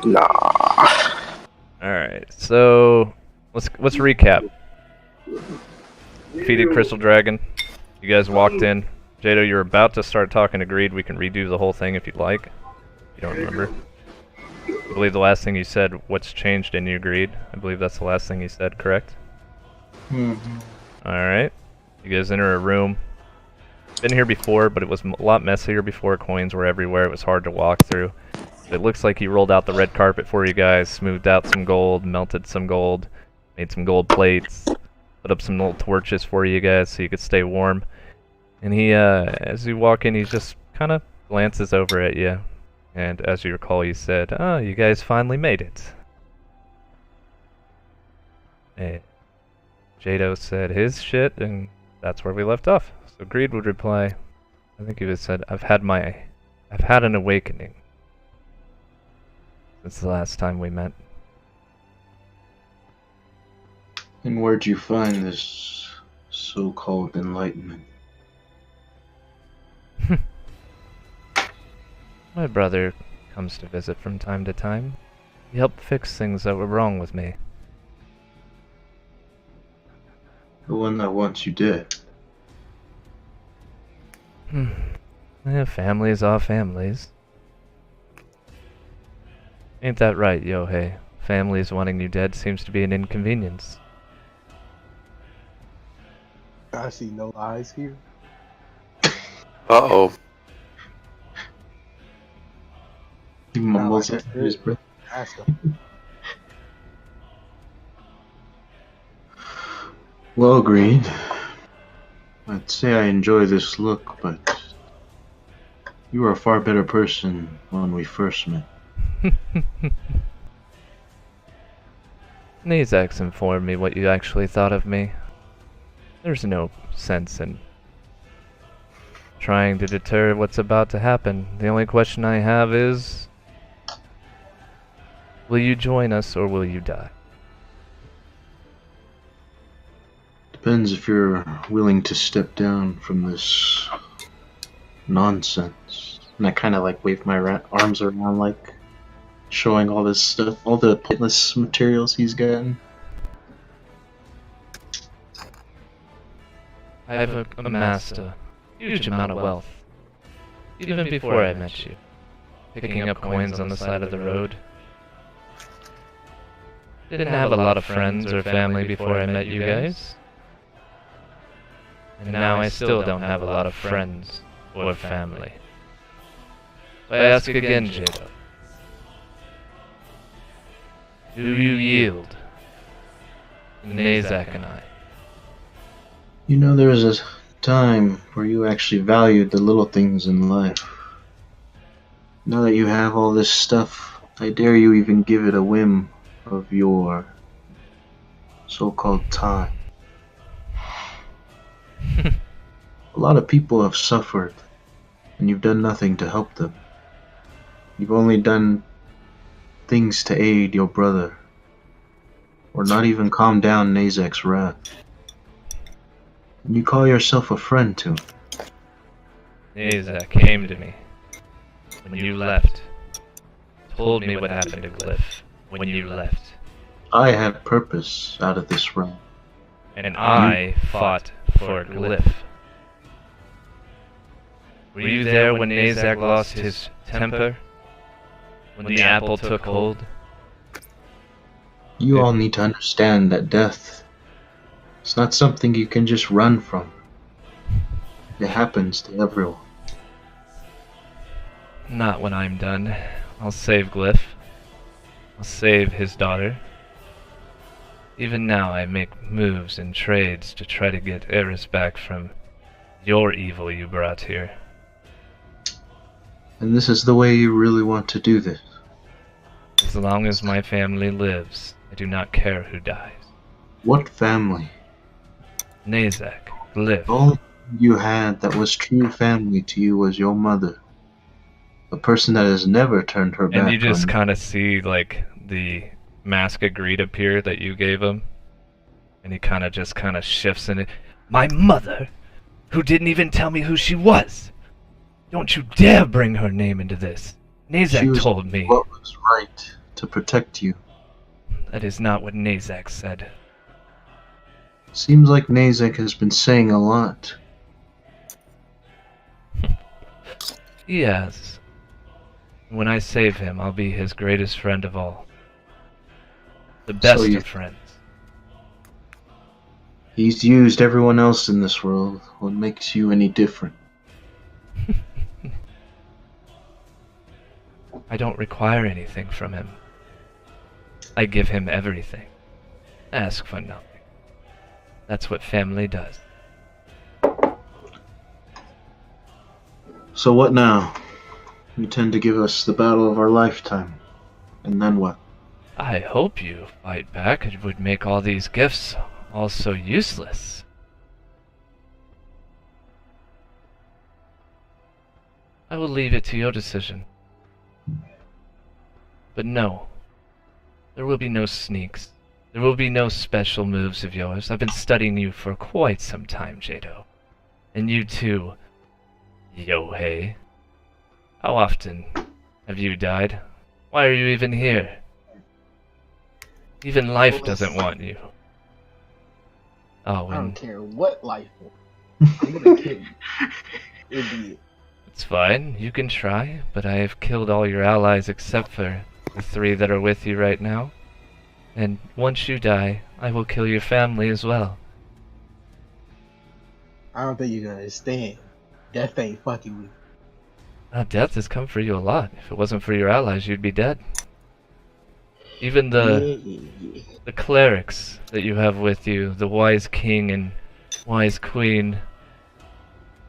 Nah. Alright, so let's recap. Defeated Crystal Dragon. You guys walked in. Jado, you're about to start talking to Greed. We can redo the whole thing if you'd like. You don't remember. I believe the last thing you said, what's changed in you, Greed? I believe that's the last thing you said, correct? Alright. You guys enter a room. Been here before, but it was a lot messier before. Coins were everywhere. It was hard to walk through. It looks like he rolled out the red carpet for you guys, smoothed out some gold, melted some gold, made some gold plates, put up some little torches for you guys so you could stay warm. And he, as you walk in, he just kind of glances over at you. And as you recall, you said, "Oh, you guys finally made it." And Jado said his shit, and that's where we left off. So Greed would reply, I think he would said, I've had an awakening since the last time we met. And where'd you find this so-called enlightenment? My brother comes to visit from time to time. He helped fix things that were wrong with me. The one that wants you dead. Yeah, families are families. Ain't that right, Yohei? Families wanting you dead seems to be an inconvenience. I see no eyes here. Uh-oh. He mumbles it under his breath. Ask him. Well, Greed. I'd say I enjoy this look, but you were a far better person when we first met. Nazak's informed me what you actually thought of me. There's no sense in trying to deter what's about to happen. The only question I have is, will you join us or will you die? Depends if you're willing to step down from this nonsense. And I kind of like wave my arms around, like showing all this stuff, all the pointless materials he's gotten. I've amassed a huge amount of wealth, even before I met you, picking up coins on the side of the road. Didn't have a lot of friends or family before I met you guys. And now I still don't have a lot of friends or family. So I ask again, Jado. Do you yield to Nazak and I? You know, there was a time where you actually valued the little things in life. Now that you have all this stuff, I dare you even give it a whim of your so-called time. A lot of people have suffered, and you've done nothing to help them. You've only done things to aid your brother, or not even calm down Nazak's wrath. And you call yourself a friend to him. Nazak came to me when you left, told me what happened to Glyph when you left, I had purpose out of this realm. and I fought for Glyph. Were you there when Nazak lost his temper? When the apple took hold? You all need to understand that death is not something you can just run from. It happens to everyone. Not when I'm done. I'll save Glyph. I'll save his daughter. Even now I make moves and trades to try to get Eris back from your evil you brought here. And this is the way you really want to do this. As long as my family lives, I do not care who dies. What family? Nazak, Glyph. The only thing you had that was true family to you was your mother. A person that has never turned her back And you just on kind of see, like, the mask of greed appear that you gave him. And he kind of shifts in it. My mother, who didn't even tell me who she was. Don't you dare bring her name into this. She Nazak was told me. what was right to to protect you. That is not what Nazak said. Seems like Nazek has been saying a lot. He has. When I save him, I'll be his greatest friend of all. The best of friends. He's used everyone else in this world. What makes you any different? I don't require anything from him. I give him everything. Ask for nothing. That's what family does. So what now? You tend to give us the battle of our lifetime. And then what? I hope you fight back. It would make all these gifts also useless. I will leave it to your decision. But no, there will be no sneaks. There will be no special moves of yours. I've been studying you for quite some time, Jado. And you too, Yohei. How often have you died? Why are you even here? Even life doesn't want you. Oh, I don't care what life wants. I'm gonna kill you. Idiot. It's fine, you can try, but I have killed all your allies except for the 3 that are with you right now. And once you die, I will kill your family as well. I don't think you're gonna understand. Death ain't fucking with you. Death has come for you a lot. If it wasn't for your allies, you'd be dead. Even the clerics that you have with you, the wise king and wise queen,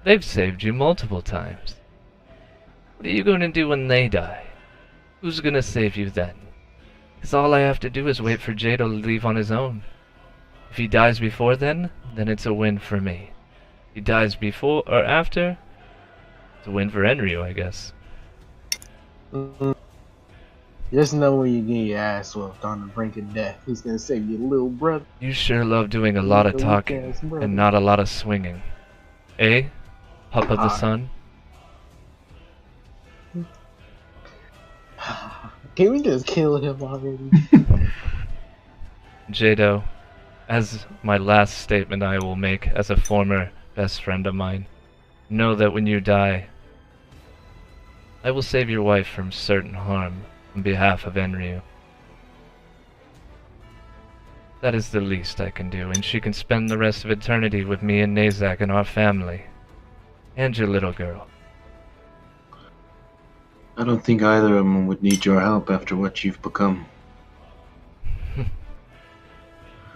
they've saved you multiple times. What are you going to do when they die? Who's going to save you then? Because all I have to do is wait for Jado to leave on his own. If he dies before then it's a win for me. If he dies before or after, it's a win for Enryu, I guess. Just know when you get your ass whooped on the brink of death, who's gonna save your little brother? You sure love doing a lot of talking and not a lot of swinging. Eh? Pup of the sun? Can we just kill him already? Jado, as my last statement I will make as a former best friend of mine, know that when you die, I will save your wife from certain harm on behalf of Enryu. That is the least I can do, and she can spend the rest of eternity with me and Nazak and our family. And your little girl. I don't think either of them would need your help after what you've become.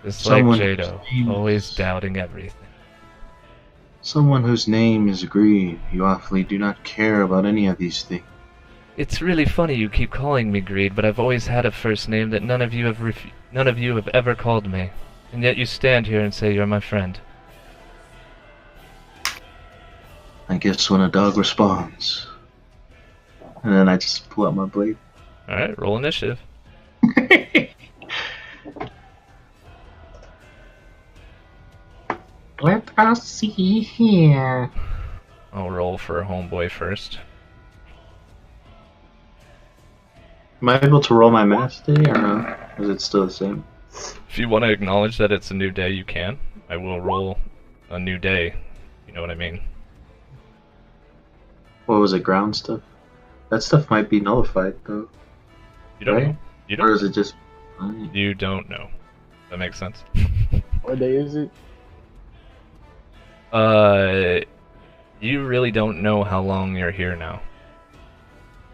Just like Jado, always doubting everything. Someone whose name is Greed. You awfully do not care about any of these things. It's really funny you keep calling me Greed, but I've always had a first name that none of you have ever called me. And yet you stand here and say you're my friend. I guess when a dog responds. And then I just pull out my blade. Alright, roll initiative. Let us see here. I'll roll for homeboy first. Am I able to roll my master or no? Is it still the same? If you want to acknowledge that it's a new day, you can. I will roll a new day. You know what I mean? What was it, ground stuff? That stuff might be nullified though. You don't right? know. You don't. Or is it just... You don't know. That makes sense. What day is it? You really don't know how long you're here now.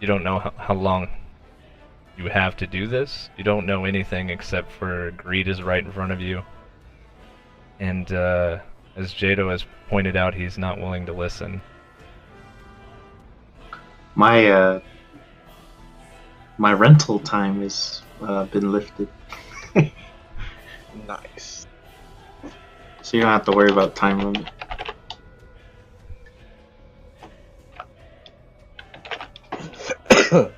You don't know how long you have to do this. You don't know anything except for Greed is right in front of you. And, as Jado has pointed out, he's not willing to listen. My rental time has been lifted. Nice. So you don't have to worry about time limit.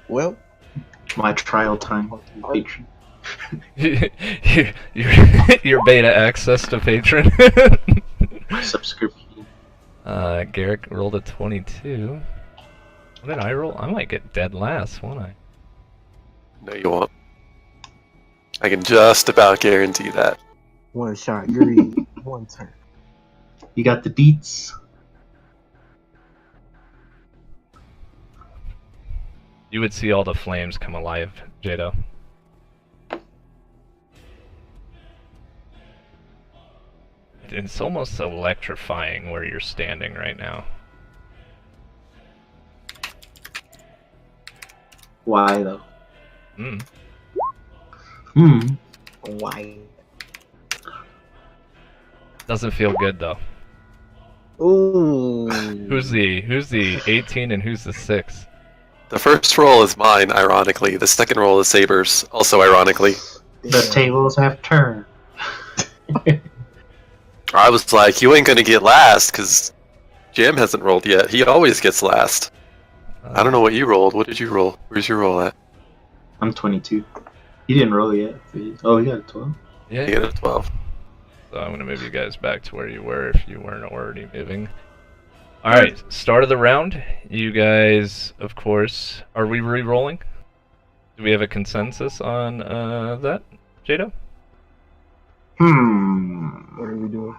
Well, My trial time patron. your beta access to patron. My subscription. Garrick rolled a 22. What did I roll? I might get dead last, won't I? No, you won't. I can just about guarantee that. One shot, green, one turn. You got the deets. You would see all the flames come alive, Jado. It's almost electrifying where you're standing right now. Why though? Hmm. Why? Doesn't feel good though. Ooh. Who's the 18 and who's the 6? The first roll is mine, ironically. The second roll is Saber's, also ironically. The tables have turned. I was like, you ain't gonna get last, because Jam hasn't rolled yet. He always gets last. I don't know what you rolled. What did you roll? Where's your roll at? I'm 22. He didn't roll yet. Oh, he got a 12. Yeah. You got a 12. So I'm gonna move you guys back to where you were if you weren't already moving. Alright, start of the round. You guys, of course, are we re-rolling? Do we have a consensus on that, Jado? What are we doing?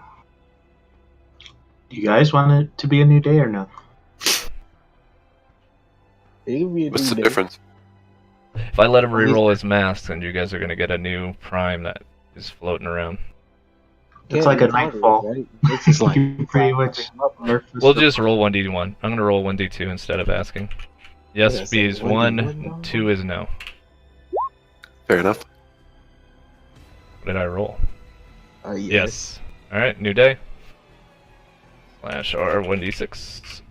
Do you guys want it to be a new day or no? It could be a What's new the day. difference? If I let him re-roll his mask, then you guys are gonna get a new prime that is floating around. It's Can't like be a nightfall. harder, right? It's just like You pretty much nerf this We'll stuff. just roll 1d1. I'm gonna roll 1d2 instead of asking. Yes, Yeah, so bees. 1d1 1, 2 is no. Fair enough. What did I roll? Yes. Yes. Alright, new day. Slash R 1d6.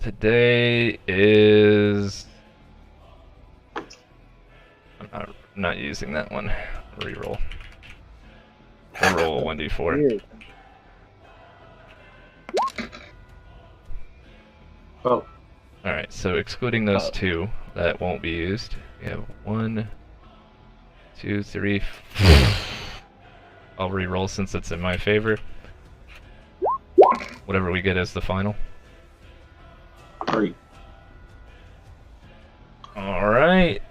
Today is... I'm not using that one. Reroll. I'll roll 1d4. Weird. Oh, Alright, so excluding those two that won't be used, we have 1, 2, 3, 4. I'll re-roll since it's in my favor. Whatever we get is the final. 3. Alright.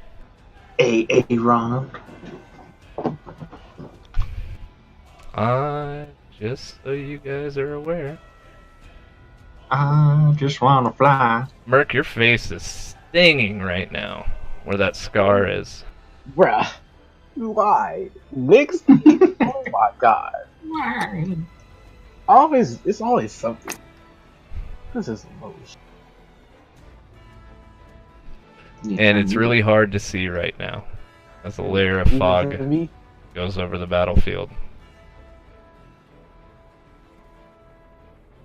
Ron. Just so you guys are aware. I just wanna fly. Merc, your face is stinging right now, where that scar is. Bruh. Why? Next? Oh my god. It's always something. This is emotion. And it's really hard to see right now, as a layer of Even fog for me, goes over the battlefield.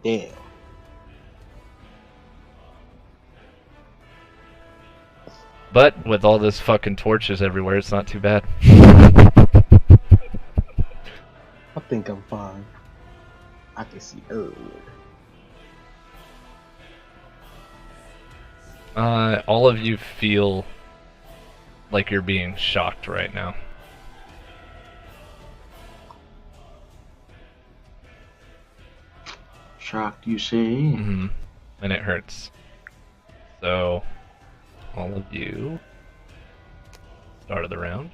damn. But with all this fucking torches everywhere, it's not too bad. I think I'm fine. I can see earlier. All of you feel like you're being shocked right now. Shocked, you say? Mm-hmm. And it hurts. So, all of you, start of the round,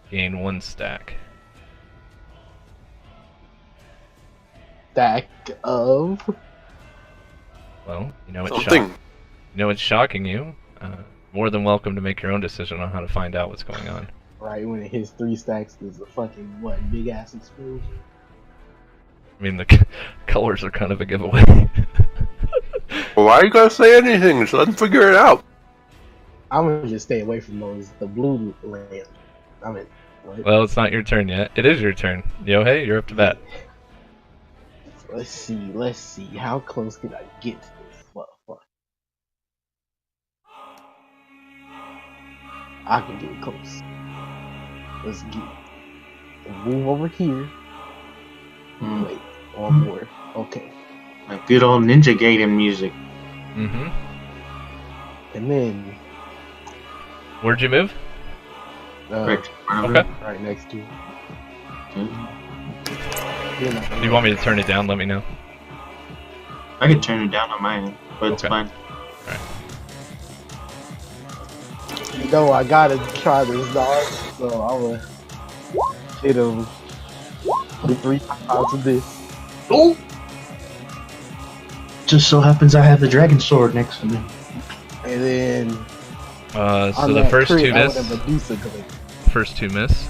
gain 1 stack. Stack of. Well, you know Something. it's shocking you. More than welcome to make your own decision on how to find out what's going on. Right when it hits 3 stacks, there's a fucking what? Big ass explosion. I mean, the colors are kind of a giveaway. Well, why are you gonna say anything? Just let them figure it out. I'm gonna just stay away from the blue land. I mean, what? Well, it's not your turn yet. It is your turn. Yohei, you're up to bat. Let's see. How close can I get to this motherfucker? I can get close. Let's get it. Move over here. Wait, one more. Okay. Like good old Ninja Gaiden music. Mm-hmm. And then Where'd you move? Right. Okay. right next to it. If you want me to turn it down, let me know. I could turn it down on my end, but it's Okay. fine. You know, I gotta try this, dog. So I'm gonna hit him with 3 times of this. Oh! Just so happens I have the dragon sword next to me. And then So on the that first crit, two I miss. would have Medusa click. First two miss.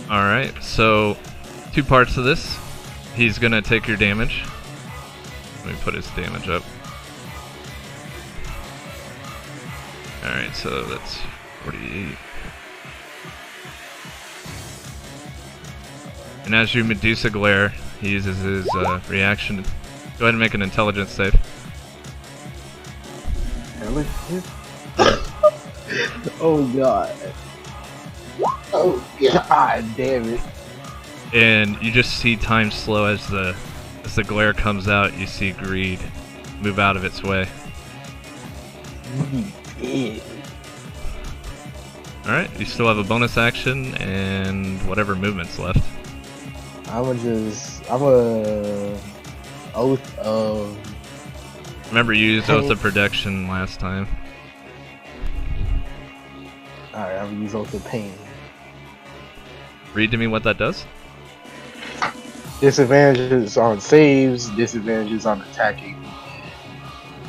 Alright, so 2 parts of this. He's gonna take your damage. Let me put his damage up. Alright, so that's 48. And as you Medusa glare, he uses his reaction. Go ahead and make an intelligence save. Oh god. Oh god damn it. And you just see time slow as the glare comes out. You see greed move out of its way. Yeah. Alright, you still have a bonus action and whatever movement's left. I'm a oath of. Remember, you used Oath of Protection last time. Alright, I'm gonna use oath of pain. Read to me what that does. Disadvantages on saves, disadvantages on attacking.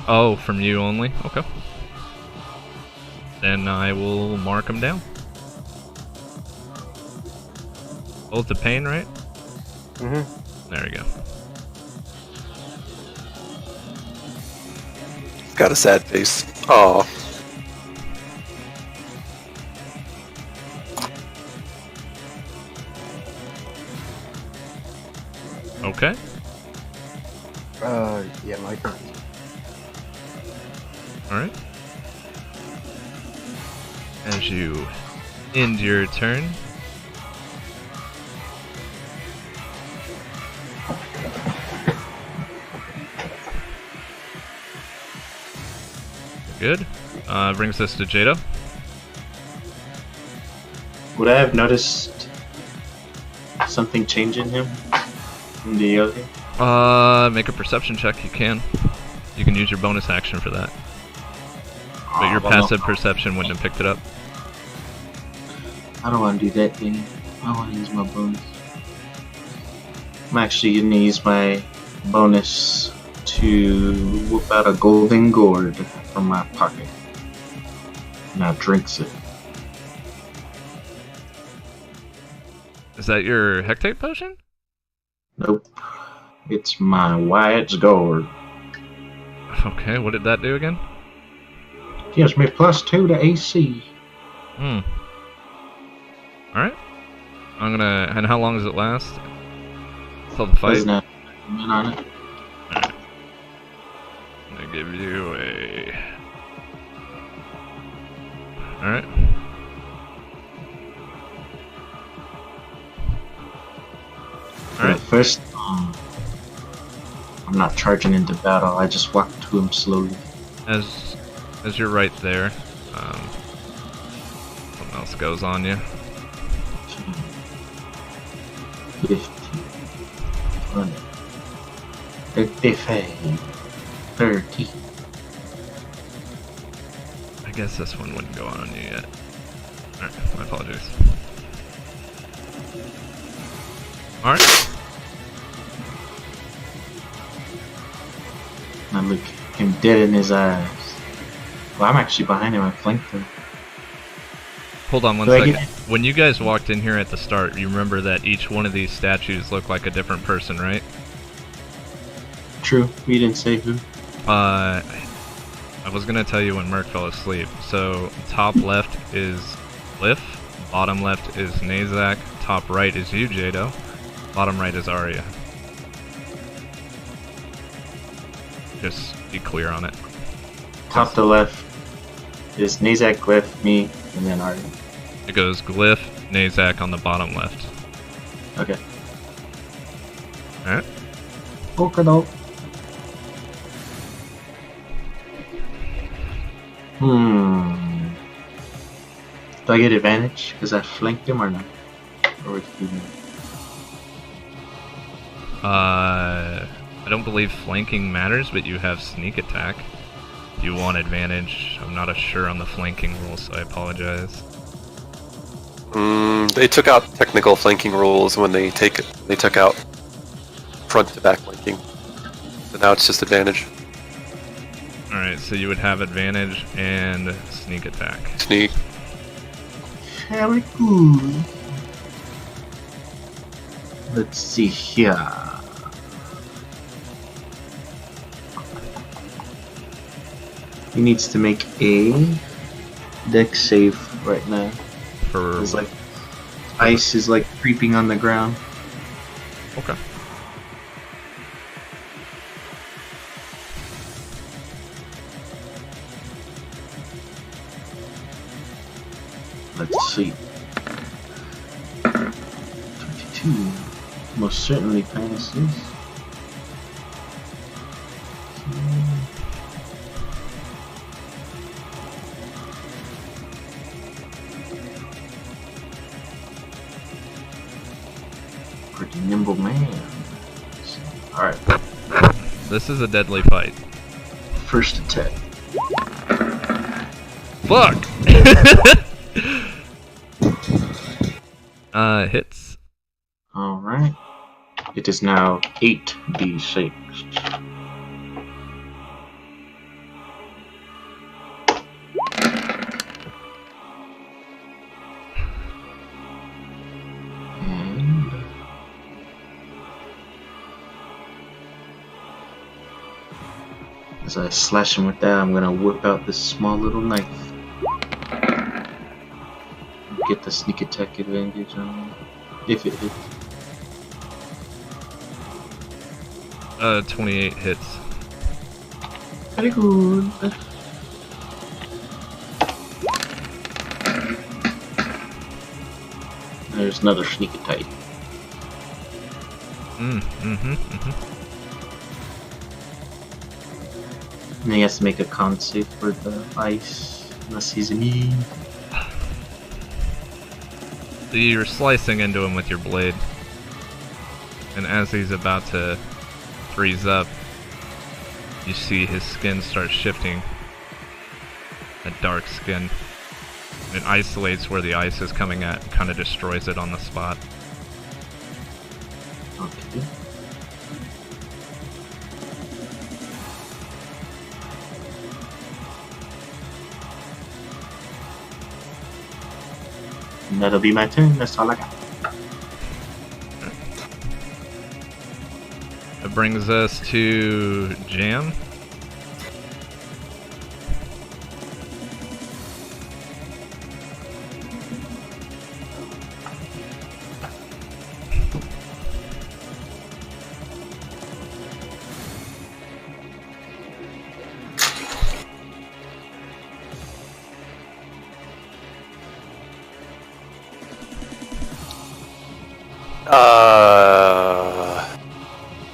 Oh, from you only? Okay. Then I will mark them down. Oath of Pain, right? Mm-hmm. There we go. Got a sad face. Oh, Okay. Yeah, my turn. Alright. As you end your turn, good. Brings us to Jado. Would I have noticed something change in him from the other? Make a perception check. You can. You can use your bonus action for that. But your well, no. passive perception wouldn't have picked it up. I don't want to do that thing. I want to use my bonus. I'm actually going to use my bonus to whip out a golden gourd from my pocket. Now drinks it. Is that your Hectate potion? Nope. It's my Wyatt's gourd. Okay, what did that do again? Gives me +2 to AC. Alright. I'm gonna... And how long does it last? Till the fight? Doesn't have a minute on it. Alright. I'm gonna give you a... Alright. Alright. First, I'm not charging into battle. I just walk to him slowly. As you're right there, something else goes on you. 15, 20, 35, 30. I guess this one wouldn't go on you yet. Alright, my apologies. Alright. I look him dead in his eyes. Well, I'm actually behind him. I flanked him. Hold on one Do I second. get- When you guys walked in here at the start, you remember that each one of these statues looked like a different person, right? True. We didn't say who. I was gonna tell you when Merc fell asleep. So, top left is Glyph, bottom left is Nazak, top right is you, Jado, bottom right is Arya. Just be clear on it. Top to left is Nazak, Glyph, me, and then Arya. It goes Glyph, Nazak on the bottom left. Okay. Alright. Polka dot. Do I get advantage because I flanked him or not? Or would he know? I don't believe flanking matters, but you have sneak attack. If you want advantage, I'm not sure on the flanking rules, so I apologize. They took out technical flanking rules when they took out front to back flanking. So now it's just advantage. Alright, so you would have advantage and sneak attack. Sneak. Very good. Let's see here. He needs to make a dex save right now. For It's like ice is like creeping on the ground. okay. Let's see. 22 most certainly passes. Pretty nimble man. Alright, This is a deadly fight. first attack. Fuck! Hits. Alright. It is now 8d6. And as I slash him with that, I'm gonna whip out this small little knife. Get the sneak attack advantage on him, if it hits. 28 hits. Very good. There's another sneak attack. And he has to make a con save for the ice, unless he's immune. So you're slicing into him with your blade. And as he's about to freeze up, you see his skin start shifting. A dark skin. It isolates where the ice is coming at and kind of destroys it on the spot. Okay. And that'll be my turn, that's all I got. That brings us to Jam.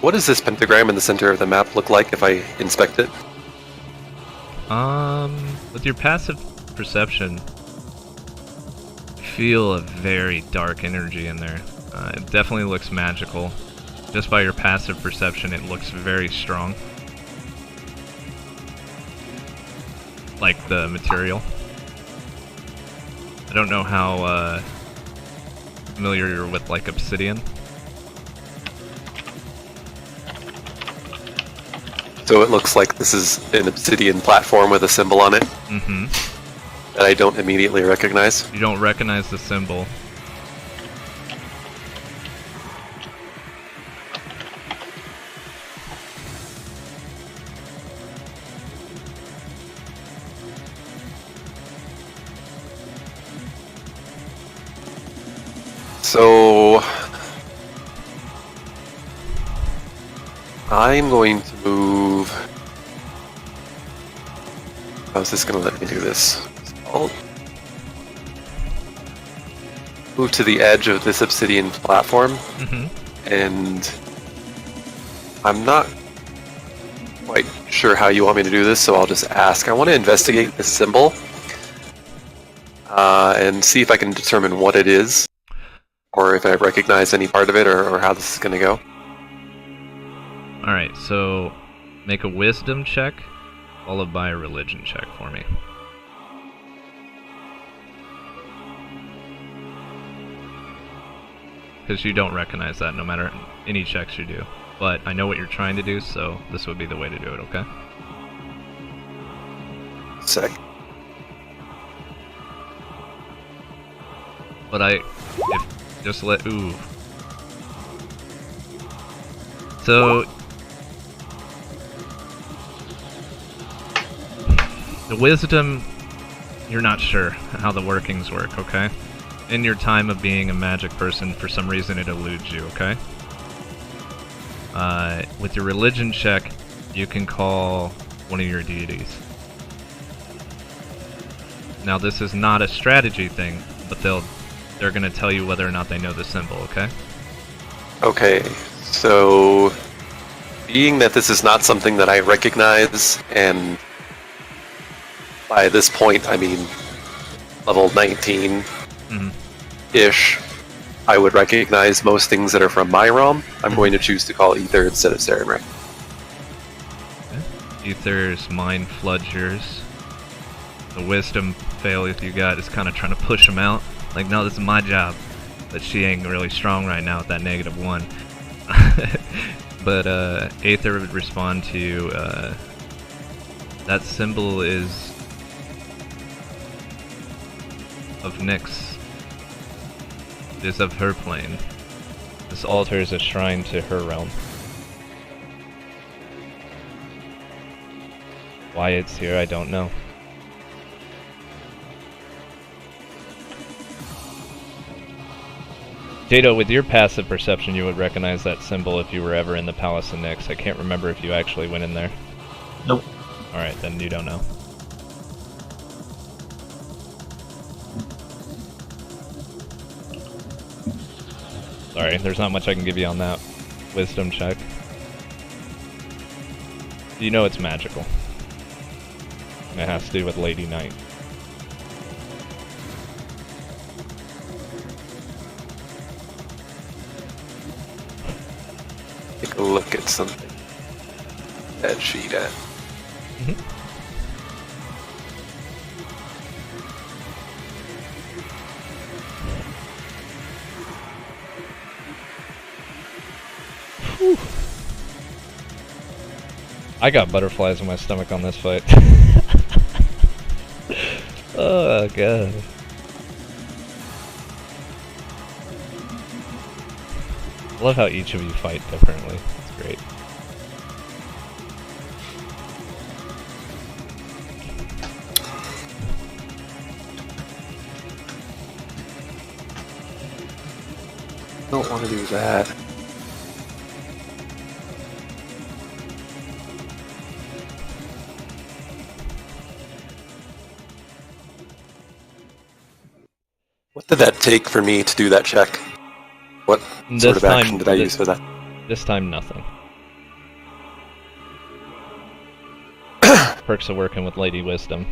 What does this pentagram in the center of the map look like if I inspect it? With your passive perception, you feel a very dark energy in there. It definitely looks magical. Just by your passive perception, it looks very strong. Like the material. I don't know how familiar you're with like obsidian. So it looks like this is an obsidian platform with a symbol on it that I don't immediately recognize. You don't recognize the symbol. So I'm going to move. How's this going to let me do this? I'll move to the edge of this obsidian platform, and I'm not quite sure how you want me to do this, so I'll just ask. I want to investigate this symbol. and see if I can determine what it is, or if I recognize any part of it, or how this is going to go. Alright, so make a wisdom check, followed by a religion check for me. Because you don't recognize that no matter any checks you do. But I know what you're trying to do, so this would be the way to do it, okay? Sick. But ooh. So, the wisdom, you're not sure how the workings work, okay? In your time of being a magic person, for some reason it eludes you, okay? With your religion check, you can call one of your deities. Now this is not a strategy thing, but they're gonna tell you whether or not they know the symbol, okay? Okay, so being that this is not something that I recognize, and by this point I mean level 19-ish, I would recognize most things that are from my realm. I'm going to choose to call Ether instead of Ceremer. Okay. Ether's mind floods yours. The wisdom failure you got is kind of trying to push him out. Like, no, this is my job. But she ain't really strong right now with that -1. But Aether would respond to you, that symbol is of Nyx. It is of her plane. This altar is a shrine to her realm. Why it's here, I don't know. Jado, with your passive perception, you would recognize that symbol if you were ever in the Palace of Nyx. I can't remember if you actually went in there. Nope. Alright, then you don't know. Sorry, there's not much I can give you on that wisdom check. You know it's magical. And it has to do with Lady Knight. Take a look at something that sheet at. I got butterflies in my stomach on this fight. Oh god. I love how each of you fight differently. It's great. Don't want to do that. What did that take for me to do that check? What sort of action did I use for that? This time, nothing. Perks of working with Lady Wisdom.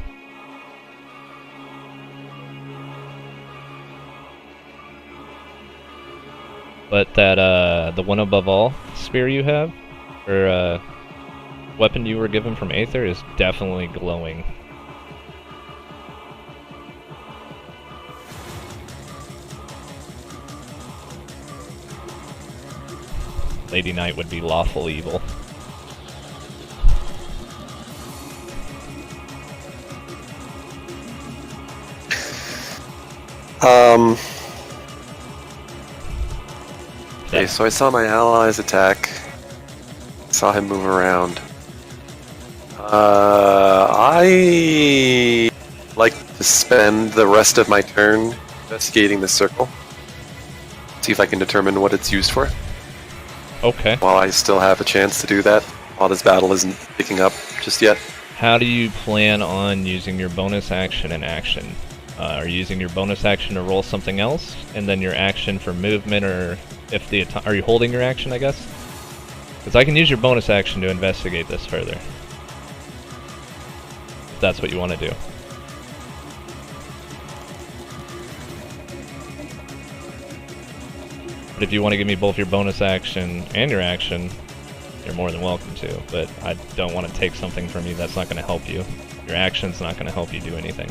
But that, the one above all spear you have, or weapon you were given from Aether, is definitely glowing. Lady Knight would be lawful evil. Okay, so I saw my allies attack. Saw him move around. I like to spend the rest of my turn investigating the circle. See if I can determine what it's used for. Okay. While I still have a chance to do that, while this battle isn't picking up just yet. How do you plan on using your bonus action and action? Are you using your bonus action to roll something else, and then your action for movement, or if the are you holding your action, I guess? Because I can use your bonus action to investigate this further. If that's what you want to do. But if you want to give me both your bonus action and your action, you're more than welcome to. But I don't want to take something from you that's not going to help you. Your action's not going to help you do anything.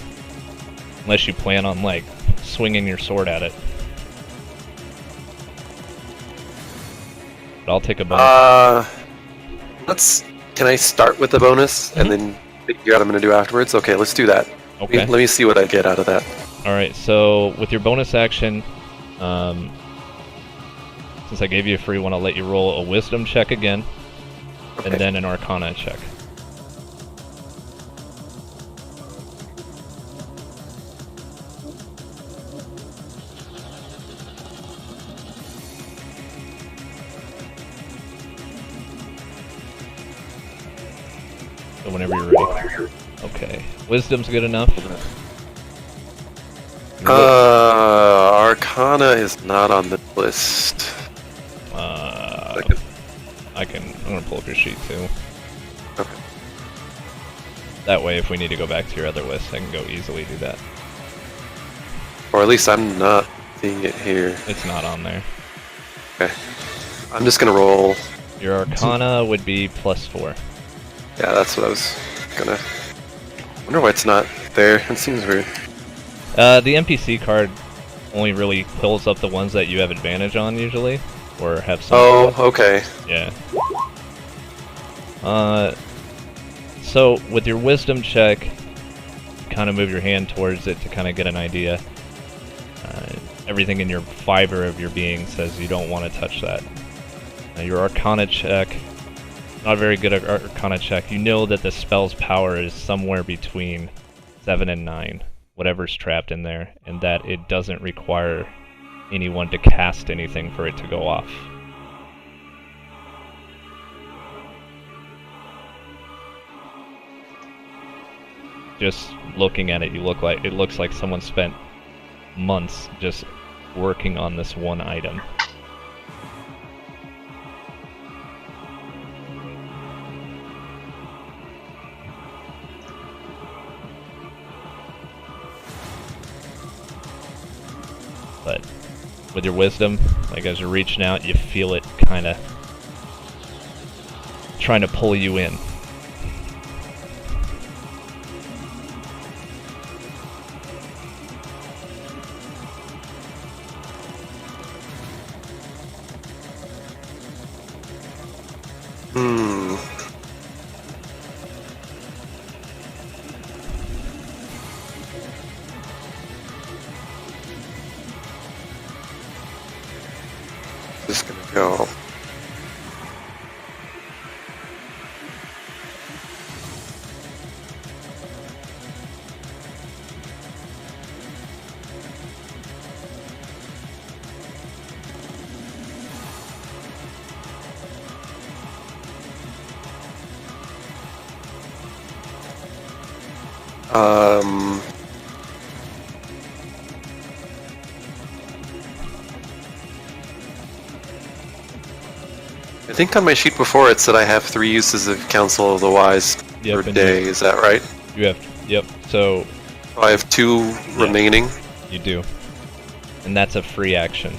Unless you plan on, like, swinging your sword at it. But I'll take a bonus. Can I start with the bonus and then figure out what I'm going to do afterwards? Okay, let's do that. Okay. Let me see what I get out of that. Alright, so with your bonus action, since I gave you a free one, I'll let you roll a wisdom check again, Okay. and then an arcana check. So whenever you're ready. Okay. Wisdom's good enough. Arcana is not on the list. I'm gonna pull up your sheet too. Okay. That way, if we need to go back to your other list, I can go easily do that. Or at least I'm not seeing it here. It's not on there. Okay. I'm just gonna roll. Your arcana would be +4. Yeah, that's what I was gonna... wonder why it's not there. It seems weird. The NPC card only really pulls up the ones that you have advantage on usually, or have some. Oh, okay. Yeah. So with your wisdom check, kind of move your hand towards it to kind of get an idea. Everything in your fiber of your being says you don't want to touch that. Your arcana check, not a very good arcana check. You know that the spell's power is somewhere between 7 and 9. Whatever's trapped in there, and that it doesn't require anyone to cast anything for it to go off. Just looking at it, it looks like someone spent months just working on this one item. But with your wisdom, like as you're reaching out, you feel it kind of trying to pull you in. Just gonna go. I think on my sheet before it said I have 3 uses of Council of the Wise per day. Is that right? You have, yep. So I have 2 remaining. you do, and that's a free action.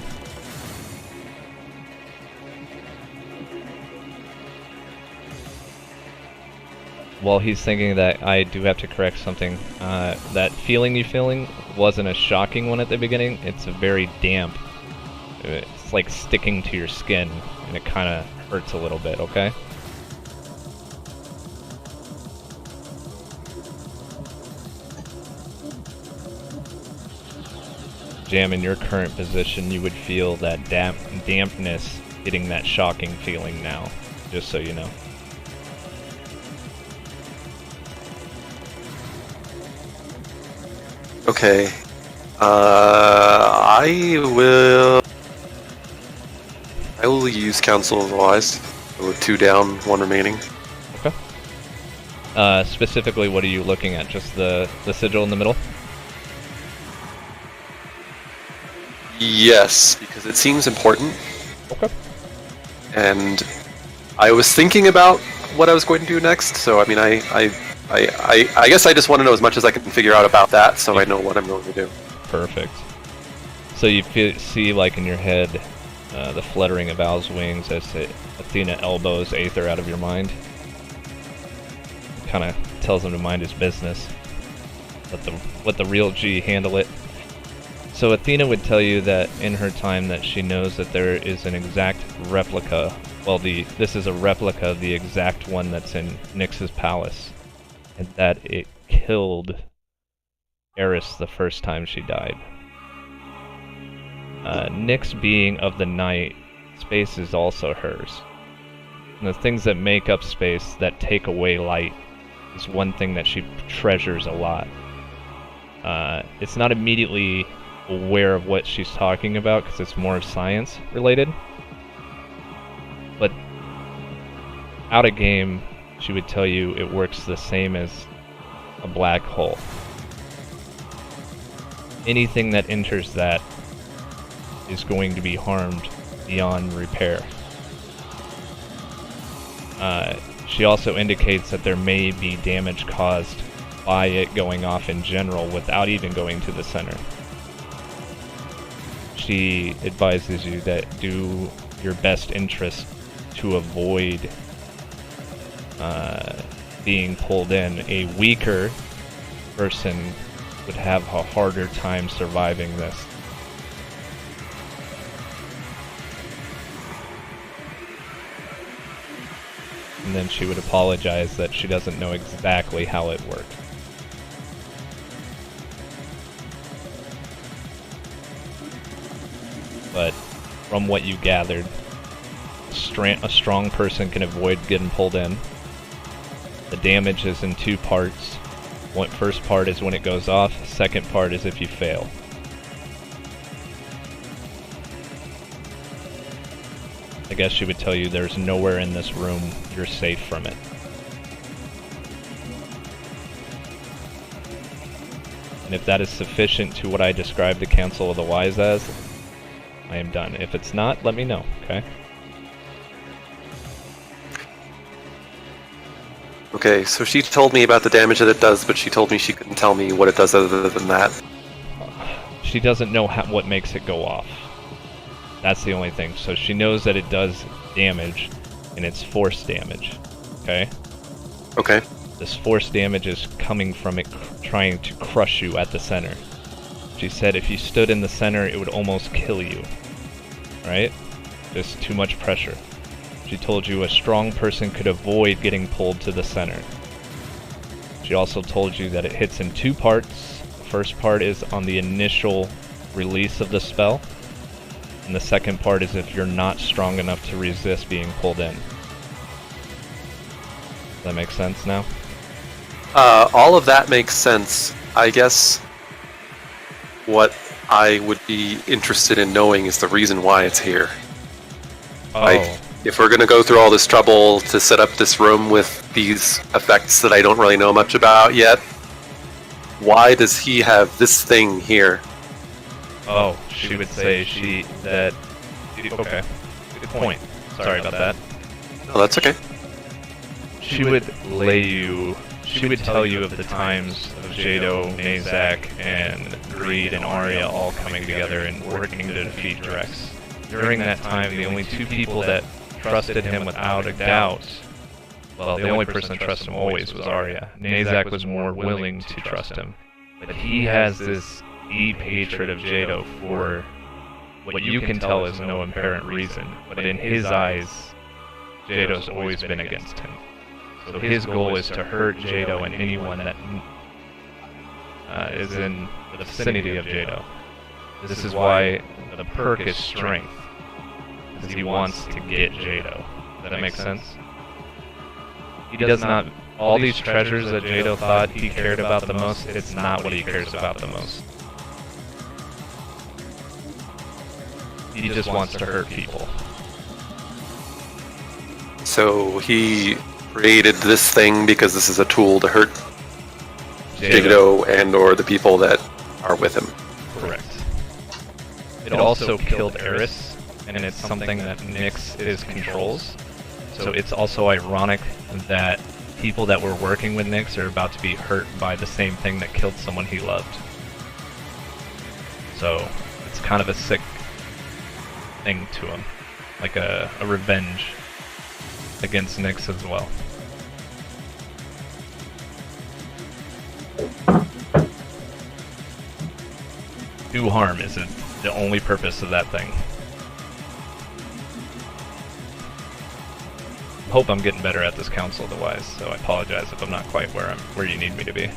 While he's thinking that, I do have to correct something. That feeling you're feeling wasn't a shocking one at the beginning. It's a very damp. It's like sticking to your skin, and it kind of hurts a little bit, okay? Jaem, in your current position, you would feel that dampness hitting that shocking feeling now, just so you know. Okay. I will use Council of the Wise. With 2 down, 1 remaining. Okay. Specifically, what are you looking at? Just the sigil in the middle? Yes, because it seems important. Okay. And I was thinking about what I was going to do next, so I mean, I guess I just want to know as much as I can figure out about that, so I know what I'm going to do. Perfect. So you see, like in your head, the fluttering of Al's wings as Athena elbows Aether out of your mind. Kind of tells him to mind his business. Let the real G handle it. So Athena would tell you that in her time that she knows that there is an exact replica. Well, this is a replica of the exact one that's in Nyx's palace, and that it killed Eris the first time she died. Nyx being of the night, space is also hers. And the things that make up space that take away light is one thing that she treasures a lot. It's not immediately aware of what she's talking about because it's more science related. But out of game, she would tell you it works the same as a black hole. Anything that enters that is going to be harmed beyond repair. She also indicates that there may be damage caused by it going off in general without even going to the center. She advises you that do your best interest to avoid being pulled in. A weaker person would have a harder time surviving this. And then she would apologize that she doesn't know exactly how it worked. But from what you gathered, a strong person can avoid getting pulled in. The damage is in two parts. First part is when it goes off, second part is if you fail. I guess she would tell you there's nowhere in this room you're safe from it. And if that is sufficient to what I described the Council of the Wise as, I am done. If it's not, let me know, okay? Okay, so she told me about the damage that it does, but she told me she couldn't tell me what it does other than that. She doesn't know what makes it go off. That's the only thing. So she knows that it does damage, and it's force damage, okay? Okay. This force damage is coming from it trying to crush you at the center. She said if you stood in the center, it would almost kill you, right? Just too much pressure. She told you a strong person could avoid getting pulled to the center. She also told you that it hits in two parts. The first part is on the initial release of the spell, and the second part is if you're not strong enough to resist being pulled in. Does that make sense now? All of that makes sense. I guess what I would be interested in knowing is the reason why it's here. Oh. Like, if we're gonna go through all this trouble to set up this room with these effects that I don't really know much about yet, why does he have this thing here? Oh, she would say okay. Good point. Sorry about that. No, that's okay. She would tell you of the times of Jado, Nazak, and Greed and Arya all coming together and working to defeat Drex. During that time, the only two people that trusted him without a doubt, well, the only person that trusted him always was Arya. Nazak was more willing to trust him. But he has this deep hatred of Jado for what you can tell is no apparent reason. But in his eyes, Jado's always been against him. So his goal is to hurt Jado and anyone that is in the vicinity of Jado. This is why the perk is strength, because he wants to get Jado. Does that make sense? He does not... All these treasures that Jado thought he cared about the most, it's not what he cares about the most. He just wants to hurt people. So he created this thing because this is a tool to hurt Jado and or the people that are with him. Correct. It also killed Eris, and it's something that Nyx controls. So it's also ironic that people that were working with Nyx are about to be hurt by the same thing that killed someone he loved. So it's kind of a sick thing to him, like a revenge against Nyx as well. Do harm is the only purpose of that thing. I hope I'm getting better at this council otherwise, so I apologize if I'm not quite where you need me to be.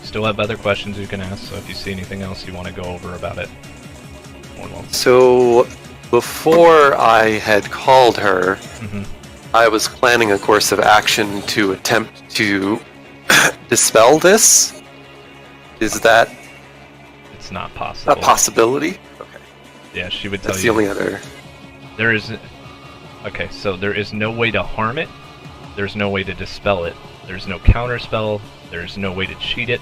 Still have other questions you can ask, so if you see anything else you want to go over about it, more than welcome. So, before I had called her, I was planning a course of action to attempt to dispel this. Is that It's not possible. a possibility? Okay. Yeah, she would tell That's you. the only other. There is. Okay, so there is no way to harm it. There's no way to dispel it. There's no counterspell. There's no way to cheat it.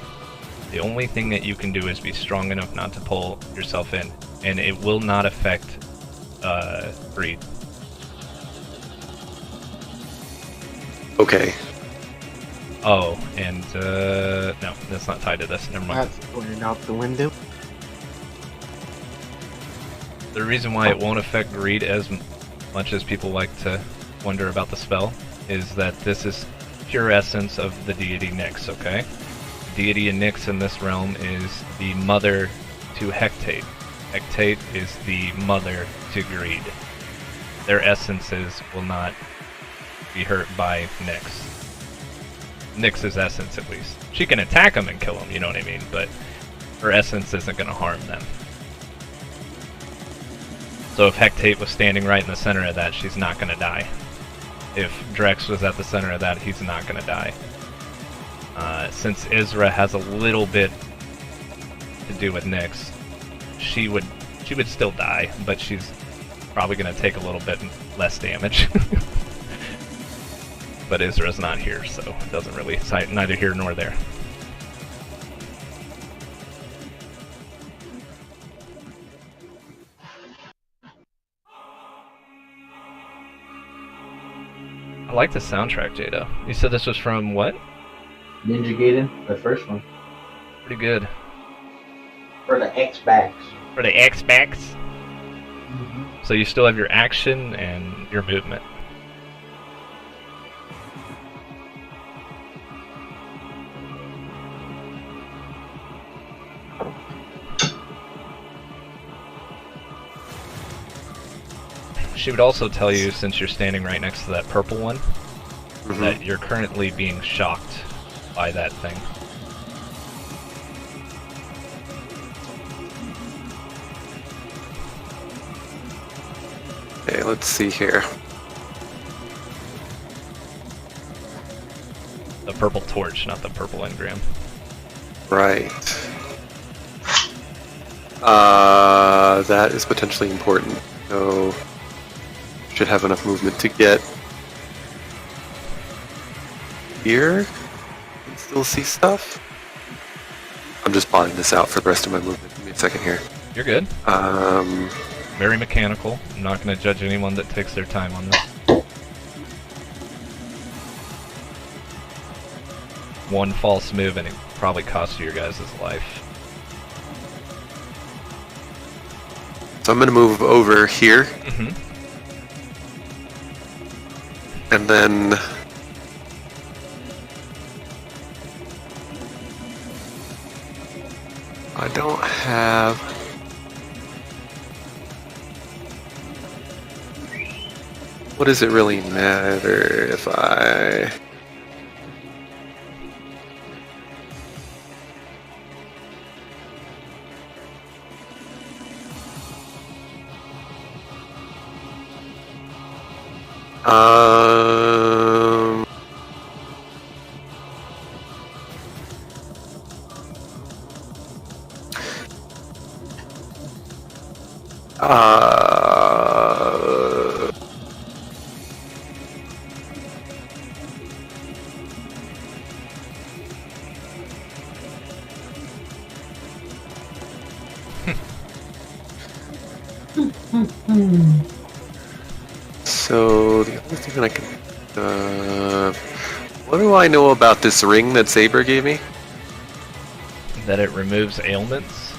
The only thing that you can do is be strong enough not to pull yourself in, and it will not affect greed. Okay. Oh, and no, that's not tied to this. Never mind. That's pointed out the window. The reason why it won't affect greed as much as people like to wonder about the spell is that this is pure essence of the deity Nyx, okay? The deity in Nyx in this realm is the mother to Hecate. Hecate is the mother to greed. Their essences will not be hurt by Nyx. Nyx's essence, at least. She can attack them and kill them, you know what I mean? But her essence isn't going to harm them. So if Hecate was standing right in the center of that, she's not going to die. If Drex was at the center of that, he's not going to die. Since Isra has a little bit to do with Nyx, she would still die, but she's probably going to take a little bit less damage. But Isra's not here, so it doesn't really, it's neither here nor there. I like the soundtrack, Jado. You said this was from what? Ninja Gaiden, the first one. Pretty good. For the Xbox. For the Xbox? So you still have your action and your movement. She would also tell you, since you're standing right next to that purple one, that you're currently being shocked by that thing. Okay, let's see here. The purple torch, not the purple engram. Right. That is potentially important. So, should have enough movement to get here and still see stuff. I'm just plotting this out for the rest of my movement. Give me a second here. You're good. Um, Very mechanical. I'm not going to judge anyone that takes their time on this. One false move and it probably cost you your guys' life. so I'm going to move over here. And then I don't have. What does it really matter if I? Um. So the only thing that I can, what do I know about this ring that Saber gave me? that it removes ailments.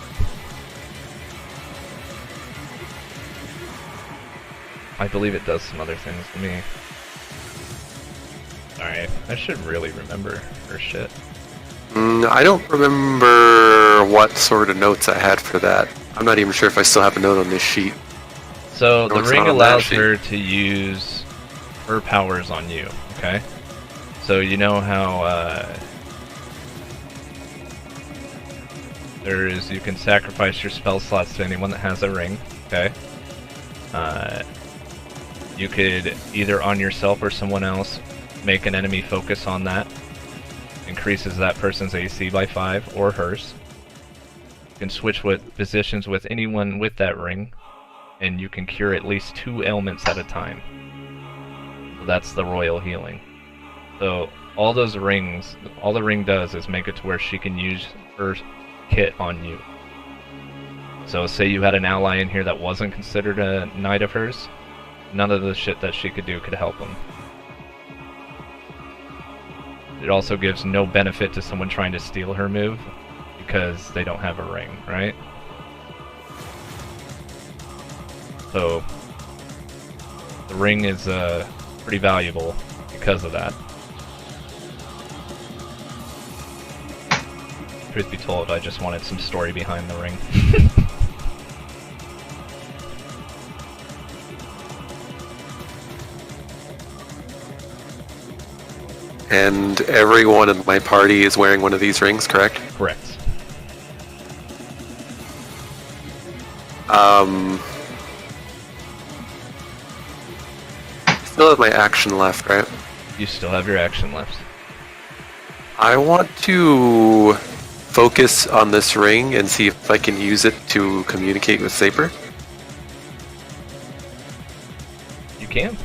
I believe it does some other things to me. Alright, I should really remember her shit. I don't remember what sort of notes I had for that. I'm not even sure if I still have a note on this sheet. So No, the it's ring not on that allows sheet. her to use her powers on you, okay? So you know how you can sacrifice your spell slots to anyone that has a ring, okay? You could either on yourself or someone else make an enemy focus on that. Increases that person's AC by 5 or hers. You can switch positions with anyone with that ring, and you can cure at least 2 ailments at a time. So that's the royal healing. So all those rings, all the ring does is make it to where she can use her kit on you. So say you had an ally in here that wasn't considered a knight of hers, none of the shit that she could do could help them. It also gives no benefit to someone trying to steal her move, because they don't have a ring, right? So the ring is pretty valuable because of that. Truth be told, I just wanted some story behind the ring. And everyone in my party is wearing one of these rings, correct? Correct. Still have my action left, right? You still have your action left. I want to focus on this ring and see if I can use it to communicate with Saber. You can.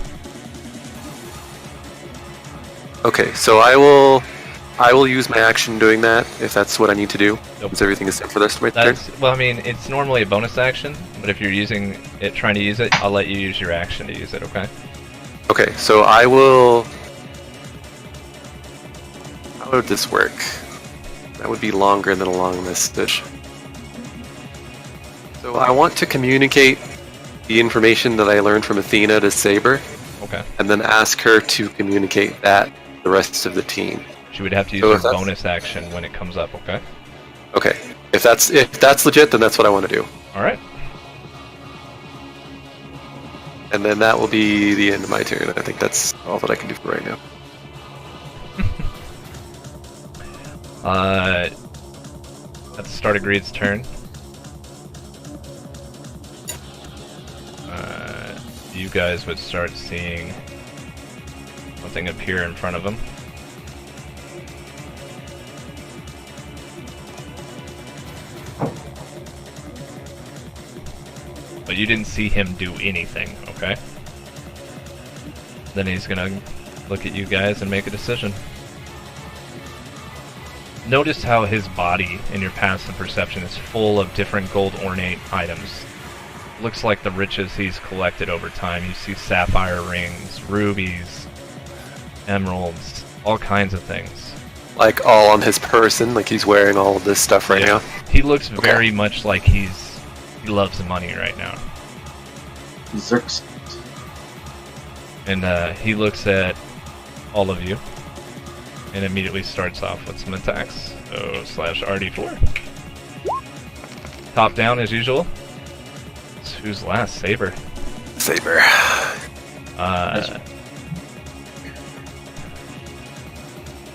Okay, so I will use my action doing that if that's what I need to do. Nope. Is everything is set for the rest of my turn? Well, I mean, it's normally a bonus action, but if you're trying to use it, I'll let you use your action to use it, okay? Okay, so I will. How would this work? That would be longer than a long message. So I want to communicate the information that I learned from Athena to Saber, Okay. and then ask her to communicate that to the rest of the team. She would have to use So her if that's- bonus action when it comes up, okay? Okay, if that's legit, then that's what I want to do, Alright. and then that will be the end of my turn. I think that's all that I can do for right now. At the start of Greed's turn, you guys would start seeing something appear in front of him. But you didn't see him do anything, okay? Then he's gonna look at you guys and make a decision. Notice how his body in your passive perception is full of different gold ornate items. Looks like the riches he's collected over time. You see sapphire rings, rubies, emeralds, all kinds of things. Like all on his person, like he's wearing all of this stuff right now. He looks very much like he loves money right now. Zerks. And he looks at all of you and immediately starts off with some attacks. So /RD4. Top down as usual. Who's last? Saber. Saber. Not Is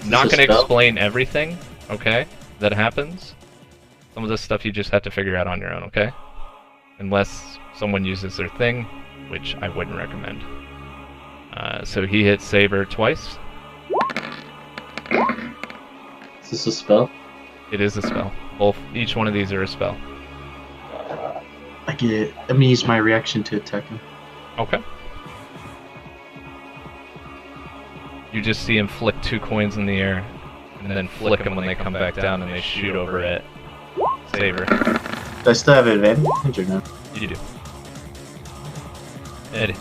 this gonna a spell? explain everything, okay, that happens. Some of this stuff you just have to figure out on your own, okay? Unless someone uses their thing, which I wouldn't recommend. So he hits Saber twice. Is this a spell? It is a spell. Each one of these are a spell. I'm gonna use my reaction to attack him. Okay. You just see him flick 2 coins in the air, and then flick them when they come back down, and they shoot over at Saber. Do I still have advantage or no? You do. It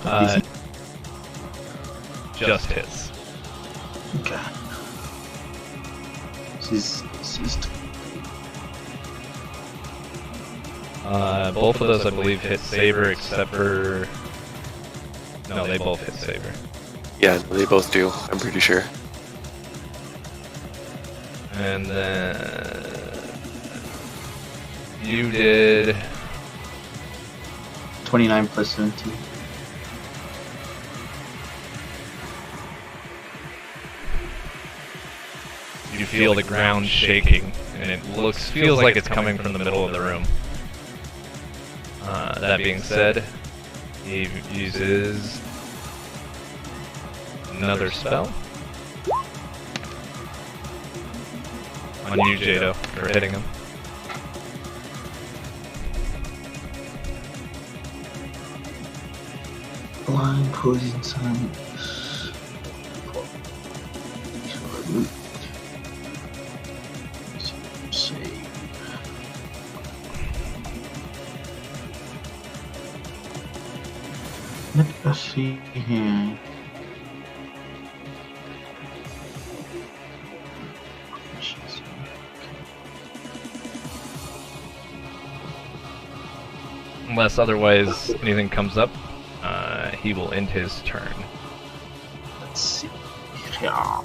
just hits. Okay. She's Both of those, I believe, hit Saber, except for... No, they both hit Saber. Yeah, they both do. I'm pretty sure. And then... You did... 29 plus 17. You feel the ground shaking, and it feels like it's coming from the middle of the room. That being said, he uses another spell on you, Jado, for hitting him. Blind poison silence. Save. Let us see here. Unless otherwise anything comes up, he will end his turn. Let's see. Yeah.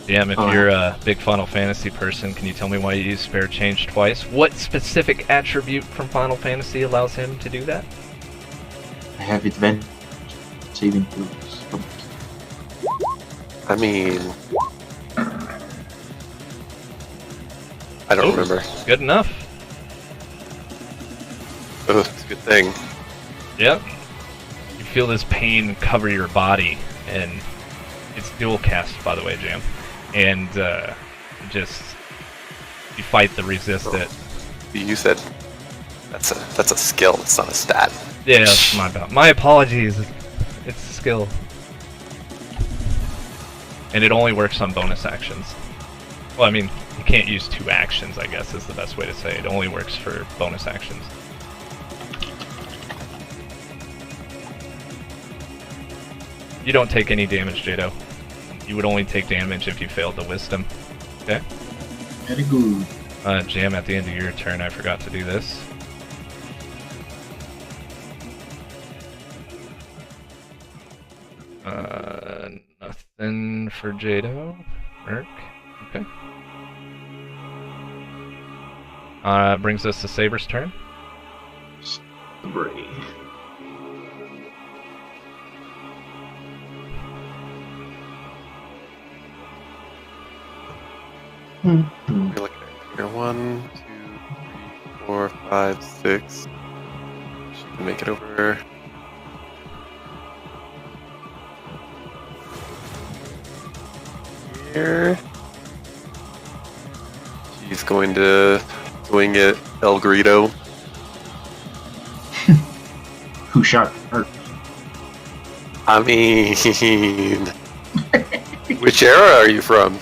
Jaem, if you're a big Final Fantasy person, can you tell me why you use spare change twice? What specific attribute from Final Fantasy allows him to do that? I have advantage saving throws. I mean... I don't remember. Good enough. Oh, it's a good thing. Yep. You feel this pain cover your body, and it's dual cast, by the way, Jaem. And just you fight to resist it. You said that's a skill. It's not a stat. Yeah, that's my apologies. It's a skill, and it only works on bonus actions. Well, I mean, you can't use 2 actions, I guess is the best way to say it. It only works for bonus actions. You don't take any damage, Jado. You would only take damage if you failed the wisdom. Okay? Very good. Jaem, at the end of your turn, I forgot to do this. Nothing for Jado. Merc. Okay. Brings us to Saber's turn. Brave. We're looking at here. 1, 2, 3, 4, 5, 6. She can make it over. Here. She's going to swing at El Grito. Who shot her? I mean, which era are you from?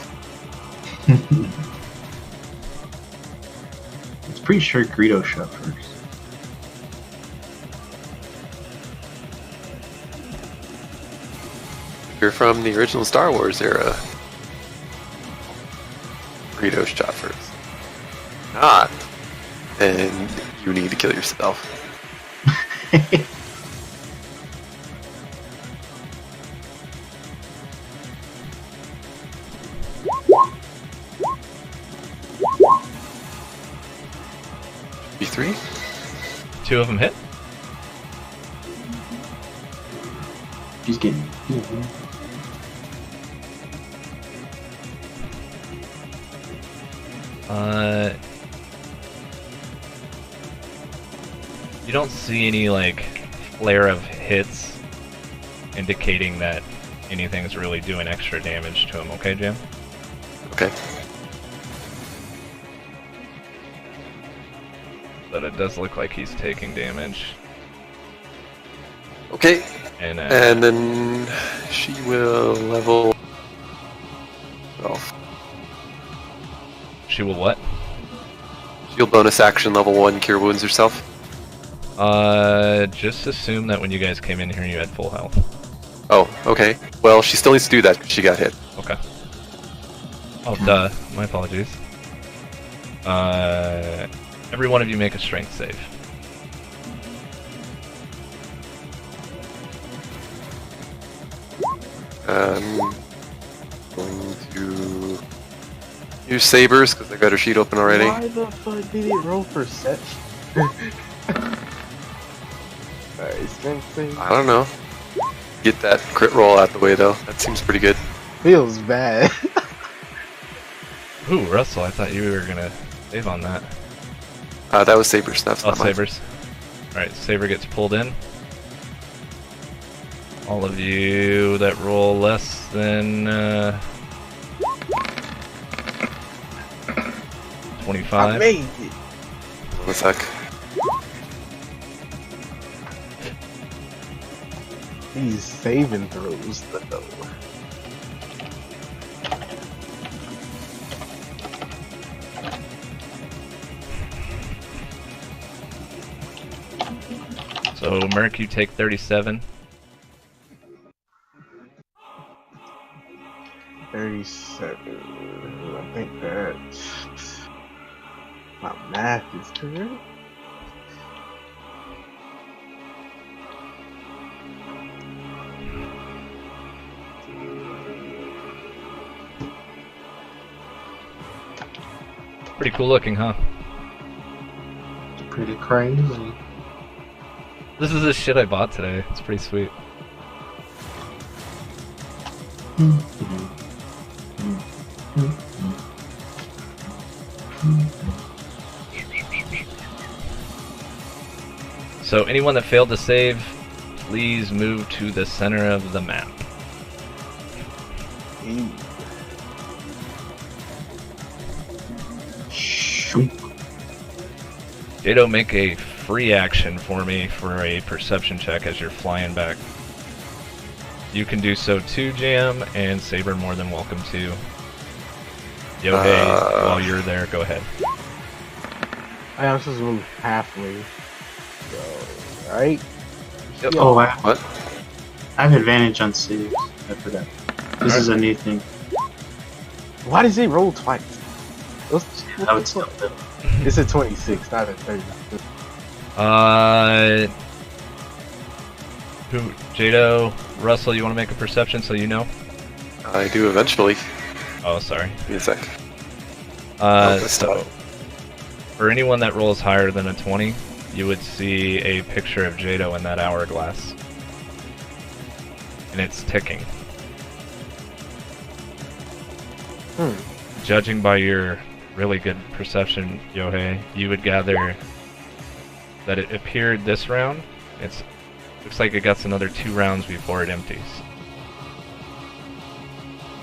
It's pretty sure Greedo shot first. You're from the original Star Wars era. Greedo shot first. Not. Then you need to kill yourself. B3? 2 of them hit. She's getting. You don't see any, like, flare of hits indicating that anything's really doing extra damage to him, okay, Jaem? Okay. But it does look like he's taking damage. Okay. And then she will level 12. she will what? She'll bonus action level 1 cure wounds herself. Just assume that when you guys came in here you had full health. Oh, okay. Well, she still needs to do that because she got hit. Okay. Oh, duh. My apologies. Every one of you make a strength save. Going to use sabers because I got her sheet open already. Why the fuck did it roll for such? Alright, strength save. I don't know. Get that crit roll out the way though. That seems pretty good. Feels bad. Ooh, Russell, I thought you were gonna save on that. That was sabers. That's Oh, not mine. Sabers. Alright, Saber gets pulled in. All of you that roll less than 25. I made it. One sec. These saving throws, though. So, Merc, you take 37. 37. I think that my math is correct. Pretty cool looking, huh? Pretty crazy. This is the shit I bought today. It's pretty sweet. So anyone that failed to save, please move to the center of the map. Ew. Shoot. Jado, make a free action for me for a perception check as you're flying back. You can do so too, Jam, and Saber more than welcome to. Yohei, while you're there, go ahead. I'm supposed to move halfway. So, right? Yep. Oh, I What? have advantage on saves. I forgot. This is a new thing. Why does it roll twice? I would still do. It's a 26, not a 30. Who? Jado, Russell, you want to make a perception so you know? I do eventually. Oh, sorry. Give me a sec. that's So, not- for anyone that rolls higher than a 20, you would see a picture of Jado in that hourglass. And it's ticking. Judging by your really good perception, Yohei, you would gather that it appeared this round. Looks like it gets another 2 rounds before it empties.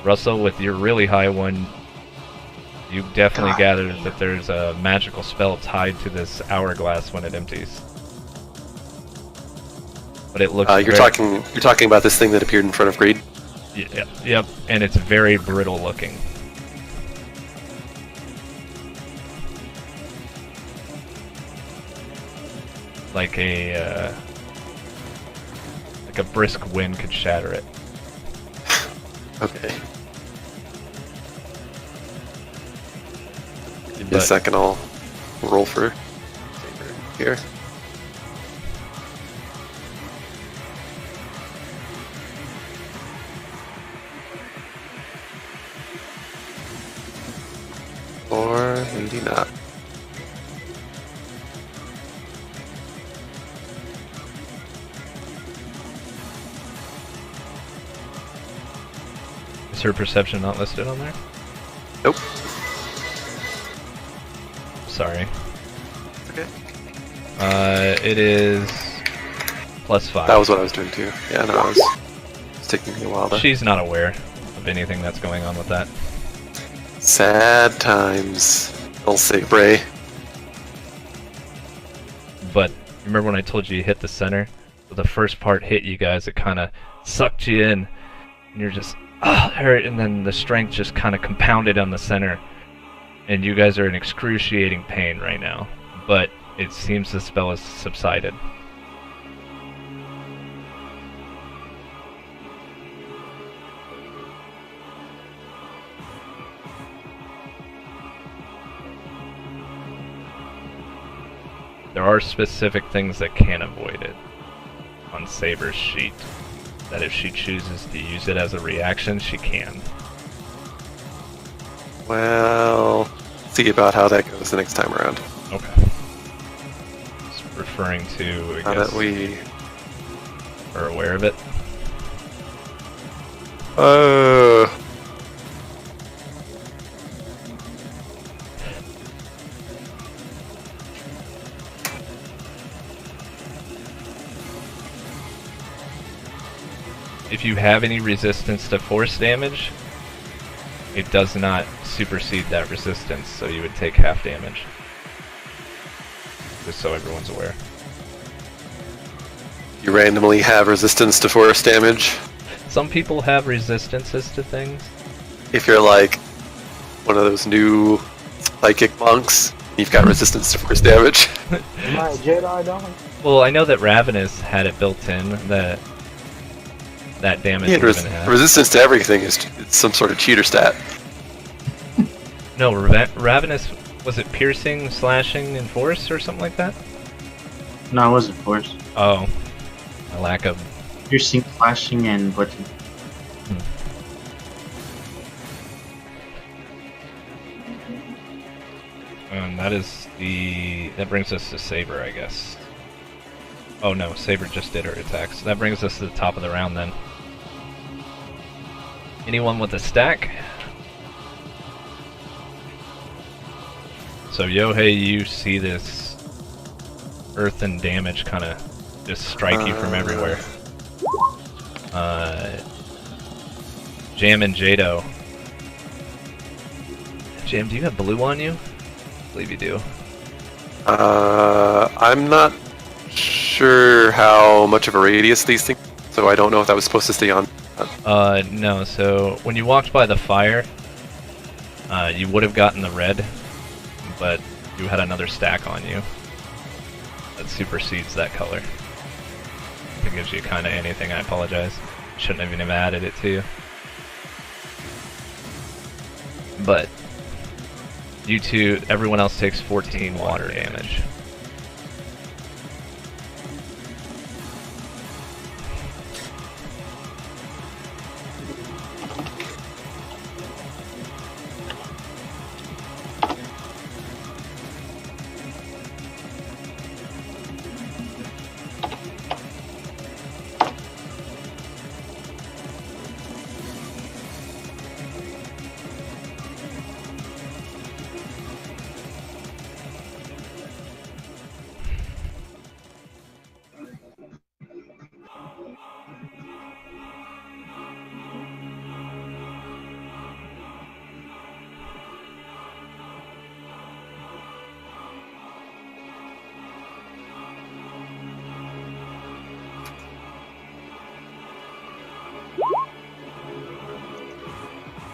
Russell, with your really high one, you definitely God gathered damn. that there's a magical spell tied to this hourglass when it empties. But it looks you're talking about this thing that appeared in front of Greed. Yep, and it's very brittle looking. Like a brisk wind could shatter it. Okay. Give me a But- second, I'll roll for here. Or maybe not. Is her perception not listed on there? Nope. Sorry. Okay. It is +5. That was what I was doing too. Yeah, no, it's taking me a while to... She's not aware of anything that's going on with that. Sad times. I'll say Bray. But remember when I told you hit the center? The first part hit you guys, it kind of sucked you in, and you're just hurt, and then the strength just kind of compounded on the center, and you guys are in excruciating pain right now. But it seems the spell has subsided. There are specific things that can avoid it on Saber's sheet. That if she chooses to use it as a reaction, she can. Well, see about how that goes the next time around. Okay. Just referring to, Now that we are aware of it. If you have any resistance to force damage, it does not supersede that resistance, so you would take half damage. Just so everyone's aware. you randomly have resistance to force damage. Some people have resistances to things. If you're like one of those new psychic monks, you've got resistance to force damage. Am I a Jedi dog? Well, I know that Ravenous had it built in, that damage Yeah, Raven had. resistance to everything is it's some sort of cheater stat. No, Ravenous, was it piercing, slashing, and force or something like that? No, it wasn't force. Oh, a lack of... Piercing, flashing, and button. That brings us to Saber, I guess. Oh no, Saber just did her attacks. That brings us to the top of the round then. Anyone with a stack? So Yohei, you see this earth and damage kind of just strike you from everywhere. Jaem and Jado. Jaem, do you have blue on you? I believe you do. I'm not sure how much of a radius these things, so I don't know if that was supposed to stay on. No, so when you walked by the fire, you would have gotten the red, but you had another stack on you that supersedes that color. If it gives you kind of anything, I apologize. Shouldn't have even added it to you. But you two, everyone else takes 14 water damage.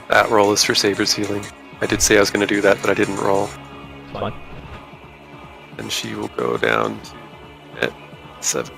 That roll is for Saber's healing. I did say I was going to do that, but I didn't roll. Fine. And she will go down to at 7.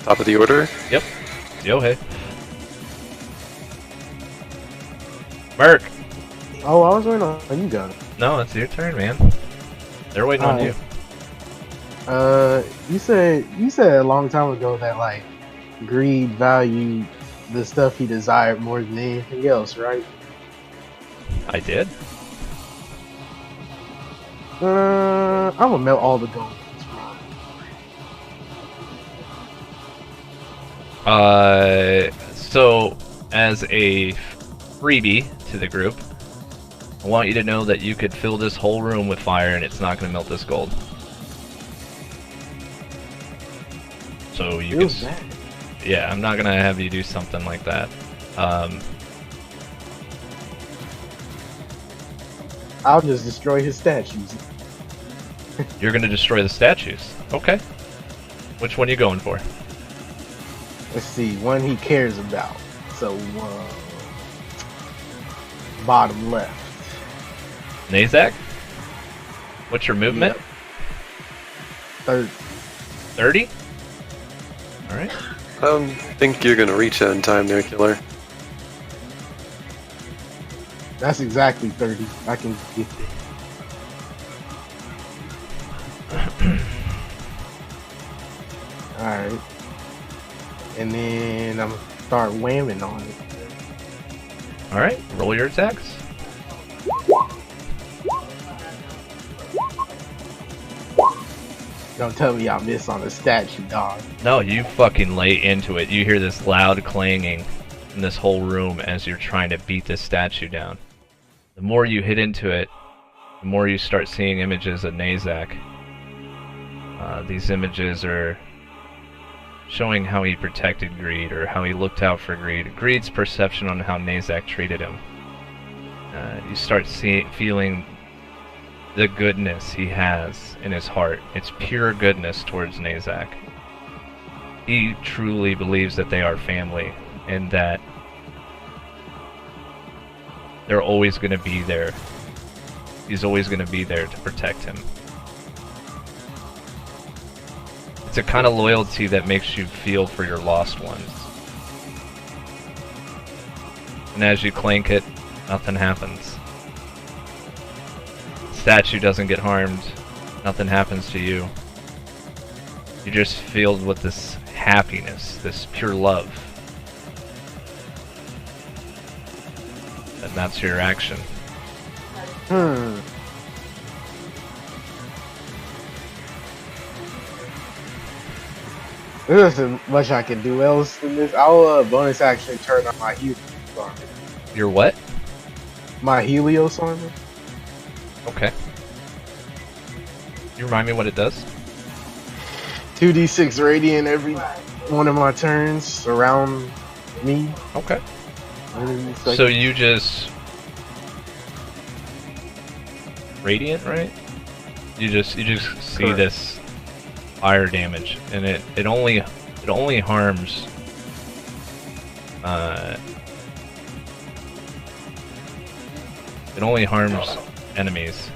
Top of the order. Yep. Yohei. Merc! Oh, I was waiting on you guys. No, it's your turn, man. They're waiting on you. You said a long time ago that like greed valued the stuff he desired more than anything else, right? I did. I'm gonna melt all the gold. So as a freebie to the group, I want you to know that you could fill this whole room with fire and it's not going to melt this gold. So you can. Yeah, I'm not going to have you do something like that. I'll just destroy his statues. You're going to destroy the statues. Okay. Which one are you going for? Let's see, one he cares about. So, bottom left. Nazak? What's your movement? Yep. 30. 30? Alright. I don't think you're gonna reach that in time there, Killer. That's exactly 30. I can get it. Alright. And then I'm gonna start whamming on it. Alright, roll your attacks. Don't tell me I miss on the statue, dog. No, you fucking lay into it. You hear this loud clanging in this whole room as you're trying to beat this statue down. The more you hit into it, the more you start seeing images of Nazak. These images are showing how he protected Greed, or how he looked out for Greed. Greed's perception on how Nazak treated him. You start feeling the goodness he has in his heart. It's pure goodness towards Nazak. He truly believes that they are family, and that they're always going to be there. He's always going to be there to protect him. It's a kind of loyalty that makes you feel for your lost ones. And as you clank it, nothing happens. The statue doesn't get harmed. Nothing happens to you. You're just filled with this happiness, this pure love. And that's your action. There's not much I can do else than this. I'll bonus action turn on my Helios armor. Your what? My Helios armor? Okay. You remind me what it does? 2d6 radiant every one of my turns around me. Okay. And it's So you just... Radiant, right? You just see Correct. this fire damage, and it only harms it only harms enemies.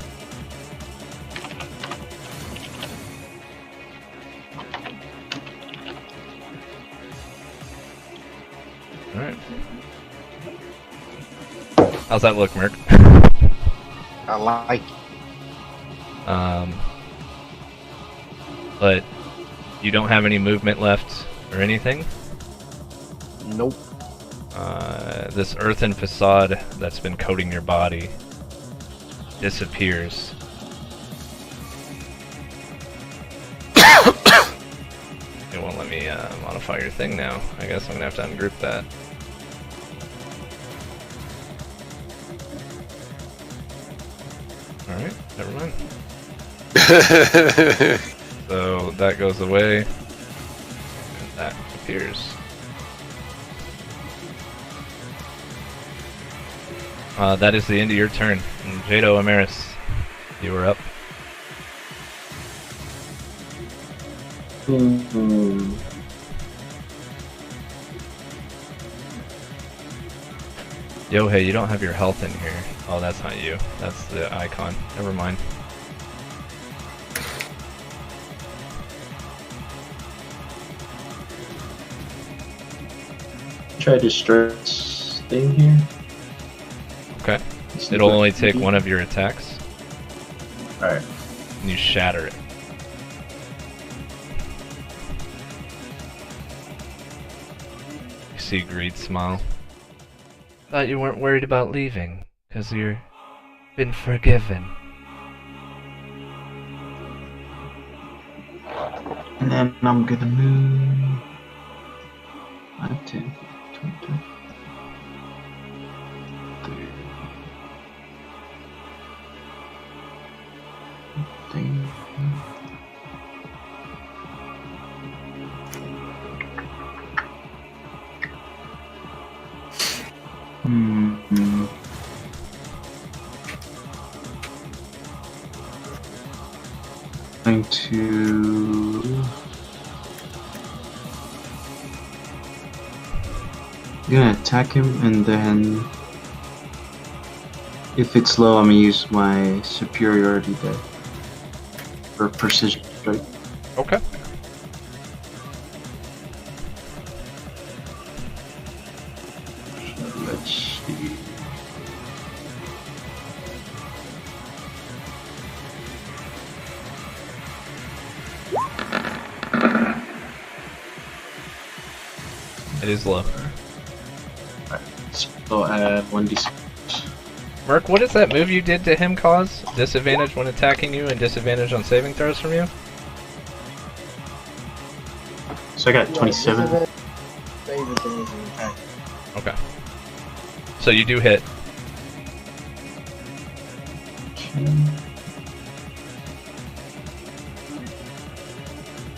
Alright. How's that look, Merc? I like it. But you don't have any movement left or anything? Nope. This earthen facade that's been coating your body disappears. It won't let me modify your thing now. I guess I'm gonna have to ungroup that. Alright, never mind. So that goes away, and that appears. That is the end of your turn. And Jado Amaris, you are up. Yohei, you don't have your health in here. Oh, that's not you. That's the icon. Never mind. Try to destroy this thing here. Okay. It'll only take one of your attacks. Alright. And you shatter it. You see Greed smile. Thought you weren't worried about leaving, Because you've been forgiven. And then I'm gonna move 5, 10, 20, 30. Thing. Going to. I'm gonna attack him, and then if it's low, I'm gonna use my superiority die for precision strike. Okay. Let's see. It is low. So I'll add 1d6. Merc, what does that move you did to him cause? Disadvantage when attacking you and disadvantage on saving throws from you? So I got 27. Okay. So you do hit.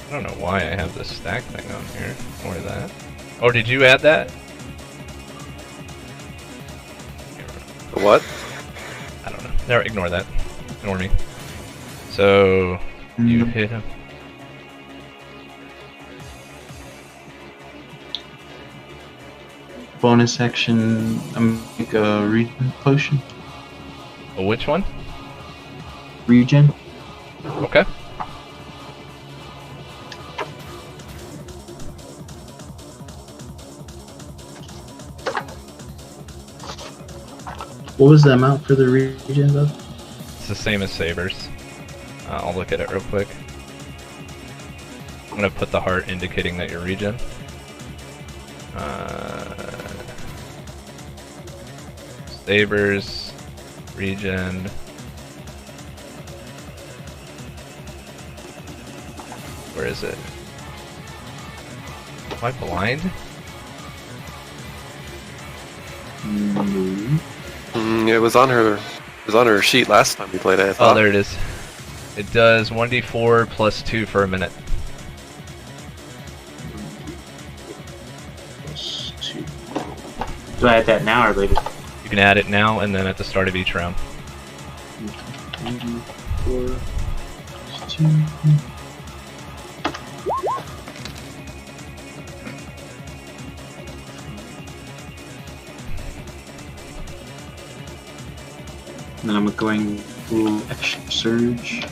I don't know why I have this stack thing on here. Or that. Oh, did you add that? What? I don't know. Never ignore that. Ignore me. So you hit him. Bonus action, I'm gonna make a regen potion. Oh, which one? Regen. Okay. What was the amount for the regen though? It's the same as Saber's. I'll look at it real quick. I'm gonna put the heart indicating that you're regen. Saber's regen. Where is it? Am I blind? It was on her. It was on her sheet last time we played it. I Oh, thought. there it is. It does 1d4 plus 2 for a minute. Plus 2. Do I add that now or later? You can add it now and then at the start of each round. 4 plus 2. And then I'm going full extra surge.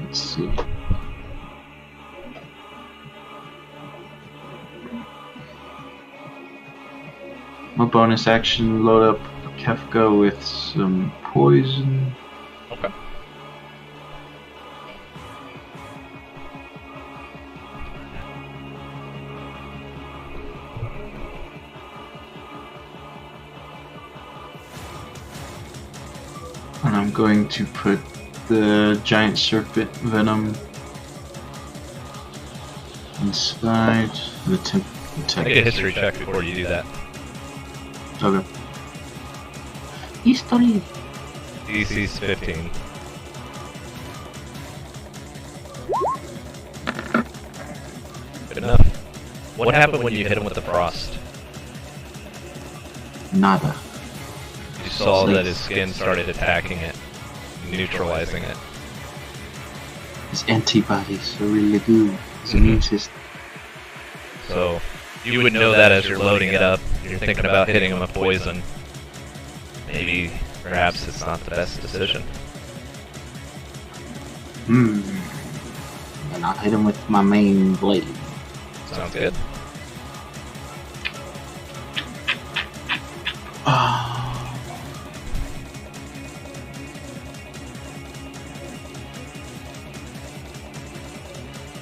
Let's see. My bonus action, load up Kefka with some poison. Okay. And I'm going to put the giant serpent venom inside the Make a history check before you do that. Okay. History. DC's 15. Good enough. What happened when you hit him with the frost? Nada. You saw that his skin started attacking it, neutralizing it. His antibodies are really good. His immune system. So you would know that as you're loading it up. You're thinking about hitting him with poison. Maybe, perhaps it's not the best decision. And I'll hit him with my main blade. Sounds good.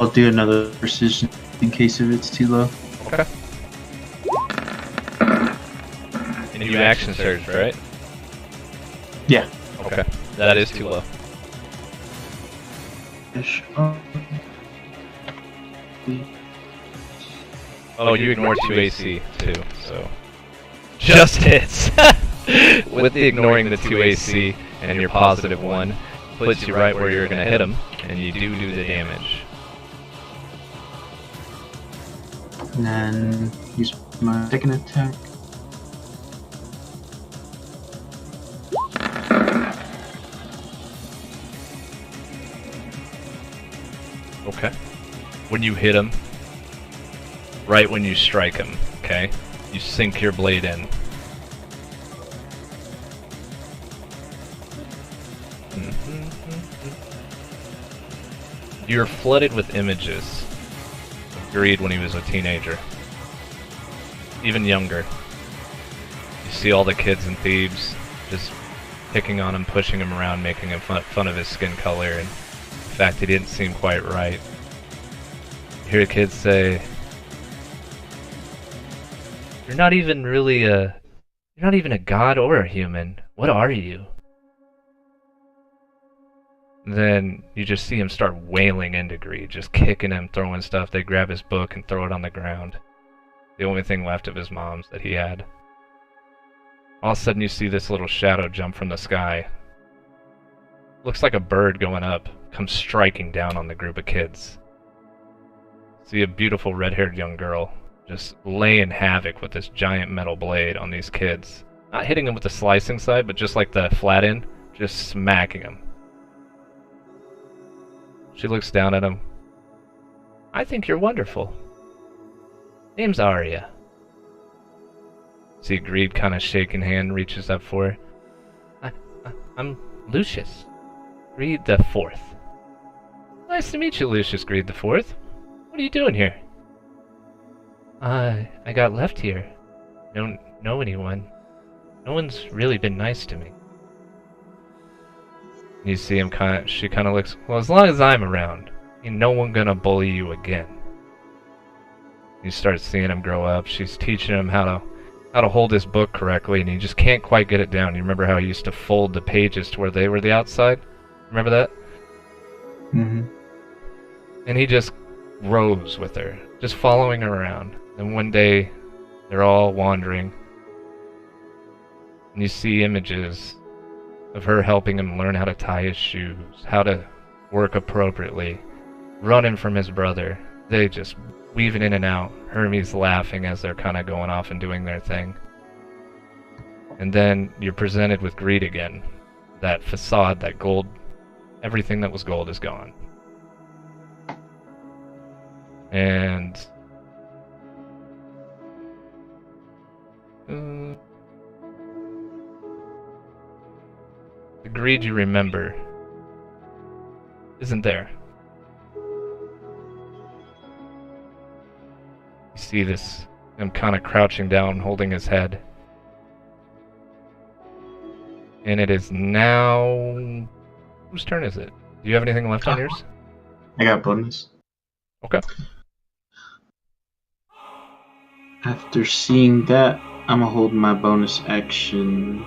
I'll do another precision in case if it's too low. Okay. And you action surge, right? Yeah. Okay. That is too low. Oh, you ignore 2 AC too, so. Just hits! With the ignoring the 2 AC and your positive 1, puts you right where you're gonna hit him, and you do the damage. And then use my second attack. Okay. When you hit him, right when you strike him, okay, you sink your blade in. You're flooded with images of Greed when he was a teenager. Even younger. You see all the kids in Thebes just picking on him, pushing him around, making him fun of his skin color, and the fact he didn't seem quite right. You hear kids say, "You're not even really you're not even a god or a human. What are you?" Then you just see him start wailing into Greed, just kicking him, throwing stuff. They grab his book and throw it on the ground. The only thing left of his mom's that he had. All of a sudden you see this little shadow jump from the sky. Looks like a bird going up, comes striking down on the group of kids. See a beautiful red-haired young girl just laying havoc with this giant metal blade on these kids. Not hitting them with the slicing side, but just like the flat end, just smacking them. She looks down at him. "I think you're wonderful. Name's Arya." See Greed kind of shaking hand, reaches up for her. I'm Lucius. Greed the Fourth." "Nice to meet you, Lucius Greed the Fourth. What are you doing here?" I got left here. Don't know anyone. No one's really been nice to me." You see him she kind of looks, "Well, as long as I'm around, ain't no one gonna bully you again." You start seeing him grow up. She's teaching him how to hold his book correctly, and he just can't quite get it down. You remember how he used to fold the pages to where they were the outside? Remember that? Mm-hmm. And he just grows with her, just following her around. And one day, they're all wandering, and you see images of her helping him learn how to tie his shoes, how to work appropriately, running from his brother. They just weaving in and out, Hermes laughing as they're kind of going off and doing their thing. And then you're presented with Greed again. That facade, that gold, everything that was gold is gone. And the Greed you remember isn't there. You see him kind of crouching down, holding his head. And it is now... Whose turn is it? Do you have anything left on yours? I got bonus. Okay. After seeing that, I'm gonna hold my bonus action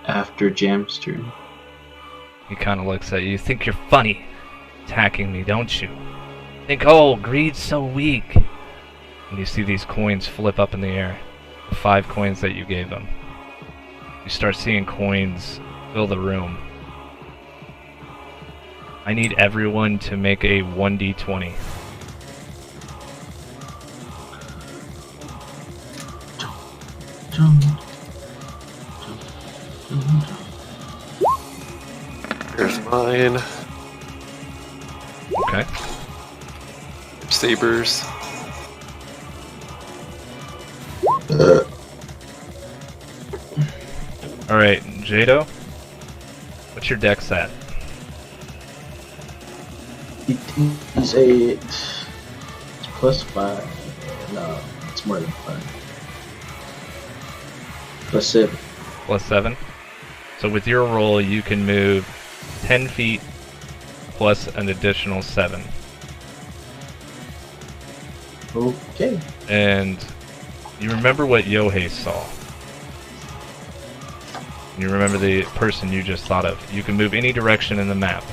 after Jam's turn. He kind of looks at you. "You think you're funny, attacking me, don't you? Think, oh, Greed's so weak." And you see these coins flip up in the air. The 5 coins that you gave him. You start seeing coins fill the room. I need everyone to make a 1d20. Here's mine. Okay. Sabers. Alright, Jado. What's your dex at? It is it's +5. No, it's more than 5. +7. +7. So with your roll, you can move 10 feet plus an additional 7. Okay. And you remember what Yohei saw. You remember the person you just thought of. You can move any direction in the map.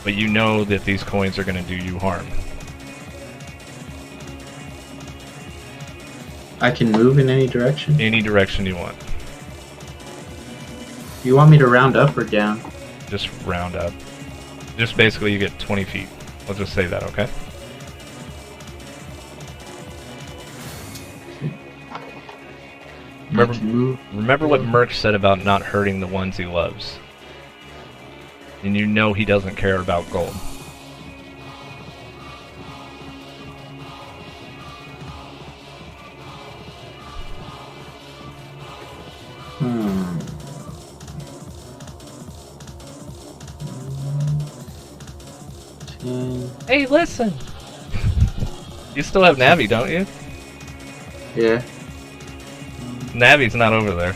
But you know that these coins are going to do you harm. I can move in any direction? Any direction you want. You want me to round up or down? Just round up. Just basically you get 20 feet. I'll just say that, okay? Remember what Merc said about not hurting the ones he loves. And you know he doesn't care about gold. Hey, listen! You still have Navi, don't you? Yeah. Navi's not over there.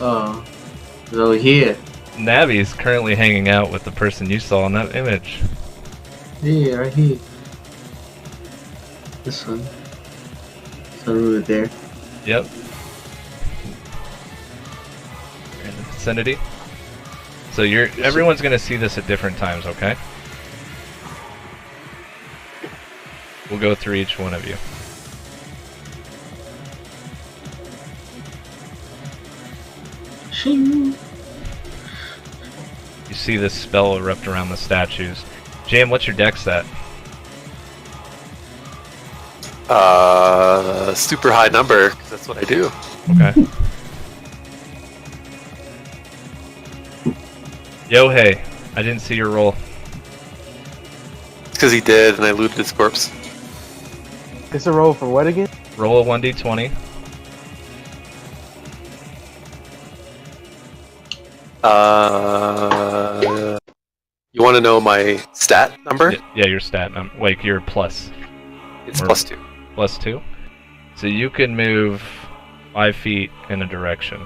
Oh. It's over here. Navi's currently hanging out with the person you saw in that image. Yeah, right here. This one. So over there. Yep. You're in the vicinity. So everyone's gonna see this at different times, okay? We'll go through each one of you. Shing. You see this spell erupt around the statues. Jaem, what's your dex stat? Super high number, 'cause that's what I do. Okay. Yohei, I didn't see your roll. It's because he did, and I looted his corpse. It's a roll for what again? Roll a 1d20. You want to know my stat number? Yeah, your stat number. Like your plus. It's +2. +2. So you can move 5 feet in a direction.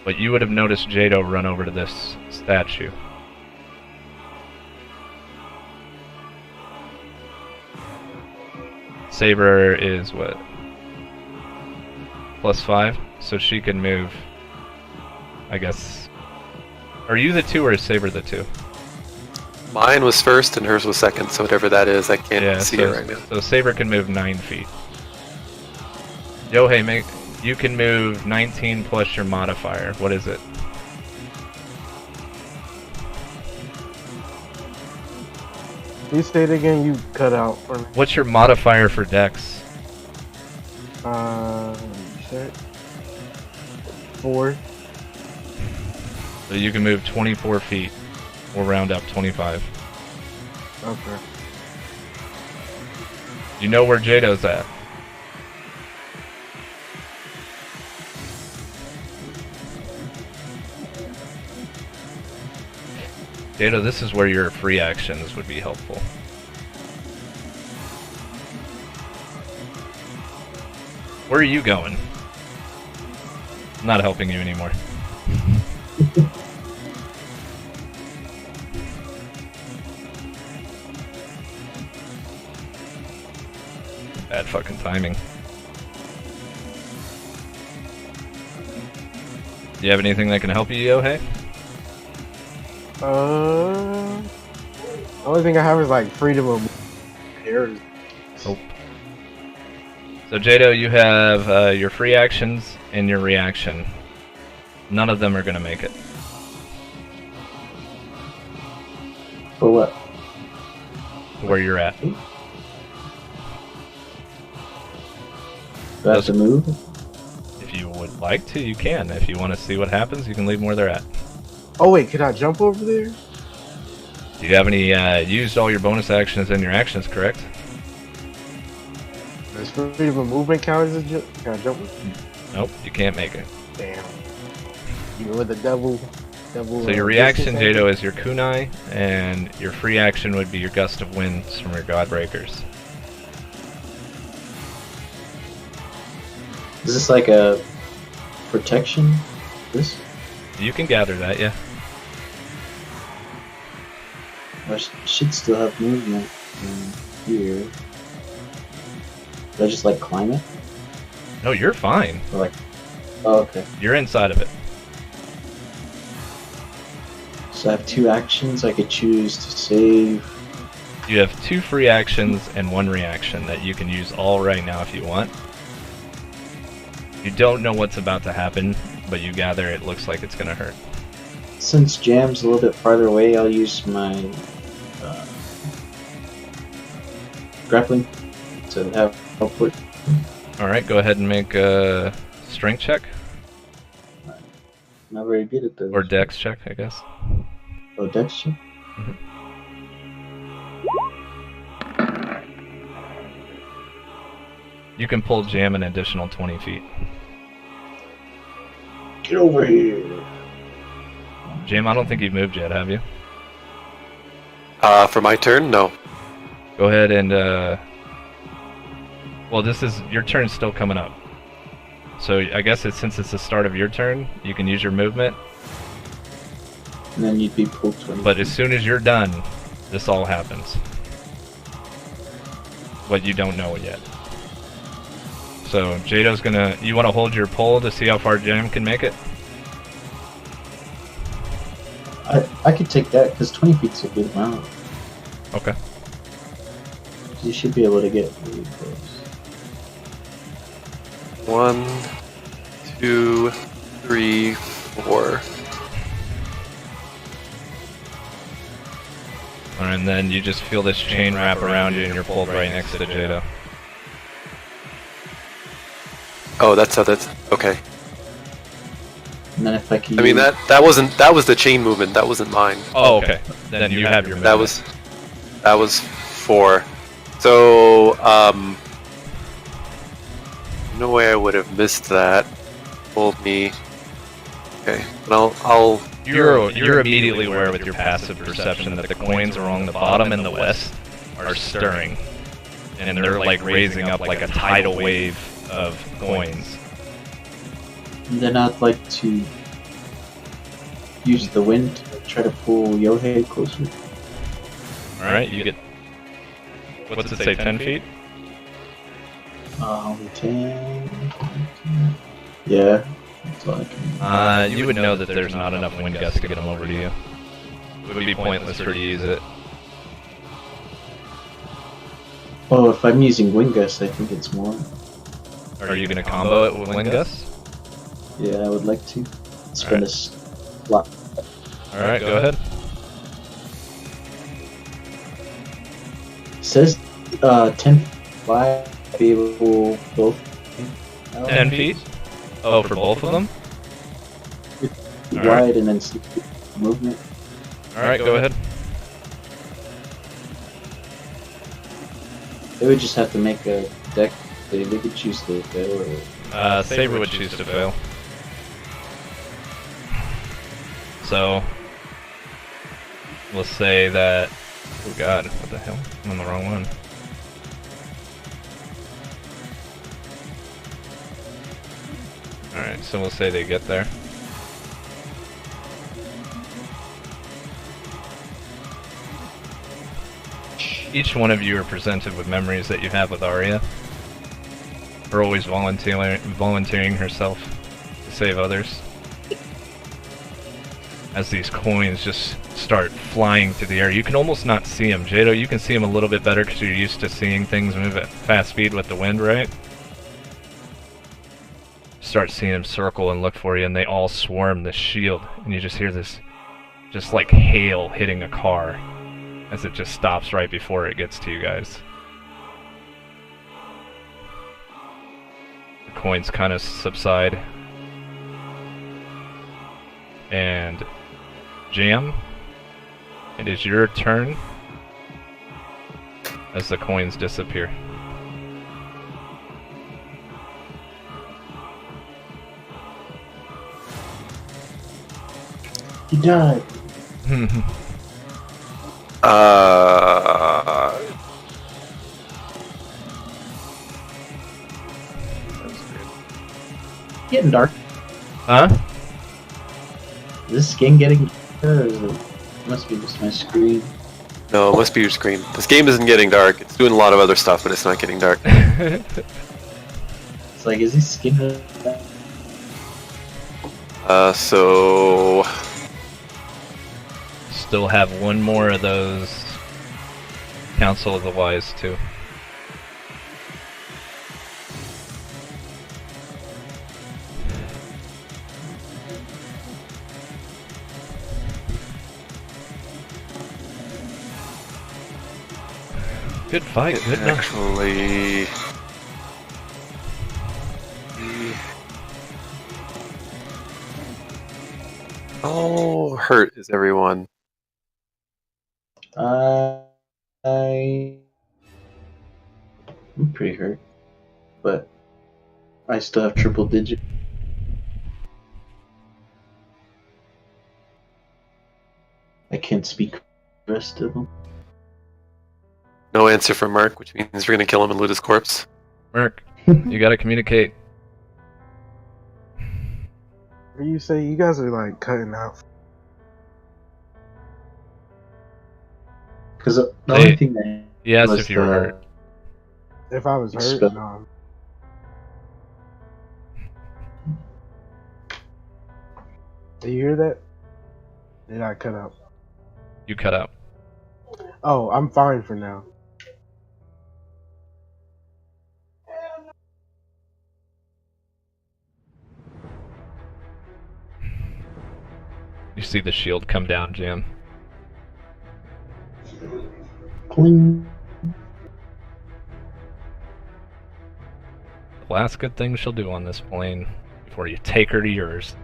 But you would have noticed Jado run over to this statue. Saber is what? +5, so she can move, I guess. Are you the 2 or is Saber the 2? Mine was first and hers was second, so whatever that is, I can't see it right now. So Saber can move 9 feet. Yohei, you can move 19 plus your modifier. What is it? You state again, you cut out for me. What's your modifier for Dex? Check. 4. So you can move 24 feet. We'll round up 25. Okay. You know where Jado's at. Jado, this is where your free actions would be helpful. Where are you going? I'm not helping you anymore. Bad fucking timing. Do you have anything that can help you, Yohei? The only thing I have is like freedom of errors. Nope. So Jado, you have your free actions and your reaction. None of them are gonna make it. For what? Where you're at. Do I have to move? If you would like to, you can. If you want to see what happens, you can leave them where they're at. Oh wait, can I jump over there? Do you have any, used all your bonus actions and your actions, correct? Does freedom of movement count as a jump? Can I jump? Nope, you can't make it. Damn. Even with the double. So your reaction, Jado, is your kunai, and your free action would be your gust of winds from your Godbreakers. Is this like a protection? This? You can gather that, yeah. I should still have movement in here. Do I just like climb it? No, you're fine. Or like, oh, okay. You're inside of it. So I have 2 actions. I could choose to save. You have 2 free actions and 1 reaction that you can use all right now if you want. You don't know what's about to happen, but you gather it looks like it's gonna hurt. Since Jam's a little bit farther away, I'll use my grappling to have help with. Alright, go ahead and make a strength check. Not very good at those. Or dex check, I guess. Oh, dex check? You can pull Jam an additional 20 feet. Get over here. Jam, I don't think you've moved yet, have you? For my turn, no. Go ahead and, well, your turn's still coming up. So I guess since it's the start of your turn, you can use your movement. And then you'd be pulled 20. But as soon as you're done, this all happens. But you don't know it yet. So Jado's gonna... You want to hold your pull to see how far Jam can make it? I could take that, because 20 feet's a good amount. Okay. You should be able to get really close. 1, 2, 3, 4. And then you just feel this chain wrap around you and you're pulled right next to Jado. Oh, that's okay. And then if I can I mean that was the chain movement. That wasn't mine. Oh, okay. Then you have your movement. That was 4. So no way I would have missed that. Pulled me. Okay, but I'll. You're immediately aware with your passive perception that the coins along the bottom and the west are stirring, and they're like raising up like a tidal wave of coins. And then I'd like to use the wind to try to pull Yohei closer. Alright, you get... What's it say, 10 feet? 10... Yeah, that's all I can... You would know that there's not enough wind gusts to get them over to you. It would be pointless for you to use it. Oh, if I'm using wind gust, I think it's more. Are you going to combo it with wind gusts? Yeah, I would like to. Spend a slot. Alright, go ahead. It says 10 5 be able both. 10 feet? Oh, for both of them? Wide and then movement. Alright, go ahead. They would just have to make a deck. They could choose to fail or... Saber would choose to fail. So, we'll say that... Oh god, what the hell? I'm on the wrong one. Alright, so we'll say they get there. Each one of you are presented with memories that you have with Arya. Her always volunteering herself to save others. As these coins just start flying through the air. You can almost not see them. Jado, you can see them a little bit better because you're used to seeing things move at fast speed with the wind, right? Start seeing them circle and look for you, and they all swarm the shield. And you just hear this, just like hail hitting a car as it just stops right before it gets to you guys. The coins kind of subside. And Jam, it is your turn as the coins disappear. You died. Getting dark. Huh? this skin getting better, or is it must be just my screen? No, it must be your screen. This game isn't getting dark. It's doing a lot of other stuff, but it's not getting dark. It's like, is this skin really bad? So Still have one more of those Council of the Wise too. Good fight, good enough. actually. How hurt is everyone? I'm pretty hurt, but I still have triple digit. I can't speak for the rest of them. No answer from Mark, which means we're gonna kill him and loot his corpse. Merc, you gotta communicate. What do you say? You guys are like cutting out. Because the only thing that He asked was if you were hurt. If I was hurt, Expel- no. Do you hear that? Did I cut out? You cut out. Oh, I'm fine for now. You see the shield come down, Jam. Pling. The last good thing she'll do on this plane before you take her to yours.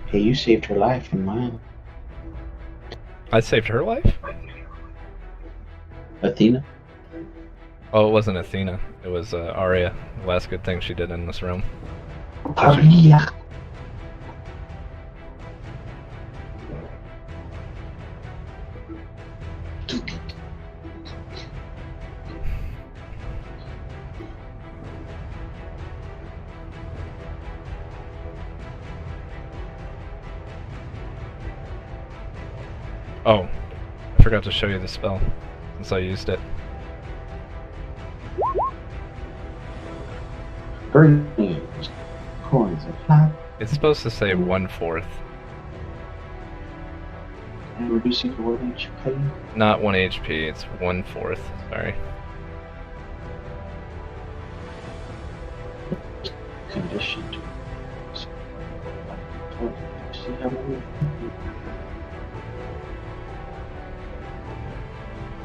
Hey, you saved her life and mine. I saved her life? Athena? Oh, it wasn't Athena. It was Arya. The last good thing she did in this room. Arya. Oh, I forgot to show you the spell since I used it. Burning coins are flat It's supposed to say 1/4, and reducing the 1 HP. not 1 HP. It's 1/4. Sorry. Conditioned. See how many?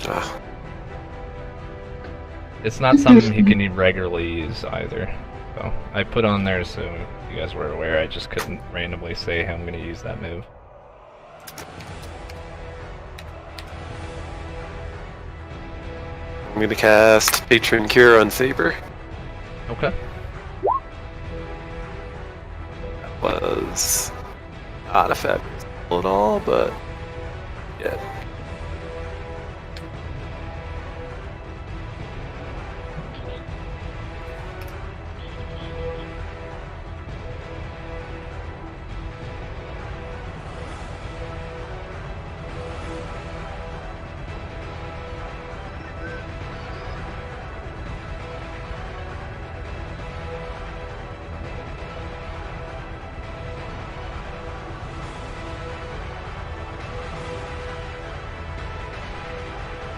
Ah, It's not something he can regularly use either. So I put on there so you guys were aware. I just couldn't randomly say how I'm going to use that move. I'm gonna cast Patron Cure on Saber. Okay. That was not a fabulous roll at all, but yeah.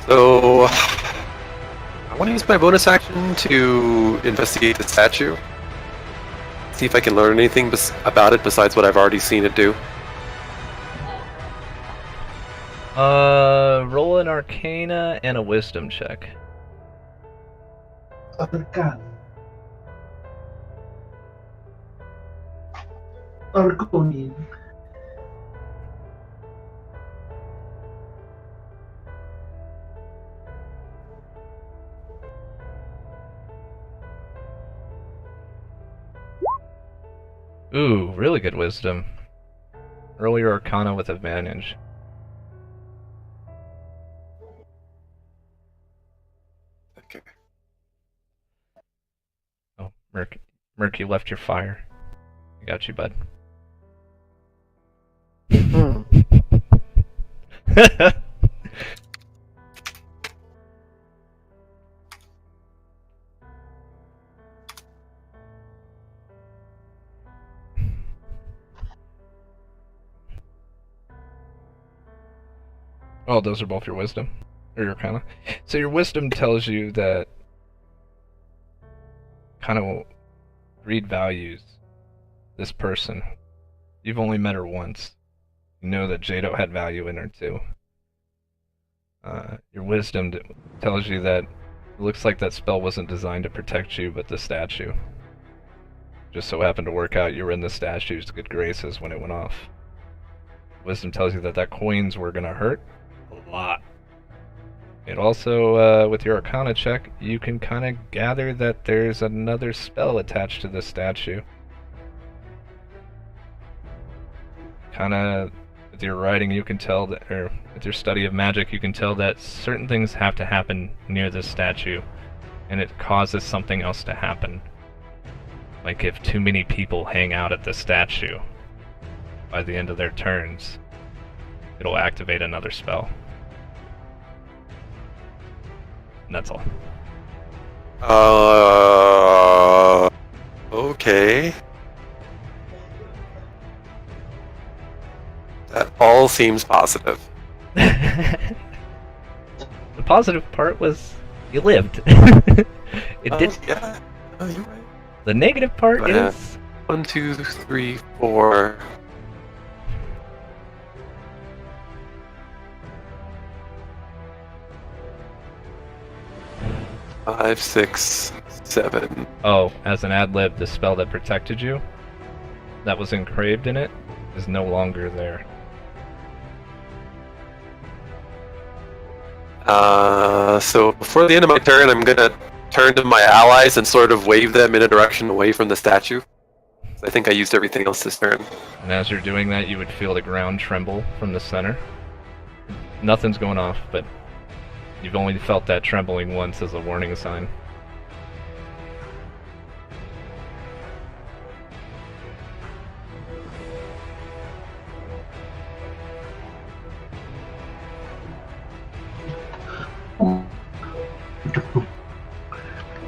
So, I want to use my bonus action to investigate the statue. See if I can learn anything about it besides what I've already seen it do. Roll an Arcana and a Wisdom check. Arcana. Arconian. Ooh, really good Wisdom. Roll your Arcana with advantage. Okay. Oh, Murky left your fire. I got you, bud. Hmm. Oh, those are both your wisdom. Or your arcana. So your wisdom tells you that kind of Greed values this person. You've only met her once. You know that Jado had value in her too. Your wisdom tells you that it looks like that spell wasn't designed to protect you, but the statue. Just so happened to work out you were in the statue's good graces when it went off. Wisdom tells you that coins were gonna hurt a lot. It also, with your Arcana check, you can kind of gather that there's another spell attached to the statue. Kind of, with your writing, you can tell that, or with your study of magic, you can tell that certain things have to happen near this statue, and it causes something else to happen. Like if too many people hang out at the statue, by the end of their turns, it'll activate another spell. And that's all. Okay. That all seems positive. The positive part was you lived. It did. Yeah. Oh, you're right. The negative part Yeah. is 1, 2, 3, 4. 5, 6, 7. oh, as an ad lib, the spell that protected you, that was engraved in it, is no longer there. So before the end of my turn, I'm gonna turn to my allies and sort of wave them in a direction away from the statue. I think I used everything else this turn. And as you're doing that, you would feel the ground tremble from the center. Nothing's going off, but you've only felt that trembling once as a warning sign.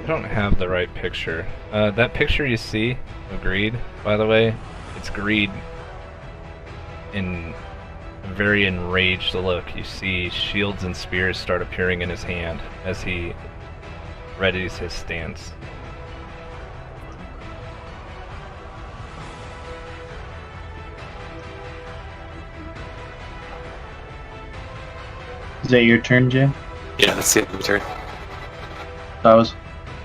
I don't have the right picture. That picture you see of Greed, by the way, it's Greed in a very enraged look. You see shields and spears start appearing in his hand as he readies his stance. Is that your turn, Jim? Yeah, that's the end of my turn. That was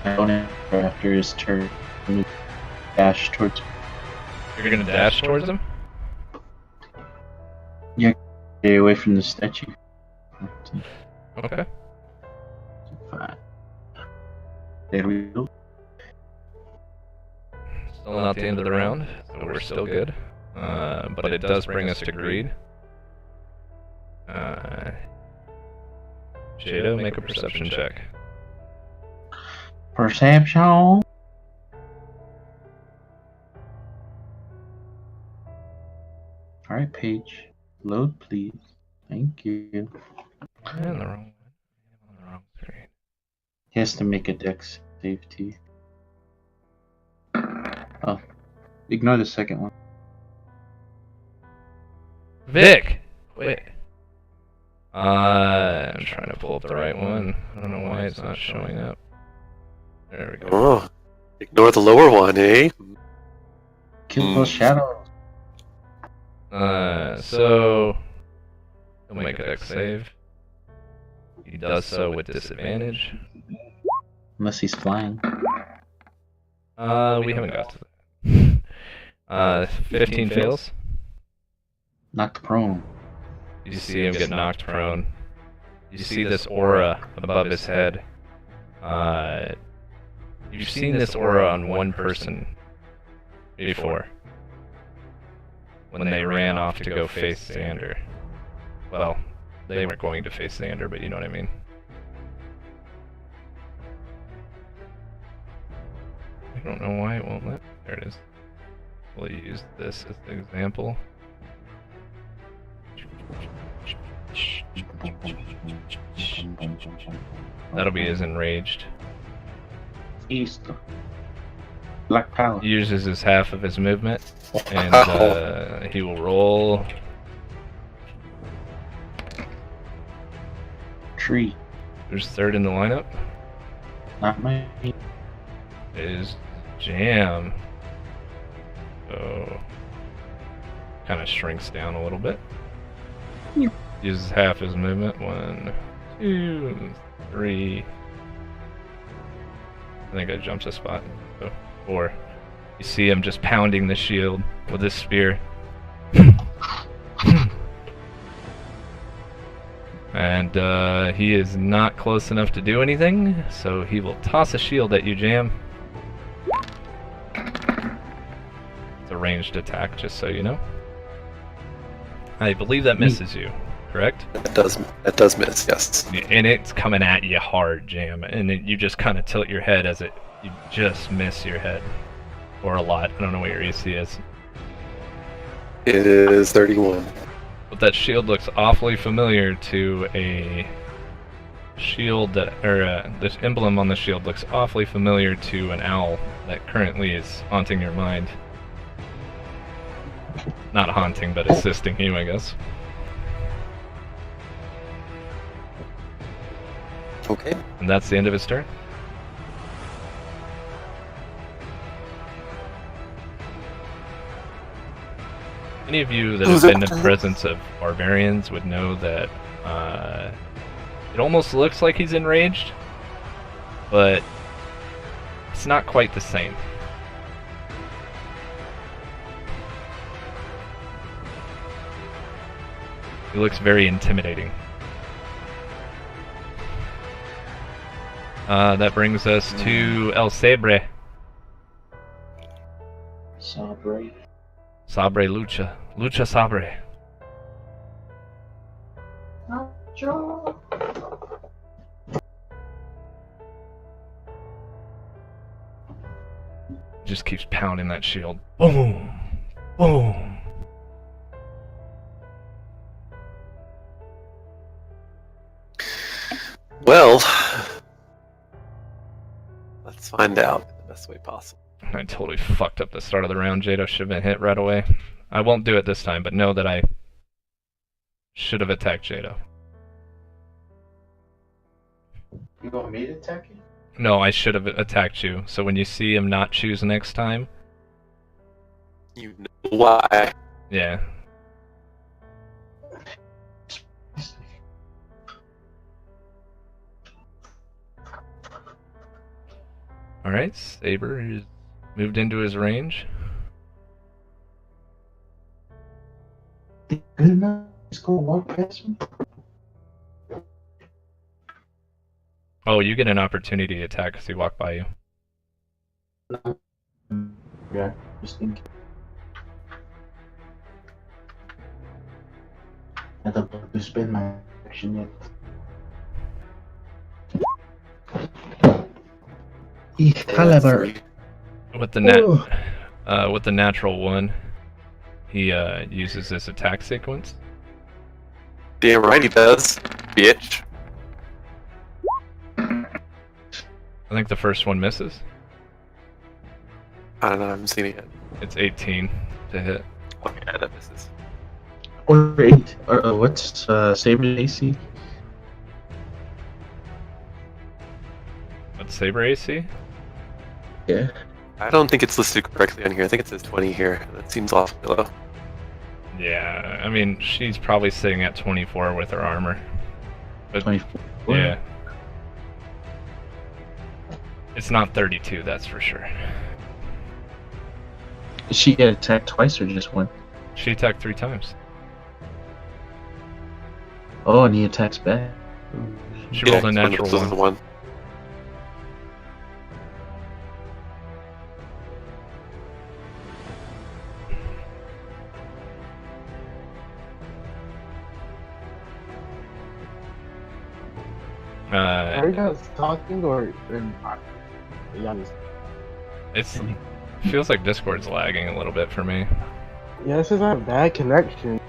my opponent after his turn. Dash towards. You're gonna dash towards him? Stay away from the statue. Okay. 5. There we go. Still not the end of the round, so we're still good. But it does bring us to Greed. Jado, make a perception check. Perception. Alright, page. Load, please. Thank you. And the wrong one. On the wrong screen. He has to make a dex save too. Oh. Ignore the second one. Vic! Wait. I'm trying to pull up the right one. I don't know why it's not showing up. There we go. Oh, ignore the lower one, eh? Kill those shadows. So he'll make a dex save. He does so with disadvantage. Unless he's flying. We haven't got to that. 15 fails. Knocked prone. You see him get knocked prone. You see this aura above his head. You've seen this aura on one person before. When they ran off to go face Xander. Well, they weren't going to face Xander, but you know what I mean. don't know why it won't let. There it is. We'll use this as the example. That'll be his enraged. East. Black Power. He uses his half of his movement, and he will roll. Tree. Who's third in the lineup? Not me. Is Jam. So kind of shrinks down a little bit. Uses half his movement. 1, 2, 3. I think I jumped a spot. So 4. You see him just pounding the shield with his spear. And he is not close enough to do anything, so he will toss a shield at you, Jam. It's a ranged attack, just so you know. I believe that misses you, correct? That does miss, yes. And it's coming at you hard, Jam, and you just kind of tilt your head as you just miss your head. Or a lot, I don't know what your AC is. It is 31. But that shield looks awfully familiar to a shield this emblem on the shield looks awfully familiar to an owl that currently is haunting your mind. Not haunting, but assisting you, I guess. Okay. And that's the end of his turn. Any of you that have been in the presence of barbarians would know that it almost looks like he's enraged, but it's not quite the same. He looks very intimidating. That brings us to El Sabre. Sabre. Sabre Lucha. Lucha Sabre. Just keeps pounding that shield. Boom! Boom! Well, let's find out in the best way possible. I totally fucked up the start of the round. Jado should have been hit right away. I won't do it this time, but know that I should have attacked Jado. You want me to attack you? No, I should have attacked you. So when you see him not choose next time... You know why. Yeah. Alright, Saber is moved into his range. Good enough. Just go walk past me. Oh, you get an opportunity to attack as he walk by you. Yeah, just think. I don't want to spend my action yet. Excalibur. With the with the natural one, he uses this attack sequence. Damn right he does, bitch. I think the first one misses. I don't know, I haven't seen it yet. It's 18 to hit. Oh yeah, that misses. Or 8. Or what's Saber's AC? What's Saber AC? Yeah. I don't think it's listed correctly on here. I think it says 20 here. That seems awfully low. Yeah, I mean, she's probably sitting at 24 with her armor. But 24. yeah. It's not 32, that's for sure. Did she get attacked twice or just one? She attacked 3 times. Oh, and he attacks back. She rolled a natural this is the one. one. Are you guys talking or y'all just... It feels like Discord's lagging a little bit for me. Yeah, it's just I have bad connection.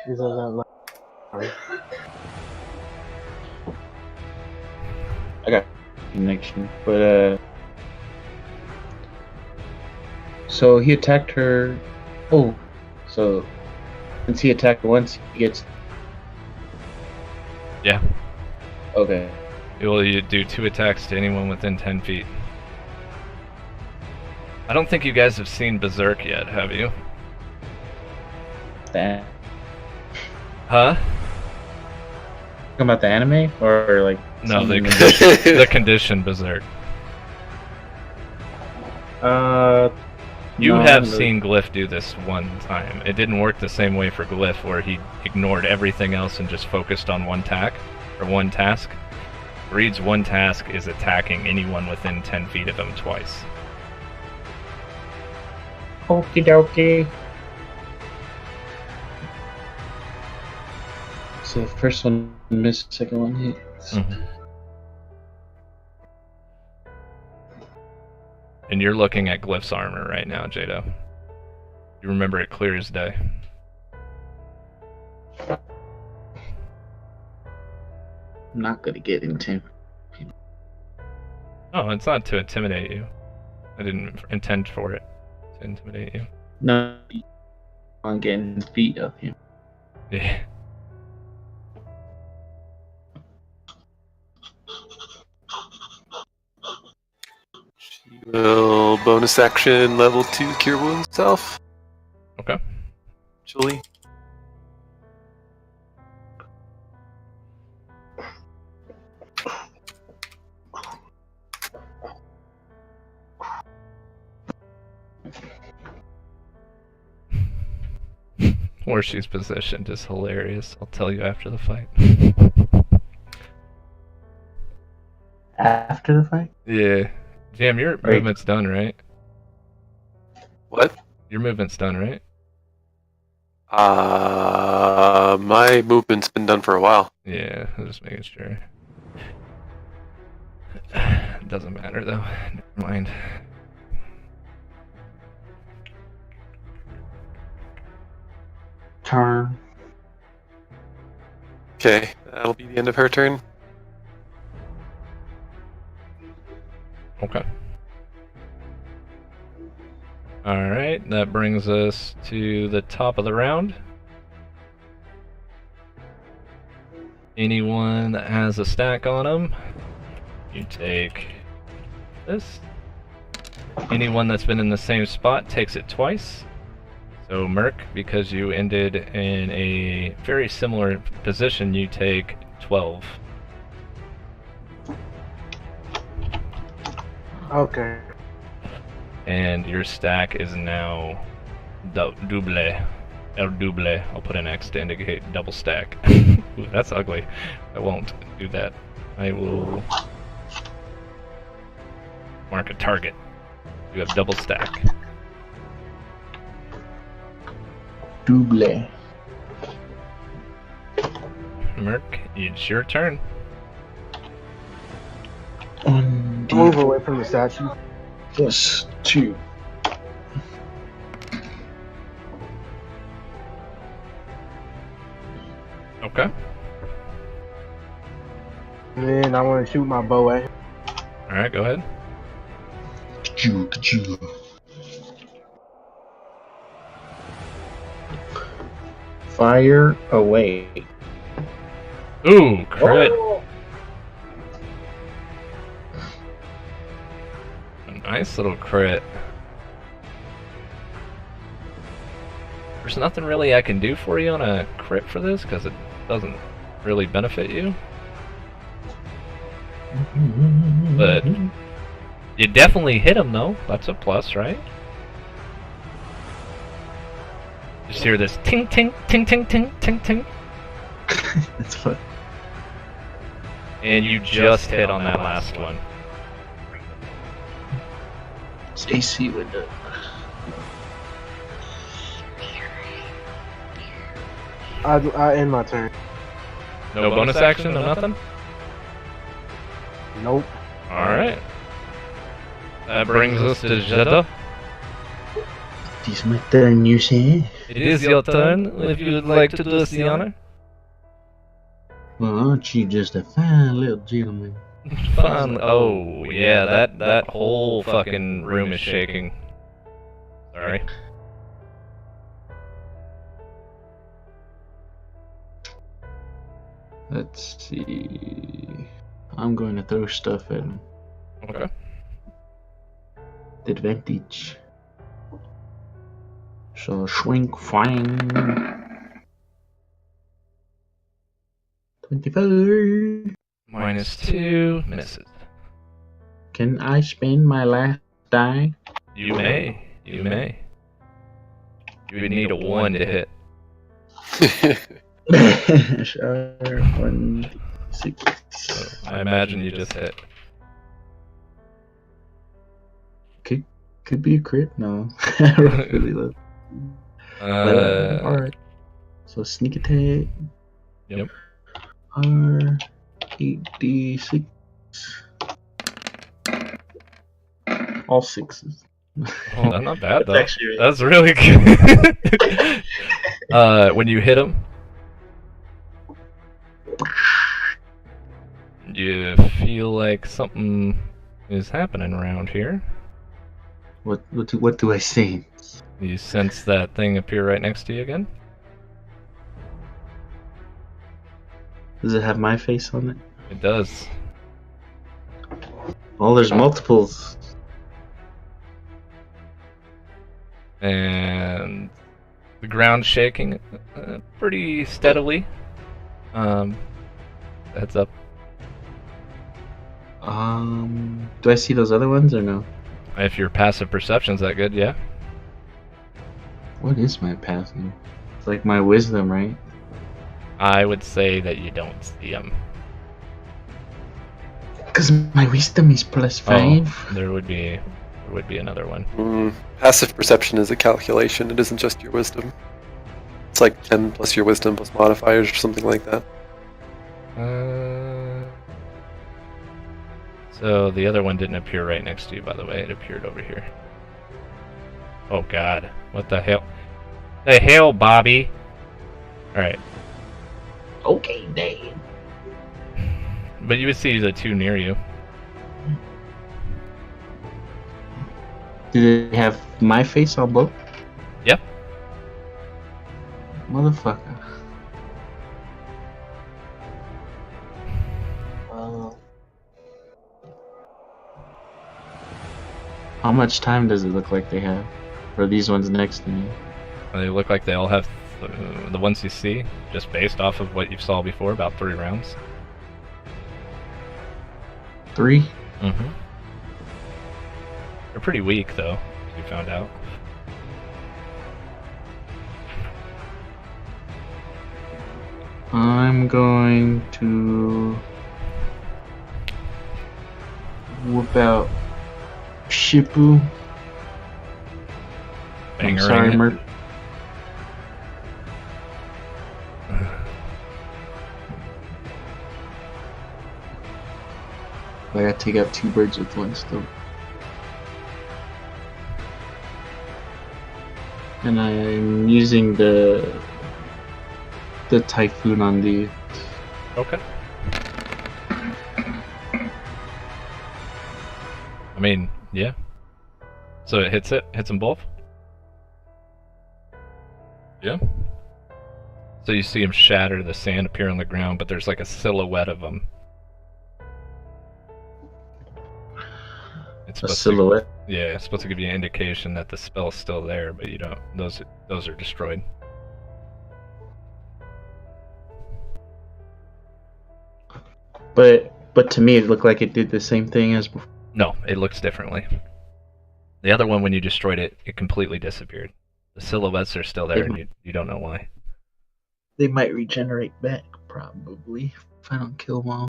It's not like, I got connection, but so he attacked her. Oh, so since he attacked once, he gets. Yeah. Okay. You do 2 attacks to anyone within 10 feet. I don't think you guys have seen Berserk yet, have you? That. Huh? Talking about the anime or like? No, the something- condition Berserk. You no, have no. seen Glyph do this one time. It didn't work the same way for Glyph, where he ignored everything else and just focused on one task. Reed's one task is attacking anyone within 10 feet of him twice. Okie dokie. So the first one missed, second one hit. And you're looking at Glyph's armor right now, Jado. You remember it clear as day. I'm not gonna get into. Oh, it's not to intimidate you. I didn't intend for it to intimidate you. No, I'm getting his feet up here. Yeah. She will bonus action level 2 cure wounds self. Okay. Julie. Where she's positioned is hilarious. I'll tell you after the fight. After the fight? Yeah. Jam, your Right. movement's done, right? What? Your movement's done, right? My movement's been done for a while. Yeah, I'm just making sure. Doesn't matter though. Never mind. turn. Okay, that'll be the end of her turn. Okay. Alright, that brings us to the top of the round. Anyone that has a stack on them, you take this. Anyone that's been in the same spot takes it twice. So Merc, because you ended in a very similar position, you take 12. Okay. And your stack is now double. El double. I'll put an X to indicate double stack. Ooh, that's ugly. I won't do that. I will mark a target. You have double stack. Double. Merc, it's your turn. On Move away from the statue. plus 2. Okay. And then I want to shoot my bow at him. Alright, go ahead. Ka-choo. Fire away. Ooh, crit. Oh! A nice little crit. There's nothing really I can do for you on a crit for this, because it doesn't really benefit you. But you definitely hit him, though. That's a plus, right? Just hear this ting ting ting ting ting ting ting. That's fun. And you just hit on that last one. It's AC window. I end my turn. No bonus action, no nothing? Nope. Alright. That brings us to Jado. It is my turn, you say? It is your turn, if you would like to do us the honor. Well, aren't you just a fine little gentleman? Fun. Oh, yeah, that whole fucking room is shaking. Sorry. Let's see. I'm going to throw stuff at him. Okay. Advantage. So swing, fang. 24. -2, misses. Can I spend my last die? You may. You may. You would need a 1 to hit. Sure. 1, 6. So I imagine you just hit. Could be a crit. No, I rolled really low. Alright. So sneak attack. Yep. R 8d6. All 6s. Oh, that's not bad though. That's actually That's really good. When you hit him, you feel like something is happening around here. What do I say? You sense that thing appear right next to you again. Does it have my face on it? It does. Oh, there's multiples. And the ground's shaking pretty steadily. Heads up. Do I see those other ones or no? If your passive perception's that good, yeah. What is my passive? It's like my wisdom, right? I would say that you don't see them. Because my wisdom is +5. Oh, there would be another one. Passive perception is a calculation. It isn't just your wisdom. It's like 10 plus your wisdom plus modifiers or something like that. So the other one didn't appear right next to you, by the way. It appeared over here. Oh God, what the hell? The hell, Bobby? Alright. Okay, Dad. But you would see the two near you. Did it have my face on both? Yep. Motherfucker. How much time does it look like they have? For these ones next to me? They look like they all have, the ones you see, just based off of what you saw before, about 3 rounds. 3? Mm-hmm. They're pretty weak, though, as you found out. I'm going to whoop out Shippu. I'm sorry, Bangering Merc. I gotta take out 2 birds with 1 stone. And I'm using the typhoon on the. Okay. I mean, yeah. So it hits them both? Yeah. So you see them shatter, the sand appear on the ground, but there's like a silhouette of them. It's A silhouette. Yeah, it's supposed to give you an indication that the spell's still there, but you don't. Those are destroyed. But to me, it looked like it did the same thing as before. No, it looks differently. The other one, when you destroyed it, it completely disappeared. The silhouettes are still there, and you don't know why. They might regenerate back, probably, if I don't kill them all.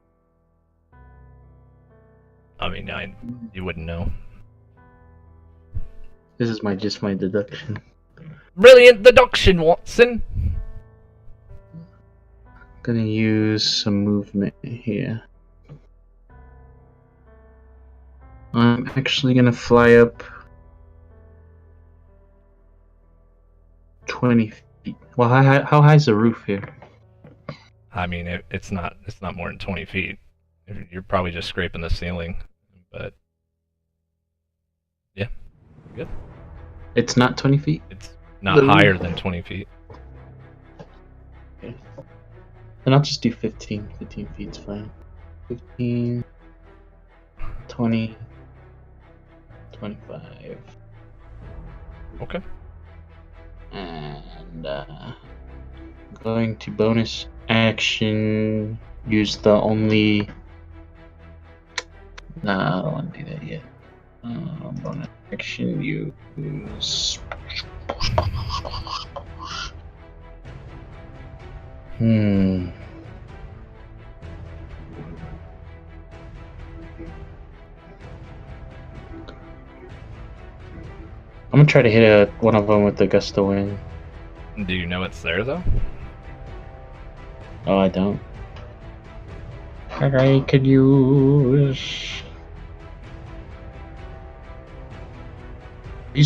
I mean, you wouldn't know. This is just my deduction. Brilliant deduction, Watson! Gonna use some movement here. I'm actually gonna fly up 20 feet. Well, how high is the roof here? I mean, it's not more than 20 feet. You're probably just scraping the ceiling, but yeah, good. It's not 20 feet? It's not The higher roof. than 20 feet. Okay. Then I'll just do 15. 15 feet's fine. 15, 20, 25. Okay. And going to bonus action, use the only. Nah, I don't want to do that yet. Bonus action, use. I'm gonna try to hit one of them with the gust of wind. Do you know it's there though? Oh, I don't. I could use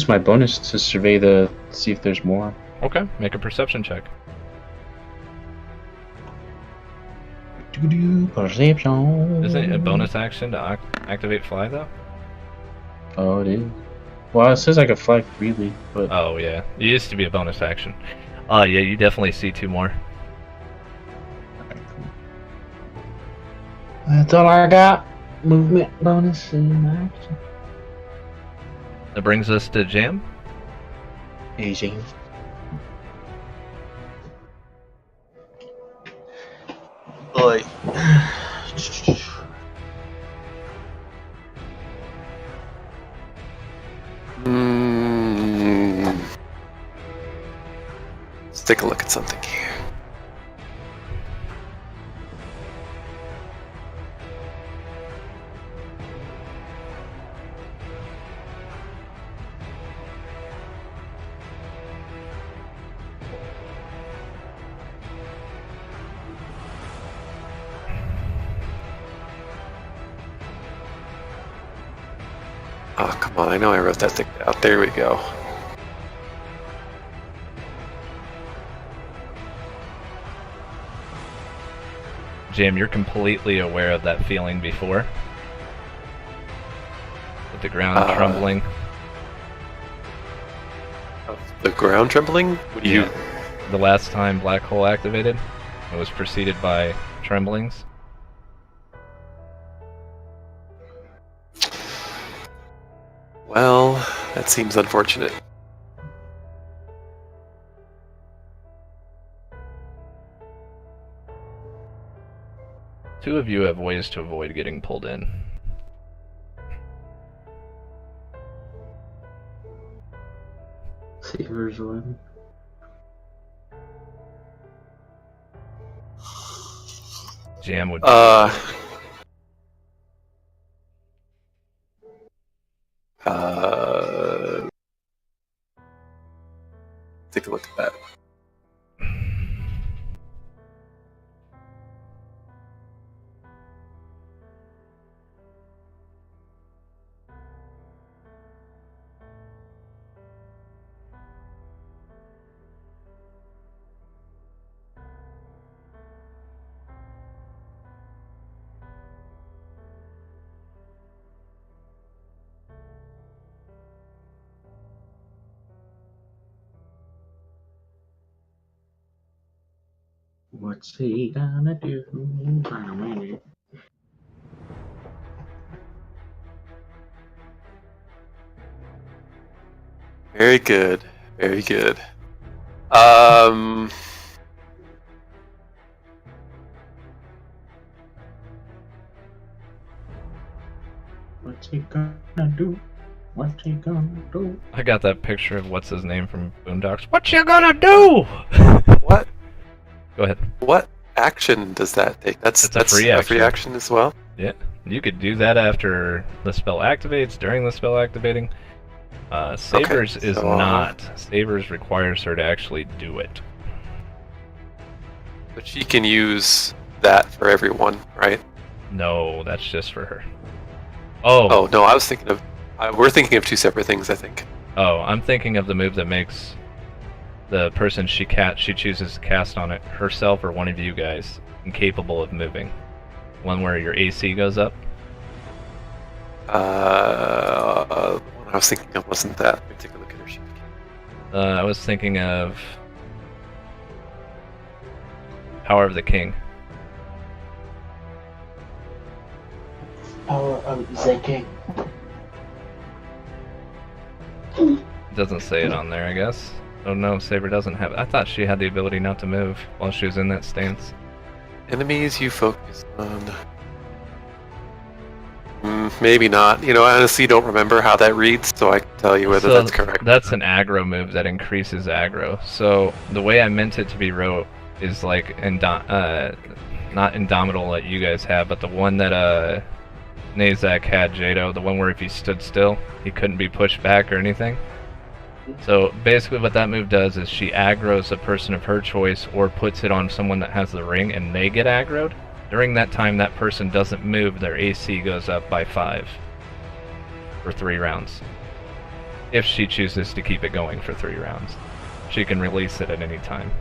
my bonus to survey see if there's more. Okay, make a perception check. Perception. Isn't it a bonus action to activate fly though? Oh, it is. Well, it says I can fly freely, but Oh yeah, it used to be a bonus action. Yeah, you definitely see two more. that's all I got. Movement bonus and action. That brings us to Jam. Aging. Boy. Let's take a look at something here. Oh, come on, I know I wrote that thing down. There we go. Jam, you're completely aware of that feeling before. With the ground trembling. The ground trembling? What do you... The last time Black Hole activated, it was preceded by tremblings. Well, that seems unfortunate. Two of you have ways to avoid getting pulled in. Saber's one. Jam would. Take a look at that. What's he gonna do? Gonna win it. Very good. Very good. What's he gonna do? What's he gonna do? I got that picture of what's his name from Boondocks. What you gonna do? What? Go ahead. What action does that take? That's a free action as well? Yeah, you could do that after the spell activates, during the spell activating. Saber's Okay, is so, not. Saber's requires her to actually do it. But she can use that for everyone, right? No, that's just for her. Oh, no, I was thinking of. We're thinking of two separate things, I think. oh, I'm thinking of the move that makes the person she chooses to cast on it herself or one of you guys incapable of moving. One where your AC goes up. The one I was thinking of wasn't that. Let me take a look at her sheet. I was thinking of Power of the King. Power of the King. It doesn't say it on there, I guess. Oh no, Saber doesn't have it. I thought she had the ability not to move while she was in that stance. Enemies you focus on. Maybe not. You know, I honestly don't remember how that reads, so I can tell you whether that's correct. That's an aggro move that increases aggro. So the way I meant it to be wrote is like not Indomitable that you guys have, but the one that Nazak had, Jado, the one where if he stood still, he couldn't be pushed back or anything. So basically what that move does is she aggroes a person of her choice or puts it on someone that has the ring and they get aggroed. During that time that person doesn't move, their AC goes up by 5 for 3 rounds. If she chooses to keep it going for 3 rounds. She can release it at any time.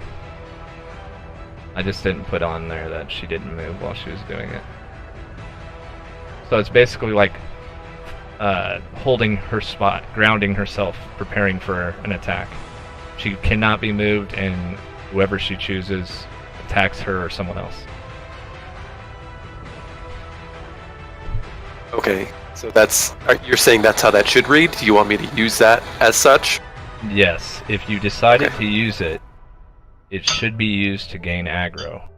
I just didn't put on there that she didn't move while she was doing it. So it's basically like holding her spot, grounding herself, preparing for an attack. She cannot be moved, and whoever she chooses attacks her or someone else. Okay, so you're saying that's how that should read? Do you want me to use that as such? Yes, if you decided to use it, it should be used to gain aggro.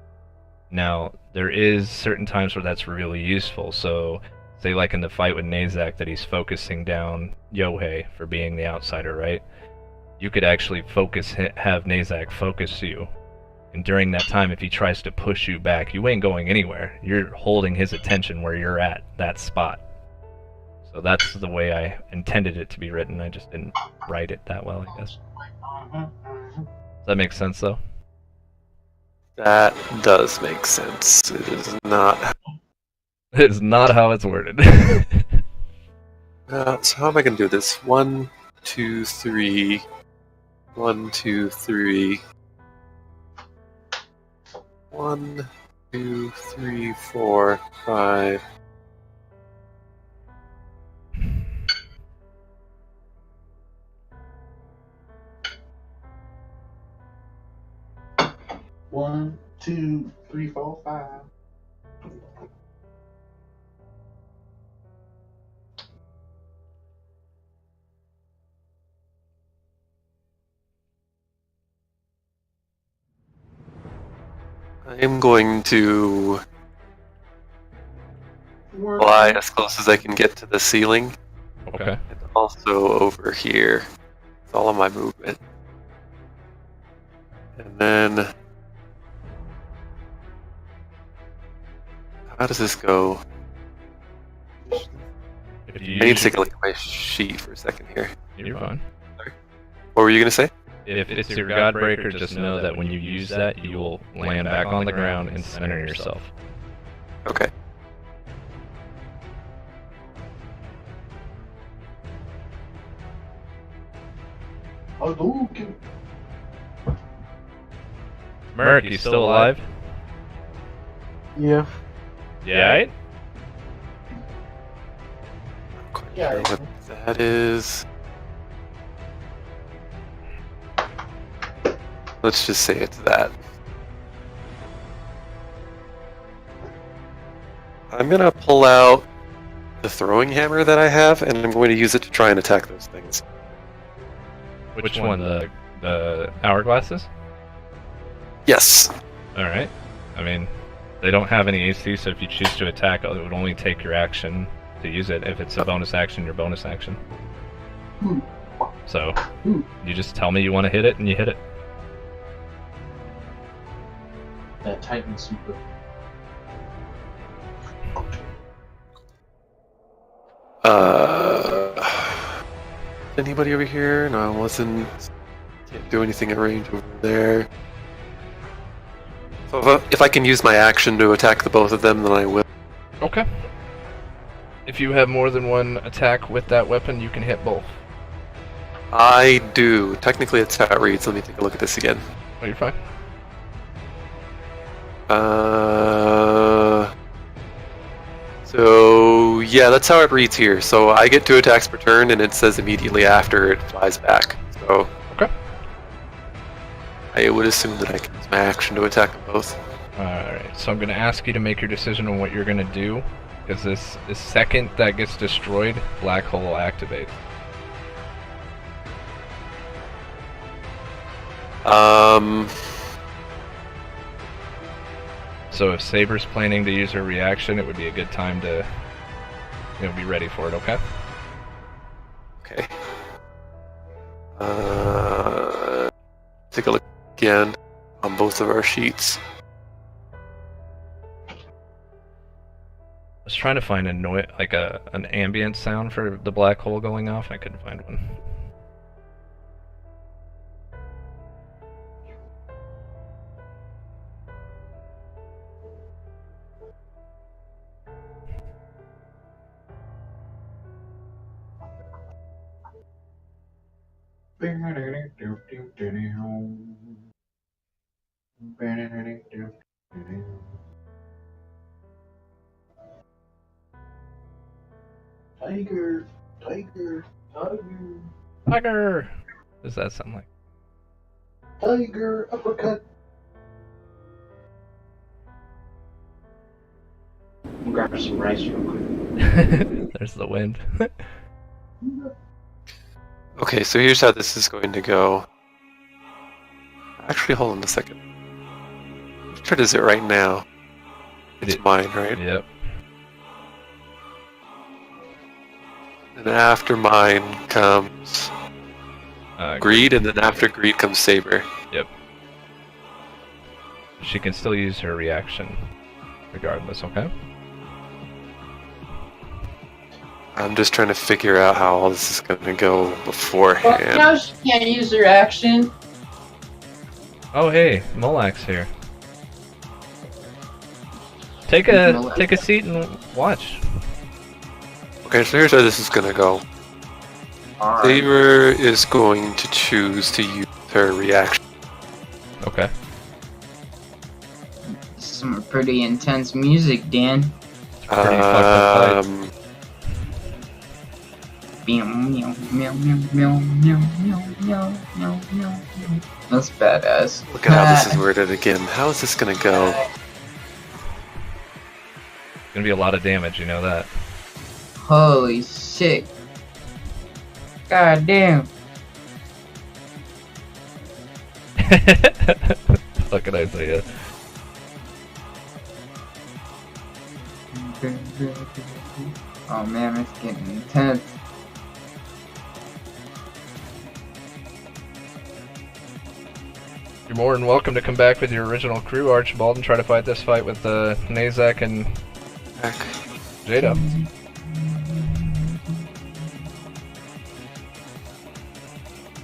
Now, there is certain times where that's really useful, so say like in the fight with Nazak that he's focusing down Yohei for being the outsider, right? You could actually have Nazak focus you, and during that time if he tries to push you back, you ain't going anywhere. You're holding his attention where you're at, that spot. So that's the way I intended it to be written, I just didn't write it that well, I guess. Does that make sense though? That does make sense. It is not. It's not how it's worded. So how am I going to do this? 1, 2, 3. 1, 2, 3. 1, 2, 3, 4, 5. One, two, three, four, 5. I am going to fly as close as I can get to the ceiling. Okay. And also over here. It's all of my movement. And then... how does this go? I need to take a look at my sheet for a second here. You're fine. What were you going to say? If it's your Godbreaker, just know that when you use that, you will land back on the ground and center yourself. Okay. Hadouken. Merrick, you still alive? Yeah. Yeah, right? Yeah, Sure what that is. Let's just say it's that. I'm gonna pull out the throwing hammer that I have, and I'm going to use it to try and attack those things. Which one? The hourglasses? Yes. Alright. I mean, they don't have any AC, so if you choose to attack, it would only take your action to use it. If it's a bonus action, your bonus action. So, you just tell me you want to hit it, and you hit it. That Titan Super. Anybody over here? No, I wasn't. Can't do anything at range over there. So if I can use my action to attack the both of them, then I will. Okay. If you have more than one attack with that weapon, you can hit both. I do. Technically, it's how it reads. Let me take a look at this again. Oh, you're fine. So yeah, that's how it reads here. So I get 2 attacks per turn, and it says immediately after it flies back. So Okay. I would assume that I can use my action to attack them both. Alright, so I'm going to ask you to make your decision on what you're going to do, because this second that gets destroyed, Black Hole will activate. So if Saber's planning to use her reaction, it would be a good time to, be ready for it, okay? Okay. Take a look again on both of our sheets. I was trying to find an ambient sound for the black hole going off, and I couldn't find one. Tiger, tiger, tiger, Tiger! What does that sound like? tiger, uppercut. I'm grab some rice real quick. There's the wind. Okay, so here's how this is going to go. Actually, hold on a second. Which turn is it right now? It's mine, right? Yep. And after mine comes Greed, and then after Greed comes Saber. Yep. She can still use her reaction, regardless, okay? I'm just trying to figure out how all this is going to go beforehand. Well, now she can't use her action. Oh hey, Molak's here. Take a seat and watch. Okay, so here's how this is going to go. Alright. Saber is going to choose to use her reaction. Okay. Some pretty intense music, Dan. Pretty fucked up fight. That's badass. Look at how this is worded again. How is this going to go? Gonna be a lot of damage, you know that. Holy shit. God damn. Fucking Isaiah. Oh man, it's getting intense. You're more than welcome to come back with your original crew, Archibald, and try to fight this fight with Nazak and Jado.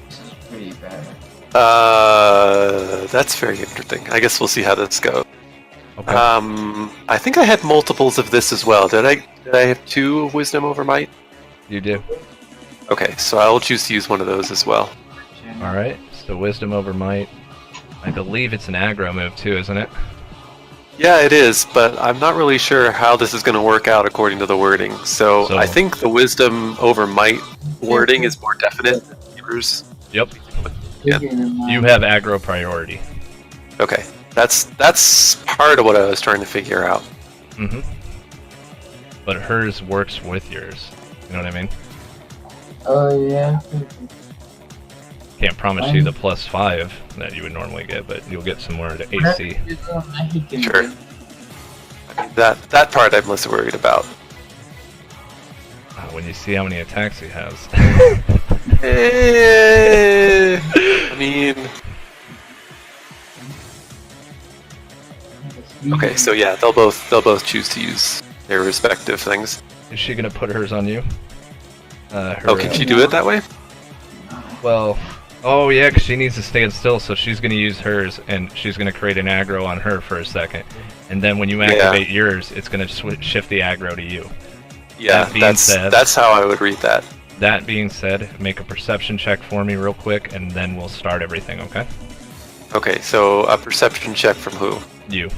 This is pretty bad. That's very interesting. I guess we'll see how this goes. Okay. I think I had multiples of this as well. Did I have 2 Wisdom over Might? You do. Okay, so I'll choose to use one of those as well. Alright, so Wisdom over Might. I believe it's an aggro move too, isn't it? Yeah, it is, but I'm not really sure how this is going to work out according to the wording. So I think the Wisdom over Might wording is more definite than Saber's. Yep. Yeah. You have aggro priority. Okay, that's part of what I was trying to figure out. Mm-hmm. But hers works with yours. You know what I mean? Oh yeah. Can't promise you the +5 that you would normally get, but you'll get some more to AC. Sure. I mean, that part I'm less worried about. When you see how many attacks he has. I mean... Okay, so yeah, they'll both choose to use their respective things. Is she gonna put hers on you? Can she do it that way? Well, oh yeah, because she needs to stand still, so she's gonna use hers, and she's gonna create an aggro on her for a second, and then when you activate yours, it's gonna shift the aggro to you. Yeah, That being said- that's how I would read that. That being said, make a perception check for me real quick, and then we'll start everything, okay? Okay, so a perception check from who? You.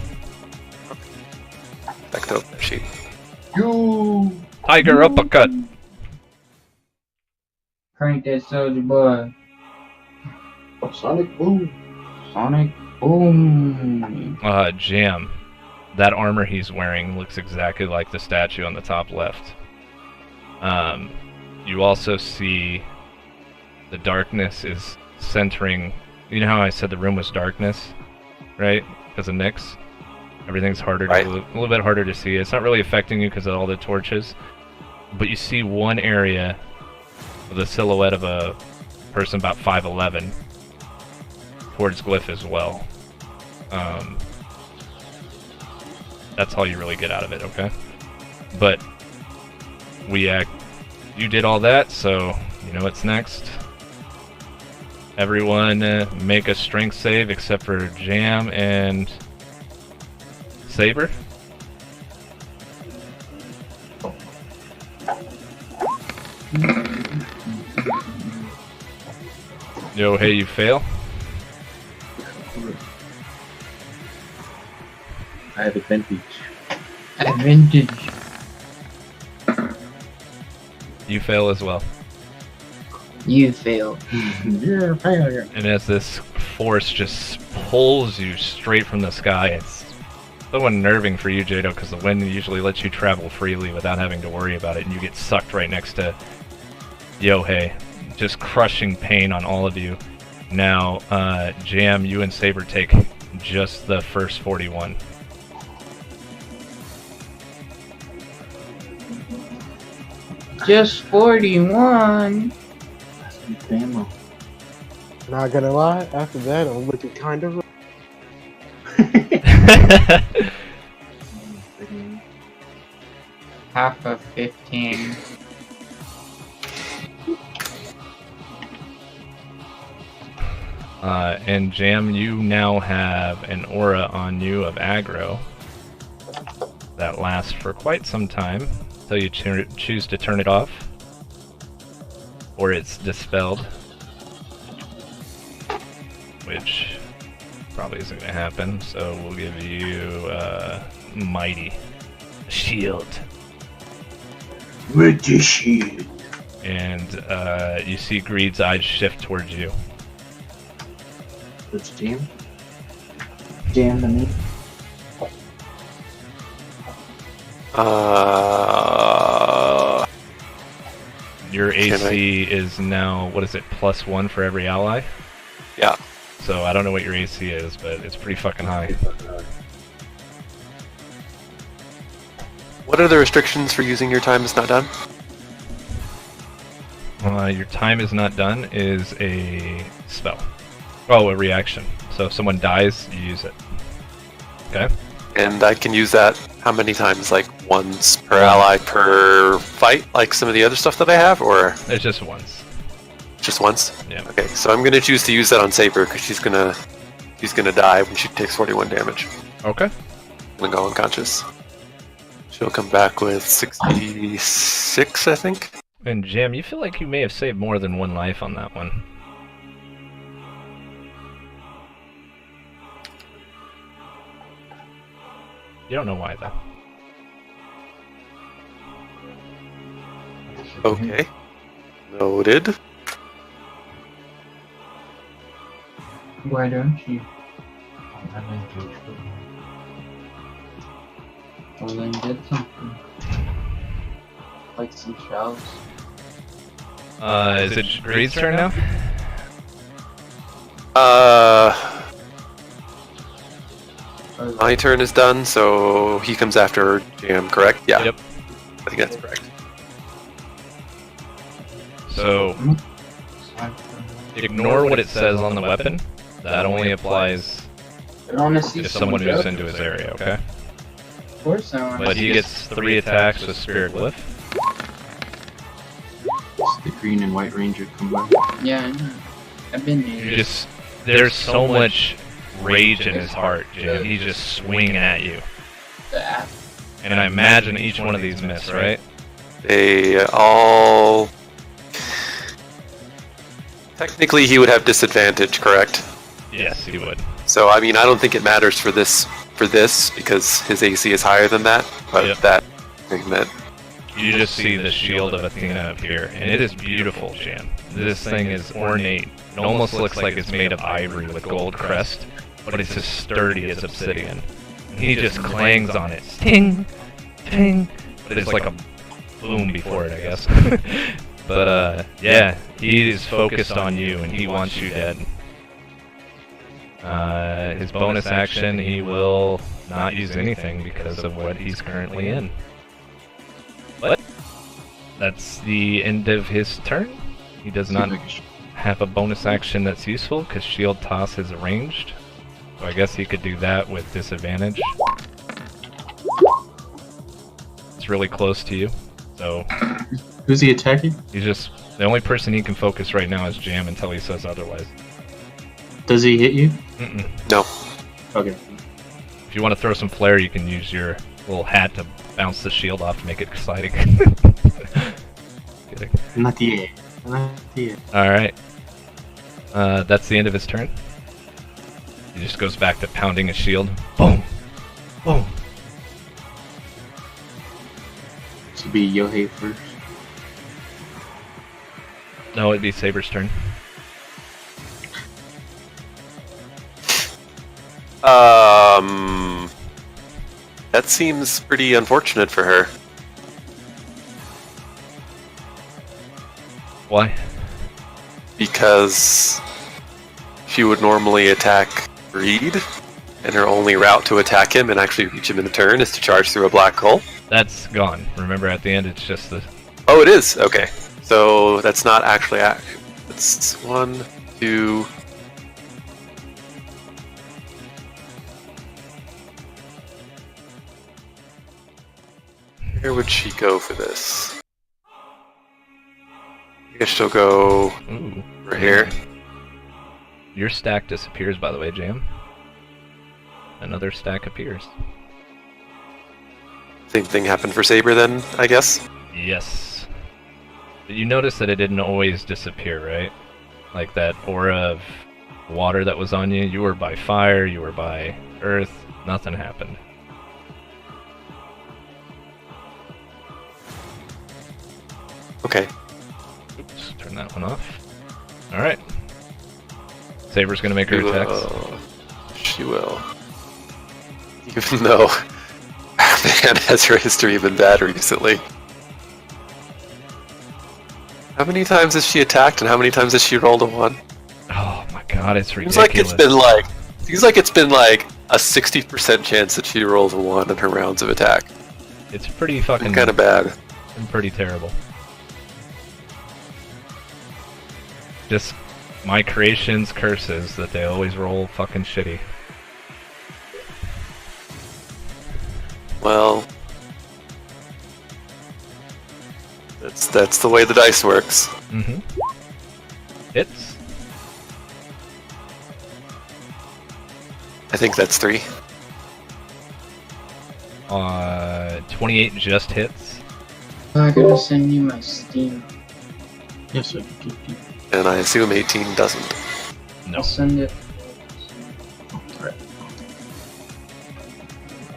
Back to open sheet. You Tiger uppercut! crank that soldier boy. Sonic boom. Sonic boom. Jam. That armor he's wearing looks exactly like the statue on the top left. You also see the darkness is centering. You know how I said the room was darkness, right? Because of Nyx. Everything's harder, Right. a little bit harder to see. It's not really affecting you because of all the torches, but you see one area with a silhouette of a person about 5'11" towards Glyph as well. That's all you really get out of it, okay? But you did all that, so you know what's next. Everyone make a strength save except for Jaem and Saber. Yohei, you fail. I have advantage. Advantage. You fail as well. You fail. You're a failure. And as this force just pulls you straight from the sky, it's so unnerving for you, Jado, because the wind usually lets you travel freely without having to worry about it, and you get sucked right next to Yohei. Just crushing pain on all of you. Now, Jaem, you and Saber take just the first 41. Just 41. That's good ammo. Not gonna lie, after that, I'm looking kind of. Half of 15. And Jaem, you now have an aura on you of aggro that lasts for quite some time until you choose to turn it off, or it's dispelled, which probably isn't going to happen, so we'll give you Mighty Shield. With the shield. And you see Greed's eyes shift towards you. Let's jam. Jam to me. Your AC is now, what is it, +1 for every ally? Yeah. So I don't know what your AC is, but it's pretty fucking high. What are the restrictions for using your time is not done? Your time is not done is a spell. Oh, a reaction. So if someone dies, you use it. Okay? And I can use that how many times? Like once per ally per fight, like some of the other stuff that I have, or It's just once. just once? Yeah. Okay, so I'm gonna choose to use that on Saber because she's gonna die when she takes 41 damage. Okay. And go unconscious. She'll come back with 66, I think. And Jim, you feel like you may have saved more than one life on that one. You don't know why, though. Okay. Noted. Why don't you? Well, then get something. Like some shells. Is it Greed's turn now? My turn is done, so he comes after Jam, correct? Yeah. Yep. I think that's correct. So, ignore what it says on the weapon. That only applies to someone who's into his area, okay? Of course I want But he gets 3 attacks with Spirit Glyph. It's the green and white ranger combined. Yeah, I know. I've been there. There's so much rage in his heart, Jim. He's just swinging at you. Ah, And I imagine each one of these miss, right? They all... Technically, he would have disadvantage, correct? Yes, he would. So, I mean, I don't think it matters for this because his AC is higher than that. But Yep. that thing that... You just see the shield of Athena up here, and it is beautiful, Jam. This thing is ornate. It almost looks like it's made of ivory with gold crest, but it's as sturdy as obsidian. And he just clangs on it. Ting! Ting! But there's like a boom before it, I guess. But, yeah, he is focused on you, and he wants you dead. His bonus action, he will not use anything because of what he's currently in. But that's the end of his turn. He does not have a bonus action that's useful because Shield Toss is ranged. So I guess he could do that with disadvantage. It's really close to you, so Who's he attacking? he's just the only person he can focus right now is Jam until he says otherwise. Does he hit you? No. Okay. If you want to throw some flare, you can use your little hat to bounce the shield off to make it exciting. Kidding. Not yet. Not yet. Alright. That's the end of his turn. He just goes back to pounding his shield. Boom! Boom! This would be Yohei first. No, it'd be Saber's turn. That seems pretty unfortunate for her. Why? Because she would normally attack Reed, and her only route to attack him and actually reach him in a turn is to charge through a black hole. That's gone. Remember, at the end, it's just the... Oh, it is? Okay. So that's not actually... It's 1, 2... Where would she go for this? I guess she'll go Ooh. over here. Your stack disappears, by the way, Jam. Another stack appears. Same thing happened for Saber then, I guess? Yes. But you notice that it didn't always disappear, right? Like that aura of water that was on you. You were by fire, you were by earth, nothing happened. Okay. Oops, turn that one off. Alright. Saber's gonna make her attacks. She will. Even though man has her history been bad recently. How many times has she attacked and how many times has she rolled a 1? Oh my god, it's ridiculous. Seems like it's been like a 60% chance that she rolls a 1 in her rounds of attack. It's pretty fucking... Kind of bad. And pretty terrible. Just my creation's curses that they always roll fucking shitty. Well, that's the way the dice works. Mm-hmm. Hits? I think that's 3. 28 just hits. I gotta send you my Steam. Yes, sir. And I assume 18 doesn't. No. I'll send it.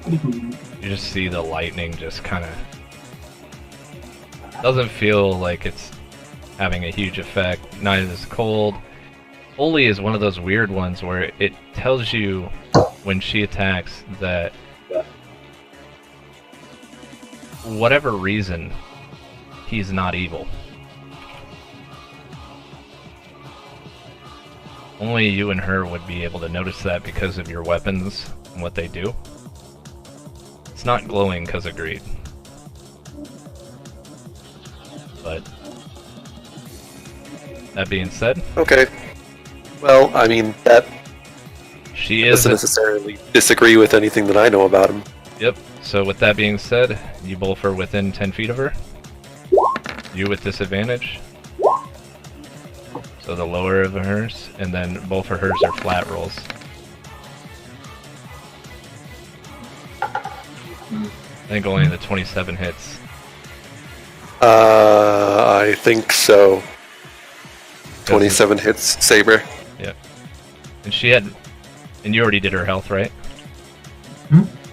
You just see the lightning just kind of... Doesn't feel like it's having a huge effect. Neither is cold. Holy is one of those weird ones where it tells you when she attacks that whatever reason, he's not evil. Only you and her would be able to notice that because of your weapons and what they do. It's not glowing because of greed. But that being said, Okay. Well, I mean, that she is... doesn't necessarily disagree with anything that I know about him. Yep. So with that being said, you both are within 10 feet of her. You with disadvantage. So the lower of hers, and then both of hers are flat rolls. I think only the 27 hits. I think so. 27 hits, Saber. Yeah. And she had... And you already did her health, right?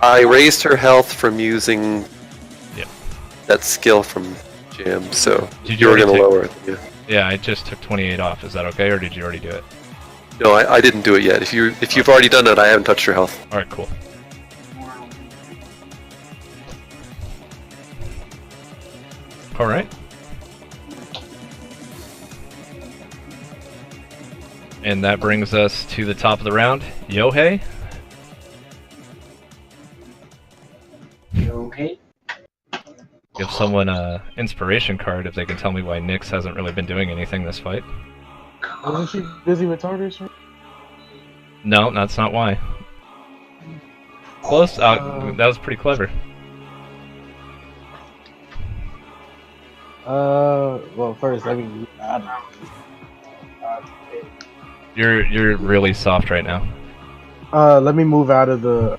I raised her health from using Yep. that skill from Jim, so Did you were already going to take- lower it. Yeah. Yeah, I just took 28 off. Is that okay, or did you already do it? No, I didn't do it yet. If you've already done it, I haven't touched your health. Alright, cool. Alright. And that brings us to the top of the round. Yohei? Yohei? Give someone a inspiration card if they can tell me why Nyx hasn't really been doing anything this fight. Wasn't she busy with Tartarus? No, that's not why. Close. That was pretty clever. Well, first, I mean, I don't know. You're really soft right now. Let me move out of the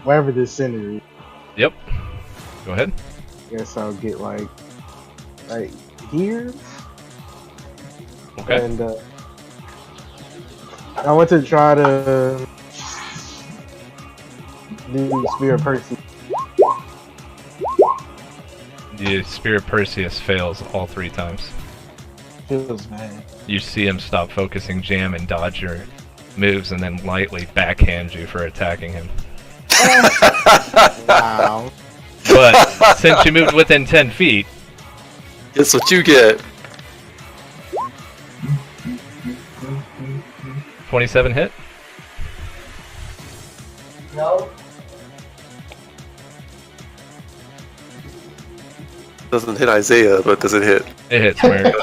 wherever this center is. Yep. Go ahead. Guess I'll get like right here. Okay. And I want to try to do Spear of Percy. The Spear of Perseus fails all 3 times. Feels bad. You see him stop focusing, jam, and dodge your moves, and then lightly backhand you for attacking him. Wow. But since you moved within 10 feet, Guess what you get? 27 hit. No. Doesn't hit Isaiah, but does it hit? It hits, Merrick.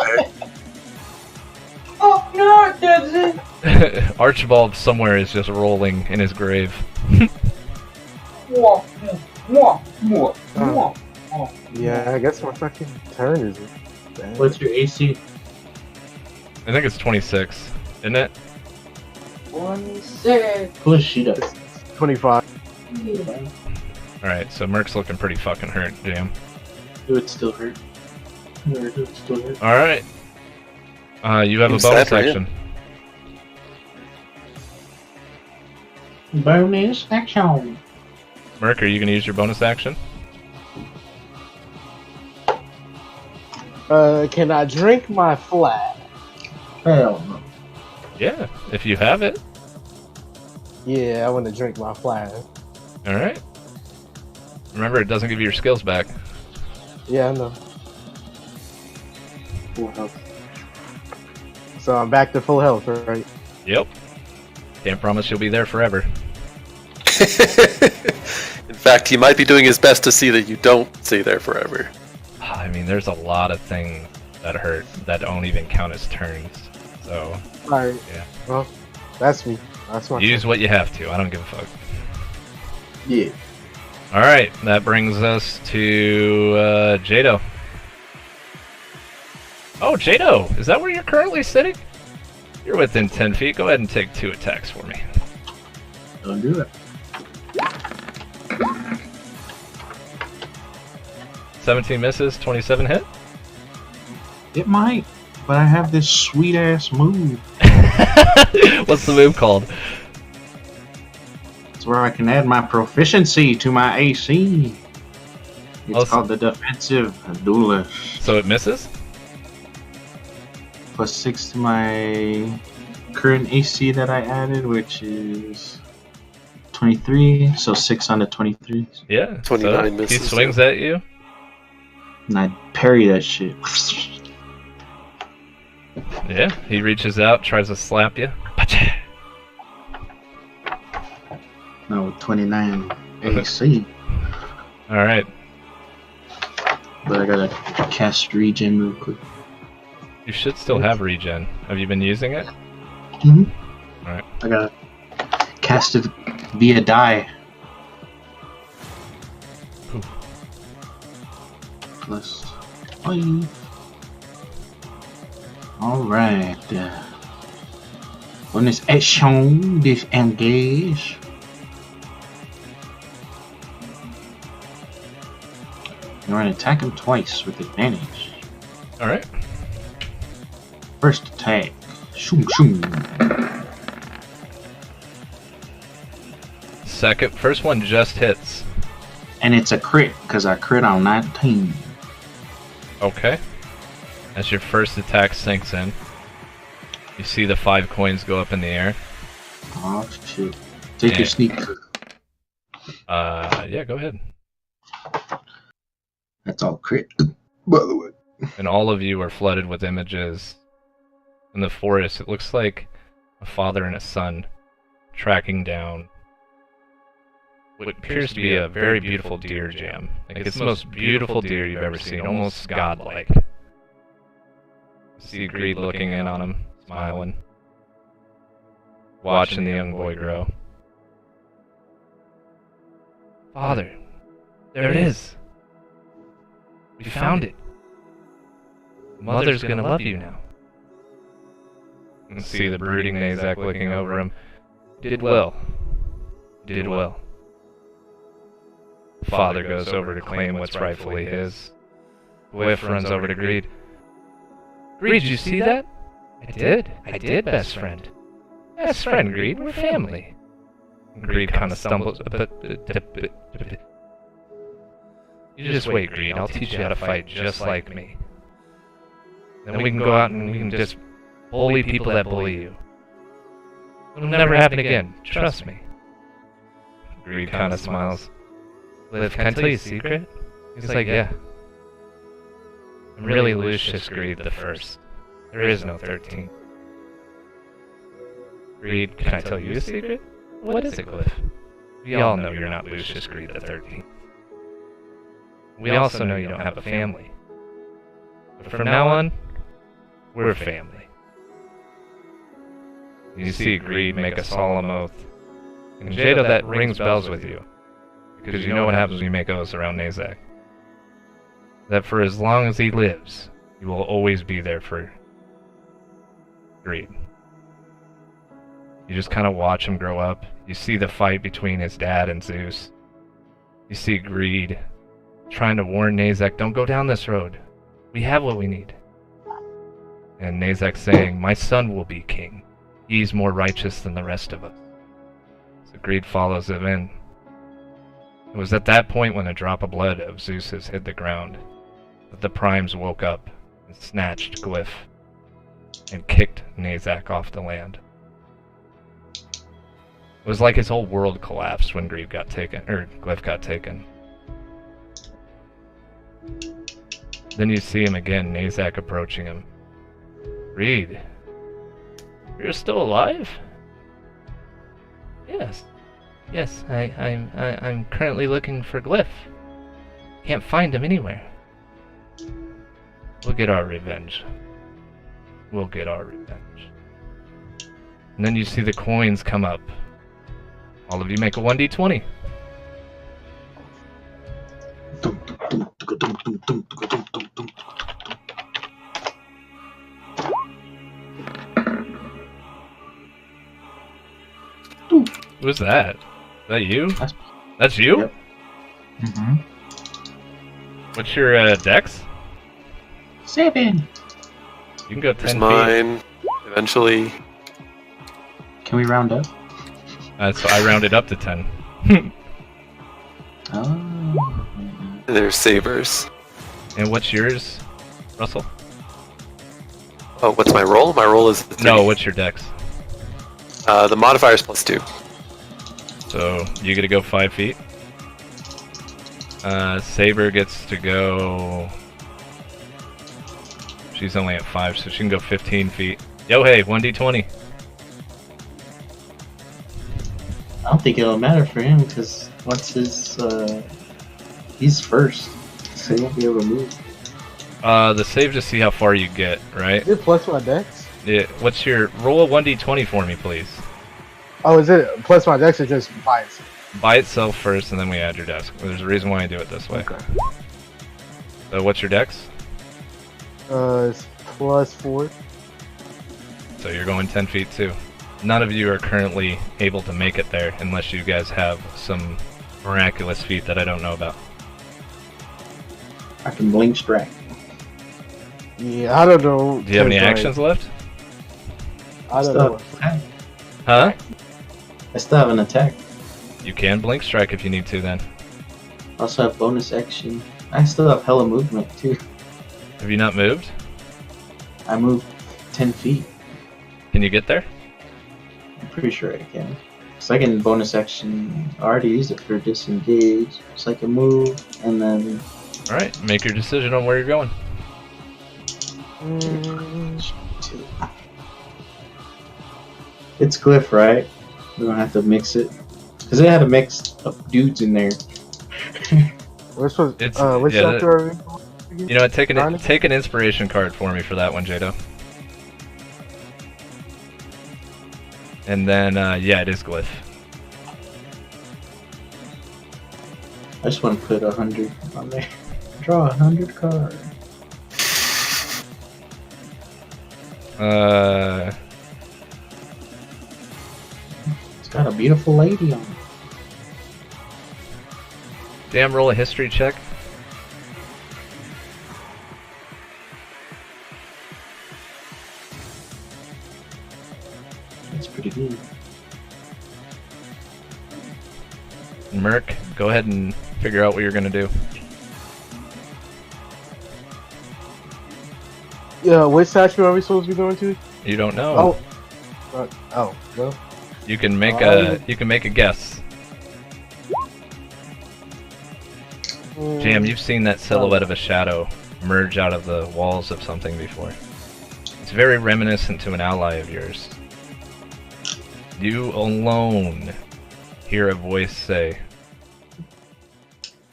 Oh no, it doesn't! Archibald somewhere is just rolling in his grave. Mwah, mwah, mwah, mwah, mwah. Yeah, I guess my fucking turn is bad. What's your AC? I think it's 26, isn't it? 26. Push she does. 25. Alright, so Merc's looking pretty fucking hurt, Jam. Do it still hurt. Do it still hurt. Alright. You have a Use bonus that for action. Bonus action. Merc, are you gonna use your bonus action? Can I drink my flag? Hell no. Yeah, if you have it. Yeah, I want to drink my flag. Alright. Remember, it doesn't give you your skills back. Yeah, I know. Full health. So I'm back to full health, right? Yep. Can't promise you'll be there forever. In fact, he might be doing his best to see that you don't stay there forever. I mean, there's a lot of things that hurt that don't even count as turns. So, Alright. Yeah. Well, that's me. That's my use turn. what you have to. I don't give a fuck. Yeah. Alright, that brings us to Jado. Oh, Jado! Is that where you're currently sitting? You're within 10 feet. Go ahead and take 2 attacks for me. Don't do it. 17 misses, 27 hit. It might, but I have this sweet ass move. What's the move called? It's where I can add my proficiency to my AC. It's Also- called the defensive duelist. So it misses? Plus 6 to my current AC that I added, which is 23. So 6 on the 23. Yeah. 29 so misses, he swings at you. And I parry that shit. Yeah. He reaches out, tries to slap you. Pacha! No, with 29 AC. Alright. But I gotta cast regen real quick. You should still have regen. Have you been using it? Mm-hmm. Alright. I gotta cast it via die. Ooh. Plus 5. Alright. Bonus action, disengage. You're going to attack him twice with advantage. Alright. First attack. Shoom shoom. First one just hits. And it's a crit, because I crit on 19. Okay. As your first attack sinks in, you see the 5 coins go up in the air. Oh shit. Take your sneak. Yeah, go ahead. That's all crit, by the way. And all of you are flooded with images. In the forest, it looks like a father and a son tracking down what appears to be a very beautiful deer, Jam. Like, it's the most beautiful deer you've ever seen, almost godlike. See Greed looking in on him, smiling, watching the young boy grow. Father, there it is. We found it. Mother's gonna love you now. And see the brooding Nazak looking over him. Did well. Did well. Father goes over to claim what's rightfully his. Whiff runs over to Greed. Greed, did you see that? I did, best friend. Best friend, Greed, we're family. Greed kind of stumbles. You just wait, Greed, I'll teach you how to fight just like me. Then we can go out and we can just bully people that bully you. It'll never happen again, trust me. Greed kind of smiles. Liv, can I tell you a secret? He's like, yeah. I'm really Lucius Greed the First. There is no 13. Greed, can I tell you a secret? What is it, Cliff? We all know you're not Lucius Greed the 13th. We also know you don't have a family. But from now on, we're family. You see Greed make a solemn oath. And Jado, that rings bells with you. Because you know what happens when you make oaths around Nazak. That for as long as he lives, you will always be there for Greed. You just kind of watch him grow up. You see the fight between his dad and Zeus. You see Greed trying to warn Nazak, don't go down this road. We have what we need. And Nazak saying, my son will be king. He's more righteous than the rest of us. So Greed follows him in. It was at that point when a drop of blood of Zeus's hit the ground that the Primes woke up and snatched Glyph and kicked Nazak off the land. It was like his whole world collapsed when Glyph got taken. Then you see him again, Nazak approaching him. Reed, you're still alive? Yes. Yes, I'm currently looking for Glyph. Can't find him anywhere. We'll get our revenge. We'll get our revenge. And then you see the coins come up. All of you make a 1d20. Who's that? Is that you? That's you? Yep. Mm-hmm. What's your dex? 7. You can go 10 Here's feet. mine. Eventually. Can we round up? So I rounded up to 10. Oh. There's Saber's. And what's yours, Russell? Oh, what's my roll? My roll is 3. No, what's your dex? The modifier is +2. So you get to go 5 feet. Saber gets to go. She's only at 5, so she can go 15 feet. Yohei, 1d20. I don't think it'll matter for him because what's his? He's first, so he won't be able to move. The save to see how far you get, right? Is it plus my dex? Yeah. What's your roll a 1d20 for me, please? Oh, is it plus my dex or just by itself? By itself first, and then we add your dex. There's a reason why I do it this way. Okay. So what's your dex? It's +4. So you're going 10 feet too. None of you are currently able to make it there unless you guys have some miraculous feat that I don't know about. I can blink strike. Yeah, I don't know. Do you have any 'cause, like, actions left? I don't Still know. have attack. Huh? I still have an attack. You can blink strike if you need to then. I also have bonus action. I still have hella movement too. Have you not moved? I moved 10 feet. Can you get there? I'm pretty sure I can. Second bonus action, I already used it for disengage. So I can move and then. Alright, make your decision on where you're going. It's Glyph, right? We don't have to mix it. Because they had a mix of dudes in there. Which was, It's- which yeah, chapter are we? You know what, take Darn it. an inspiration card for me for that one, Jado. And then, yeah, it is Glyph. I just want to put 100 on there. Draw 100 cards. It's got a beautiful lady on it. Damn, roll a history check. That's pretty good. Merc, go ahead and figure out what you're gonna do. Yeah, which statue are we supposed to be going to? You don't know. Well. You can make a guess. Jam, you've seen that silhouette of a shadow emerge out of the walls of something before. It's very reminiscent to an ally of yours. You alone hear a voice say,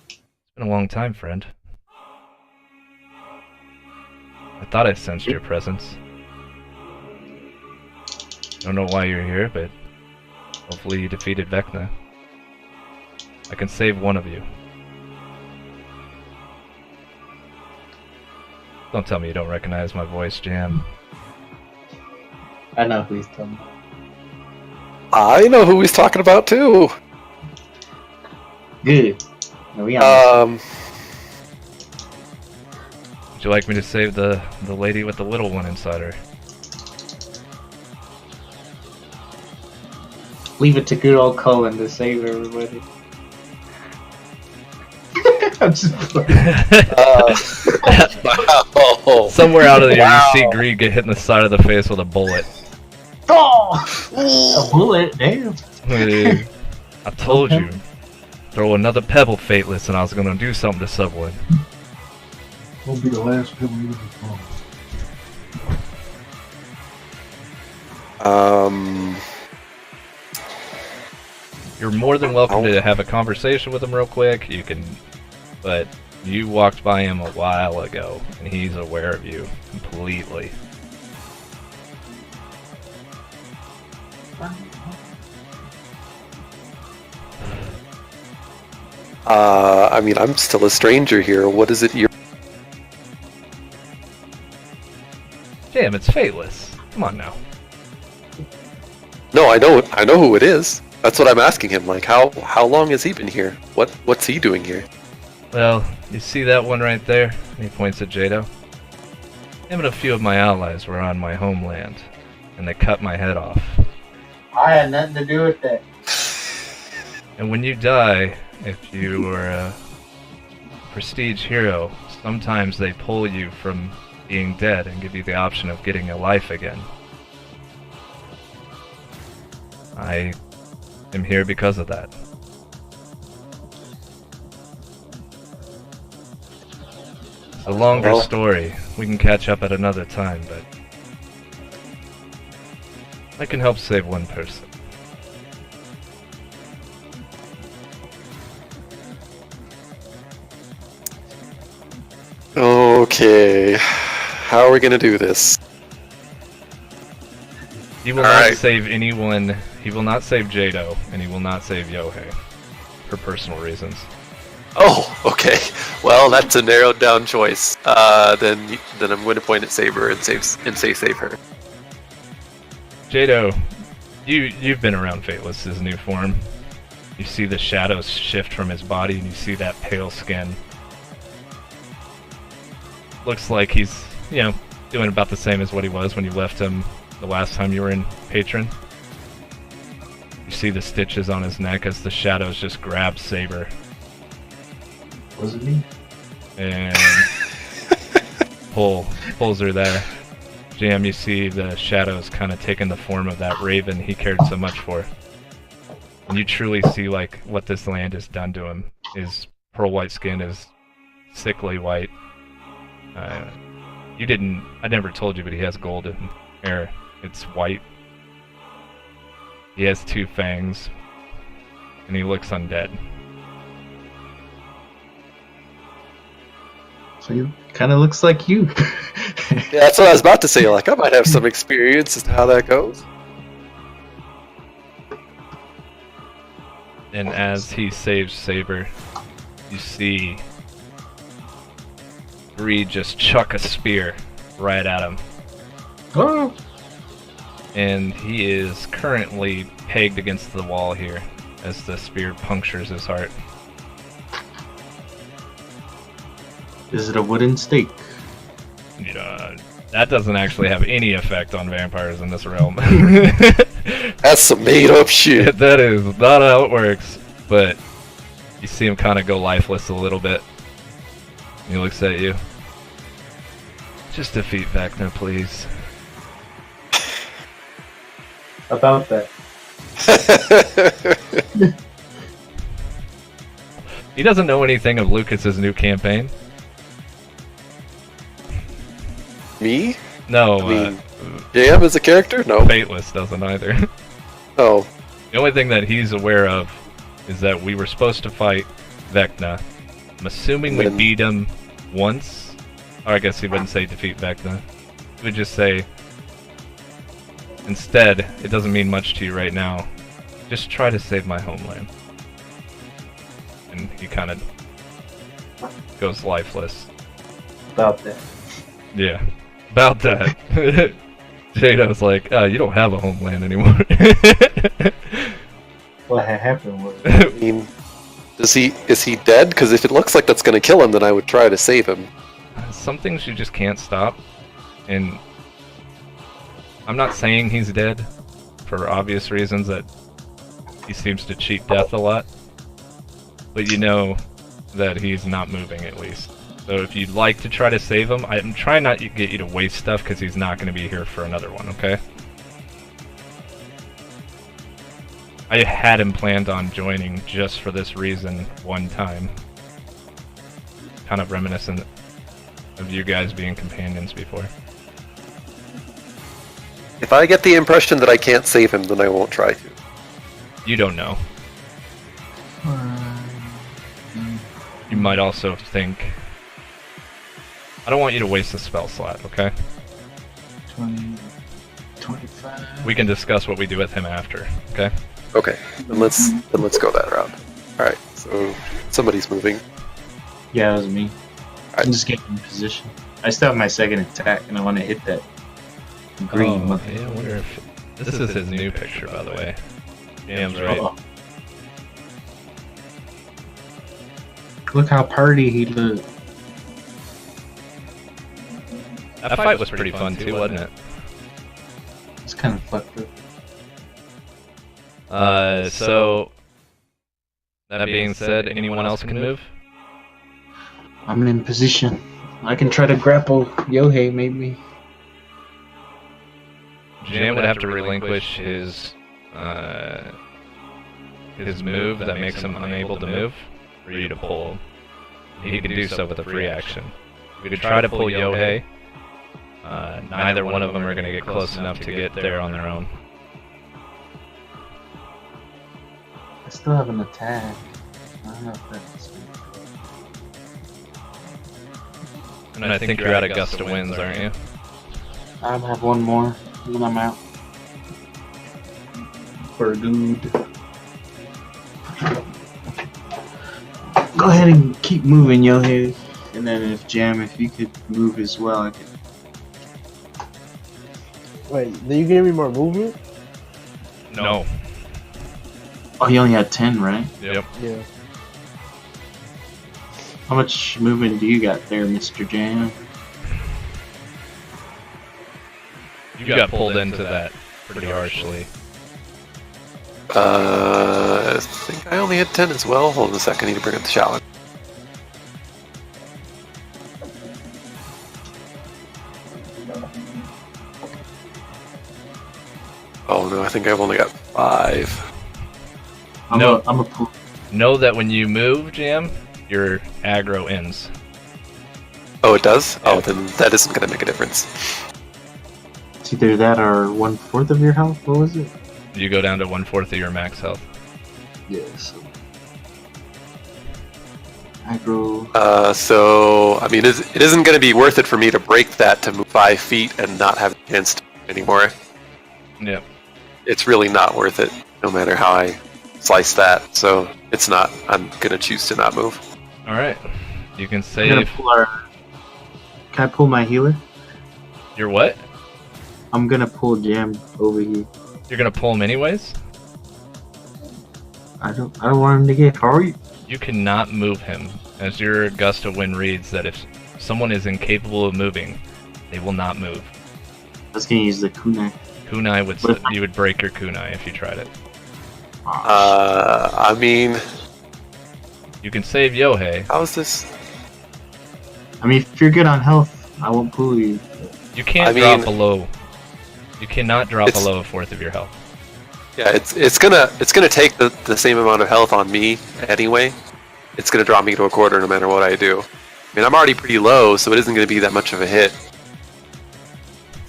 "It's been a long time, friend. I thought I sensed your presence. Don't know why you're here, but hopefully you defeated Vecna. I can save one of you. Don't tell me you don't recognize my voice, Jam." I know who he's talking about. I know who he's talking about too. Good. No, we on Would you like me to save the lady with the little one inside her? Leave it to good old Cullen to save everybody. I'm just playing. Wow. Somewhere out of there, Wow. you see Greed get hit in the side of the face with a bullet. Oh! A bullet, damn. I told you. Throw another pebble, Fateless, and I was gonna do something to someone. Won't be the last pebble you ever throw. You're more than welcome to have a conversation with him real quick. You can, but you walked by him a while ago, and he's aware of you completely. I mean, I'm still a stranger here. What is it you're... Damn, it's Fateless. Come on now. No, I know who it is. That's what I'm asking him. Like, how long has he been here? What's he doing here? Well, you see that one right there? And he points at Jado. Him and a few of my allies were on my homeland, and they cut my head off. I had nothing to do with that. And when you die, if you were a prestige hero, sometimes they pull you from being dead and give you the option of getting a life again. I am here because of that. It's a longer Well- story. We can catch up at another time, but I can help save one person. Okay, how are we gonna do this? He will All not right. save anyone. He will not save Jado, and he will not save Yohei for personal reasons. Oh, okay. Well, that's a narrowed down choice. Then I'm going to point at Saber and say save her. Jado, you've been around Fateless's new form. You see the shadows shift from his body, and you see that pale skin. looks like he's, doing about the same as what he was when you left him the last time you were in Patron. You see the stitches on his neck as the shadows just grab Saber. Was it me? And pulls her there. Jam, you see the shadows kind of taking the form of that raven he cared so much for. And you truly see like what this land has done to him. His pearl white skin is sickly white. I never told you, but he has golden hair. It's white. He has 2 fangs. And he looks undead. So he kind of looks like you. Yeah, that's what I was about to say. Like, I might have some experience as to how that goes. And as he saves Saber, you see Reed just chuck a spear right at him. Oh. And he is currently pegged against the wall here as the spear punctures his heart. Is it a wooden stake? That doesn't actually have any effect on vampires in this realm. That's some made-up shit. That is not how it works. But you see him kind of go lifeless a little bit. He looks at you. Just defeat Vecna, please. About that. He doesn't know anything of Lucas's new campaign. Me? No, I mean, Jaem as a character? No. Fateless doesn't either. Oh. The only thing that he's aware of is that we were supposed to fight Vecna. I'm assuming we beat him once. Or I guess he wouldn't say defeat Vecna. He would just say, instead, it doesn't mean much to you right now. Just try to save my homeland. And he kind of goes lifeless. About that. Yeah, about that. Jado's like, you don't have a homeland anymore. What had happened was... I mean, is he dead? Because if it looks like that's going to kill him, then I would try to save him. Some things you just can't stop. And I'm not saying he's dead for obvious reasons that he seems to cheat death a lot. But you know that he's not moving at least. So if you'd like to try to save him, I'm trying not to get you to waste stuff because he's not going to be here for another one, okay? I had him planned on joining just for this reason one time. Kind of reminiscent of you guys being companions before. If I get the impression that I can't save him, then I won't try to. You don't know. You might also think... I don't want you to waste a spell slot, okay? 20, 25... We can discuss what we do with him after, okay? Okay, then let's go that route. Alright, so somebody's moving. Yeah, it was me. Alright. I'm just getting in position. I still have my second attack, and I want to hit that green one. Yeah, I wonder if... This is his new picture, by the way. Damn's right. Oh. Look how party he looked. That fight was pretty fun too, wasn't it? It's kind of fucked up. So... That being said, anyone else can move? I'm in position. I can try to grapple Yohei, maybe. Jam would have to relinquish his move that makes him unable to move for you to pull him. He can do so with a free action. We could try to pull Yohei. Neither one of them are going to get close enough to get there on their own. I still have an attack. I don't know if that's... And I think you're out of gust of winds, aren't you? I have one more, and then I'm out. For a dude. Go ahead and keep moving, Yohei. And then if Jam, if you could move as well, I could... Wait, did you give me more movement? No. Oh, he only had 10, right? Yep. Yeah. How much movement do you got there, Mr. Jam? You got pulled into that pretty harshly. I think I only had 10 as well. Hold on a second, I need to bring up the challenge. Oh no, I think I've only got 5. I'm a pull. Know that when you move, Jam, your aggro ends. Oh, it does? Yeah. Oh, then that isn't going to make a difference. It's either that or 1/4 of your health. What was it? You go down to 1/4 of your max health. Yes. Aggro. So, I mean, it isn't going to be worth it for me to break that to move 5 feet and not have a chance to anymore. Yep. It's really not worth it, no matter how I slice that. So, it's not. I'm going to choose to not move. Alright. You can I'm save. gonna pull Can I pull my healer? Your what? I'm gonna pull Jam over here. You're gonna pull him anyways? I don't want him to get hurt. You cannot move him, as your gust of wind reads that if someone is incapable of moving, they will not move. I was gonna use the kunai. Kunai would you would break your kunai if you tried it. I mean, You can save Yohei. how is this? I mean, if you're good on health, I won't pull you. You can't I mean- drop below. You cannot drop It's- below 1/4 of your health. Yeah, it's gonna take the same amount of health on me anyway. It's gonna drop me to 1/4 no matter what I do. I mean, I'm already pretty low, so it isn't gonna be that much of a hit.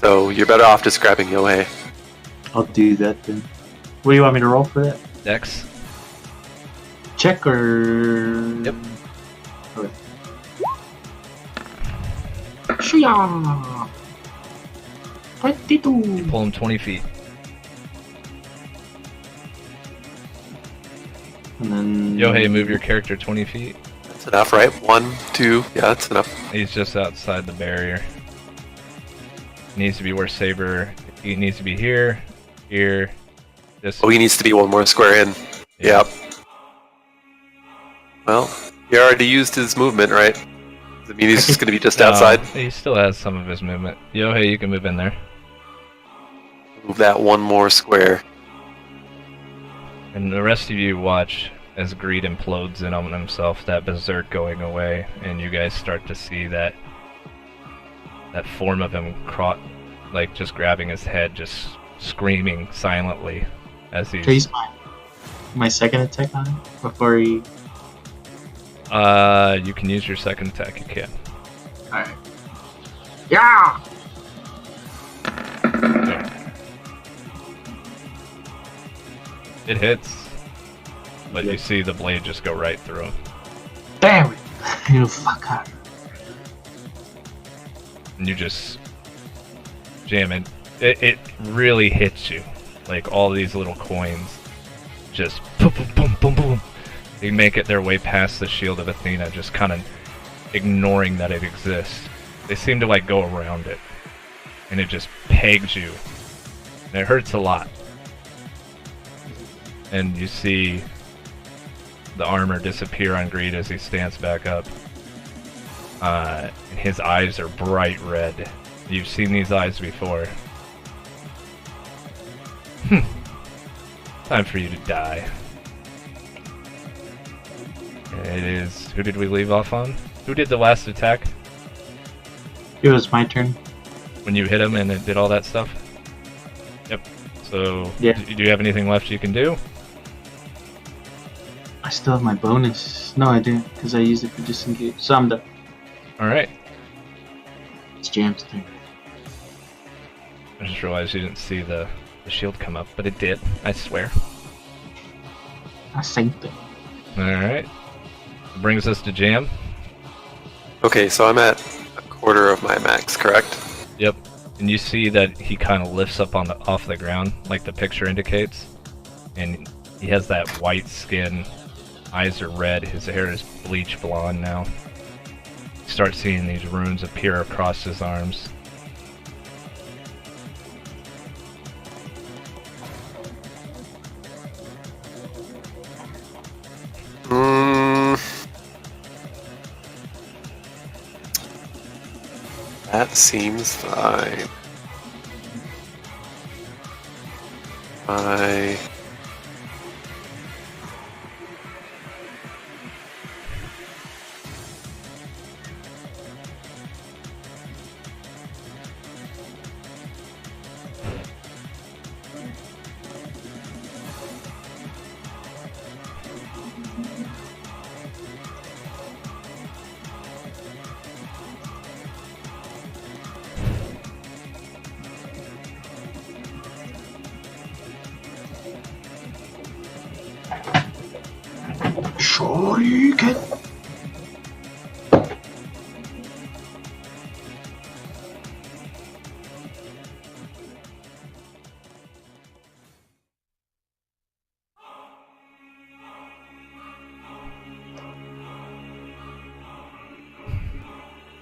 So you're better off just grabbing Yohei. I'll do that then. What do you want me to roll for that? Dex. Check or? Yep. Okay. Shoo-ya! 22. Pull him 20 feet. And then Yohei, move your character 20 feet. That's enough, right? 1, 2, yeah, that's enough. He's just outside the barrier. He needs to be where Saber. He needs to be here, here. Just. Oh, he needs to be one more square in. Yep. Well, he already used his movement, right? Does it mean he's just gonna be just outside? He still has some of his movement. Yohei, you can move in there. Move that one more square. And the rest of you watch as Greed implodes in on himself, that berserk going away, and you guys start to see that form of him like just grabbing his head, just screaming silently as he's. Can I use my second attack on him before he? You can use your second attack. You can. Alright. Yeah. It hits, but you see the blade just go right through him. Damn it! You fucker. And you just jam it. It really hits you. Like all these little coins just boom, boom, boom, boom, boom. They make it their way past the shield of Athena, just kind of ignoring that it exists. They seem to like go around it. And it just pegs you. And it hurts a lot. And you see the armor disappear on Greed as he stands back up. His eyes are bright red. You've seen these eyes before. Time for you to die. It is... Who did we leave off on? Who did the last attack? It was my turn. When you hit him and it did all that stuff? Yep. So, Yeah. Do you have anything left you can do? I still have my bonus. No, I didn't, because I used it for disengage. So I'm done. Alright. It's Jam's turn. I just realized you didn't see the shield come up, but it did, I swear. I synced it. Alright. Brings us to Jam. Okay, so I'm at 1/4 of my max, correct? Yep. And you see that he kind of lifts up off the ground, like the picture indicates. And he has that white skin, eyes are red, his hair is bleach blonde now. You start seeing these runes appear across his arms. That seems fine. I... Shoryuken.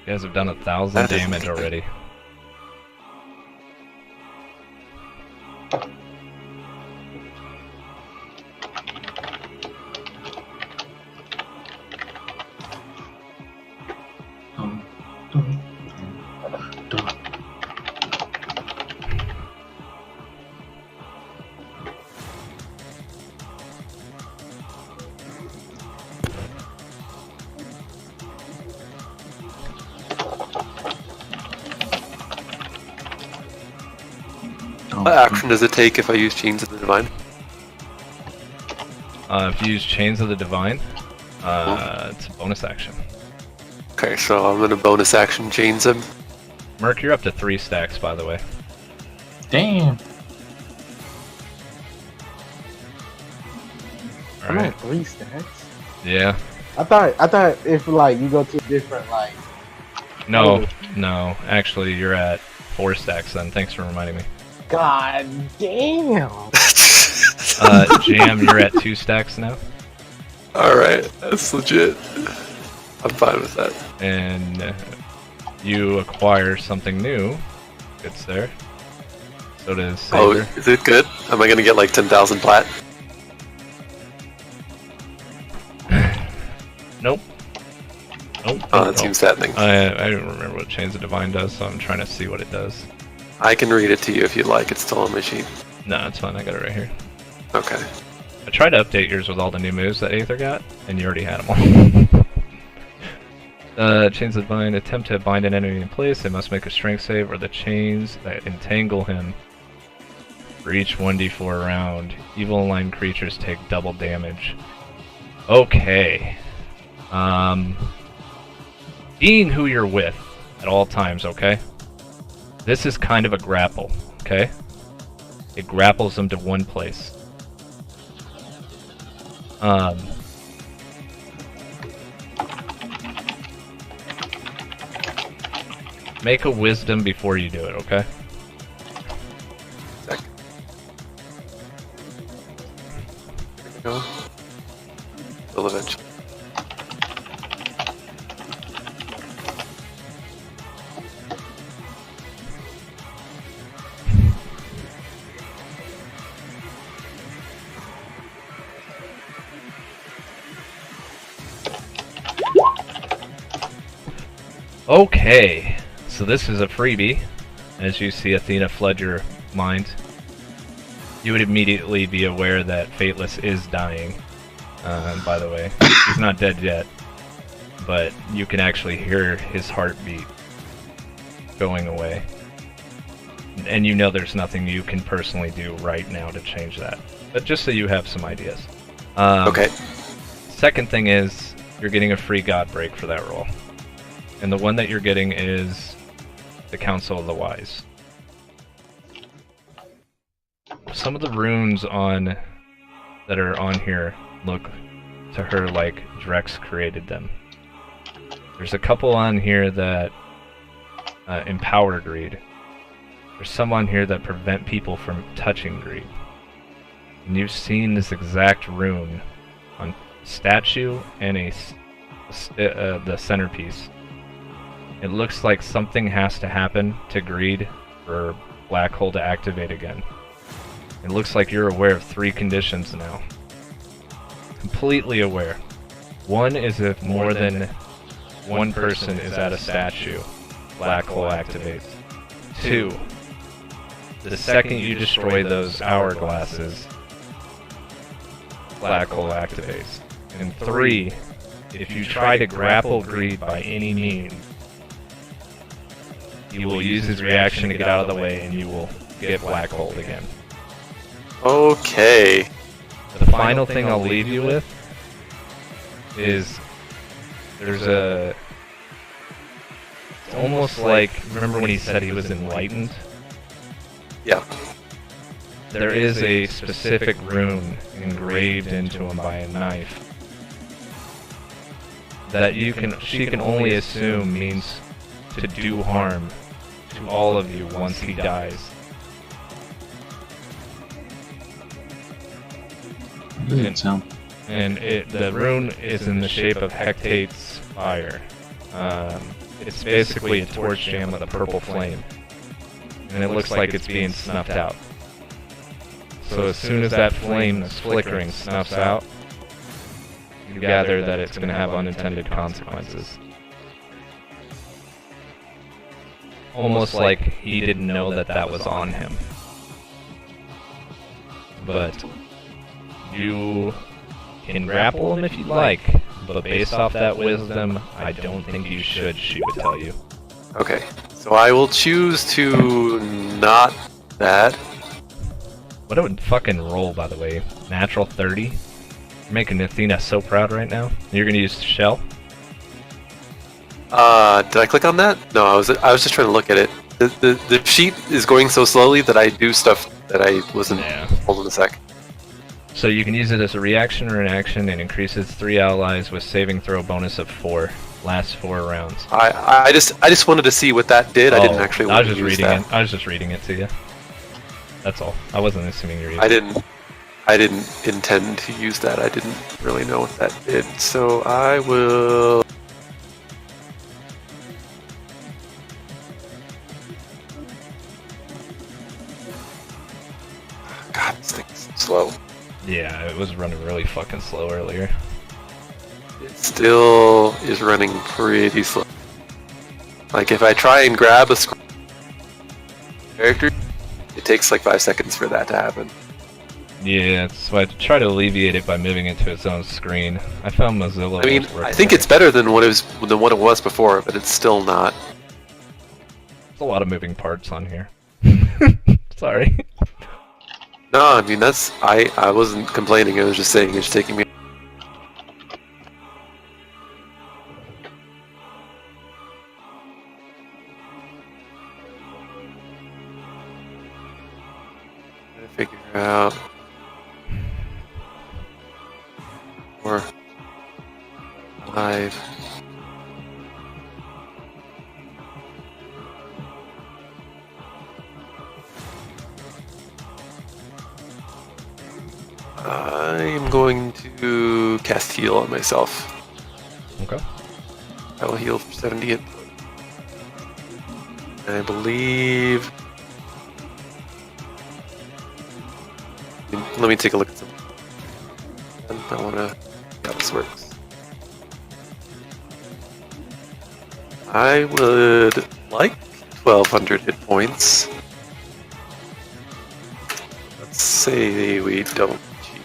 You guys have done 1,000 That is- damage already. What action does it take if I use Chains of the Divine? If you use Chains of the Divine, it's a bonus action. Okay, so I'm gonna bonus action Chains him. Merc, you're up to 3 stacks, by the way. Damn. I'm Alright. at 3 stacks. Yeah. I thought if like you go to a different like. No, Oh. no. Actually, you're at 4 stacks then. Thanks for reminding me. God damn. Jam, you're at 2 stacks now. Alright, that's legit. I'm fine with that. And you acquire something new. It's there. So does Saber. Oh, is it good? Am I gonna get like 10,000 plat? Nope. Nope. Oh, that nope. seems saddening. I don't remember what Chains of Divine does, so I'm trying to see what it does. I can read it to you if you'd like, it's still on my sheet. No, it's fine. I got it right here. Okay. I tried to update yours with all the new moves that Aether got, and you already had them all. Chains of Bind. Attempt to bind an enemy in place. They must make a strength save, or the chains that entangle him for each 1d4 round. Evil aligned creatures take double damage. Okay. Being who you're with at all times, okay? This is kind of a grapple, okay? It grapples them to one place. Make a wisdom before you do it, okay? Sec. Here we go. Will eventually. Okay, so this is a freebie. As you see Athena flood your mind, you would immediately be aware that Fateless is dying. By the way, he's not dead yet, but you can actually hear his heartbeat going away. And you know there's nothing you can personally do right now to change that. But just so you have some ideas. Okay. Second thing is, you're getting a free God break for that roll. And the one that you're getting is the Council of the Wise. Some of the runes that are on here look to her like Drex created them. There's a couple on here that empower greed. There's some on here that prevent people from touching greed. And you've seen this exact rune on statue and the centerpiece. It looks like something has to happen to greed for Black Hole to activate again. It looks like you're aware of 3 conditions now. Completely aware. One is if more than one person is at a statue, Black Hole activates. 2, The second you destroy those hourglasses, black hole activates. And 3, if you try to grapple Greed by any means, he will use his reaction to get out of the way and you will get black holed again. Okay. The final thing I'll leave you with is there's a... It's almost like, remember when he said he was enlightened? Yeah. There is a specific rune engraved into him by a knife that she can only assume means to do harm to all of you once he dies. And the rune is in the shape of Hectate's fire. It's basically a torch jam with a purple flame. And it looks like it's being snuffed out. So as soon as that flame that's flickering snuffs out, you gather that it's going to have unintended consequences. Almost like he didn't know that that was on him. But you can grapple him if you like, but based off that wisdom, I don't think you should, she would tell you. Okay, so I will choose to not that. What a fucking roll, by the way. Natural 30. You're making Athena so proud right now. You're gonna use shell? Did I click on that? No, I was just trying to look at it. The sheet is going so slowly that I do stuff that I wasn't. Hold on a sec. So you can use it as a reaction or an action and increases 3 allies with saving throw bonus of 4. Lasts 4 rounds. I just wanted to see what that did. I didn't actually want to use that. I was just reading it to you. That's all. I wasn't assuming you're I didn't intend to use that. I didn't really know what that did. So I will. God, this thing's slow. Yeah, it was running really fucking slow earlier. It still is running pretty slow. Like if I try and grab a character, it takes like 5 seconds for that to happen. Yeah, so I try to alleviate it by moving it to its own screen. I found Mozilla. I mean, I think it's better than what it was before, but it's still not. There's a lot of moving parts on here. Sorry. No, I mean I wasn't complaining. I was just saying it's taking me. Figure out or live. I'm going to cast heal on myself. Okay. I will heal for 70 hit points. I believe. Let me take a look at something. I want to see how this works. I would like 1,200 hit points. Let's say we don't cheat.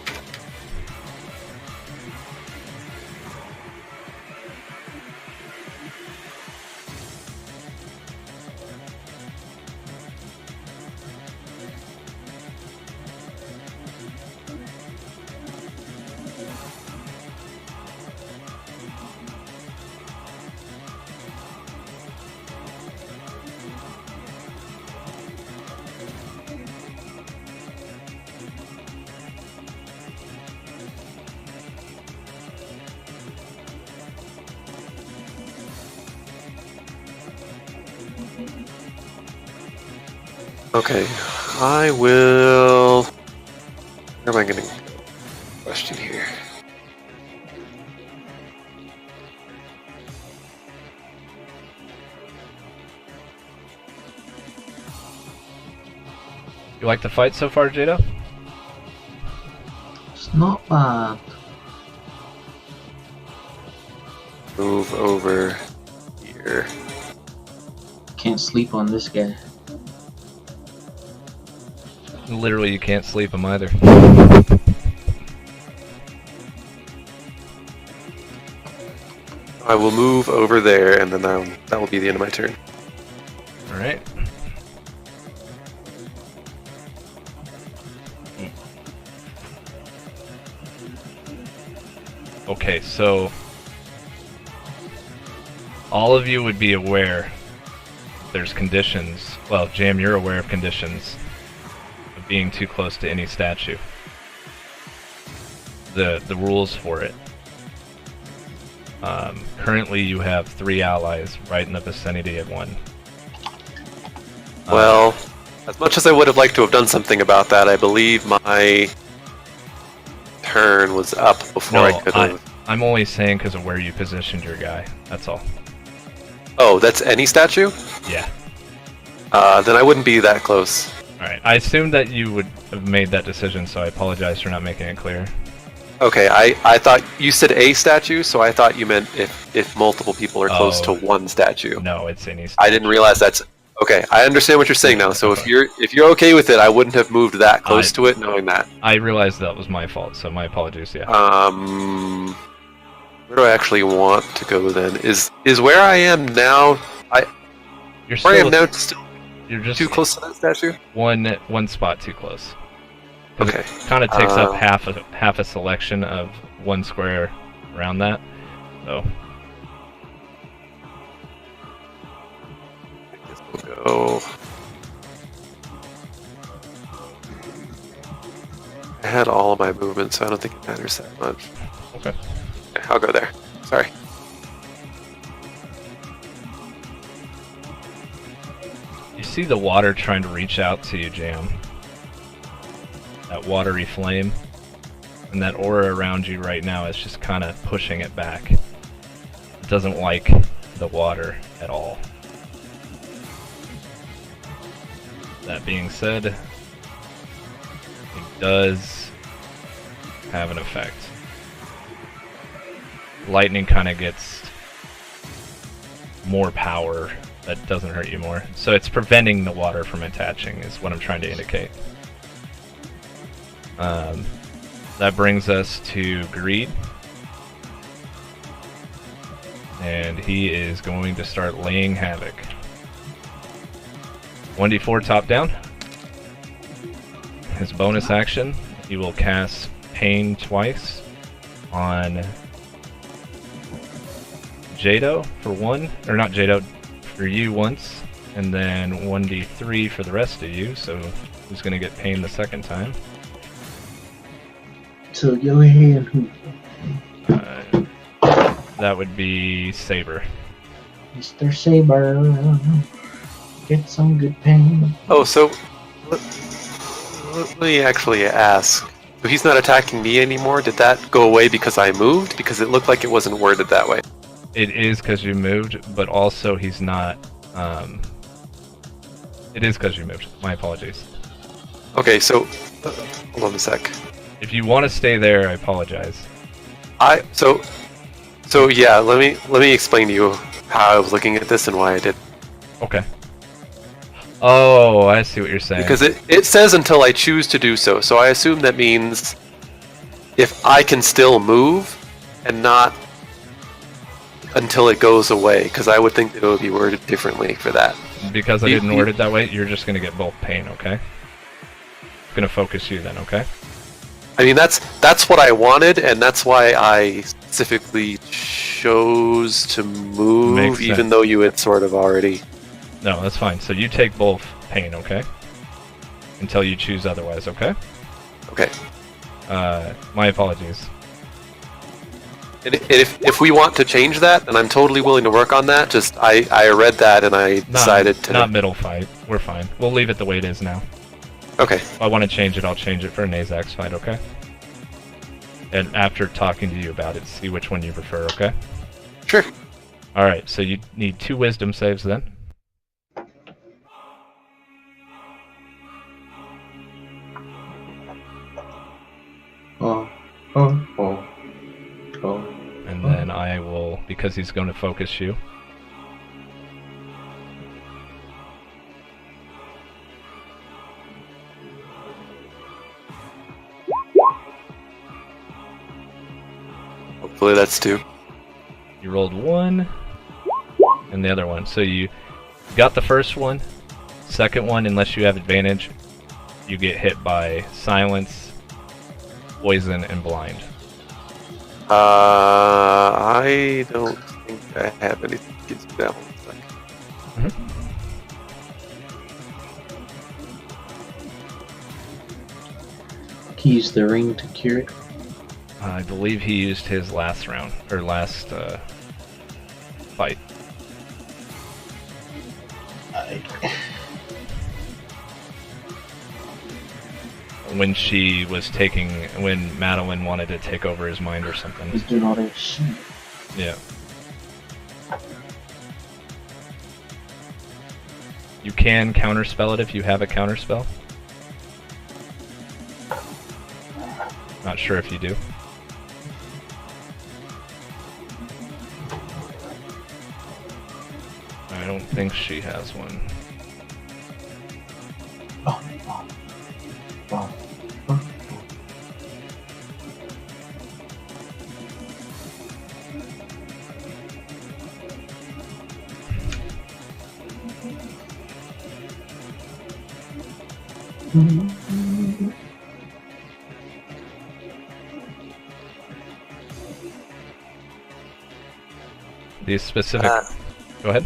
Okay, I will. Where am I getting question here? You like the fight so far, Jado? It's not bad. Move over here. Can't sleep on this guy. Literally, you can't sleep them either. I will move over there, and then that will be the end of my turn. Alright. Okay, so all of you would be aware there's conditions. Well, Jam, you're aware of conditions of being too close to any statue. The rules for it. Currently, you have 3 allies right in the vicinity of one. Well, as much as I would have liked to have done something about that, I believe my turn was up before I could have. I'm only saying because of where you positioned your guy. That's all. Oh, that's any statue? Yeah. Then I wouldn't be that close. Alright, I assumed that you would have made that decision, so I apologize for not making it clear. Okay, I thought you said a statue, so I thought you meant if multiple people are close to one statue. No, it's any statue. I didn't realize that's... Okay, I understand what you're saying now, so if you're okay with it, I wouldn't have moved that close to it knowing that. I realized that was my fault, so my apologies, yeah. Where do I actually want to go then? Is where I am now... You're just too close to that statue? One spot too close. Okay. It kind of takes up half a selection of one square around that. So I guess we'll go. I had all of my movement, so I don't think it matters that much. Okay. I'll go there. Sorry. You see the water trying to reach out to you, Jam. That watery flame. And that aura around you right now is just kind of pushing it back. It doesn't like the water at all. That being said, it does have an effect. Lightning kind of gets more power that doesn't hurt you more. So it's preventing the water from attaching is what I'm trying to indicate. That brings us to Greed. And he is going to start laying havoc. 1d4 top down. His bonus action, he will cast Pain twice on Jado for 1, or not Jado, for you once, and then 1d3 for the rest of you, so who's going to get Pain the second time? So Yohei and who? That would be Saber. Mr. Saber, I don't know. Get some good pain. Oh, so let me actually ask. So he's not attacking me anymore. Did that go away because I moved? Because it looked like it wasn't worded that way. It is because you moved, but also he's not. It is because you moved. My apologies. Okay, so hold on a sec. If you want to stay there, I apologize. So yeah, let me explain to you how I was looking at this and why I did. Okay. Oh, I see what you're saying. Because it says until I choose to do so. So I assume that means if I can still move and not until it goes away. Because I would think that it would be worded differently for that. Because I didn't word it that way, you're just going to get both Pain, okay? I'm going to focus you then, okay? I mean, that's what I wanted, and that's why I specifically chose to move, even though you had sort of already... No, that's fine. So you take both Pain, okay? Until you choose otherwise, okay? Okay. My apologies. And if we want to change that, and I'm totally willing to work on that, just I read that and I decided to... Not middle fight. We're fine. We'll leave it the way it is now. Okay. If I want to change it, I'll change it for a Nazax fight, okay? And after talking to you about it, see which one you prefer, okay? Sure. Alright, so you need 2 wisdom saves then. And then I will, because he's going to focus you. Hopefully that's 2. You rolled 1, and the other one. So you got the first one. Second one, unless you have advantage, you get hit by silence, poison, and blind. I don't think I have anything that gives me that one. He used the ring to cure it. I believe he used his last round, or last fight. When Madeline wanted to take over his mind or something. He's doing all that shit. Yeah. You can counterspell it if you have a counterspell. Not sure if you do. I don't think she has one. These specific... Go ahead.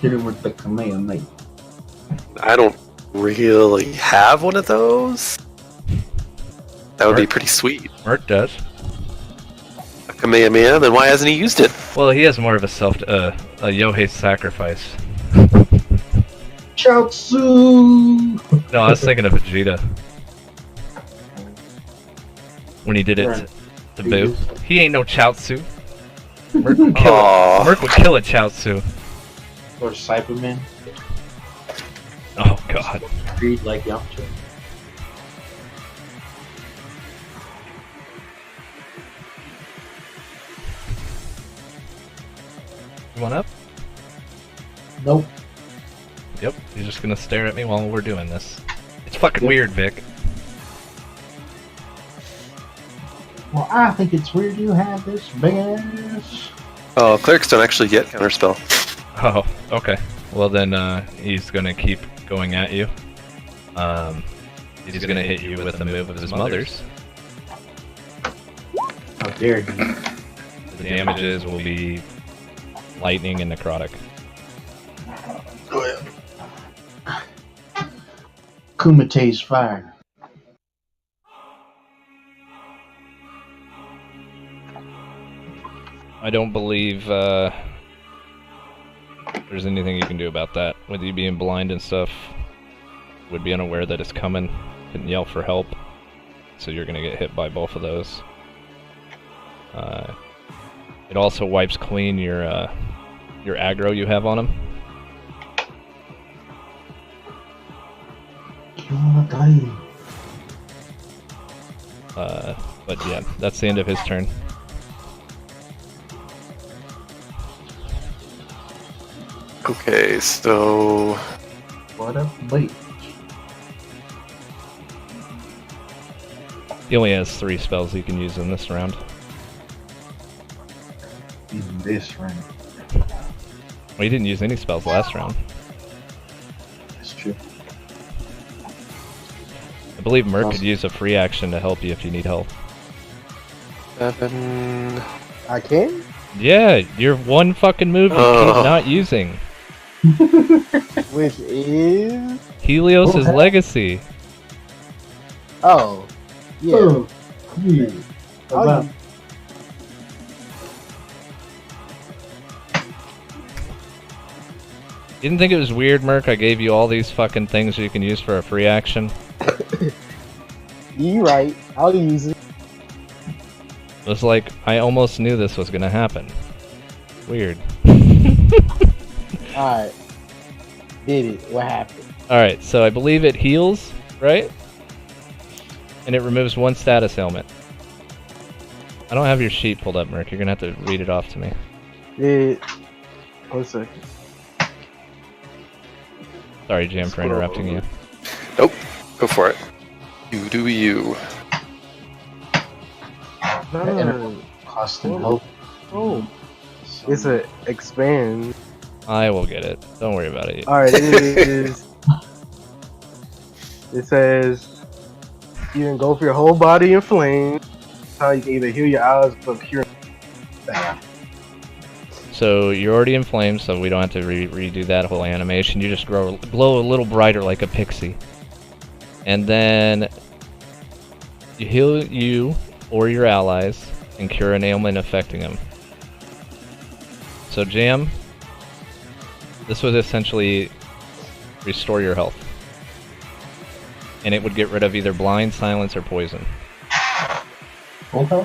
Hit him with the Kamehameha. I don't really have one of those. That would be pretty sweet. Mert does. A Kamehameha, then why hasn't he used it? Well, he has more of a Yohei sacrifice. Chaozu! No, I was thinking of Vegeta. When he did it to Boo. He ain't no Chaozu. Mert would kill a Chaozu. Or Cyberman. Oh god. Read like Yamcha. You want up? Nope. Yep, he's just gonna stare at me while we're doing this. It's fucking weird, Vic. Well, I think it's weird you have this big ass. Oh, clerics don't actually get counterspell. Oh, okay. Well then, he's gonna keep going at you. He's gonna hit you with a move of his mother's. How dare he? The damages will be lightning and necrotic. Kumate's fire. I don't believe there's anything you can do about that. With you being blind and stuff, would be unaware that it's coming, couldn't yell for help, so you're gonna get hit by both of those. It also wipes clean your aggro you have on him. But yeah, that's the end of his turn. Okay, so... What a bitch. He only has 3 spells he can use in this round. In this round. Well, he didn't use any spells last round. That's true. I believe Merc could use a free action to help you if you need help. 7... I can? Yeah, your one fucking move you keep not using. Which is... Helios' Legacy. Oh. Yeah. Oh, yeah. Oh, You didn't think it was weird, Merc? I gave you all these fucking things you can use for a free action. you right. I'll use it. It was like, I almost knew this was gonna happen. Weird. Alright. Did it. What happened? Alright, so I believe it heals, right? And it removes 1 status ailment. I don't have your sheet pulled up, Merc. You're gonna have to read it off to me. Did... 1 second. Sorry, Jam, for interrupting you. Nope. Go for it. You do you. No. Cost and help. Oh. It's a expand. I will get it. Don't worry about it. Alright, it is. It says you engulf your whole body in flames. How you can either heal your eyes or cure. So you're already in flames, so we don't have to redo that whole animation. You just glow a little brighter like a pixie. And then you heal you or your allies and cure an ailment affecting them. So Jam, this would essentially restore your health. And it would get rid of either blind, silence, or poison. Okay.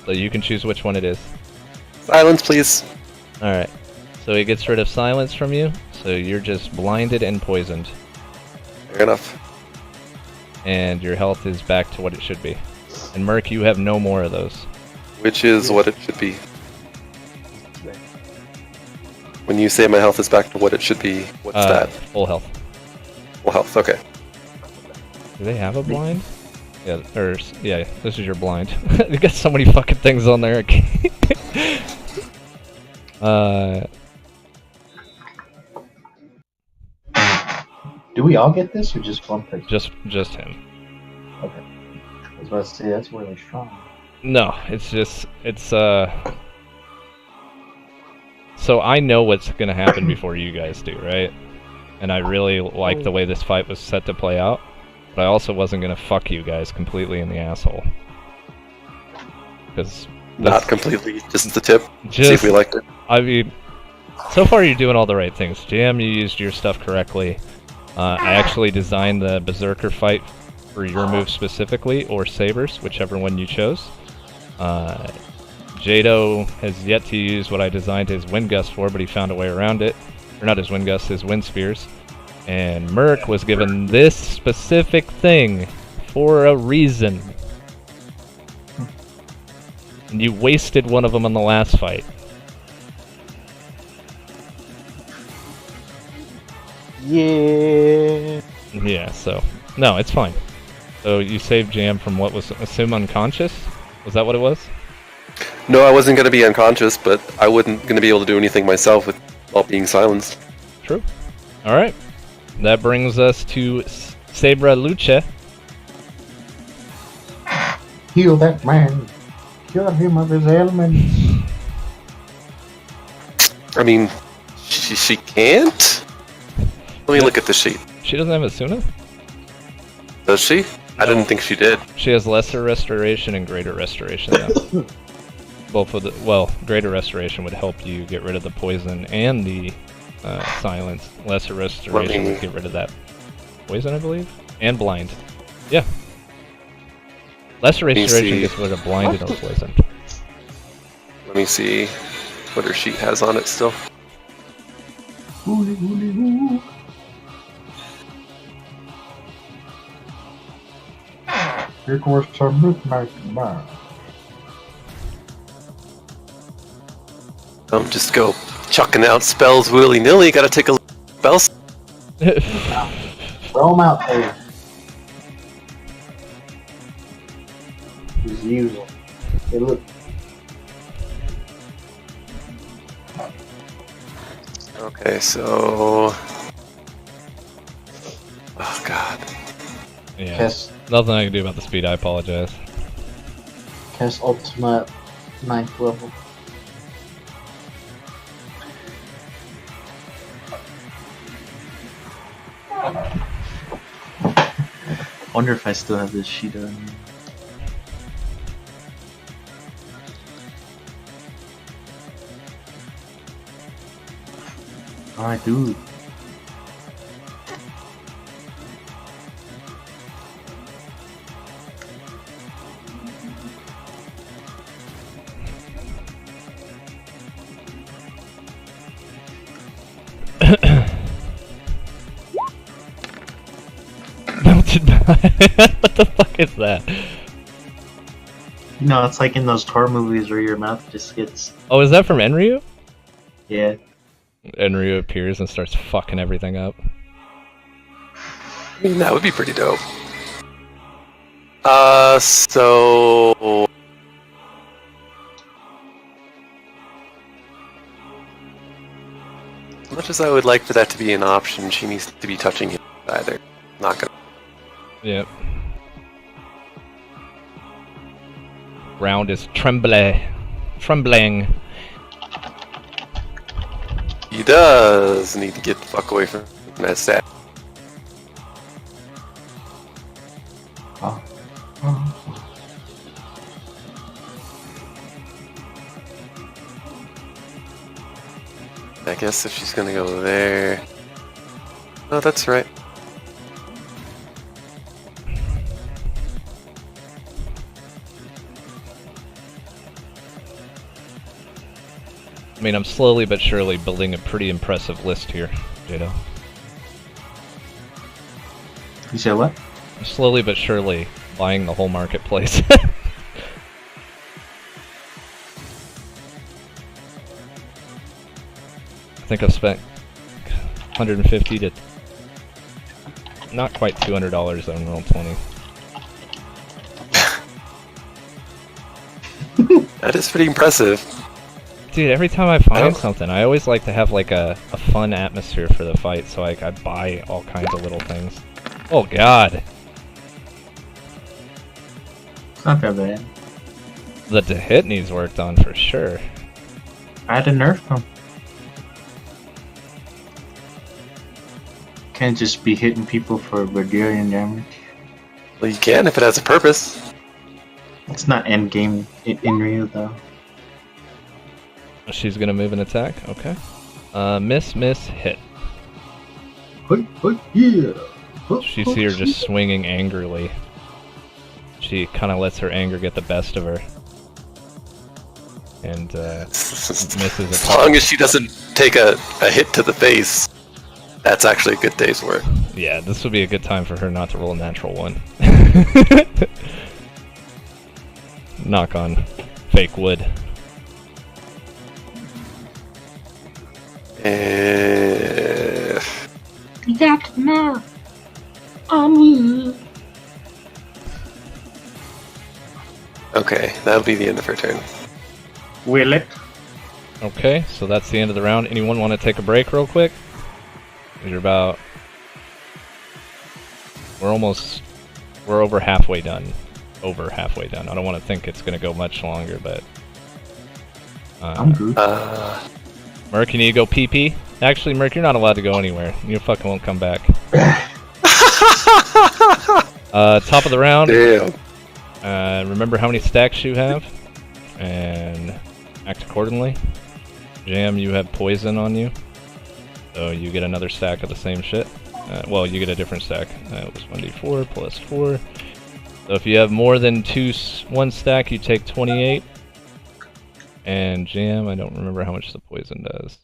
So you can choose which one it is. Silence, please. Alright. So it gets rid of silence from you, so you're just blinded and poisoned. Fair enough. And your health is back to what it should be. And Merc, you have no more of those. Which is what it should be. When you say my health is back to what it should be, what's that? Full health. Full health, okay. Do they have a blind? Yeah, yeah, this is your blind. You got so many fucking things on there. Do we all get this or just one person? Just him. Okay. I was about to say that's really strong. No, so I know what's gonna happen before you guys do, right? And I really like the way this fight was set to play out. But I also wasn't gonna fuck you guys completely in the asshole. Because not completely, just the tip. See if we liked it. I mean, so far you're doing all the right things. Jam, you used your stuff correctly. I actually designed the Berserker fight for your move specifically, or Saber's, whichever one you chose. Jado has yet to use what I designed his Wind Gust for, but he found a way around it. Or not his Wind Gust, his Wind Spears. And Merc was given this specific thing for a reason. And you wasted one of them on the last fight. Yeah. Yeah, so... No, it's fine. So you saved Jam from what was, assume, unconscious? Was that what it was? No, I wasn't going to be unconscious, but I wasn't going to be able to do anything myself without being silenced. True. Alright. That brings us to Sabra Luce. Heal that man. Cure him of his ailments. I mean, she can't? Let me look at the sheet. She doesn't have Asuna? Does she? I didn't think she did. She has lesser restoration and greater restoration though. Both of the, well, greater restoration would help you get rid of the poison and the silence. Lesser restoration would get rid of that poison, I believe, and blind. Yeah. Lesser restoration gets rid of blind and poison. Let me see what her sheet has on it still. Here goes some midnight man. Don't just go chucking out spells willy-nilly. Gotta take a spell. Throw him out there. Just use them. Hey, look. Okay, so... Oh, God. Yeah. Cast, Nothing I can do about the speed, I apologize. cast ultimate 9th level. Wonder if I still have this sheet on me. I do. Melted what the fuck is that? You know, it's like in those Tor movies where your mouth just gets... Oh, is that from Enryu? Yeah. Enryu appears and starts fucking everything up. I mean, that would be pretty dope. So... As much as I would like for that to be an option, she needs to be touching him either. Not gonna... Yep. Round is trembling. He does need to get the fuck away from that stat. Oh. I guess if she's gonna go there... Oh, that's right. I mean, I'm slowly but surely building a pretty impressive list here, Jado. You said what? I'm slowly but surely buying the whole marketplace. I think I've spent 150 to not quite $200 on Roll20. That is pretty impressive. Dude, every time I find something, I always like to have like a fun atmosphere for the fight, so like I buy all kinds of little things. Oh god! It's not that bad. The hit needs worked on for sure. I had to nerf him. Can't just be hitting people for Brazilian damage. Well, you can if it has a purpose. It's not end game in real though. She's gonna move and attack. Okay. Miss, hit. Yeah. You see her just swinging angrily. She kind of lets her anger get the best of her. And misses As long as she doesn't take a hit to the face, that's actually a good day's work. Yeah, this would be a good time for her not to roll a natural one. Knock on fake wood. You got to know. Okay, that'll be the end of her turn. Will it? Okay, so that's the end of the round. Anyone want to take a break real quick? We're over halfway done. Over halfway done. I don't want to think it's going to go much longer, but... I'm good. Merc, you need to go pee-pee? Actually, Merc, you're not allowed to go anywhere. You fucking won't come back. Top of the round. Damn. Remember how many stacks you have, and act accordingly. Jam, you have poison on you, so you get another stack of the same shit. Well, you get a different stack. It was 1d4 plus 4. So if you have more than one stack, you take 28. And Jam, I don't remember how much the poison does.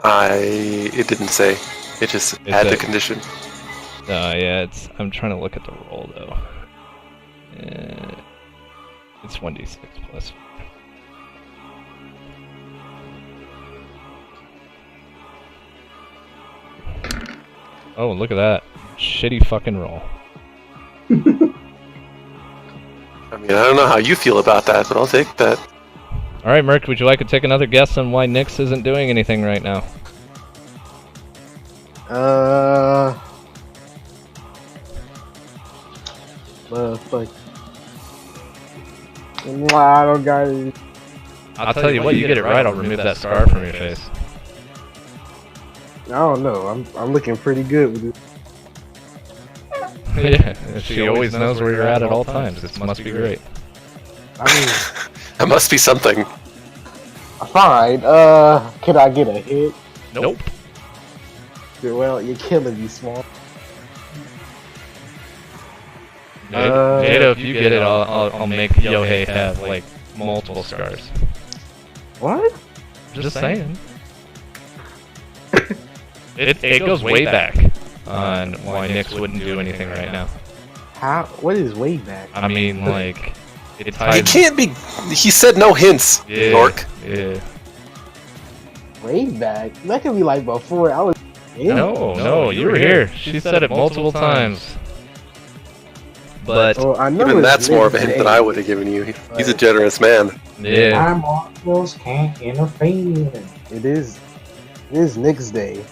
It didn't say. It just had the condition. Yeah, I'm trying to look at the roll though. It's 1d6 plus. Oh, look at that. Shitty fucking roll. I mean, I don't know how you feel about that, but I'll take that. Alright, Merc, would you like to take another guess on why Nyx isn't doing anything right now? Fuck. I don't got it. I'll tell you what, you get it right, I'll remove that scar from your face. I don't know. I'm looking pretty good with it. Yeah, she always knows where you're at all times. This must be great. I mean, That must be something. fine. Can I get a hit? Nope. Well, you're killing me, Small. Jado, if you get it, I'll make Yohei have, like, multiple scars. What? Just saying. It goes way back on why Nyx wouldn't do anything right now. How? What is way back? I mean, like, it He ties... can't be. He said no hints, Yeah, York. yeah. Way back. That could be like before I was. No, you were here. She said it multiple times. But Well, I know Even it's that's more of a Nick's hint than day. I would have given you. He's a generous man. yeah, My mortals can't interfere. It is Nick's day.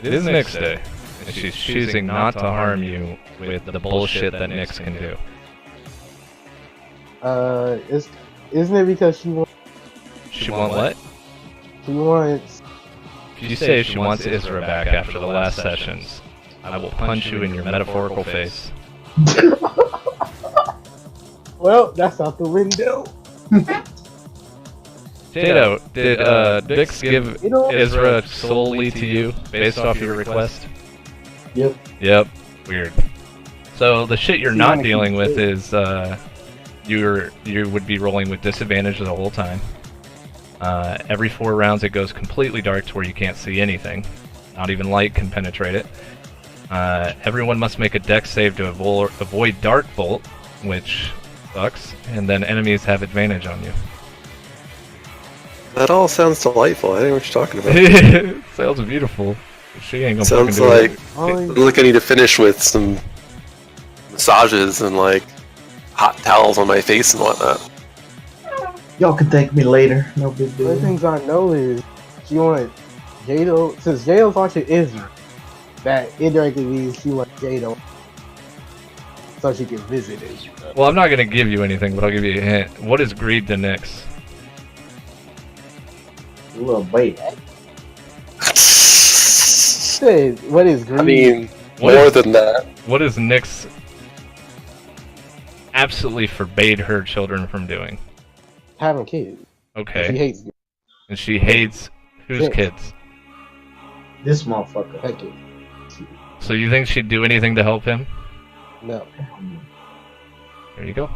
it is Nick's day. And she's choosing not to harm you with the bullshit that Nyx can do. Isn't it because she wants? She want what? She wants. If you say she wants Isra back after the last sessions, I will punch you in your metaphorical face. Well, that's out the window. Jado, did Dix give You know- Isra solely to you based off your request? Yep. Yep. Weird. So the shit you're So you not wanna dealing keep with it? is you would be rolling with disadvantage the whole time. Every 4 rounds it goes completely dark to where you can't see anything. Not even light can penetrate it. Everyone must make a dex save to avoid Dark Bolt, which sucks, and then enemies have advantage on you. That all sounds delightful. I don't know what you're talking about. Sounds beautiful. She ain't gonna Sounds fucking do like it. Oh, look, I need to finish with some massages and like hot towels on my face and whatnot. Y'all can thank me later. No big one of the deal. things I know is she wanted Jado. Since Jado's watching Israel, that indirectly means she wants Jado, so she can visit it. Well, I'm not gonna give you anything, but I'll give you a hint. What is greed to Nyx? A little bait. Said, what is greed? I mean, What more is- than that. What is Nyx absolutely forbade her children from doing? having kids. She Okay. hates And she hates whose Yeah. kids? This motherfucker. that kid. So you think she'd do anything to help him? No. There you go.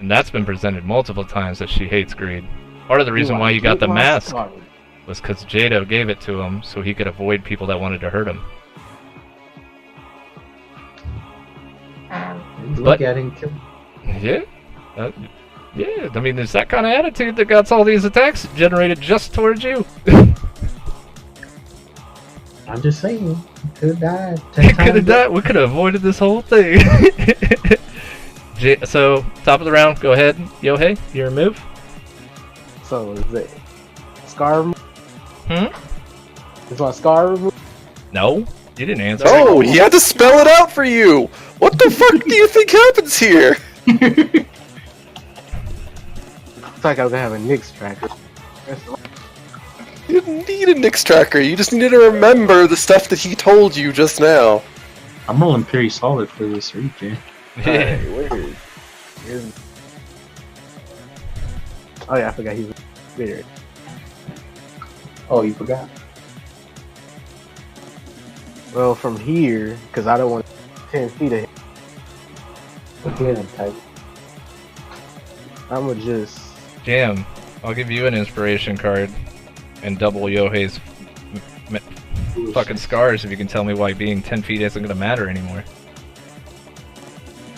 And that's been presented multiple times that she hates greed. Part of the reason why you got the mask was because Jado gave it to him so he could avoid people that wanted to hurt him. Look at him kill. Yeah. Yeah, I mean, it's that kind of attitude that got all these attacks generated just towards you. I'm just saying. Could have died. We could have died. We could have avoided this whole thing. So, top of the round, go ahead, Yohei, your move. So is it Scar remove? Hmm? Is my Scar remove? No, you didn't answer. Oh, he had to spell it out for you. What the fuck do you think happens here? It's like I was gonna have a Nyx tracker. You didn't need a Nyx tracker. You just needed to remember the stuff that he told you just now. I'm rolling pretty solid for this region. Yeah. Oh yeah, I forgot he was there. Oh, you forgot. Well, from here, because I don't want 10 feet of him, Okay, I'm tight. I'm gonna just. Jam, I'll give you an inspiration card and double Yohei's fucking scars if you can tell me why being 10 feet isn't gonna matter anymore.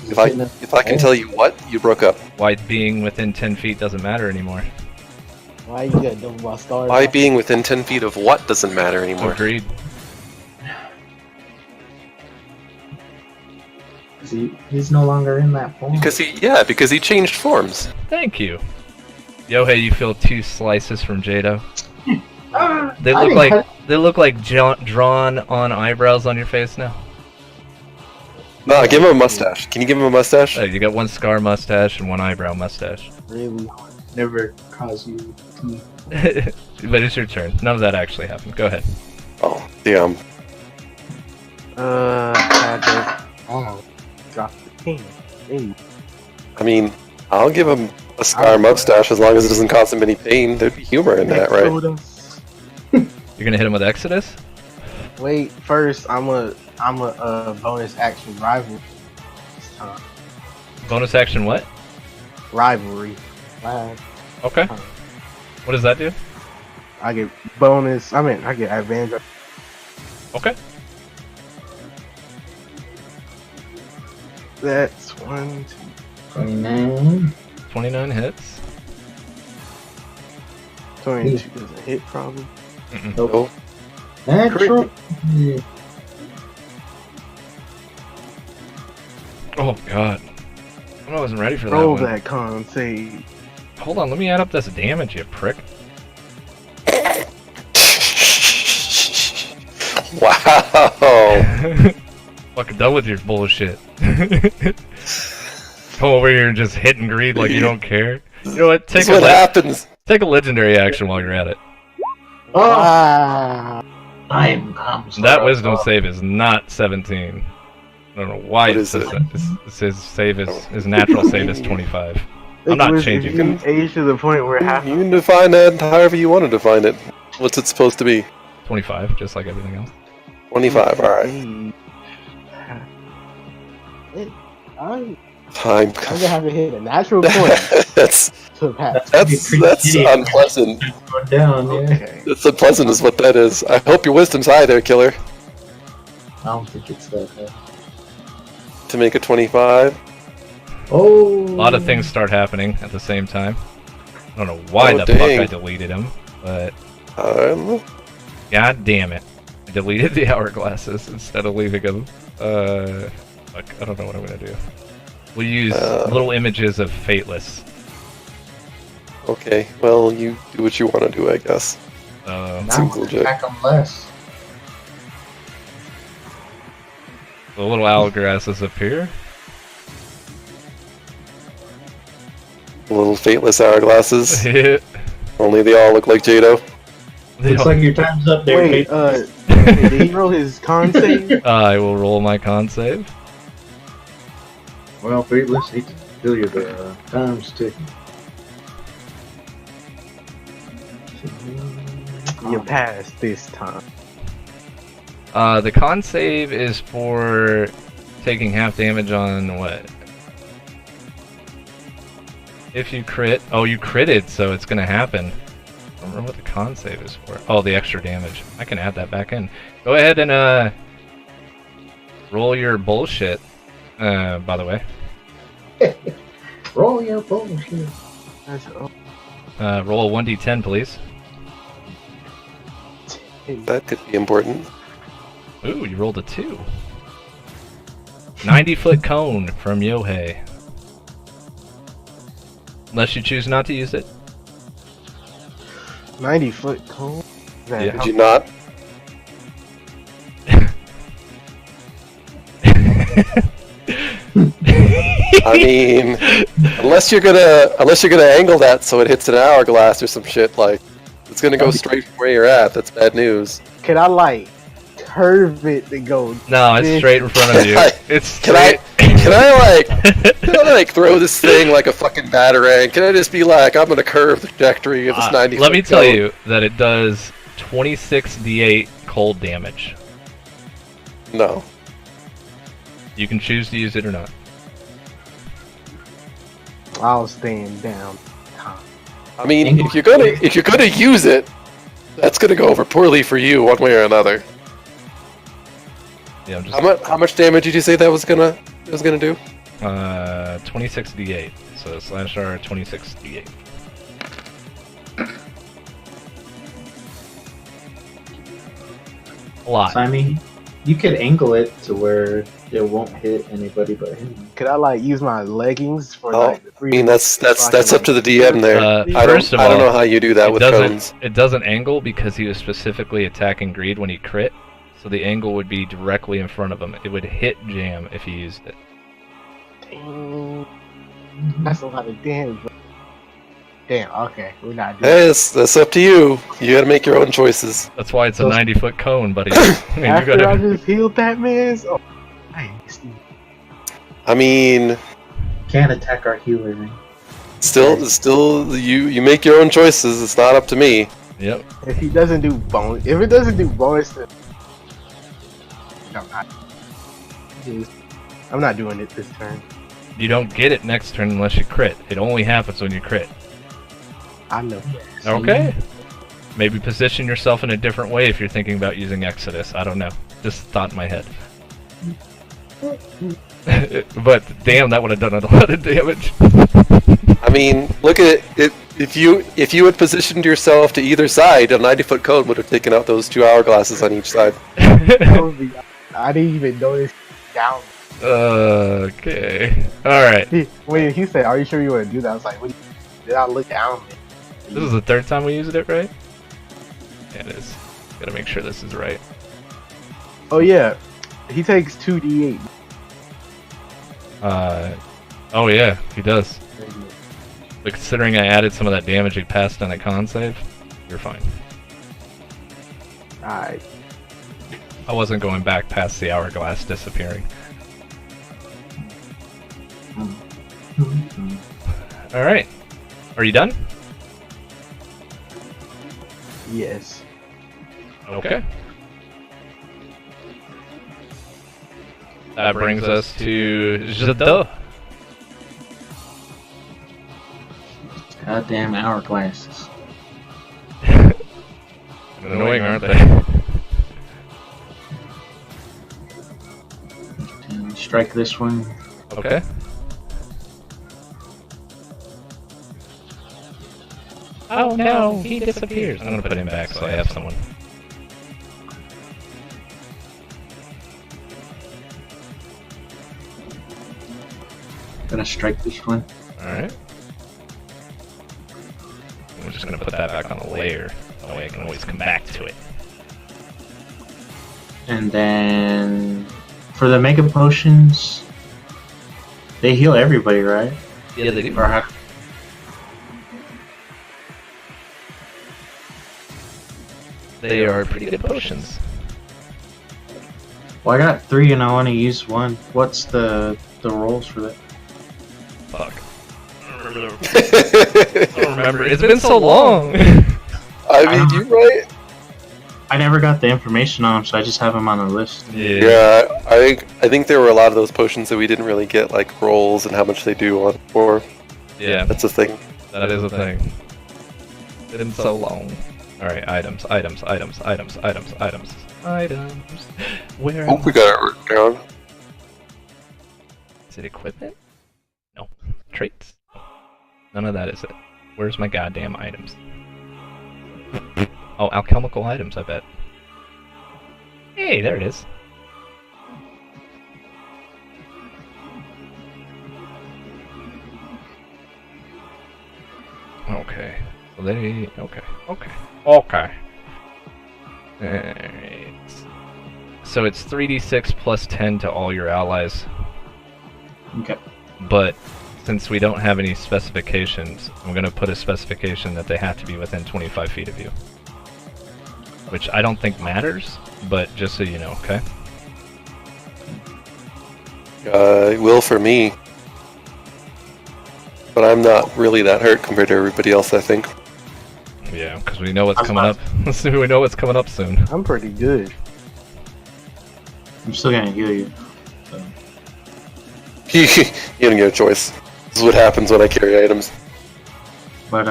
If I can tell you what, you broke up. Why being within 10 feet doesn't matter anymore. Why you gotta double my Scar? Why being within 10 feet of what doesn't matter anymore. Agreed. See, he's no longer in that form. Because he changed forms. Thank you. Yohei, you feel 2 slices from Jado. They I look didn't like cut- drawn on eyebrows on your face now. No, give him a mustache. Can you give him a mustache? You got 1 scar mustache and 1 eyebrow mustache. Really? Never cause you to. But it's your turn. None of that actually happened. Go ahead. Oh, damn. Had to. Oh, drop the king. Hey, I mean, I'll give him a scar mustache as long as it doesn't cause him any pain. There'd be humor in that, right? You're gonna hit him with Exodus? Wait, first I'm a bonus action rivalry. This time. Bonus action what? Rivalry. Okay. What does that do? I get bonus. I get advantage. Okay. That's 1, 2, 29. 29 hits. 22 doesn't hit probably. Nope. Natural. Yeah. Oh god. I wasn't ready for that Roll one. that con save. Hold on, let me add up this damage, you prick. Wow. Fucking done with your bullshit. Come over here and just hit and greed like you don't care. You know what? That's what happens. Take a legendary action while you're at it. Ah. Time comes. That wisdom save is not 17. I don't know why What it is says it? that. His save is his natural save is 25. I'm not changing it. Age to the point where half. You can define that however you want to define it. What's it supposed to be? 25, just like everything else. 25, alright. I'm Time. gonna have to hit a natural point that's to pass. that's unpleasant. Go down, yeah. Okay. That's unpleasant is what that is. I hope your wisdom's high there, killer. I don't think it's that bad. To make it 25. Oh. A lot of things start happening at the same time. I don't know why Oh, the dang. fuck I deleted him, but Um, god damn it. I deleted the hourglasses instead of leaving them. Fuck, I don't know what I'm gonna do. We'll use little images of Fateless. okay, well, you do what you want to do, I guess. Now Seems legit. attack them less. The little hourglasses appear. Little fateless hourglasses. They Only they all look like Jado. Looks all- like your time's up there, Wait, mate. did he roll his con save? I will roll my con save. Well, let's hate to tell you the time's ticking. You passed this time. The con save is for taking half damage on what? If you crit. Oh, you critted, so it's gonna happen. I don't remember what the con save is for. Oh, the extra damage. I can add that back in. Go ahead and roll your bullshit. By the way. Roll your bullshit. That's Roll a 1d10, please. That could be important. Ooh, you rolled a 2. 90-foot cone from Yohei. Unless you choose not to use it. 90-foot cone. Yeah. Did you not? I mean, unless you're gonna angle that so it hits an hourglass or some shit, like it's gonna go straight from where you're at. That's bad news. Can I like curve it to go? No, it's straight in front of you. It's Can I straight. can I like throw this thing like a fucking batarang? Can I just be like, I'm gonna curve the trajectory of this 90? Let me tell you that it does 26d8 cold damage. No. You can choose to use it or not. I'll stand down. I mean, if you're gonna use it, that's gonna go over poorly for you one way or another. Yeah, I'm just How much damage did you say that was gonna do? 26d8. So slash R 26d8. A lot. So, I mean, you could angle it to where it won't hit anybody but him. Could I like use my leggings for Oh, like the I free? mean, that's up to the DM there. First of I don't all, know how you do that with cones. It doesn't angle because he was specifically attacking greed when he crit. So the angle would be directly in front of him. It would hit Jam if he used it. Dang. That's a lot of damage. Bro. Damn. Okay, we're not doing. Hey, that's up to you. You gotta make your own choices. That's why it's a So- 90-foot cone, buddy. You After I gotta... just healed that man's. Oh, nice. I mean, Can't attack our healer, man. still, you make your own choices. It's not up to me. Yep. If he doesn't do bonus, if it doesn't do bonus, then I'm not doing it this turn. You don't get it next turn unless you crit. It only happens when you crit. I know. Okay. Maybe position yourself in a different way if you're thinking about using Exodus. I don't know. Just thought in my head. But damn, that would have done a lot of damage. I mean, look at it. If you had positioned yourself to either side, a 90-foot cone would have taken out those 2 hourglasses on each side. That would be, I didn't even notice down. Okay. Alright. When he said, "Are you sure you want to do that?" I was like, "Did I look down?" This is the third time we used it, right? Yeah, it is. Gotta make sure this is right. Oh yeah, he takes 2d8. Oh yeah, he does. But considering I added some of that damage he passed on a con save, you're fine. Alright. I wasn't going back past the hourglass disappearing. Alright. Are you done? Yes. Okay. That brings us to Jado. Goddamn hourglasses. Annoying, aren't they? And strike this one. Okay. Oh no, he disappears. I'm gonna put him back so I have someone. Gonna strike this one. Alright. I'm just gonna put that back on a layer. That way I can always come back to it. And then for the mega potions, they heal everybody, right? Yeah, they do. Or how? They are pretty good potions. Well, I got 3 and I want to use 1. What's the rolls for that? Fuck. I don't remember. It's been so long. I mean, you're right. I never got the information on them, so I just have them on a list. Yeah, I think there were a lot of those potions that we didn't really get like rolls and how much they do on for. Yeah, That's a thing. that is a thing. It's been so long. Alright, items. Where Oh, we got it written down. is it equipment? No. Traits? None of that is it. Where's my goddamn items? Oh, alchemical items, I bet. Hey, there it is. Okay. So they... Okay. Alright. So it's 3d6 plus 10 to all your allies. Okay. But since we don't have any specifications, I'm going to put a specification that they have to be within 25 feet of you. Which I don't think matters, but just so you know, okay? It will for me. But I'm not really that hurt compared to everybody else, I think. Yeah, because we know what's coming up. We know what's coming up soon. I'm pretty good. I'm still gonna heal you. So. You don't get a choice. This is what happens when I carry items. But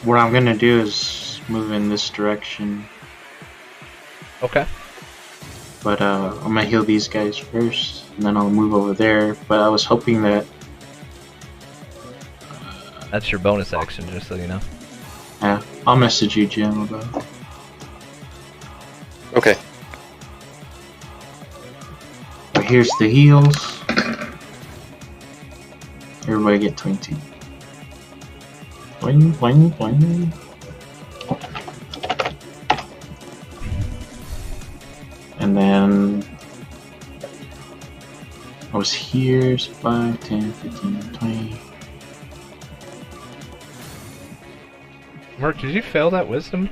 what I'm gonna do is move in this direction. Okay. But I'm gonna heal these guys first, and then I'll move over there. But I was hoping that That's your bonus action, just so you know. yeah, I'll message you, Jim, about it. Okay. But here's the heals. Everybody get 20. Boing, boing, boing. And then I was here, so 5, 10, 15, 20. Mark, did you fail that wisdom?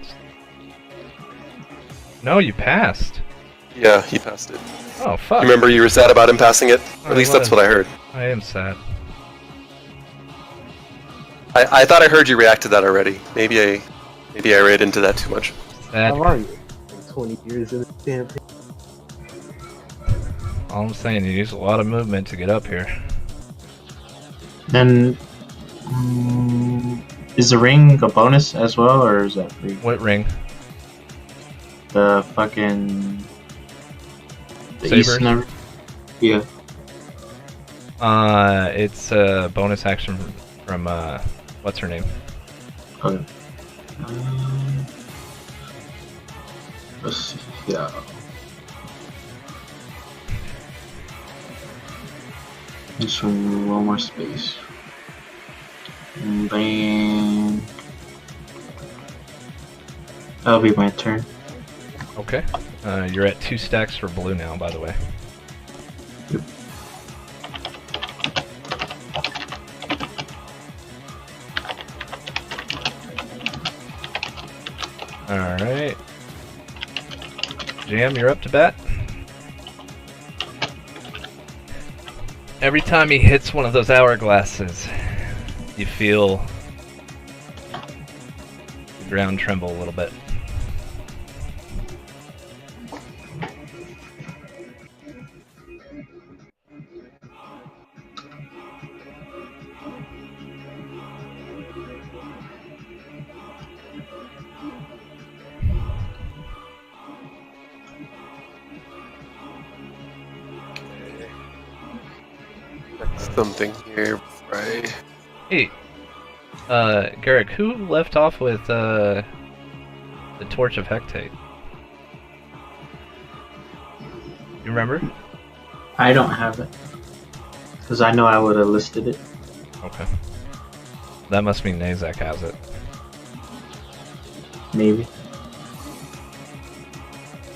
No, you passed. Yeah, he passed it. Oh, fuck. Remember you were sad about him passing it? I At least that's was. what I heard. I am sad. I thought I heard you react to that already. Maybe I read into that too much. Sad. How are you? Like 20 years in this damn thing. All I'm saying, you use a lot of movement to get up here. Then is the ring a bonus as well, or is that free? What ring? The fucking the Sabers? East and everything? Yeah. It's a bonus action from what's her name? Okay. Let's see. Yeah. Just one more space. And then that'll be my turn. Okay. You're at 2 stacks for blue now, by the way. Yep. Alright. Jam, you're up to bat. Every time he hits one of those hourglasses, you feel the ground tremble a little bit. Something here, right? Hey, Garrick, who left off with the Torch of Hecate? You remember? I don't have it. Because I know I would have listed it. Okay. That must mean Nazak has it. Maybe.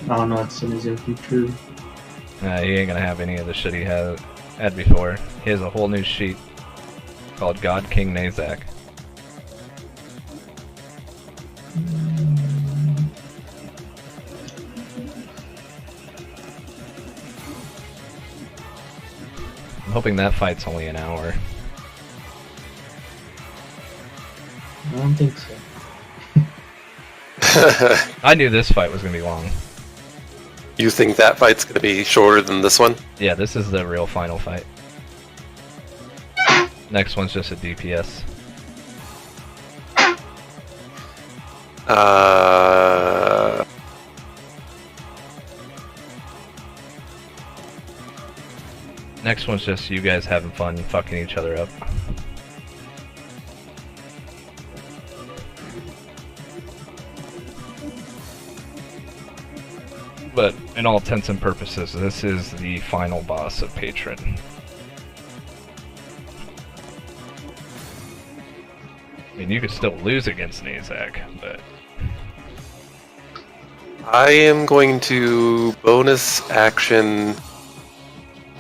I don't know what's in his infantry. He ain't gonna have any of the shit he had before. He has a whole new sheet called God King Nazak. I'm hoping that fight's only an hour. I don't think so. I knew this fight was gonna be long. You think that fight's gonna be shorter than this one? Yeah, this is the real final fight. Next one's just a DPS. Next one's just you guys having fun fucking each other up. But in all intents and purposes, this is the final boss of Patron. I mean, you could still lose against Nazak, but... I am going to bonus action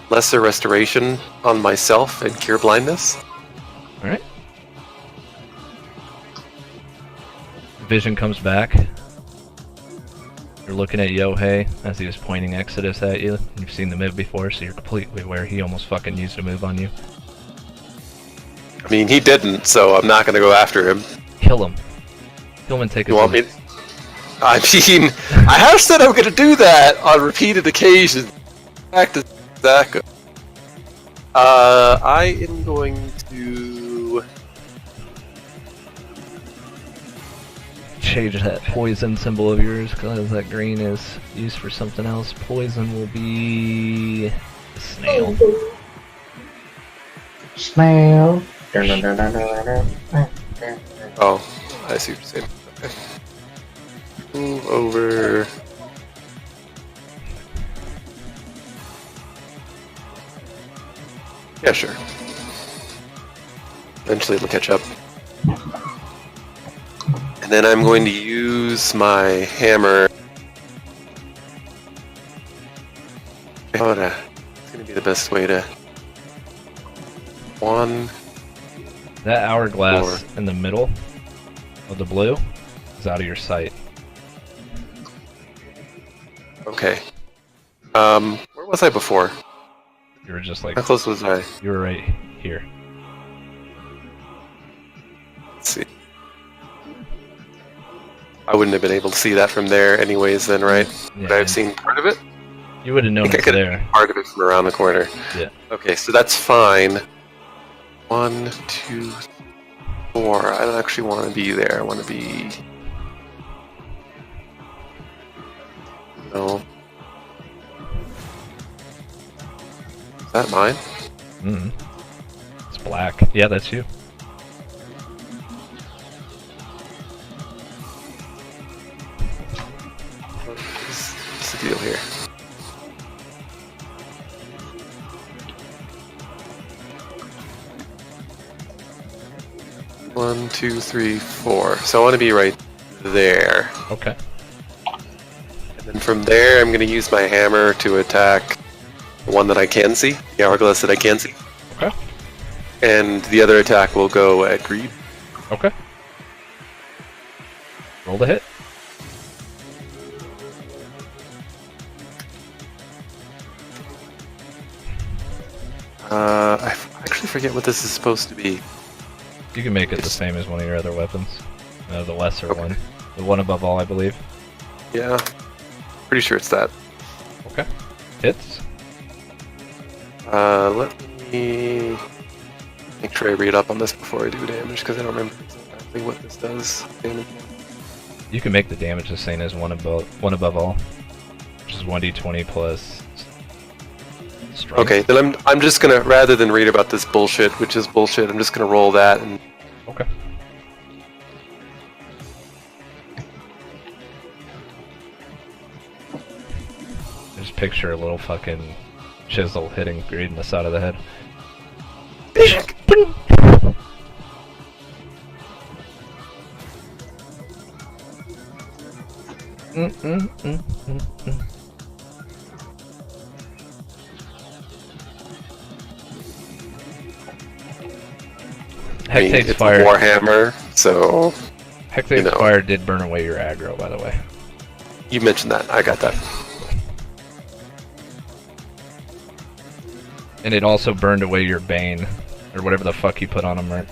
Lesser Restoration on myself and Cure Blindness. Alright. Vision comes back. You're looking at Yohei as he was pointing Exodus at you. You've seen the move before, so you're completely aware he almost fucking used a move on you. I mean, he didn't, so I'm not going to go after him. Kill him. Kill him and take his You want loot. me? I mean, I have said I'm going to do that on repeated occasions. Back to Zaka. I am going to Change that poison symbol of yours, because that green is used for something else. Poison will be... a snail. Snail. Oh, I see what you're saying. Okay. Move over. Yeah, sure. Eventually it'll catch up. And then I'm going to use my hammer. It's going to be the best way to... One. That hourglass in the middle of the blue is out of your sight. Okay. Where was I before? You were just like... How close was I? You were right here. Let's see. I wouldn't have been able to see that from there anyways then, right? Yeah, But I've seen part of it? you would have known I think I it's could there. have part of it from around the corner. Yeah. Okay, so that's fine. 1, 2, 4. I don't actually want to be there. I want to be... No. Is that mine? Mm. It's black. Yeah, that's you. What's the deal here? One, two, three, four. So I want to be right there. Okay. And then from there, I'm going to use my hammer to attack the one that I can see, the hourglass that I can see. Okay. And the other attack will go at greed. Okay. Roll the hit. I actually forget what this is supposed to be. You can make it the same as one of your other weapons. The lesser one. The one above all, I believe. Yeah. Pretty sure it's that. Okay. Hits. Let me make sure I read up on this before I do damage, because I don't remember exactly what this does. Damage. You can make the damage the same as one above all. Which is 1d20 plus strength. Okay, then I'm just gonna, rather than read about this bullshit, which is bullshit, I'm just gonna roll that and... Okay. Just picture a little fucking chisel hitting Greed in the side of the head. I mean, Hectate's it's fire. Warhammer, so... Hectate's you know. fire did burn away your aggro, by the way. You mentioned that, I got that. And it also burned away your Bane, or whatever the fuck you put on him, Merc.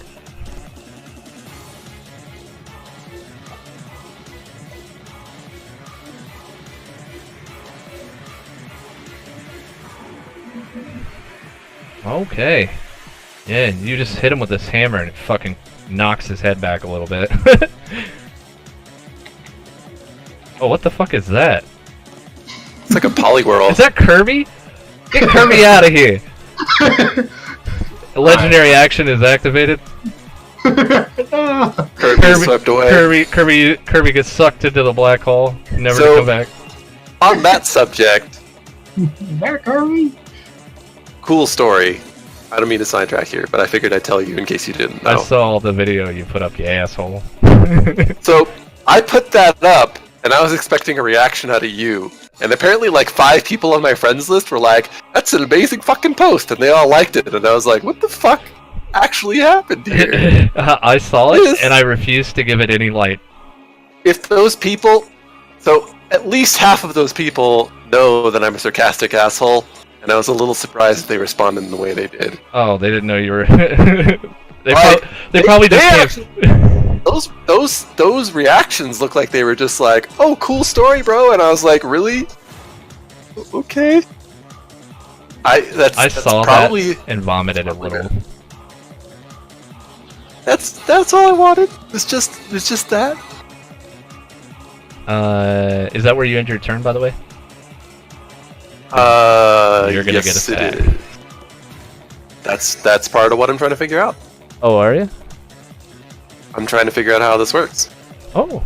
Okay. Yeah, you just hit him with this hammer and it fucking knocks his head back a little bit. Oh, what the fuck is that? It's like a polyworld. Is that Kirby? Get Kirby out of here! A legendary action is activated. Kirby swept away. Kirby gets sucked into the black hole, never to So- come back. On that subject, There, Kirby. cool story. I don't mean to sidetrack here, but I figured I'd tell you in case you didn't know. I saw the video you put up, you asshole. So, I put that up, and I was expecting a reaction out of you. And apparently like 5 people on my friends list were like, that's an amazing fucking post, and they all liked it. And I was like, what the fuck actually happened here? I saw it, Yes. and I refused to give it any light. If those people... So, at least half of those people know that I'm a sarcastic asshole, and I was a little surprised they responded in the way they did. Oh, they didn't know you were... they Right. probably They just can't... Those reactions look like they were just like, oh, cool story, bro, and I was like, really? Okay. I saw probably, that and vomited a little. That's all I wanted. It's just that. Is that where you end your turn, by the way? You're gonna yes, get a it stack. is. That's part of what I'm trying to figure out. Oh, are you? I'm trying to figure out how this works. Oh.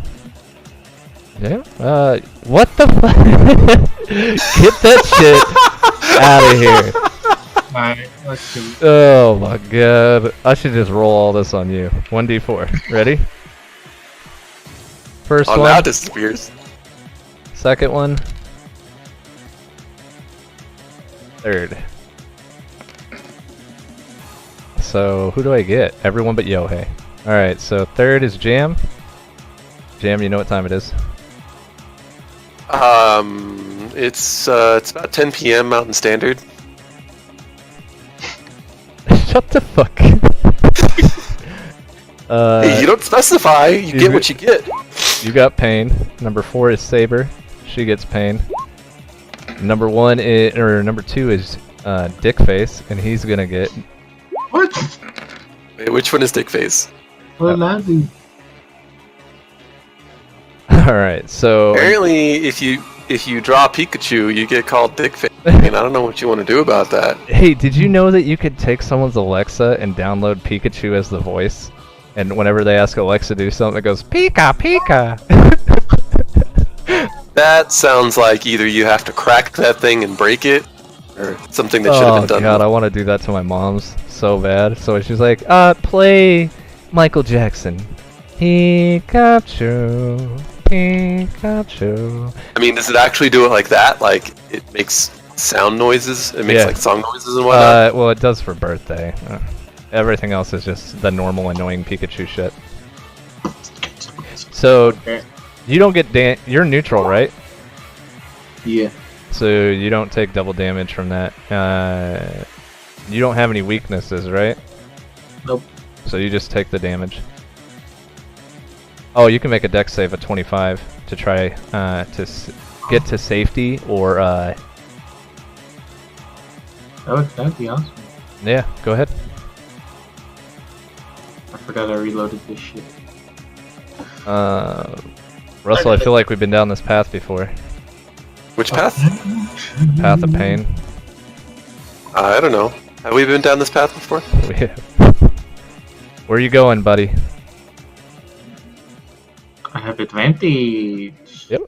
Yeah. What the fuck? Get that shit out of here. Alright, let's see. Oh my god. I should just roll all this on you. 1d4. Ready? First Oh, one. now it disappears. Second one. Third. So, who do I get? Everyone but Yohei. Alright, so third is Jam. Jam, you know what time it is? It's about 10 p.m. Mountain Standard. Shut the fuck. Hey, you don't specify. You get what you get. You got Pain. Number 4 is Saber. She gets Pain. Number 1 is, or number 2 is Dickface, and he's gonna get. What? Wait, which one is Dickface? What did I do? All right, so Apparently, if you if you draw Pikachu, you get called dickface. I mean, I don't know what you want to do about that. Hey, did you know that you could take someone's Alexa and download Pikachu as the voice? And whenever they ask Alexa to do something, it goes, Pika, Pika! That sounds like either you have to crack that thing and break it, or something that should have been done. Oh god, I want to do that to my mom's so bad. So she's like, play Michael Jackson. Pikachu, Pikachu. I mean, does it actually do it like that? Like, it makes sound noises? It makes, like, song noises and whatnot? Well, it does for birthday. Everything else is just the normal annoying Pikachu shit. So, you don't get you're neutral, right? Yeah. So you don't take double damage from that. You don't have any weaknesses, right? Nope. So you just take the damage. Oh, you can make a dex save at 25 to try to get to safety, or That'd be awesome. yeah, go ahead. I forgot I reloaded this shit. Russell, I feel like we've been down this path before. Which path? Path of pain. I don't know. Have we been down this path before? Where are you going, buddy? I have advantage. Yep.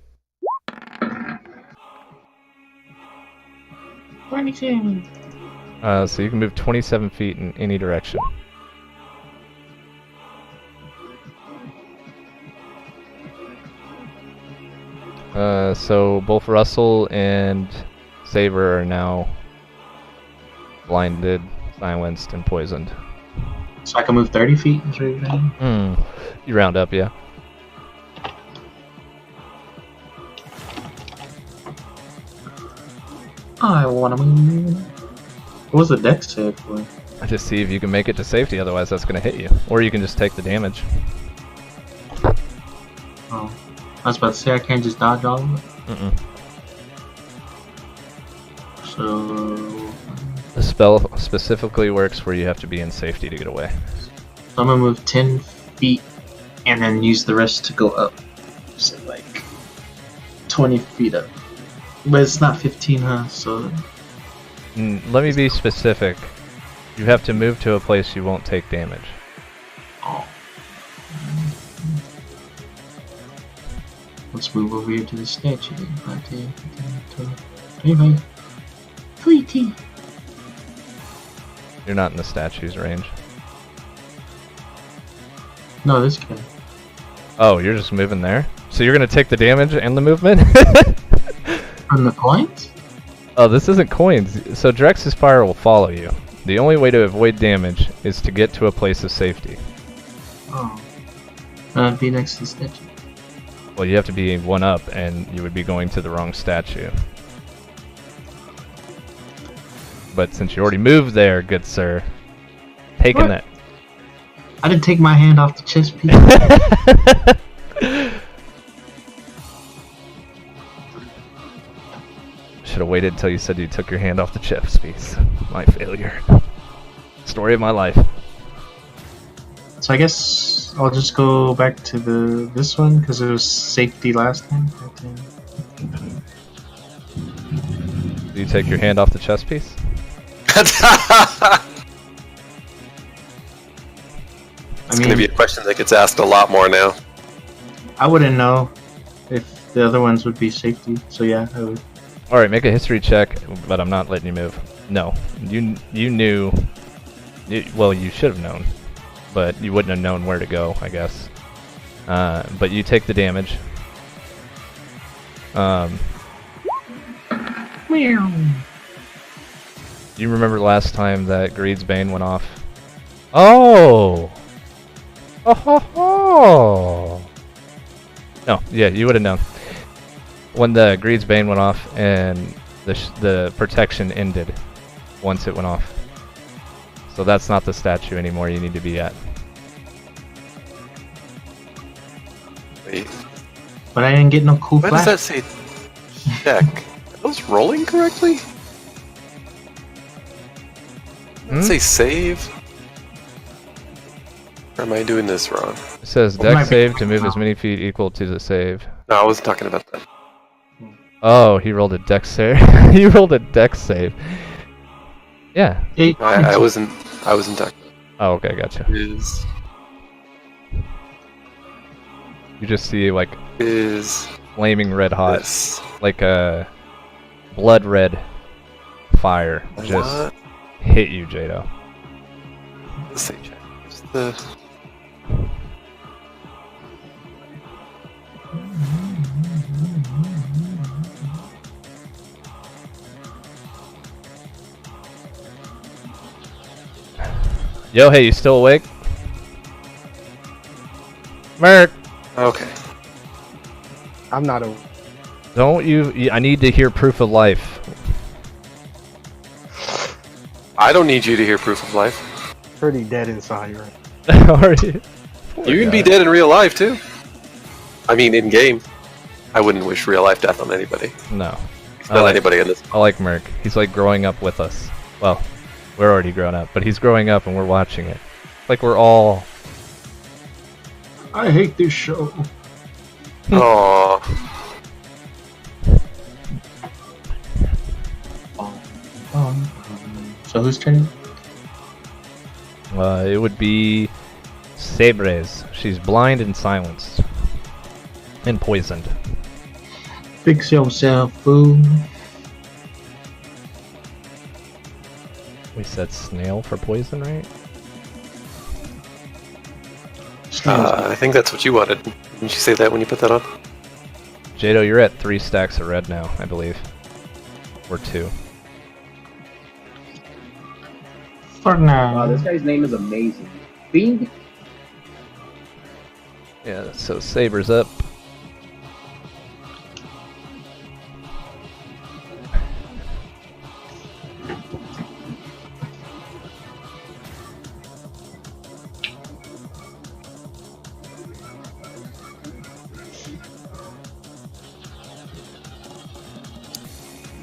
27. So you can move 27 feet in any direction. So both Russell and Saber are now blinded, silenced, and poisoned. So I can move 30 feet? Is what you're saying? You round up, yeah. I wanna move. What was the dex save for? Just see if you can make it to safety, otherwise that's gonna hit you. Or you can just take the damage. Oh. I was about to say I can't just dodge all of it. So The spell specifically works where you have to be in safety to get away. I'm gonna move 10 feet and then use the rest to go up. So like 20 feet up. But it's not 15, huh? So Let me be specific. You have to move to a place you won't take damage. let's move over here to the statue then. 5, 10, 15, 20, 25, 30. You're not in the statue's range. No, this guy. Oh, you're just moving there? So you're gonna take the damage and the movement? From the coins? Oh, this isn't coins. So Drex's fire will follow you. The only way to avoid damage is to get to a place of safety. Oh. Be next to the statue. Well, you have to be one up, and you would be going to the wrong statue. But since you already moved there, good sir, taking that. I didn't take my hand off the chess piece. Should have waited until you said you took your hand off the chess piece. My failure. Story of my life. So I guess I'll just go back to this one because it was safety last time. Do you take your hand off the chess piece? It's going to be a question that gets asked a lot more now. I wouldn't know if the other ones would be safety. So yeah, I would. All right, make a history check, but I'm not letting you move. No, you knew. Well, you should have known, but you wouldn't have known where to go, I guess. But you take the damage. You remember last time that Greed's Bane went off? Oh! Oh ho ho! No, yeah, you would have known. When the Greed's Bane went off and the protection ended once it went off. So that's not the statue anymore you need to be at. Wait. But I didn't get no cool Why flash. does that say check? Are those rolling correctly? Does it say save? Or am I doing this wrong? It says Well, dex might be save to move as many feet equal to the save. No, I wasn't talking about that. Oh, he rolled a dex save. He rolled a dex save. Yeah. I wasn't talking. Oh, okay, gotcha. Is You just see like is flaming red hot, this like a blood red fire just what? hit you, Jado. Let's see. Where's the Yohei, you still awake? Merc, okay. I'm not a. don't you? I need to hear proof of life. I don't need you to hear proof of life. Pretty dead inside, right? Are you? Poor You can be guy. dead in real life too. I mean, in game. I wouldn't wish real life death on anybody. No. Not anybody in this. I like Merc. He's like growing up with us. Well, we're already grown up, but he's growing up and we're watching it. Like we're all. I hate this show. Aww. So who's turning? It would be Sabre's. She's blind and silenced. And poisoned. Fix yourself, fool. We said snail for poison, right? I think that's what you wanted. Didn't you say that when you put that on? Jado, you're at 3 stacks of red now, I believe. Or 2. For now. Wow, this guy's name is amazing. Fiend? Yeah, so Saber's up.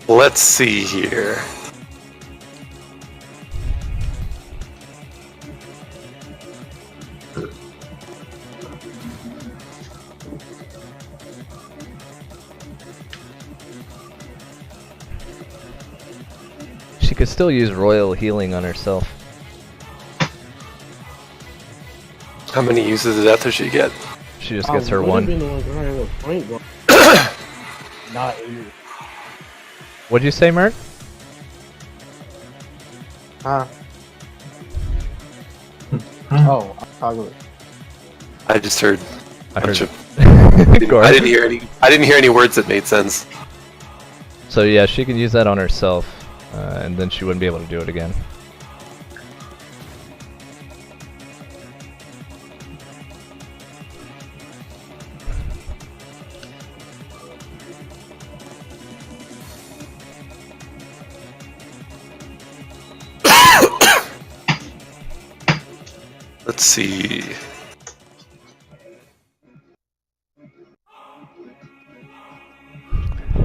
Let's see here. She could still use royal healing on herself. How many uses of death does she get? She just gets her one. Not you. What'd you say, Merc? Huh? Oh, I'm talking. I just heard. I bunch heard. of- Go I ahead. didn't hear any words that made sense. So yeah, she can use that on herself, and then she wouldn't be able to do it again. Let's see.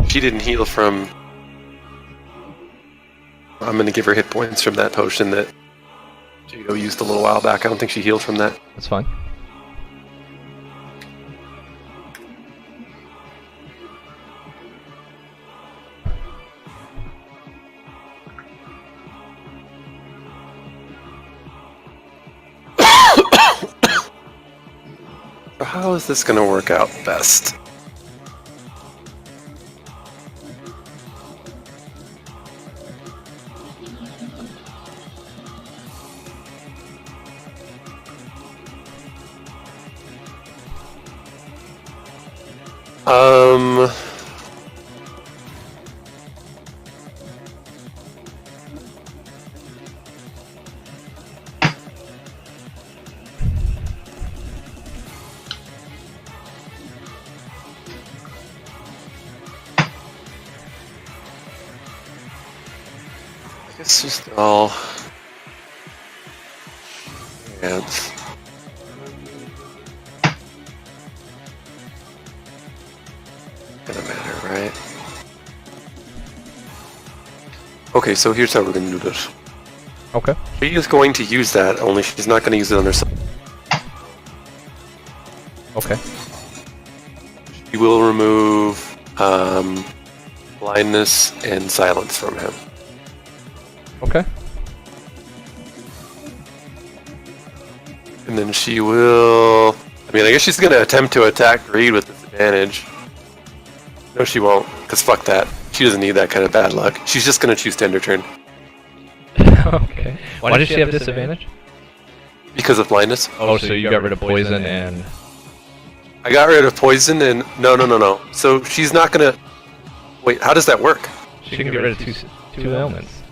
She didn't heal from. I'm gonna give her hit points from that potion that Jado used a little while back. I don't think she healed from that. That's fine. So how is this gonna work out best? Um. I guess just all hands. Gonna matter, right? Okay, so here's how we're gonna do this. Okay. She is going to use that, only she's not gonna use it on herself. Okay. She will remove blindness and silence from him. Okay. And then she will... I mean, I guess she's going to attempt to attack Greed with disadvantage. No, she won't, because fuck that. She doesn't need that kind of bad luck. She's just going to choose to end her turn. Okay. Why does she have disadvantage? Because of blindness. Oh, so you got rid of poison and... I got rid of poison and... No. So she's not going to... Wait, how does that work? She can get rid of two ailments.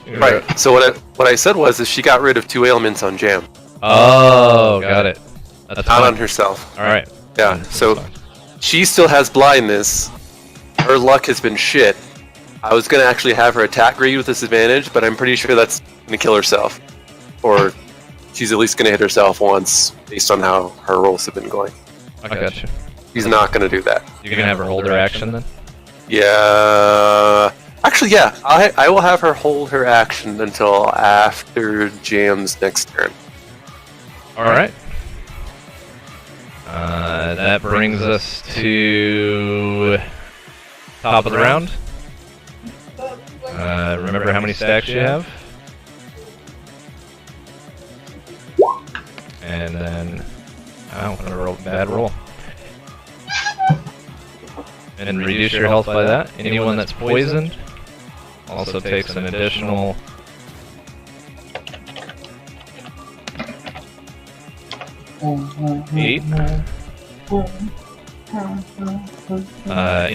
Right, so what I said was she got rid of 2 ailments on Jam. Oh, got it. That's Not fine. on herself. Alright. Yeah, so she still has blindness. Her luck has been shit. I was going to actually have her attack Greed with disadvantage, but I'm pretty sure that's going to kill herself. Or she's at least going to hit herself once, based on how her rolls have been going. I gotcha. She's not going to do that. You're gonna have her hold her action then? Yeah. Actually, yeah. I will have her hold her action until after Jam's next turn. Alright. That brings us to top of the round. Remember how many stacks you have? And then... Oh, what a bad roll. And reduce your health by that. Anyone that's poisoned also takes an additional... Eight.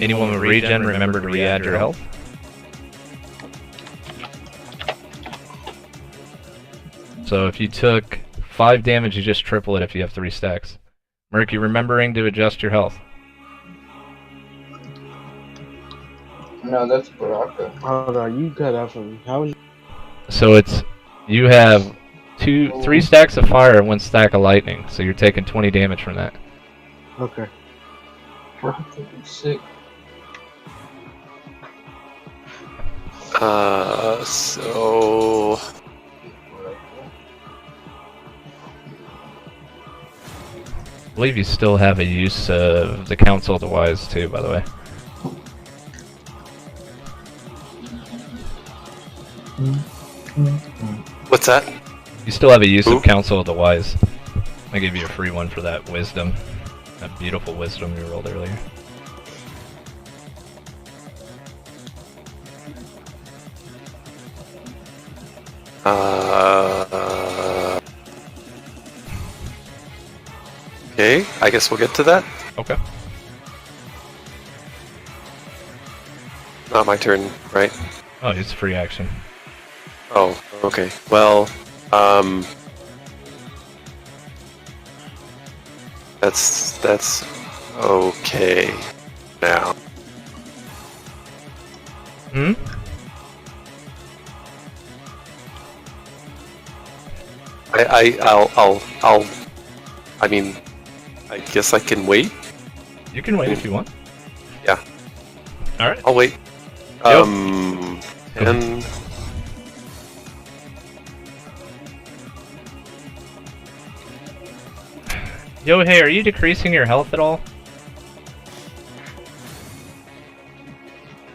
Anyone with regen, remember to re-add your health. So if you took 5 damage, you just triple it if you have 3 stacks. Murky, remembering to adjust your health. No, that's Baraka. Hold on, you cut out from how was So it's you have 3 stacks of fire and 1 stack of lightning, so you're taking 20 damage from that. okay. Sick. So... I believe you still have a use of the Council of the Wise too, by the way. What's that? You still have a use Ooh. of Council of the Wise. I gave you a free one for that wisdom. That beautiful wisdom you rolled earlier. Okay, I guess we'll get to that. Okay. Not my turn, right? Oh, it's free action. Oh, okay. Well, that's okay now. Hmm? I mean, I guess I can wait. You can wait if you want. Yeah. Alright. I'll wait. And Yohei, are you decreasing your health at all?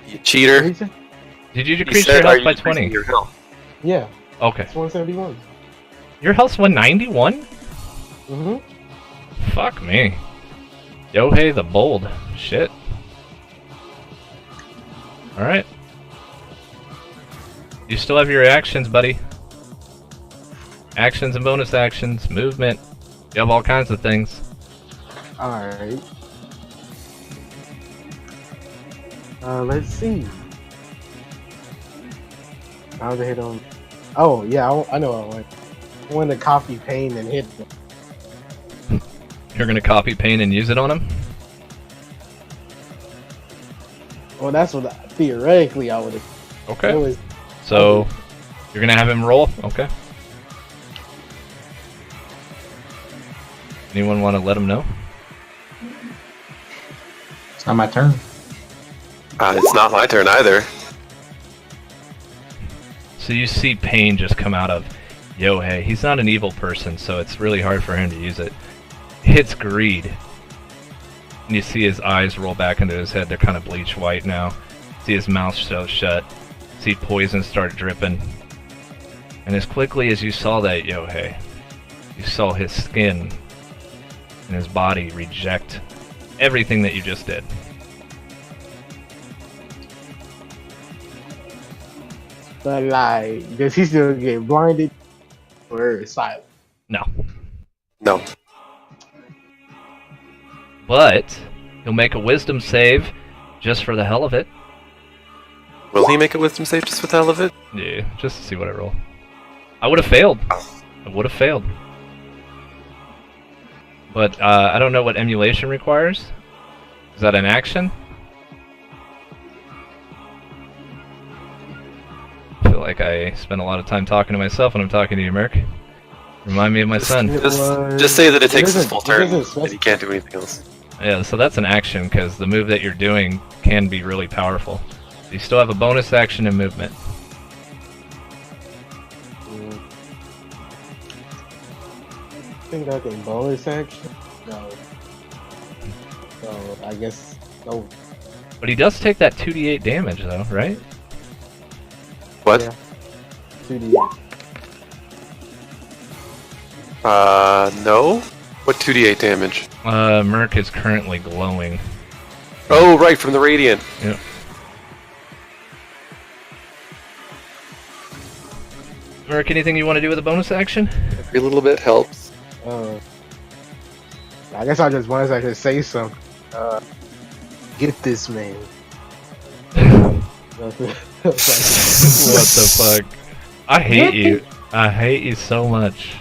you cheater. What say? Did you You decrease said, your "Are health you by decreasing 20? your health?" Yeah, Okay. it's 171. Your health's 191? Mm-hmm. Fuck me. Yohei the Bold. Shit. Alright. You still have your actions, buddy. Actions and bonus actions, movement. You have all kinds of things. Alright. Let's see. How to hit on? Oh yeah, I know what I want. I want to copy pain and hit them. You're gonna copy pain and use it on him? Well, that's what theoretically I would have. Okay. It was So, you're gonna have him roll? Okay. Anyone want to let him know? It's not my turn. It's not my turn either. So you see pain just come out of Yohei. He's not an evil person, so it's really hard for him to use it. Hits Greed. And you see his eyes roll back into his head. They're kind of bleach white now. See his mouth shut. See poison start dripping. And as quickly as you saw that, Yohei, you saw his skin and his body reject everything that you just did. But like, does he still get blinded or silent? No. No. But he'll make a wisdom save just for the hell of it. Will he make a wisdom save just for the hell of it? Yeah, just to see what I roll. I would have failed. I would have failed. But I don't know what emulation requires. Is that an action? I feel like I spend a lot of time talking to myself when I'm talking to you, Merc. Remind me of my son. Just say that it takes his full turn, doesn't and he can't do anything else. Yeah, so that's an action, because the move that you're doing can be really powerful. You still have a bonus action and movement. I think I can bonus action. No. So I guess no. But he does take that 2d8 damage, though, right? What? Yeah. 2d8. No? What 2d8 damage? Merc is currently glowing. Oh, right, from the radiant. Yep. Merc, anything you want to do with a bonus action? Every little bit helps. I guess I just wanted to say something. Get this man. What the fuck? I hate you. I hate you so much.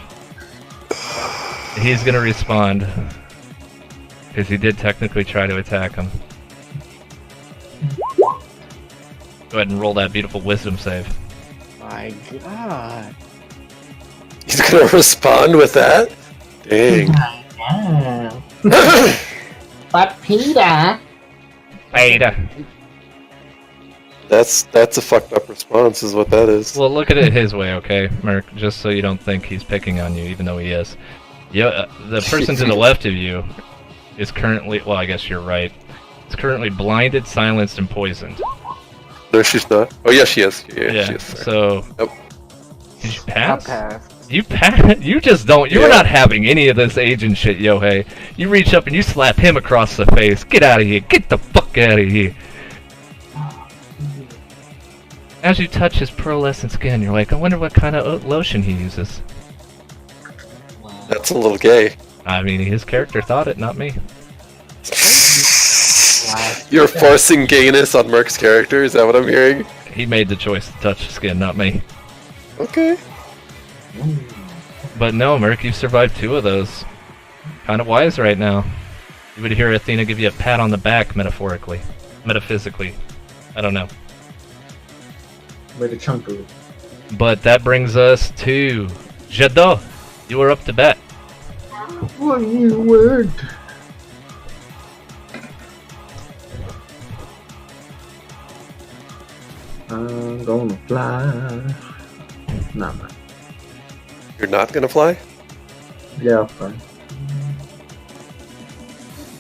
He's gonna respond. Because he did technically try to attack him. Go ahead and roll that beautiful wisdom save. My God. He's gonna respond with that? Dang. But Peter. Beta. That's a fucked up response, is what that is. Well, look at it his way, okay, Merc? Just so you don't think he's picking on you, even though he is. Yeah, the person to the left of you is currently, well, I guess you're right. Is currently blinded, silenced, and poisoned. No, she's not. Oh, yeah, she is. Yeah, she is. So. Nope. Did you pass? I passed. You pass? You just don't. You're Yeah. not having any of this agent shit, Yohei. You reach up and you slap him across the face. Get out of here. Get the fuck out of here. As you touch his pearlescent skin, you're like, I wonder what kind of lotion he uses. That's a little gay. I mean, his character thought it, not me. You're forcing gayness on Merc's character, is that what I'm hearing? He made the choice to touch the skin, not me. Okay. But no, Merc, you've survived 2 of those. Kind of wise right now. You would hear Athena give you a pat on the back, metaphorically. Metaphysically. I don't know. With a chunk of it. But that brings us to Jado. You are up to bat. What you word? I'm gonna fly. Nah, man. You're not gonna fly? Yeah, I'll fly.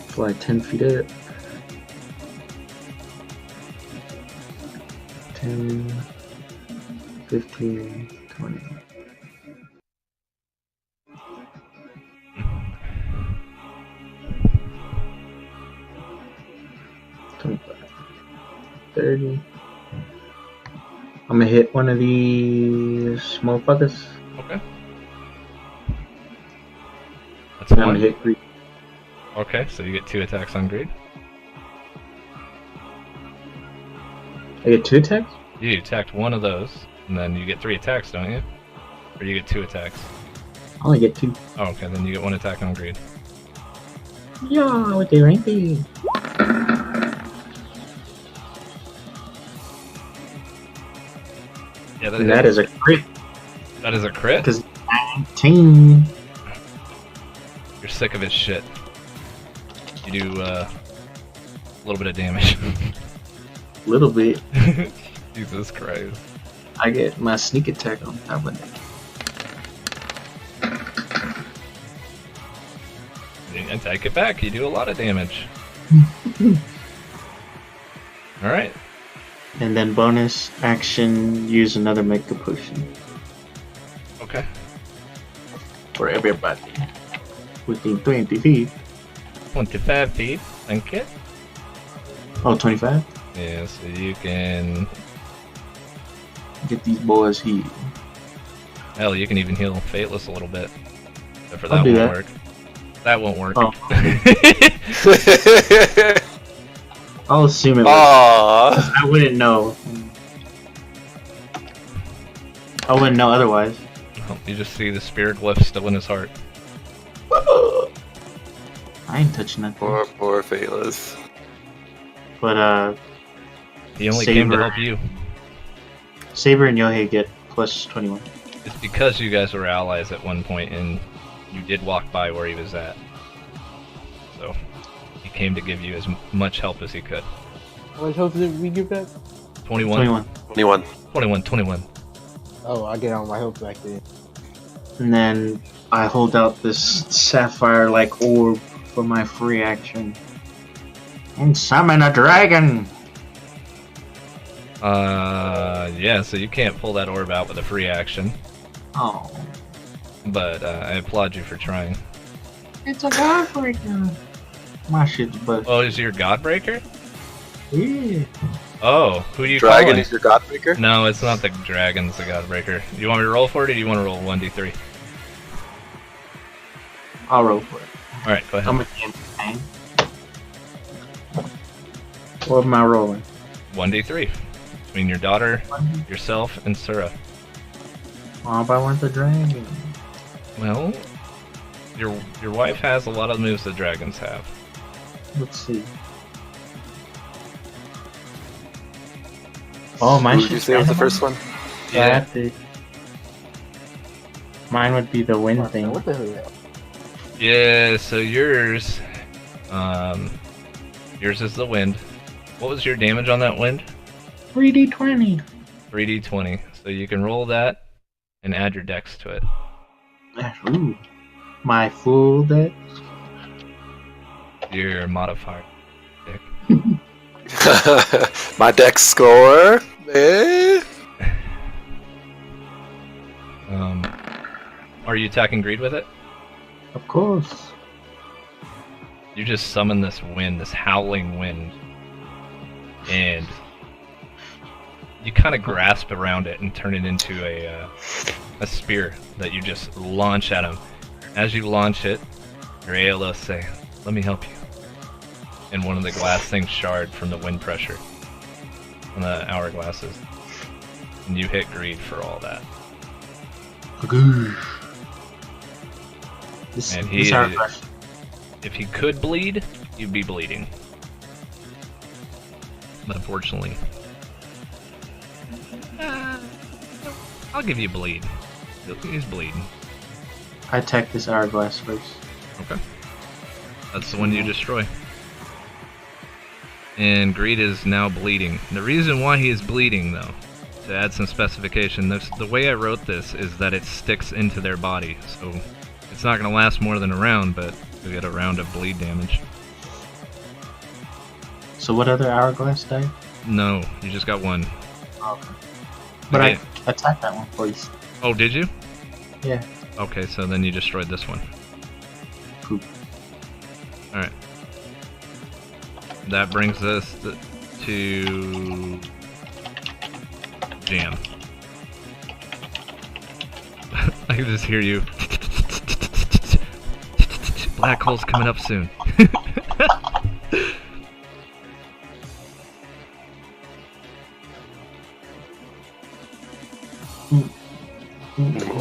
Fly 10 feet up. 10, 15, 20. $30. I'm gonna hit one of these motherfuckers. Okay. That's And I'm one. gonna hit greed. Okay, so you get 2 attacks on greed. I get 2 attacks? You attacked one of those, and then you get 3 attacks, don't you? Or you get 2 attacks? I only get 2. Oh, okay, then you get 1 attack on greed. Yeah, with the rampage. Yeah, And that is a crit. that is a crit? Because 19. You're sick of his shit. You do a little bit of damage. Little bit. Jesus Christ. I get my sneak attack on top of that. And take it back, you do a lot of damage. Alright. And then bonus action, use another Mega Potion Okay. for everybody within 20 feet. 25 feet. Thank you. Oh, 25? Yeah, so you can... Get these boys healed. Hell, you can even heal Fateless a little bit. Except for I'll that do won't that. work. That won't work. Oh. I'll assume it would. Aww. I wouldn't know. I wouldn't know otherwise. You just see the spirit glyph still in his heart. I ain't touching that. Poor Fateless. But He only came to Saber. help you. Saber and Yohei get plus 21. It's because you guys were allies at one point and you did walk by where he was at. So, he came to give you as much help as he could. How much health did we give back? 21? 21. 21. 21, 21. Oh, I get all my health back then. And then I hold out this sapphire-like orb for my free action. And summon a dragon! Yeah, so you can't pull that orb out with a free action. Oh. But, I applaud you for trying. It's a godbreaker! My shit's butt. Oh, is your Godbreaker? Yeah. Oh, who do you Dragon calling? is your Godbreaker? No, it's not the dragon's the Godbreaker. Do you want me to roll for it, or do you want to roll 1d3? I'll roll for it. Alright, go ahead. I'm a campaign. What am I rolling? 1d3. Between your daughter, yourself, and Sura. Oh, but I want the dragon. Well, your wife has a lot of moves that dragons have. Let's see. Oh, mine Who did you say was the first one? Yeah. Mine would be the wind What thing. the hell is that? Yeah, so yours is the wind. What was your damage on that wind? 3d20. 3d20. So you can roll that and add your dex to it. Ooh. My full deck. Your modifier. My dex score. Eh? Are you attacking Greed with it? Of course. You just summon this wind, this howling wind, and you kind of grasp around it and turn it into a spear that you just launch at him. As you launch it, your ALOs say, "Let me help you." And one of the glass things shard from the wind pressure on the hourglasses, and you hit Greed for all that. This, And this hourglass. if he could bleed, he'd be bleeding. But unfortunately, I'll give you bleed. He's bleeding. I attack this hourglass first. Okay. That's the one you destroy. And Greed is now bleeding. The reason why he is bleeding, though, to add some specification, the way I wrote this is that it sticks into their body. So it's not going to last more than a round, but you'll get a round of bleed damage. So what other hourglass die? No, you just got one. Okay. But Okay. I attacked that one first. Oh, did you? Yeah. Okay, so then you destroyed this one. Poop. Alright. That brings us to Jam. I can just hear you. Black hole's coming up soon.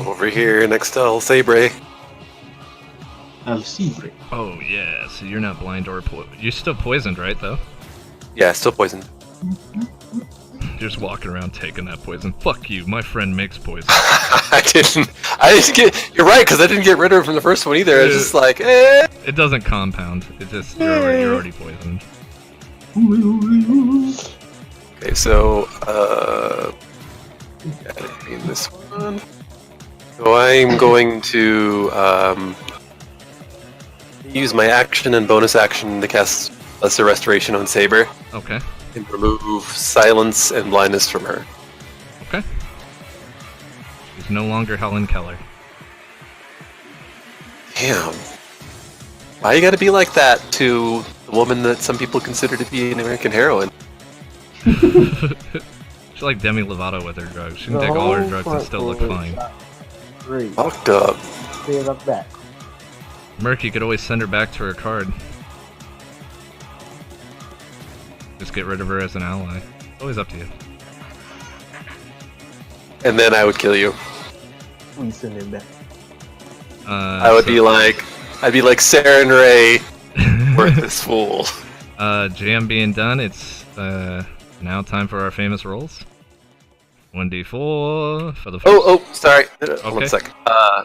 Over here next to El Sabre. El Saber. Oh yeah, so you're not blind or you're still poisoned, right? Though Yeah, still poisoned. you're just walking around taking that poison. Fuck you, my friend makes poison. I didn't get. You're right, because I didn't get rid of it from the first one either. It's just like, eh. It doesn't compound. It's just you're already poisoned. Okay, so in this one. So I'm going to use my action and bonus action to cast Lesser Restoration on Saber. Okay. and remove silence and blindness from her. Okay. She's no longer Helen Keller. Damn. Why you gotta be like that to the woman that some people consider to be an American heroine? She's like Demi Lovato with her drugs. She can take all her drugs and still look fine. Great. Fucked up. See it up back. Merc, you could always send her back to her card. Just get rid of her as an ally. Always up to you. And then I would kill you. Please send him back. I would be like, I'd be like Sarah and Ray, worthless fool. Jam being done, it's now time for our famous rolls. 1d4 for the first. Oh, sorry. Okay. 1 sec.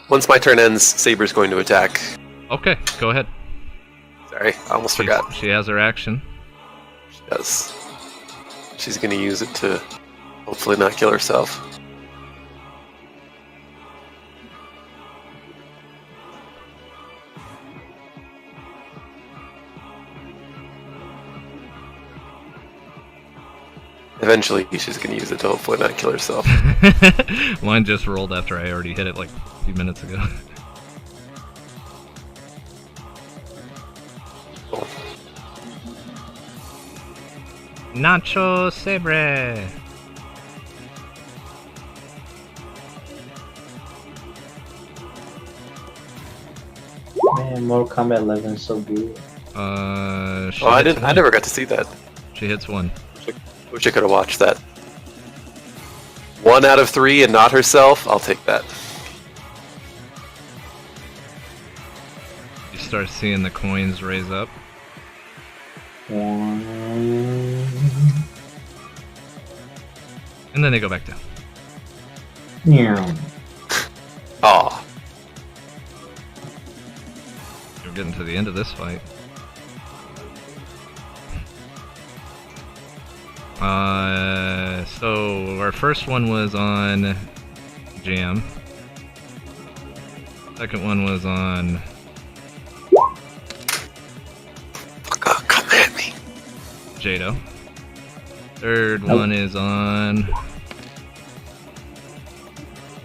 Once my turn ends, Saber's going to attack. Okay, go ahead. Sorry, I almost forgot. She has her action. She does. She's going to use it to hopefully not kill herself. Eventually, she's going to use it to hopefully not kill herself. Mine just rolled after I already hit it like a few minutes ago. Cool. Nacho Sabre! Man, Mortal Kombat 11 is so good. I never got to see that. She hits 1. Wish I could have watched that. 1 out of 3 and not herself, I'll take that. You start seeing the coins raise up. One. And then they go back down. Yeah. Aw. We're getting to the end of this fight. So our first one was on Jam. Second one was on Come at me. Jado. Third one is on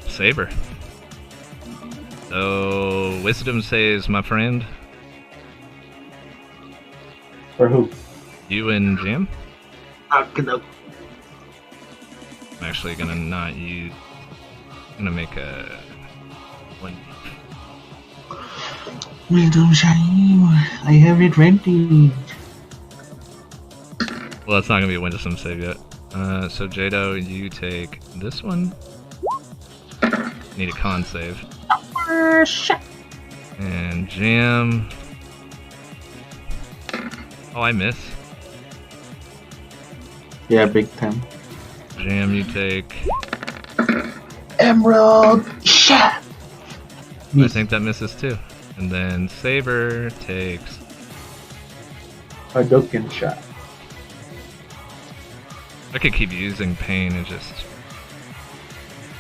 Saber. So wisdom saves my friend. For who? You and Jam. Okay. I'm actually gonna not use. I'm gonna make a one. Wisdom Jaem, I have it ready. Well, it's not gonna be a wisdom save yet. So Jado, you take this one. Need a con save. And Jam. Oh, I miss. Yeah, big time. Jam, you take. Emerald shot. I think that misses too. And then Saber takes. Hadouken shot. I could keep using pain and just.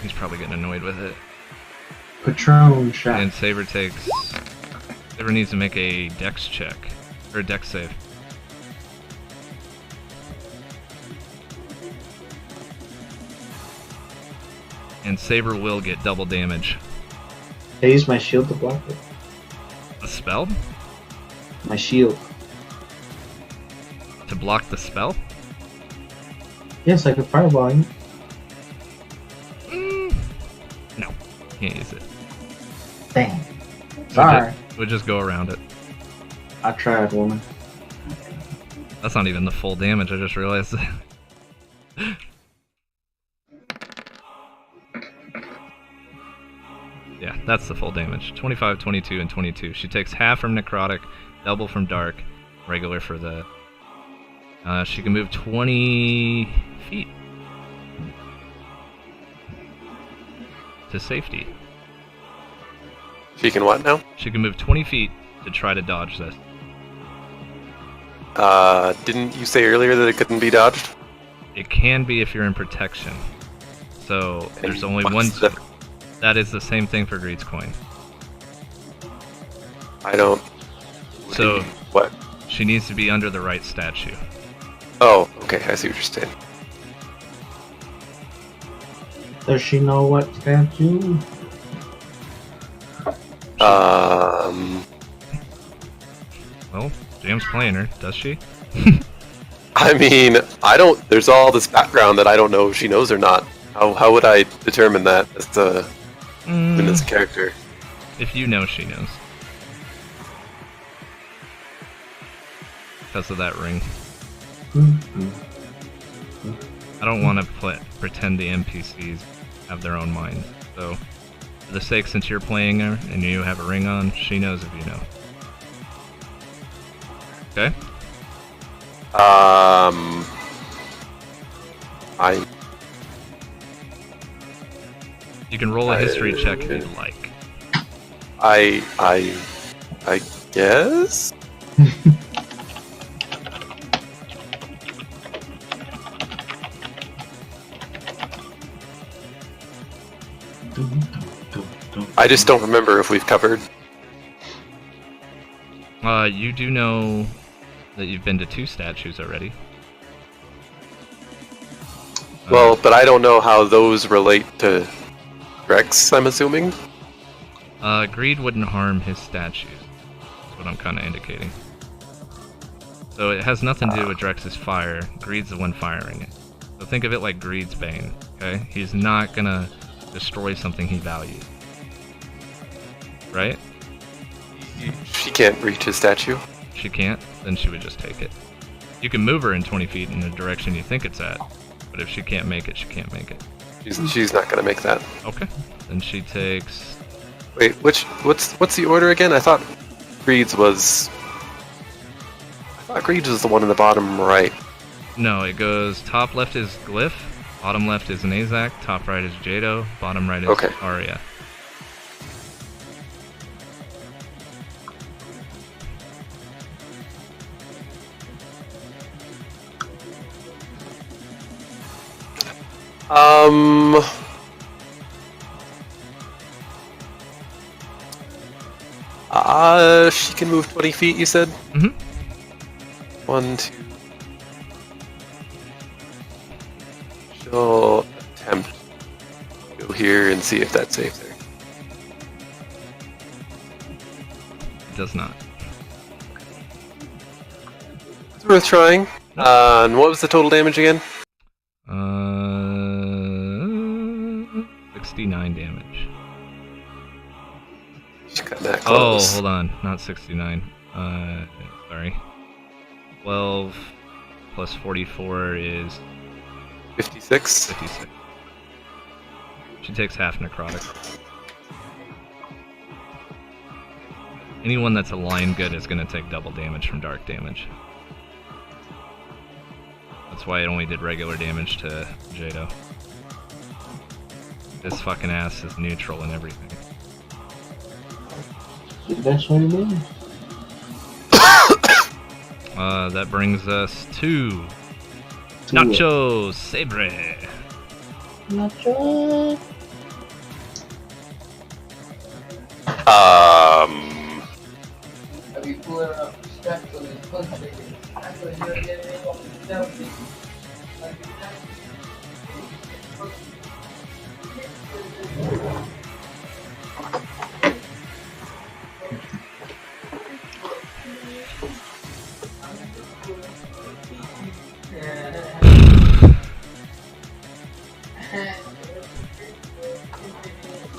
He's probably getting annoyed with it. Patron shot. And Saber takes. Saber needs to make a dex check. Or a dex save. And Saber will get double damage. I use my shield to block it. A spell? My shield. To block the spell? Yes, I could fireball him. No. Can't use it. Dang. Sorry. We'll just go around it. I tried, woman. That's not even the full damage, I just realized that. Yeah, that's the full damage. 25, 22, and 22. She takes half from necrotic, double from dark, regular for the... she can move 20 feet to safety. She can what now? She can move 20 feet to try to dodge this. Didn't you say earlier that it couldn't be dodged? It can be if you're in protection. So there's only What's one... the difference? That is the same thing for Greed's Coin. I don't... So What? she needs to be under the right statue. Oh, Okay, I see what you're saying. Does she know what statue? Well, Jam's playing her, does she? I mean, I don't. There's all this background that I don't know if she knows or not. How would I determine that as a as a character? If you know, she knows. Because of that ring. I don't want to pretend the NPCs have their own mind. So, for the sake, since you're playing her and you have a ring on, she knows if you know. Okay? You can roll a history check if you'd like. I guess. I just don't remember if we've covered. You do know that you've been to 2 statues already. Well, but I don't know how those relate to Rex, I'm assuming. Greed wouldn't harm his statues. That's what I'm kind of indicating. So it has nothing to do with Drex's fire. Greed's the one firing it. So think of it like Greed's bane, okay? He's not gonna destroy something he values. Right? She can't reach his statue. She can't? Then she would just take it. You can move her in 20 feet in the direction you think it's at, but if she can't make it, she can't make it. She's not gonna make that. Okay. Then she takes... Wait, what's the order again? I thought Greed's was the one in the bottom right. No, it goes top left is Glyph, bottom left is Nazak, top right is Jado, bottom right is Arya. She can move 20 feet, you said? Mm-hmm. 1, 2. She'll attempt to go here and see if that saves her. It does not. It's worth trying. And what was the total damage again? 69 damage. She's got that Oh, close. hold on. Not 69. Sorry. 12 plus 44 is 56. 56. She takes half necrotic. Anyone that's aligned good is going to take double damage from dark damage. That's why it only did regular damage to Jado. This fucking ass is neutral and everything. That's what it is. That brings us to Nacho Sabre. Nacho.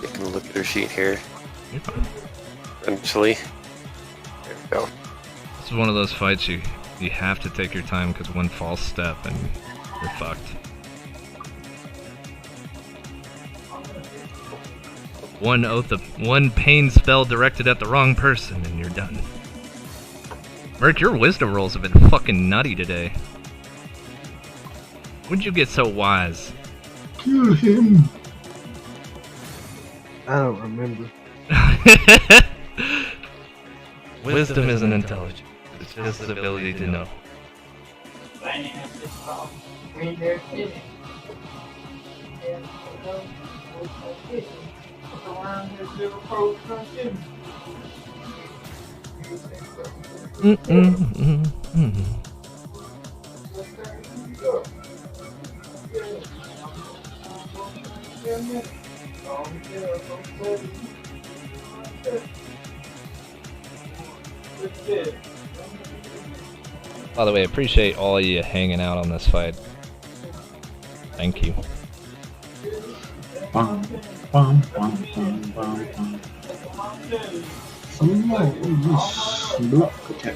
Taking a look at her sheet here. You're fine. Eventually. There we go. This is one of those fights you have to take your time because one false step and you're fucked. One pain spell directed at the wrong person and you're done. Merc, your wisdom rolls have been fucking nutty today. When'd you get so wise? Kill him. I don't remember. Wisdom isn't intelligence. It's just the ability to know. By the way, I appreciate all of you hanging out on this fight. Thank you. Bum, bum, bum, bum, bum, bum. Some more of this block attack.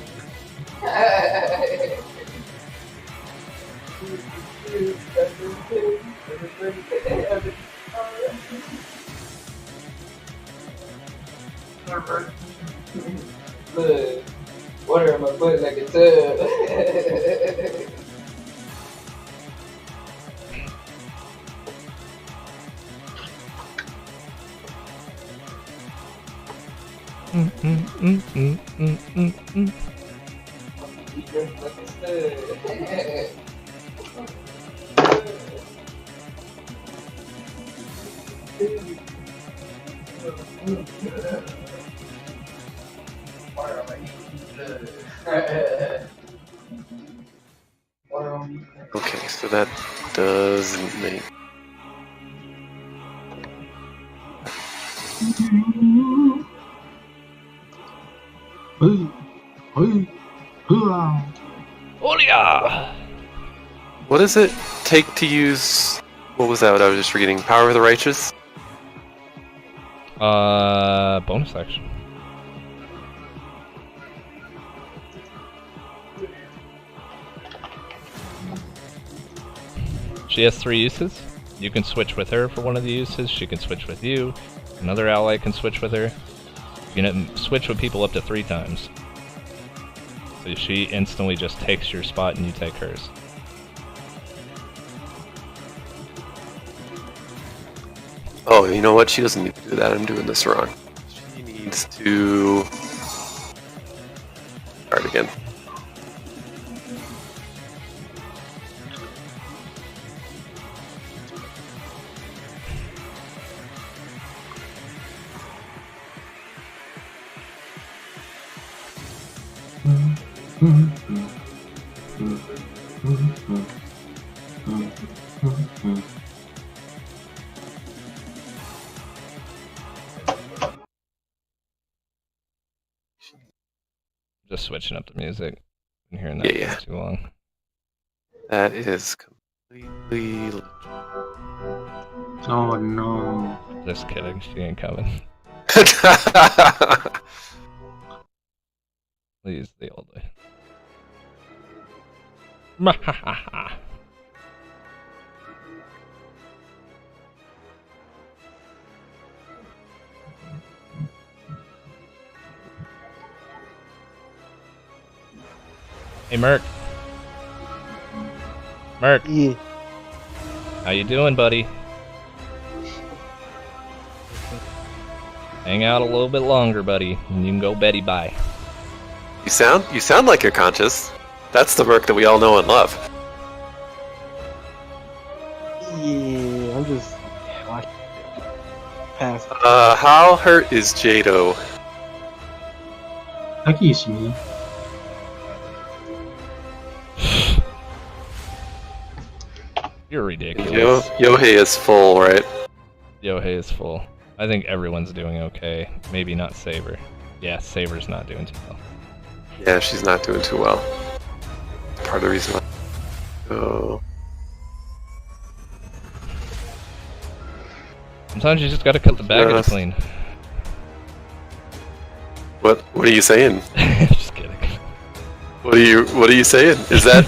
Look, water in my butt like a tub. Okay, so that doesn't make. Olia! What does it take to use? What was that? I was just forgetting. Power of the Righteous? Bonus action. She has 3 uses. You can switch with her for one of the uses. She can switch with you. Another ally can switch with her. You can switch with people up to 3 times. So she instantly just takes your spot and you take hers. Oh, you know what? She doesn't need to do that. I'm doing this wrong. She needs to start again. Just switching up the music. Been hearing that Yeah. for too long. That is completely. Oh no. Just kidding, she ain't coming. Please, the old way. Hey, Merc. Merc, Yeah. how you doing, buddy? Hang out a little bit longer, buddy, and you can go Betty bye. You sound like you're conscious. That's the Merc that we all know and love. Yeah, I'm just watching past. How hurt is Jado? I can use me. You're ridiculous. Yohei is full, right? Yohei is full. I think everyone's doing okay. Maybe not Saber. Yeah, Saber's not doing too well. Yeah, she's not doing too well. Part of the reason why. Oh. Sometimes you just gotta cut the bag Yes. clean. What are you saying? Just kidding. What are you saying? Is that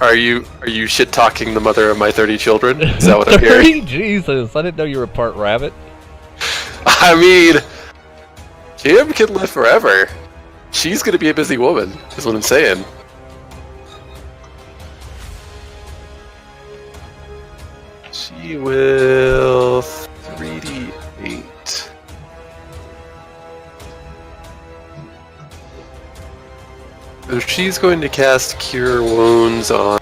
are you shit talking the mother of my 30 children? Is that what I'm hearing? Jesus, I didn't know you were part rabbit. I mean, Kim can live forever. She's gonna be a busy woman, is what I'm saying. She will 3d8. So she's going to cast Cure Wounds on...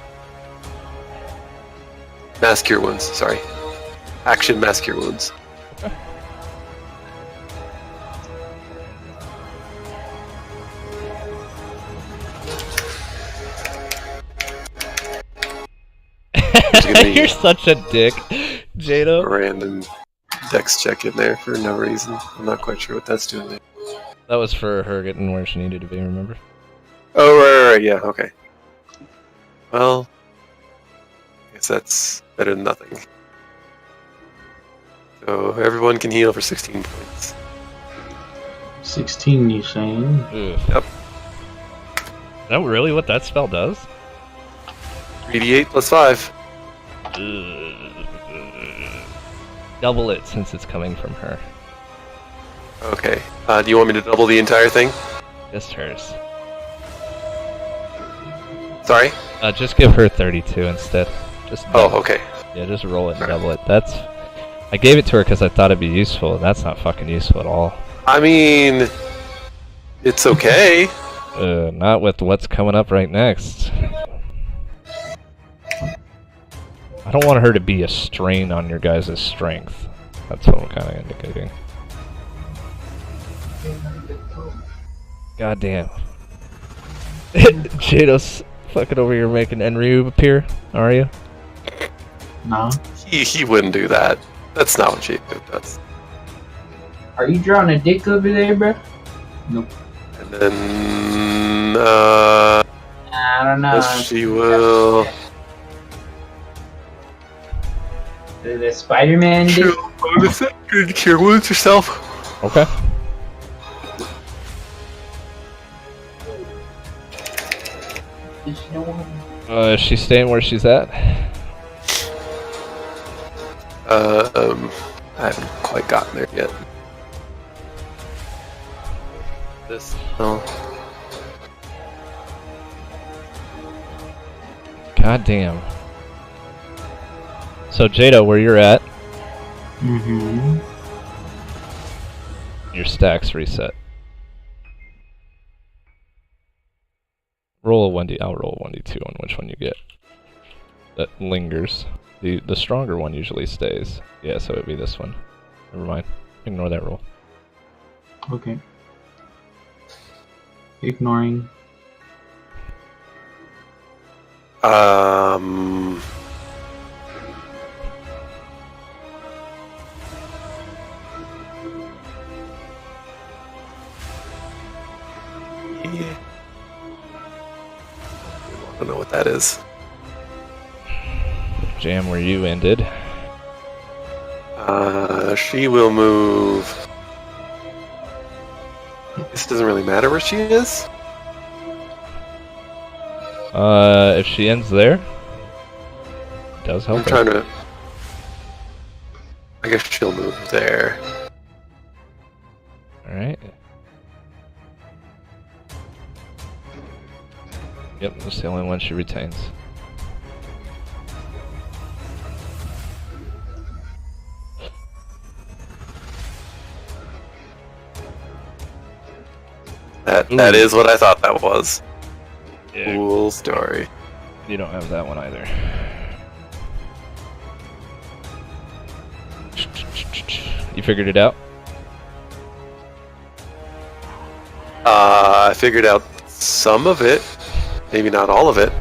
Mass Cure Wounds, sorry. Action Mass Cure Wounds. You're such a dick. Jado. random dex check in there for no reason. I'm not quite sure what that's doing there. That was for her getting where she needed to be, remember? Oh, right, yeah, okay. Well, I guess that's better than nothing. So everyone can heal for 16 points. 16, you saying? Ugh. Yep. Is that really what that spell does? 3d8 plus 5. Double it since it's coming from her. Okay. Do you want me to double the entire thing? Just hers. Sorry? Just give her 32 instead. Just Oh, okay. Yeah, just roll it and double it. That's. I gave it to her because I thought it'd be useful, and that's not fucking useful at all. I mean, it's okay. Not with what's coming up right next. I don't want her to be a strain on your guys' strength. That's what I'm kind of indicating. God damn. Jado's fucking over here making Enryu appear, are you? No. He wouldn't do that. That's not what Jacob does. Are you drawing a dick over there, bro? Nope. And then, I don't know. she will... The Spider-Man dick? Cure wounds yourself. Okay. Did she know? Is she staying where she's at? I haven't quite gotten there yet. This. Oh. God damn. So Jado, where you're at, Mm-hmm. your stacks reset. Roll a 1d. I'll roll a 1d2 on which one you get. That lingers. The stronger one usually stays. Yeah, so it'd be this one. Never mind. Ignore that roll. Okay. Ignoring. Yeah. I don't know what that is. Jam where you ended. She will move. This doesn't really matter where she is. If she ends there, it does help I'm her. trying to. I guess she'll move there. Alright. Yep, that's the only one she retains. That is what I thought that was. Yeah. Cool story. You don't have that one either. You figured it out? I figured out some of it. Maybe not all of it.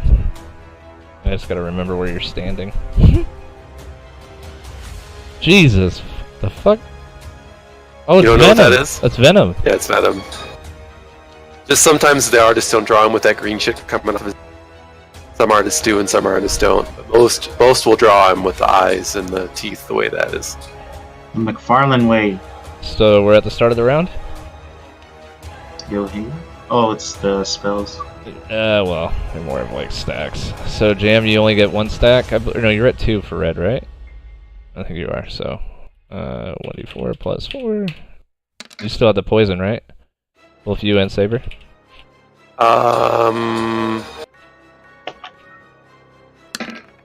I just gotta remember where you're standing. Jesus, the fuck? Oh, it's You don't Venom. know what that is? That's Venom. Yeah, it's Venom. Just sometimes the artists don't draw him with that green shit coming off his. Some artists do and some artists don't. But most will draw him with the eyes and the teeth the way that is. The McFarlane way. So we're at the start of the round? Yohei. Oh, it's the spells. Well, they're more of like stacks. So Jam, you only get one stack? No, you're at 2 for red, right? I think you are, so... 1d4 plus 4... You still have the poison, right? Both you and Saber?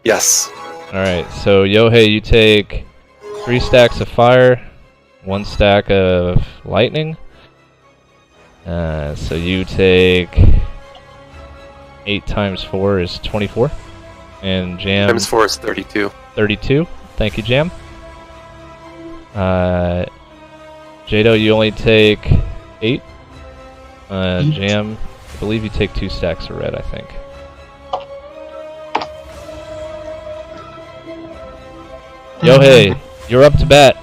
Yes. Alright, so Yohei, you take 3 stacks of fire, 1 stack of lightning. So you take 8 times 4 is 24. And Jam... Times 4 is 32. 32. Thank you, Jam. Jado, you only take 8. Jam, I believe you take 2 stacks of red, I think. Yohei, you're up to bat.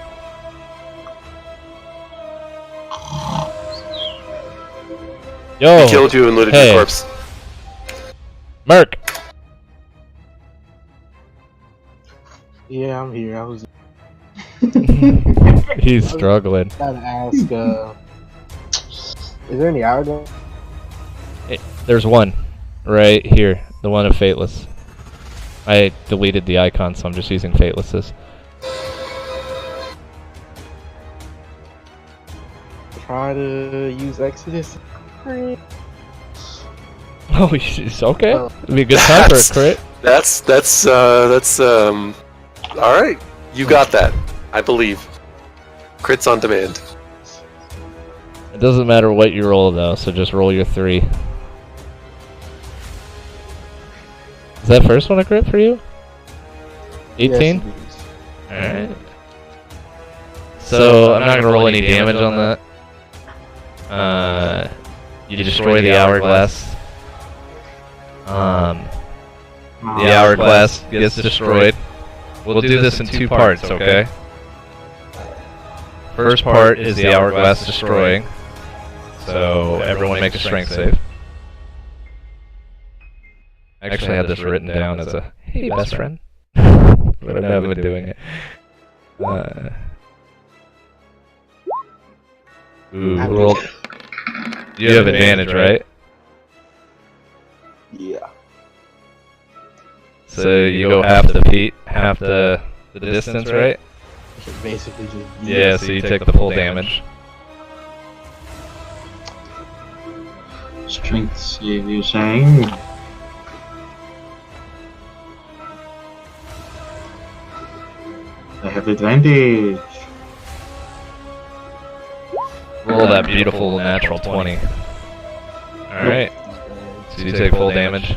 Yo, He killed you and looted hey. your corpse. Merc. Yeah, I'm here. I was He's struggling. gotta ask. Is there any hourglass? There's one right here, the one of Fateless. I deleted the icon, so I'm just using Fateless's. Try to use Exodus. Oh, it's okay. Well, It'd be a good time for a crit. That's all right. You got that. I believe. Crits on demand. It doesn't matter what you roll though, so just roll your 3. Is that first one a crit for you? 18? Yes, Alright. So, I'm not gonna roll any damage on that. You destroy the hourglass. The hourglass gets destroyed. We'll do this in 2 parts, okay? First part is the hourglass destroying. So, everyone make a strength save. I actually had this written down as a, hey, best friend. But I haven't been doing it. Ooh, roll. You have advantage, right? Yeah. So you go half the feet, half the distance, right? Basically just. Yeah, so you take the full damage. Strength save, you're saying? I have advantage. Roll that beautiful natural 20. Alright. So you take full damage.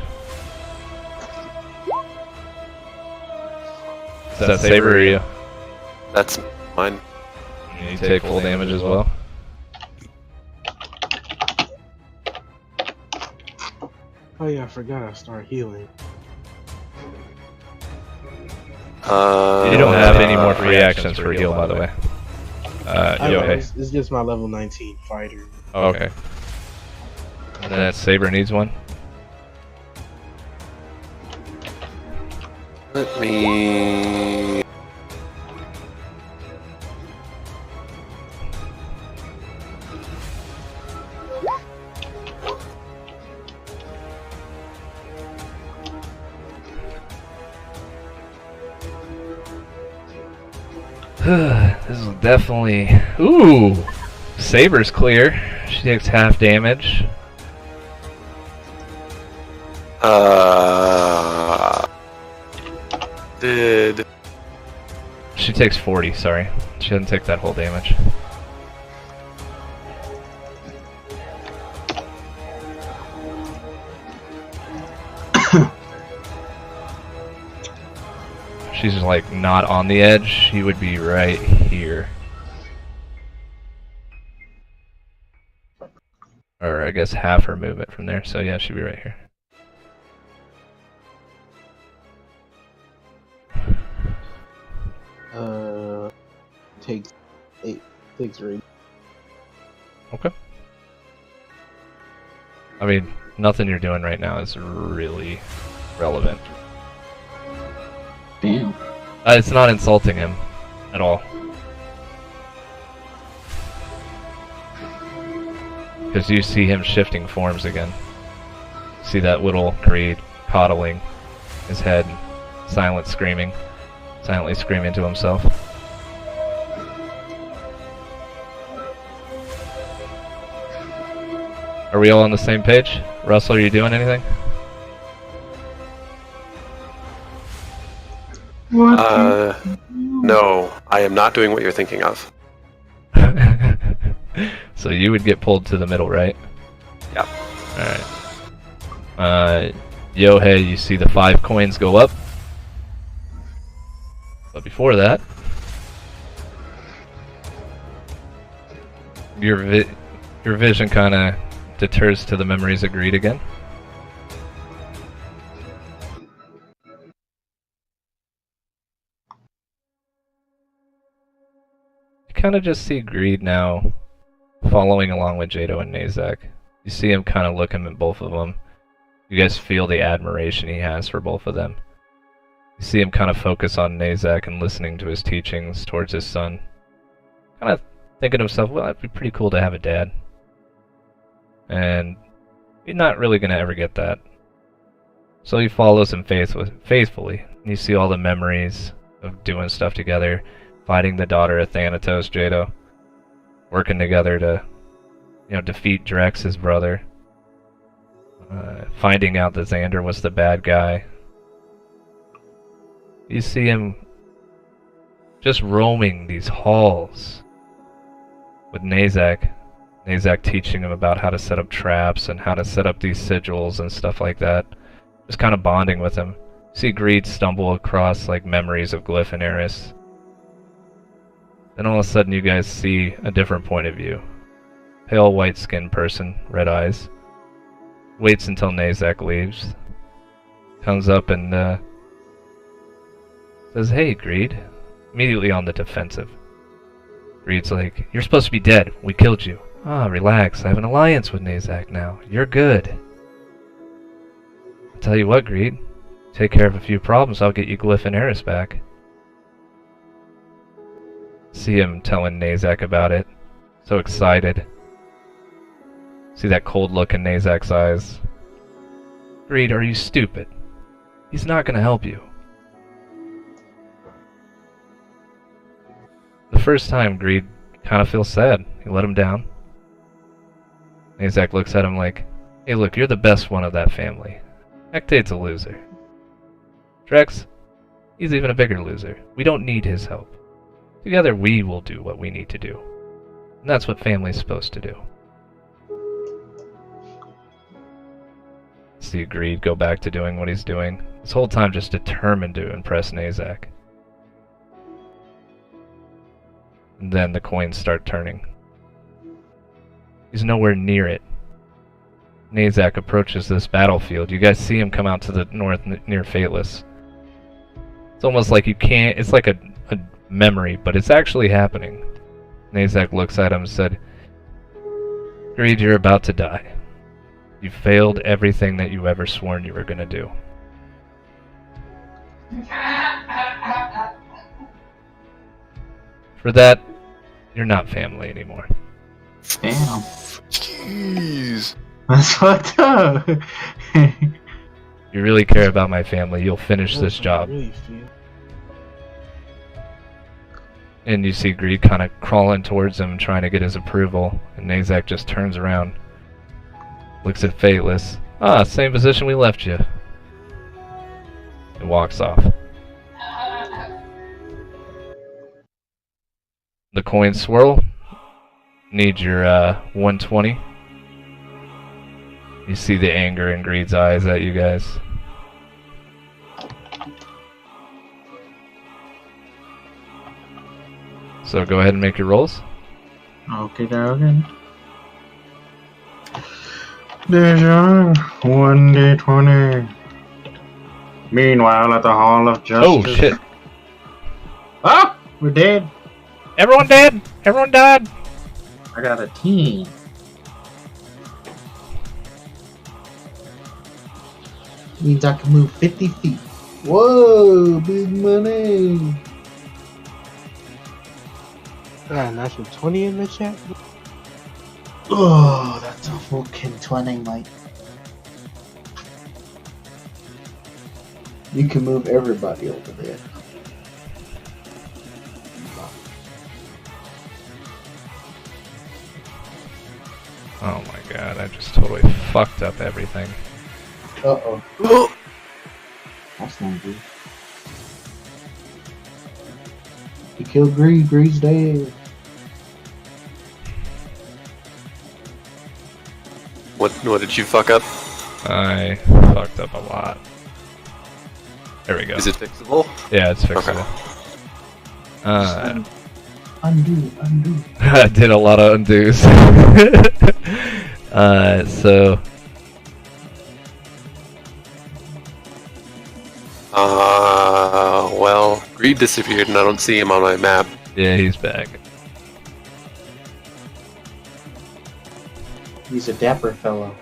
Is that Saber or you? That's mine. You take full damage as well. Oh yeah, I forgot I started healing. You don't have any more free actions for heal, by the way. Yohei. It's just my level 19 fighter. Oh, okay. And then Saber needs one. Let me. This is definitely... Ooh! Saber's clear. She takes half damage. Did. She takes 40, sorry. She doesn't take that whole damage. She's like not on the edge, she would be right here. Or I guess half her movement from there, so yeah, she'd be right here. Takes 8, 6 or 8. Okay. I mean, nothing you're doing right now is really relevant. Damn. It's not insulting him at all. Because you see him shifting forms again. See that little Creed coddling his head, silently screaming to himself. Are we all on the same page? Russell, are you doing anything? No, I am not doing what you're thinking of. So you would get pulled to the middle, right? Yeah. Alright. Yohei, you see the 5 coins go up. But before that, your vision kind of deters to the memories of greed again. kind of just see Greed now following along with Jado and Nazak. You see him kind of looking at both of them. You guys feel the admiration he has for both of them. You see him kind of focus on Nazak and listening to his teachings towards his son. Kind of thinking to himself, well, it'd be pretty cool to have a dad. And you're not really going to ever get that. So he follows him faithfully. And you see all the memories of doing stuff together, fighting the daughter of Thanatos, Jado, working together to, defeat Drex, his brother, finding out that Xander was the bad guy. You see him just roaming these halls with Nazak. Nazak teaching him about how to set up traps and how to set up these sigils and stuff like that. Just kind of bonding with him. You see Greed stumble across like memories of Glyph and Eris. Then all of a sudden you guys see a different point of view. Pale white-skinned person, red eyes. Waits until Nazak leaves. Comes up and says, "Hey, Greed." Immediately on the defensive. Greed's like, "You're supposed to be dead. We killed you." "Ah, relax. I have an alliance with Nazak now. You're good." "I'll tell you what, Greed. Take care of a few problems, I'll get you Glyph and Eris back." See him telling Nazak about it. So excited. See that cold look in Nazak's eyes. "Greed, are you stupid? He's not gonna help you." The first time, Greed kind of feels sad. He let him down. Nazak looks at him like, "Hey look, you're the best one of that family. Ectate's a loser. Drex, he's even a bigger loser. We don't need his help. Together we will do what we need to do. And that's what family's supposed to do." See Greed go back to doing what he's doing. This whole time just determined to impress Nazak. And then the coins start turning. He's nowhere near it. Nazak approaches this battlefield. You guys see him come out to the north near Fateless. It's almost like you can't... It's like a memory, but it's actually happening. Nazak looks at him and said, "Greed, you're about to die. You failed everything that you ever sworn you were going to do. For that, you're not family anymore." Damn. Jeez. That's fucked up. If you really care about my family, you'll finish this job. And you see Greed kind of crawling towards him, trying to get his approval. And Nazak just turns around, looks at Fateless. "Ah, same position we left you." And walks off. The coins swirl. Need your 120. You see the anger in Greed's eyes at you guys. So go ahead and make your rolls. Okay, okay. There's your 1d20. Meanwhile, at the Hall of Justice. Oh shit! Ah! We're dead. Everyone dead! Everyone died! I got a 10. Means I can move 50 feet. Whoa, big money. Got a natural 20 in the chat. Oh, that's a fucking 20, mate. You can move everybody over there. Oh my god, I just totally fucked up everything. Uh-oh. That's not good. You killed Greed. Greed's dead. What did you fuck up? I fucked up a lot. There we go. Is it fixable? Yeah, it's fixable. Undo. I did a lot of undos. So... Well, Greed disappeared and I don't see him on my map. yeah, he's back. He's a dapper fellow.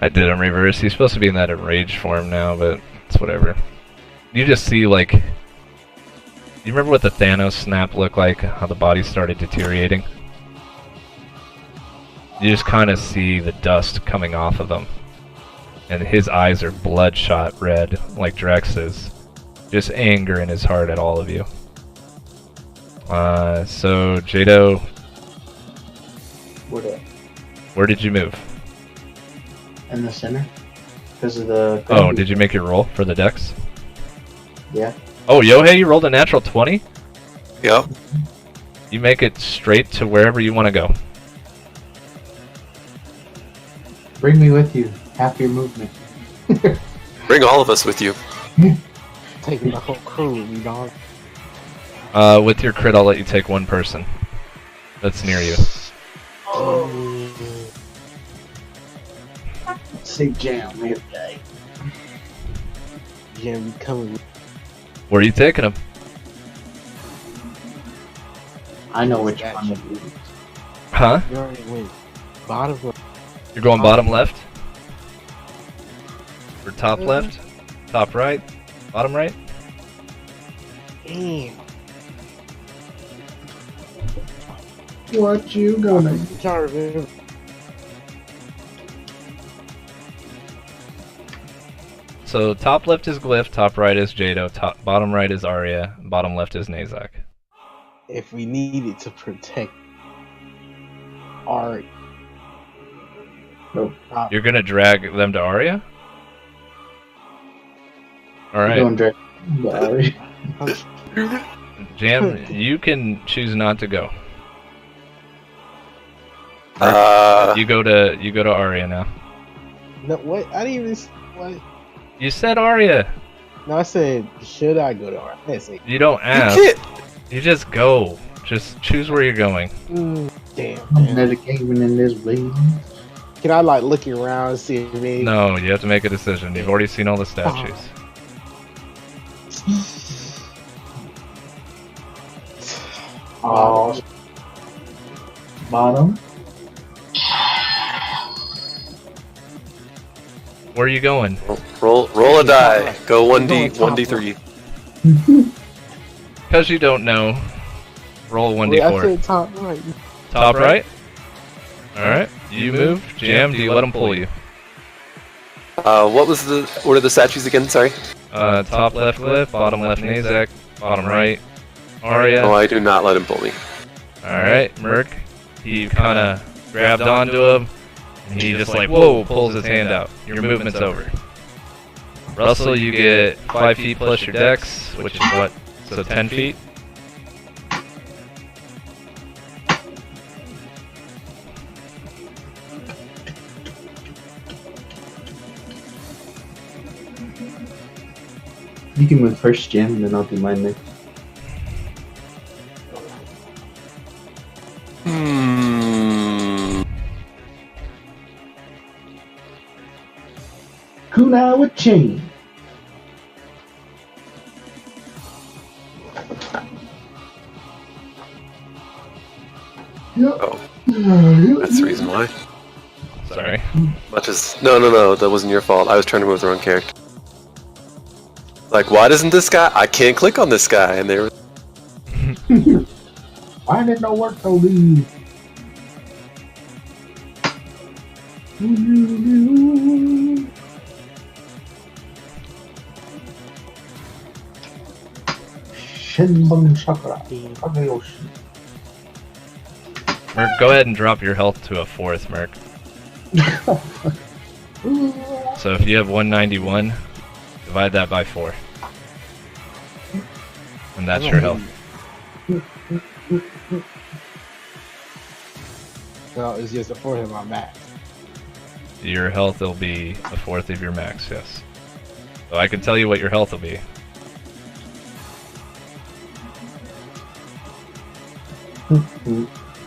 I did him reverse. He's supposed to be in that enraged form now, but it's whatever. You just see, like... You remember what the Thanos snap looked like? How the body started deteriorating? You just kind of see the dust coming off of him. And his eyes are bloodshot red, like Drex's. Just anger in his heart at all of you. So, Jado... Where did you move? In the center. Because of the... Oh, did you make your roll for the dex? Yeah. Oh, Yohei, you rolled a natural 20? Yep. You make it straight to wherever you want to go. Bring me with you. Half your movement. Bring all of us with you. Taking the whole crew, you dog. With your crit, I'll let you take one person that's near you. Say Jam, man. Jam, you coming? Where are you taking him? I know which one it is. Huh? You already went. Bottom left. You're going bottom left? Or top left? Top right? Bottom right? Damn. What you gonna do? I'm trying to remember. So top left is Glyph, top right is Jado, bottom right is Arya, bottom left is Nazak. If we needed to protect our... Nope. You're gonna drag them to Arya? Alright. Don't drag. Jam, you can choose not to go. You go to Arya now. No, what? I didn't even... What? You said Arya! No, I said, should I go to our... I didn't say... You don't ask. You just go. Just choose where you're going. Damn, I'm man. never gaming in this way. Can I, like, look around and see if maybe... No, you have to make a decision. You've already seen all the statues. Oh. Bottom. Where are you going? Roll a die. Go 1d3. Because you don't know, roll Wait, I 1d4. said top right. Top right? Alright, you move. Jam, do you let him pull you? What are the statues again? Sorry. Top left Glyph, bottom left Nazak, bottom right Arya. Oh, I do not let him pull me. Alright, Merc. He kinda grabbed onto him, and he just like, whoa, pulls his hand out. Your movement's over. Russell, you get 5 feet plus your dex, which is what? So 10 feet? You can move first, Jam, and then I'll do mine next. Kunai with chain. Oh, that's the reason why. Sorry. No, that wasn't your fault. I was trying to move the wrong character. Like, why doesn't this guy? I can't click on this guy, and they were. Why did no work to leave? Shinbun Sakura. Kagayoshi. Merc, go ahead and drop your health to a 4th, Merc. So if you have 191, divide that by 4. And that's your health. No, it's just a 4 of my max. Your health will be a 4th of your max, yes. So I can tell you what your health will be.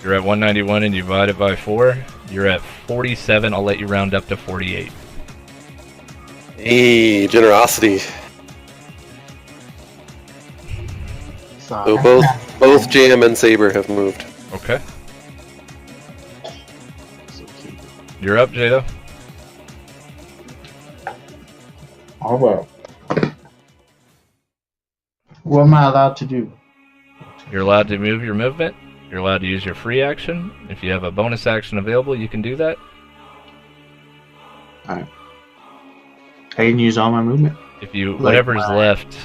You're at 191 and you divide it by 4. You're at 47. I'll let you round up to 48. Hey, generosity. So, So both Jaem and Saber have moved. Okay. You're up, Jado. Oh well. What am I allowed to do? You're allowed to move your movement. You're allowed to use your free action. If you have a bonus action available, you can do that. Alright. I can use all my movement. If you Like whatever's left,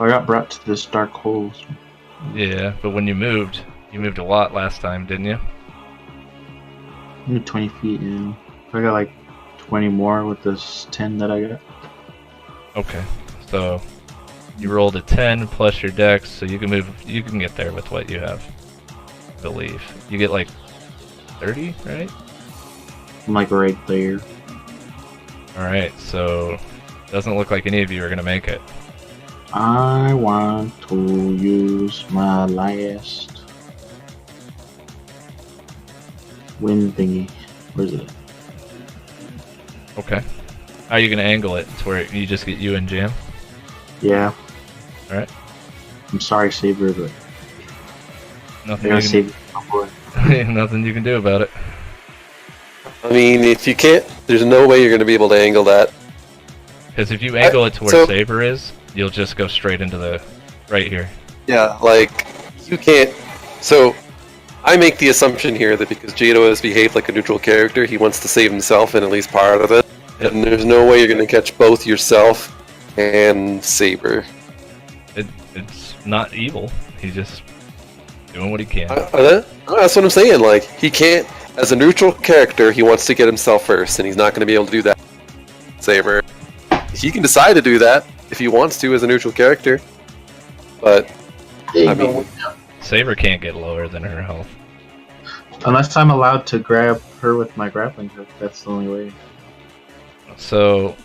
I got brought to this dark hole. yeah. But when you moved a lot last time, didn't you? Maybe 20 feet, yeah. I got like 20 more with this 10 that I got. Okay. So you rolled a 10 plus your dex, so you can move. You can get there with what you have. I believe you get like 30, right? I'm like right there. All right. So doesn't look like any of you are gonna make it. I want to use my last wind thingy. Where's it? Okay. How are you gonna angle it to where you just get you and Jam? Yeah. All right. I'm sorry, Saber, but I Nothing. gotta You save my boy. can, nothing you can do about it. I mean, if you can't, there's no way you're going to be able to angle that. Because if you angle it to where so- Saber is, you'll just go straight into the right here. Yeah, like, you can't... So, I make the assumption here that because Jado has behaved like a neutral character, he wants to save himself in at least part of it. Yep. And there's no way you're going to catch both yourself and Saber. It's not evil. He's just doing what he can. That's what I'm saying. Like, he can't... As a neutral character, he wants to get himself first, and he's not going to be able to do that. Saber. He can decide to do that if he wants to as a neutral character. But, I mean... Saber can't get lower than her health. Unless I'm allowed to grab her with my grappling hook, that's the only way. So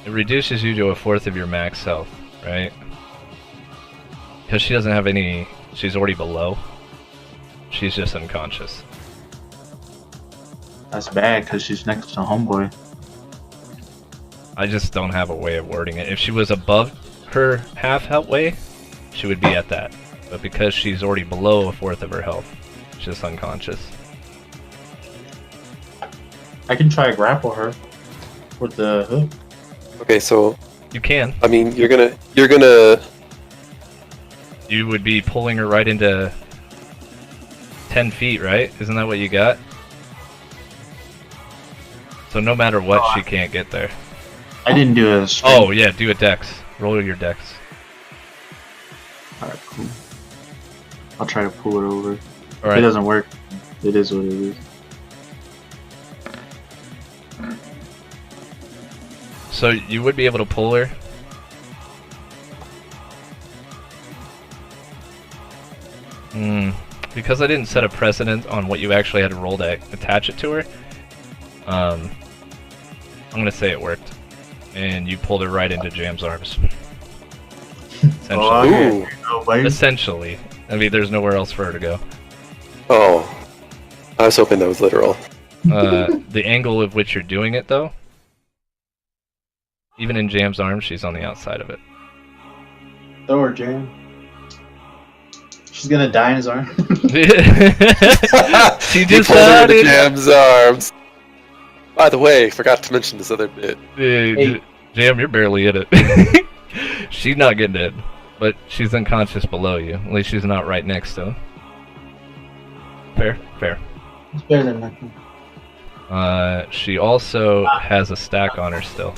it reduces you to a fourth of your max health, right? Because she doesn't have any. She's already below. She's just unconscious. That's bad because she's next to Homeboy. I just don't have a way of wording it. If she was above her half health way, she would be at that. But because she's already below a fourth of her health, she's just unconscious. I can try to grapple her with the hook. Okay, so... You can. I mean, you're gonna... You would be pulling her right into 10 feet, right? Isn't that what you got? So no matter what, she can't get there. I didn't do a strength. Oh, yeah, do a dex. Roll your dex. Alright, cool. I'll try to pull it over. If Alright. it doesn't work, it is what it is. So you would be able to pull her. Because I didn't set a precedent on what you actually had to roll to attach it to her, I'm gonna say it worked. And you pulled her right into Jam's arms. Essentially. Ooh. Essentially. I mean, there's nowhere else for her to go. Oh. I was hoping that was literal. The angle of which you're doing it, though, even in Jam's arms, she's on the outside of it. Throw her, Jam. She's gonna die in his arm. She He just pulled her into started. Jam's arms. By the way, forgot to mention this other bit. Hey. Jam, you're barely in it. She's not getting it, but she's unconscious below you. At least she's not right next to him. Fair, fair. It's better than nothing. She also has a stack on her still.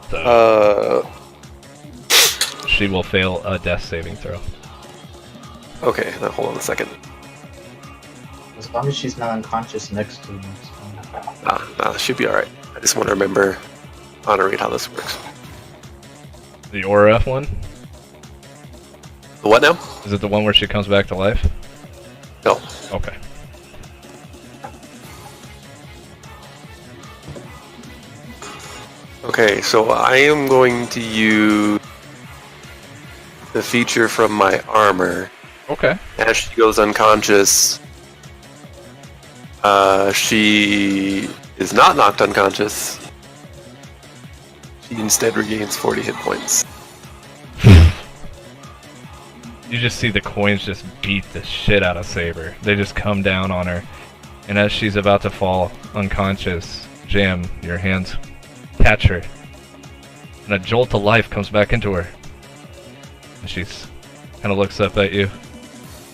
So she will fail a death saving throw. Okay, now hold on a second. As long as she's not unconscious next to him. Nah, should be alright. I just want to remember how to read how this works. The Aura one? The what now? Is it the one where she comes back to life? No. Okay. Okay, so I am going to use the feature from my armor. Okay. As she goes unconscious, she is not knocked unconscious. She instead regains 40 hit points. You just see the coins just beat the shit out of Saber. They just come down on her. And as she's about to fall unconscious, Jam, your hands catch her. And a jolt of life comes back into her. And she's kind of looks up at you.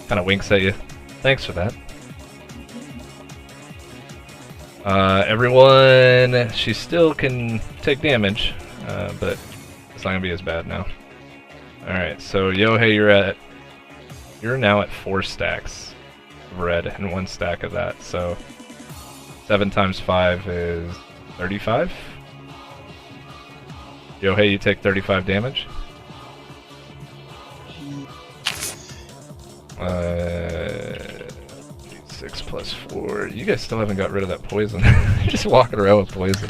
Kind of winks at you. Thanks for that. Everyone, she still can take damage, but it's not gonna be as bad now. Alright, so Yohei, you're now at 4 stacks of red and 1 stack of that, so 7 times 5 is 35. Yohei, you take 35 damage. 6 plus 4. You guys still haven't got rid of that poison. You're just walking around with poison.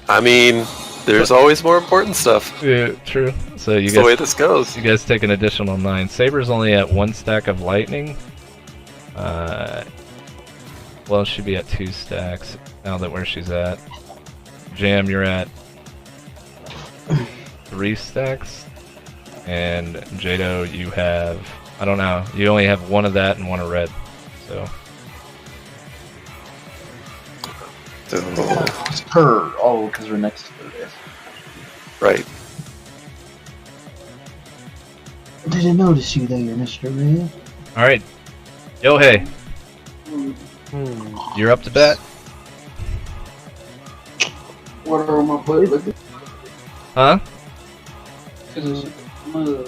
I mean, there's always more important stuff. Yeah, true. So you That's guys, the way this goes. you guys take an additional 9. Saber's only at 1 stack of lightning. Well, she'd be at 2 stacks now that where she's at. Jam, you're at 3 stacks. And Jado, you have, I don't know, you only have 1 of that and 1 of red. So. It's her. Oh, because we're next to her. Right. Didn't notice you there, Mr. Red. Alright. Yohei, you're up to bat. Water on my butt. Look at Huh? this. Mud.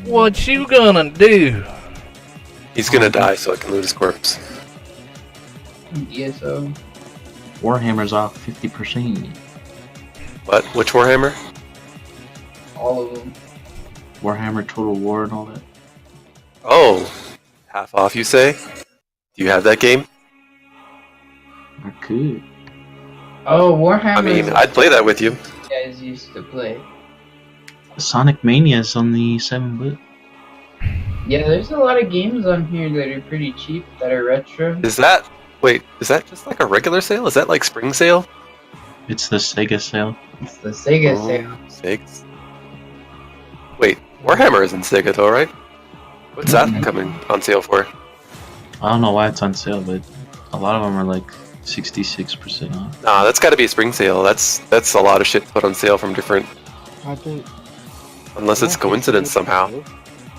What you gonna do? He's gonna die so I can loot his corpse. Yeah, so. Warhammer's off 50%. What? Which Warhammer? All of them. Warhammer Total War and all that. Oh, half off, you say? Do you have that game? I could. Oh, Warhammer. I mean, I'd play that with you. You guys used to play. Sonic Mania is on the 7-bit. Yeah, there's a lot of games on here that are pretty cheap that are retro. Is that... Wait, is that just like a regular sale? Is that like spring sale? It's the Sega sale. It's the Sega Oh, sale. sakes. Wait, Warhammer is in Sega though, right? What's that coming on sale for? I don't know why it's on sale, but a lot of them are like 66% off. Nah, that's gotta be a spring sale. That's a lot of shit put on sale from different... I think. Unless it's coincidence somehow.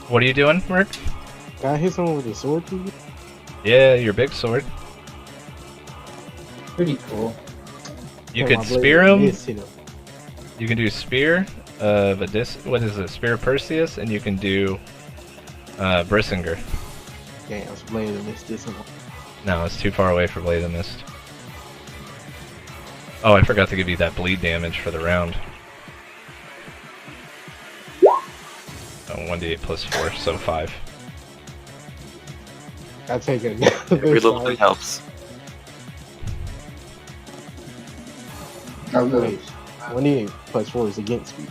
What are you doing, Merc? Can I hit someone with a sword, please? Yeah, your big sword. Pretty cool. You Yeah, could my blade spear him. is hit him. You can do spear of what is it? Spear of Perseus, and you can do Brissinger. Damn, it's blade of missed this one. No, it's too far away for Blade of Mist. Oh, I forgot to give you that bleed damage for the round. Oh, 1d8 plus 4, so 5. I take it. Every little thing helps. Wait, 1d8 plus 4 is against me.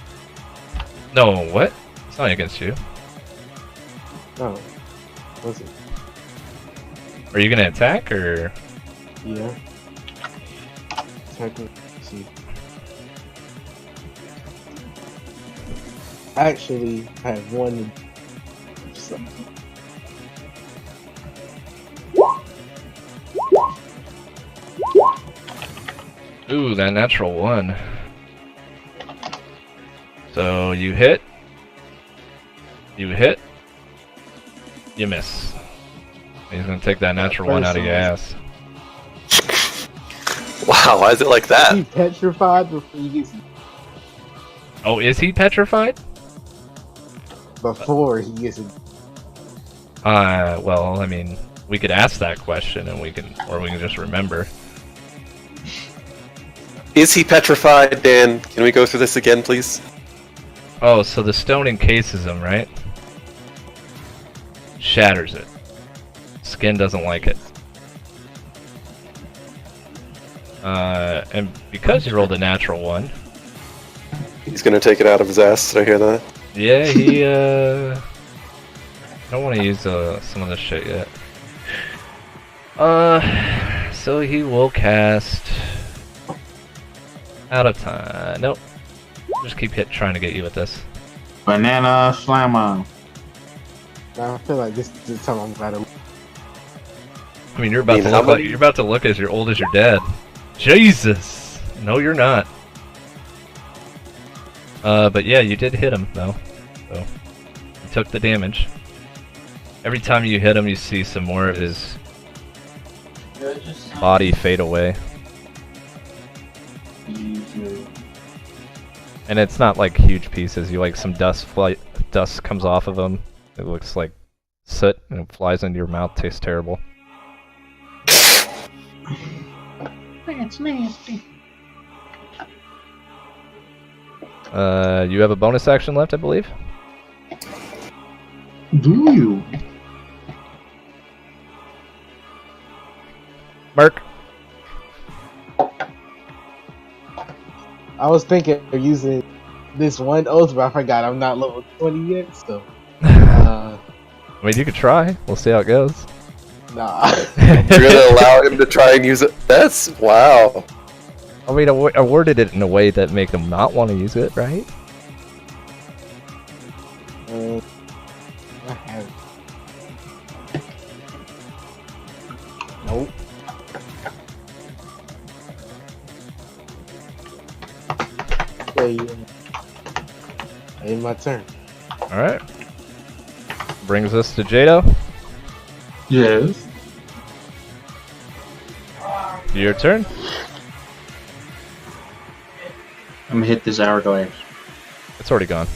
No, what? It's not against you. No. What's it? Are you gonna attack, or...? Yeah. Technically, see. Actually, I have one. Ooh, that natural 1. So, you hit. You hit. You miss. He's gonna take that natural 1 out of your ass. Wow, why is it like that? He petrified before he gets. Oh, is he petrified? Before he gets. Well, I mean, we could ask that question and we can just remember. Is he petrified, Dan? Can we go through this again, please? Oh, so the stone encases him, right? Shatters it. Skin doesn't like it. And because you rolled a natural 1, He's gonna take it out of his ass. Did I hear that? yeah, he, I don't want to use some of this shit yet. So he will cast out of time. Nope. Just keep trying to get you with this. Banana slammer. Now I feel like this time I'm glad. I mean, you're about to how look like many- you're about to look as you're old as your dad. Jesus. No, you're not. But yeah, you did hit him though. So you took the damage. Every time you hit him, you see some more of his body fade away. And it's not like huge pieces. You like some dust comes off of him. It looks like soot and it flies into your mouth. Tastes terrible. That's nasty. You have a bonus action left, I believe. Do you? Mark. I was thinking of using this one oath, but I forgot I'm not level 20 yet, so. I mean, you could try. We'll see how it goes. Nah. You're gonna allow him to try and use it? That's wow. I mean, I worded it in a way that make him not want to use it, right? I have. Nope. Okay, it's my turn. Alright. Brings us to Jado. Yes. Your turn. I'm gonna hit this hourglass. It's already gone.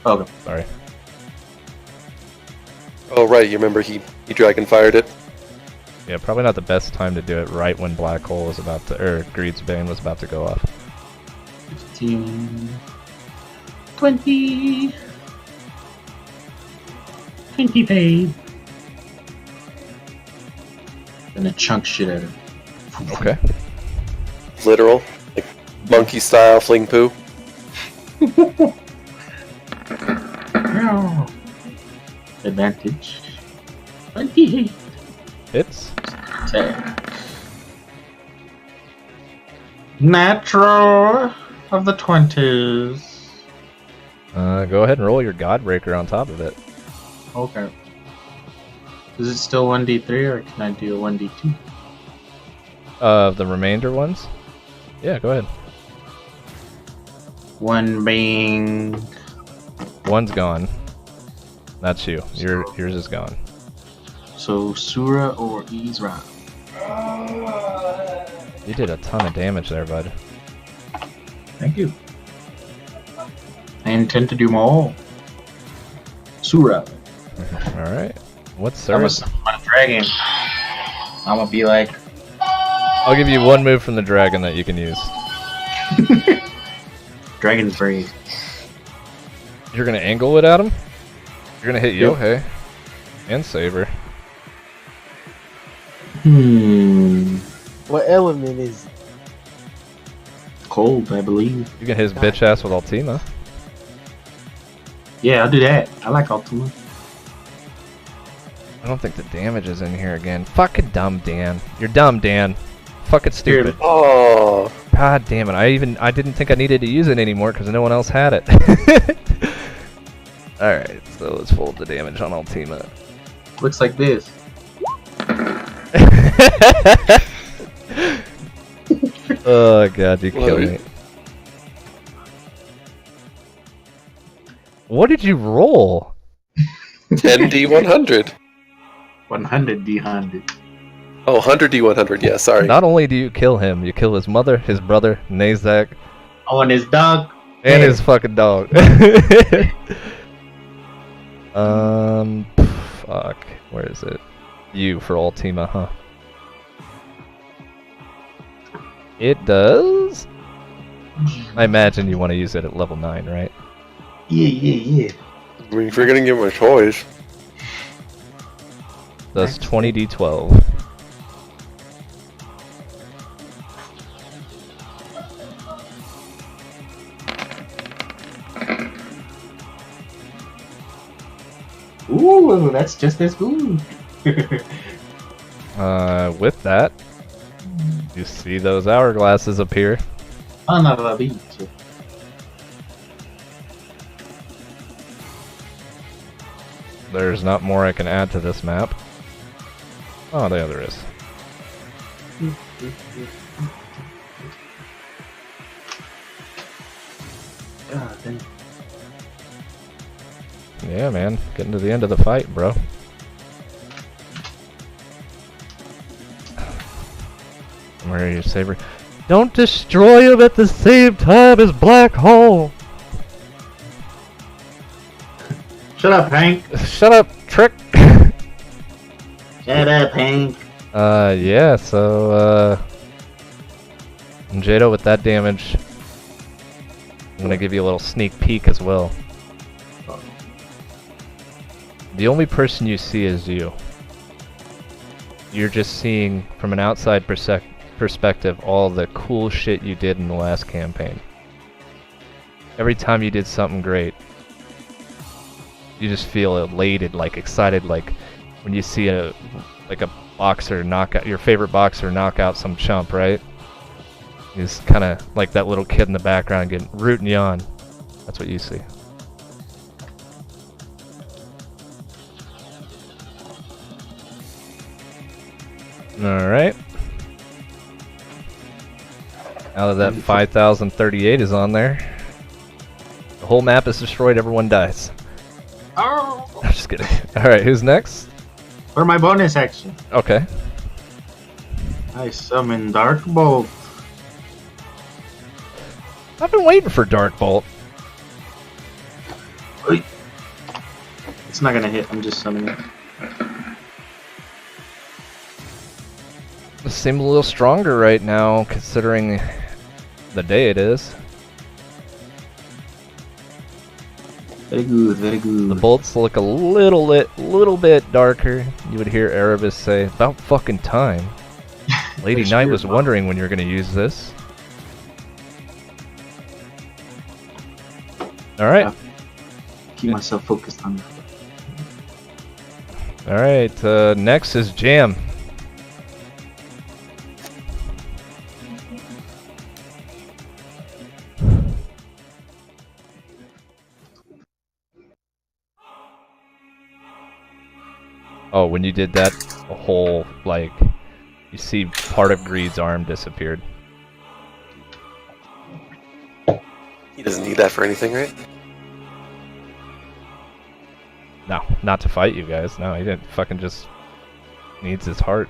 Okay. Sorry. Oh right, you remember he dragon fired it. Yeah, probably not the best time to do it right when Black Hole was about to, or Greed's Bane was about to go off. 15, 20, 20 paid. Gonna chunk shit at him. Okay. Literal, like monkey style fling poo. Advantage. 28. Hits. Natural of the 20s. Go ahead and roll your Godbreaker on top of it. Okay. Is it still 1d3 or can I do a 1d2? The remainder ones? Yeah, go ahead. One being. One's gone. That's you. Yours is gone. So Sura or Ezra? You did a ton of damage there, bud. Thank you. I intend to do more. Sura. Alright. What's I'm Surge? a dragon. I'm gonna be like. I'll give you one move from the dragon that you can use. Dragon's Breath. You're gonna angle it at him? You're gonna hit Yep. Yohei. And Saber. What element is it? Cold, I believe. You can hit his bitch ass with Ultima. Yeah, I'll do that. I like Ultima. I don't think the damage is in here again. Fucking dumb, Dan. You're dumb, Dan. Fucking stupid. Oh, God damn it. I didn't think I needed to use it anymore because no one else had it. Alright, so let's fold the damage on Ultima. Looks like this. Oh god, you killed me. What did you roll? 10d100. 100 D100. Oh, 100d100. Yeah, sorry. Not only do you kill him, you kill his mother, his brother, Nazak, Oh, and his dog. and his fucking dog. Fuck. Where is it? You for Ultima, huh? It does? I imagine you want to use it at level 9, right? Yeah. I mean, if you're gonna give him a choice. Does 20d12. Ooh, that's just as good. With that, you see those hourglasses appear. Another beach. there's not more I can add to this map. Oh, there is. God damn. Yeah, man. Getting to the end of the fight, bro. Where are you, Saber? Don't destroy him at the same time as Black Hole! Shut up, Hank. Shut up, Trick! Shut up, Hank. Yeah, so, Jado with that damage. I'm gonna give you a little sneak peek as well. The only person you see is you. You're just seeing, from an outside perspective, all the cool shit you did in the last campaign. Every time you did something great, you just feel elated, like excited, like when you see a boxer knock out your favorite boxer knock out some chump, right? He's kind of like that little kid in the background getting rooting you on. That's what you see. Alright. Now that 5038 is on there, the whole map is destroyed, everyone dies. Oh. I'm just kidding. Alright, who's next? For my bonus action, Okay. I summon Dark Bolt. I've been waiting for Dark Bolt. It's not gonna hit, I'm just summoning it. It seems a little stronger right now, considering the day it is. Very good, very good. The bolts look a little bit darker. You would hear Erebus say, "About fucking time." Lady That's Knight weird, was huh? wondering when you're gonna use this. Alright. Keep myself focused on it. Alright, next is Jam. Oh, when you did that, a whole, like, you see part of Greed's arm disappeared. He doesn't need that for anything, right? No, not to fight you guys. No, he didn't. Fucking just needs his heart.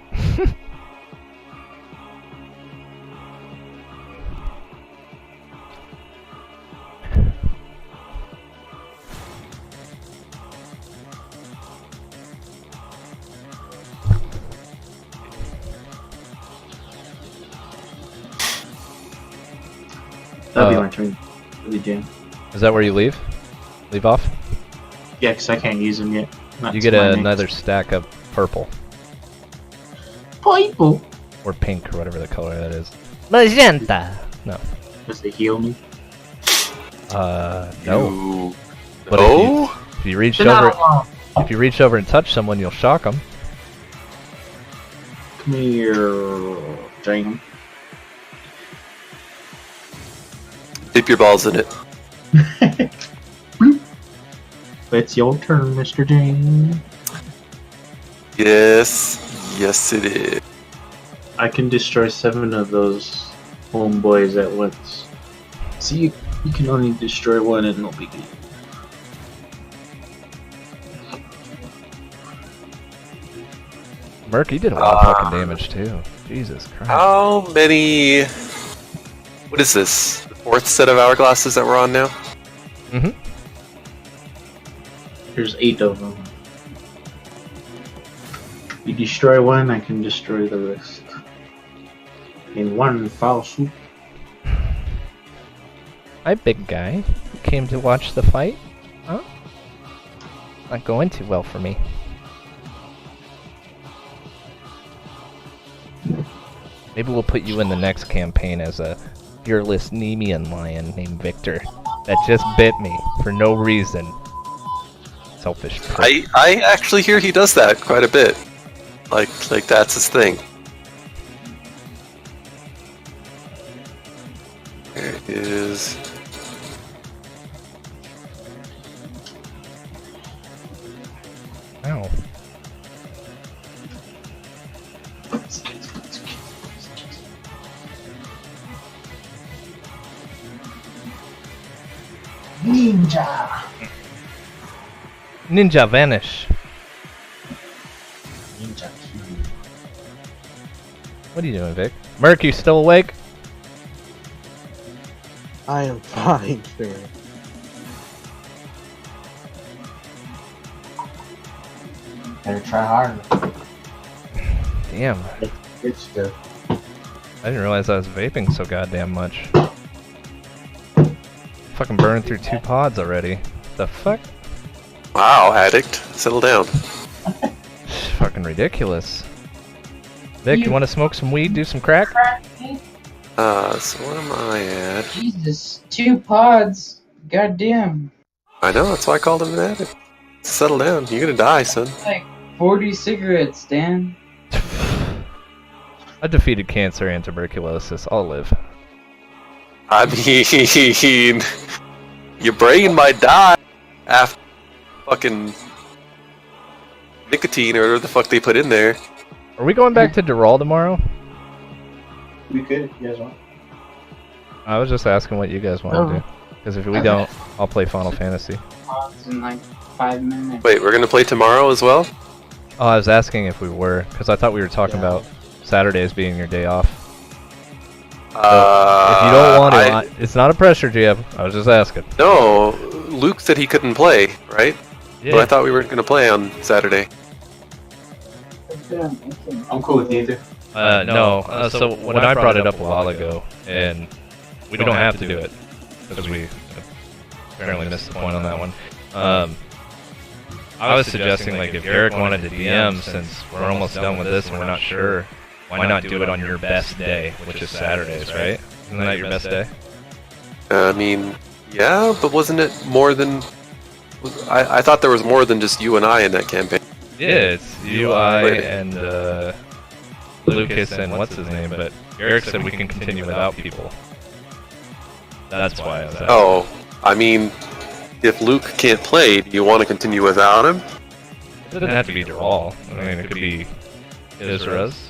That'll be my turn. Really jam. Is that where you leave? Leave off? Yeah, because I can't use them yet. Not You till get my next- another stack of purple. Purple. Or pink, or whatever the color that is. Magenta! No. Does it heal me? No. You... But No? if you reach Then I over, don't know. if you reach over and touch someone, you'll shock them. Come here, Jane. Dip your balls in it. Bloop. It's your turn, Mr. Jane. Yes. Yes, it is. I can destroy 7 of those homeboys at once. See, you can only destroy 1 and no big deal. Merc, you did a lot of fucking damage too. Jesus Christ. How many... What is this? The 4th set of hourglasses that we're on now? Mm-hmm. There's 8 of them. You destroy 1, I can destroy the rest. In one foul swoop. Hi, big guy. You came to watch the fight? Huh? Not going too well for me. Maybe we'll put you in the next campaign as a fearless Nemean lion named Victor that just bit me for no reason. Selfish prick. I actually hear he does that quite a bit. Like that's his thing. There it is. Ninja. Ninja vanish. Ninja Q. What are you doing, Vic? Merc, you still awake? I am fine, sir. Better try harder. Damn. Good stuff. I didn't realize I was vaping so goddamn much. Fucking burning through 2 pods already. The fuck? Wow, addict. Settle down. Fucking ridiculous. Vic, you want to smoke some weed, do some crack? So where am I at? Jesus, 2 pods. Goddamn. I know, that's why I called him an addict. Settle down. You're gonna die, son. Like 40 cigarettes, Dan. I defeated cancer and tuberculosis. I'll live. I mean, your brain might die after fucking nicotine or whatever the fuck they put in there. Are we going back to Dural tomorrow? We could if you guys want. I was just asking what you guys want to do. Because if we don't, I'll play Final Fantasy. Pods in like 5 minutes. Wait, we're gonna play tomorrow as well? Oh, I was asking if we were, because I thought we were talking about Saturdays being your day off. If you don't want to, it's not a pressure, GM. I was just asking. No, Luke said he couldn't play, right? Yeah. But I thought we were gonna play on Saturday. I'm cool with either. No. So when I brought it up a while ago, and we don't have to do it, because we apparently missed the point on that one. I was suggesting, like, if Eric wanted to DM, since we're almost done with this and we're not sure, why not do it on your best day, which is Saturdays, right? Isn't that your best day? I mean, yeah, but wasn't it more than... I thought there was more than just you and I in that campaign. Yeah, it's you, I, and Lucas and what's his name, but Eric said we can continue without people. That's why I was asking. Oh, I mean, if Luke can't play, do you want to continue without him? It doesn't have to be Dural. I mean, it could be Isras.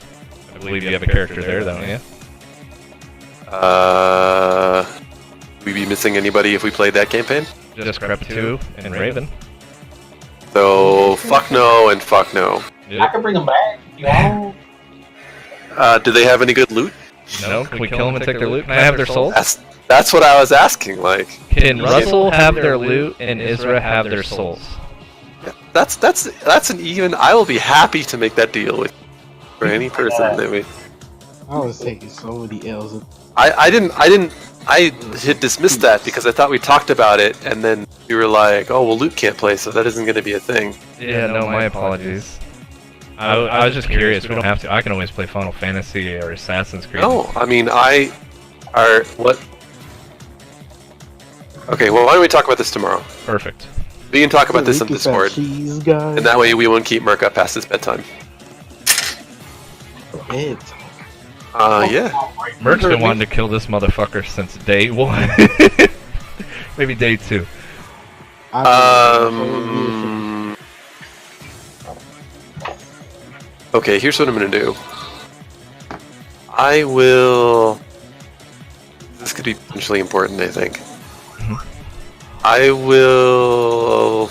I believe you have a character there, don't you? Would we be missing anybody if we played that campaign? Just Crep2 and Raven. So, fuck no and fuck no. I can bring them back. You want? Do they have any good loot? No? Can we kill them and take their loot? Can I have their souls? That's what I was asking, like... Can Russell have their loot and Isra have their souls? That's an even... I will be happy to make that deal with for any person that we... I was taking so many L's. I had dismissed that because I thought we talked about it, and then you were like, "Oh, well, Luke can't play, so that isn't going to be a thing." Yeah, no, my apologies. I was just curious. We don't have to. I can always play Final Fantasy or Assassin's Creed. No, I mean, what? Okay, well, why don't we talk about this tomorrow? Perfect. We can talk about this on Discord, Cheese, guys. and that way we won't keep Merc up past his bedtime. Yeah. Merc's been wanting to kill this motherfucker since day 1. Maybe day 2. Okay, here's what I'm gonna do. I will... This could be potentially important, I think. I will...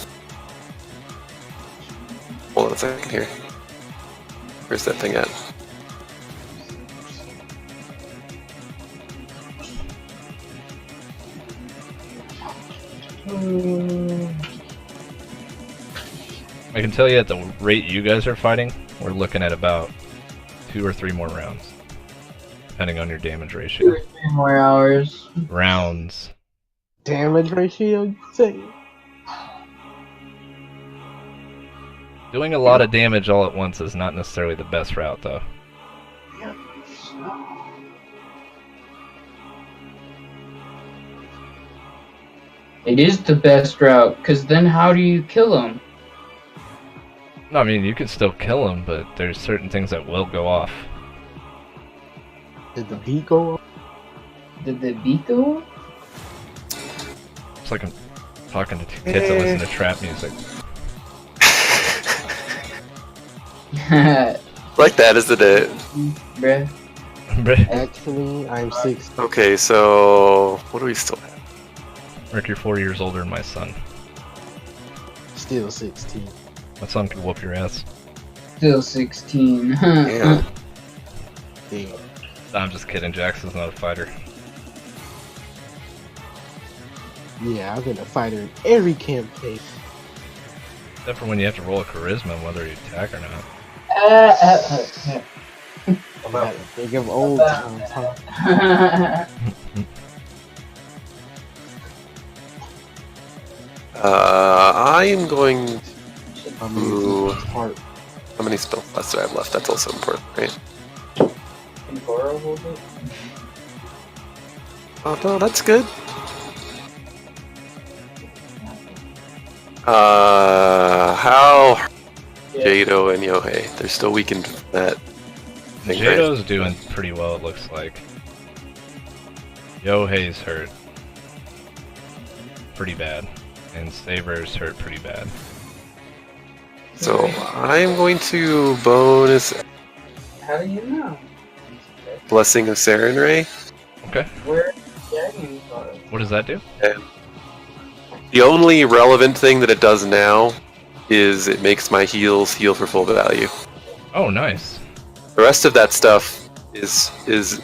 Hold on a second here. Where's that thing at? I can tell you at the rate you guys are fighting, we're looking at about 2 or 3 more rounds, depending on your damage ratio. 2 or 3 more hours. Rounds. Damage ratio, you say? Doing a lot of damage all at once is not necessarily the best route, though. It is the best route, because then how do you kill him? No, I mean, you can still kill him, but there's certain things that will go off. Did the beat go off? Did the beat go off? It's like I'm talking to 2 kids that listen to trap music. Like that, isn't it? Bruh. Actually, I'm 6. Okay, so... What do we still have? Rick, you're 4 years older than my son. Still 16. My son could whoop your ass. Still 16. Yeah. Damn. I'm just kidding. Jackson's not a fighter. Yeah, I've been a fighter in every campaign. Except for when you have to roll a charisma, whether you attack or not. I'm out. Think of old times, huh? I am going. Ooh. Heart. How many spell slots do I have left? That's also important, right? Can Goro hold it? Oh no, that's good. How Jado and Yohei? They're still weakened from that thing, right? Jado's doing pretty well, it looks like. Yohei's hurt. Pretty bad. And Saber's hurt pretty bad. So I'm going to bonus How do you know? Blessing of Sarenrae. Okay. Where Jaem are? What does that do? And the only relevant thing that it does now is it makes my heals heal for full value. Oh, nice. The rest of that stuff is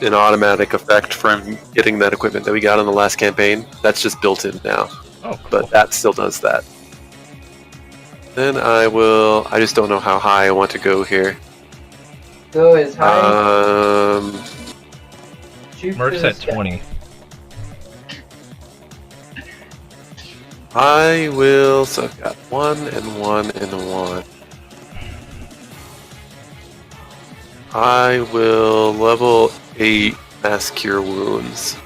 an automatic effect from getting that equipment that we got in the last campaign. That's just built in now. Oh, cool. But that still does that. Then I just don't know how high I want to go here. Go as high. Shoot for Merc's the at sky. 20. I will, so I've got 1 and 1 and 1. I will level 8 Mass Cure Wounds.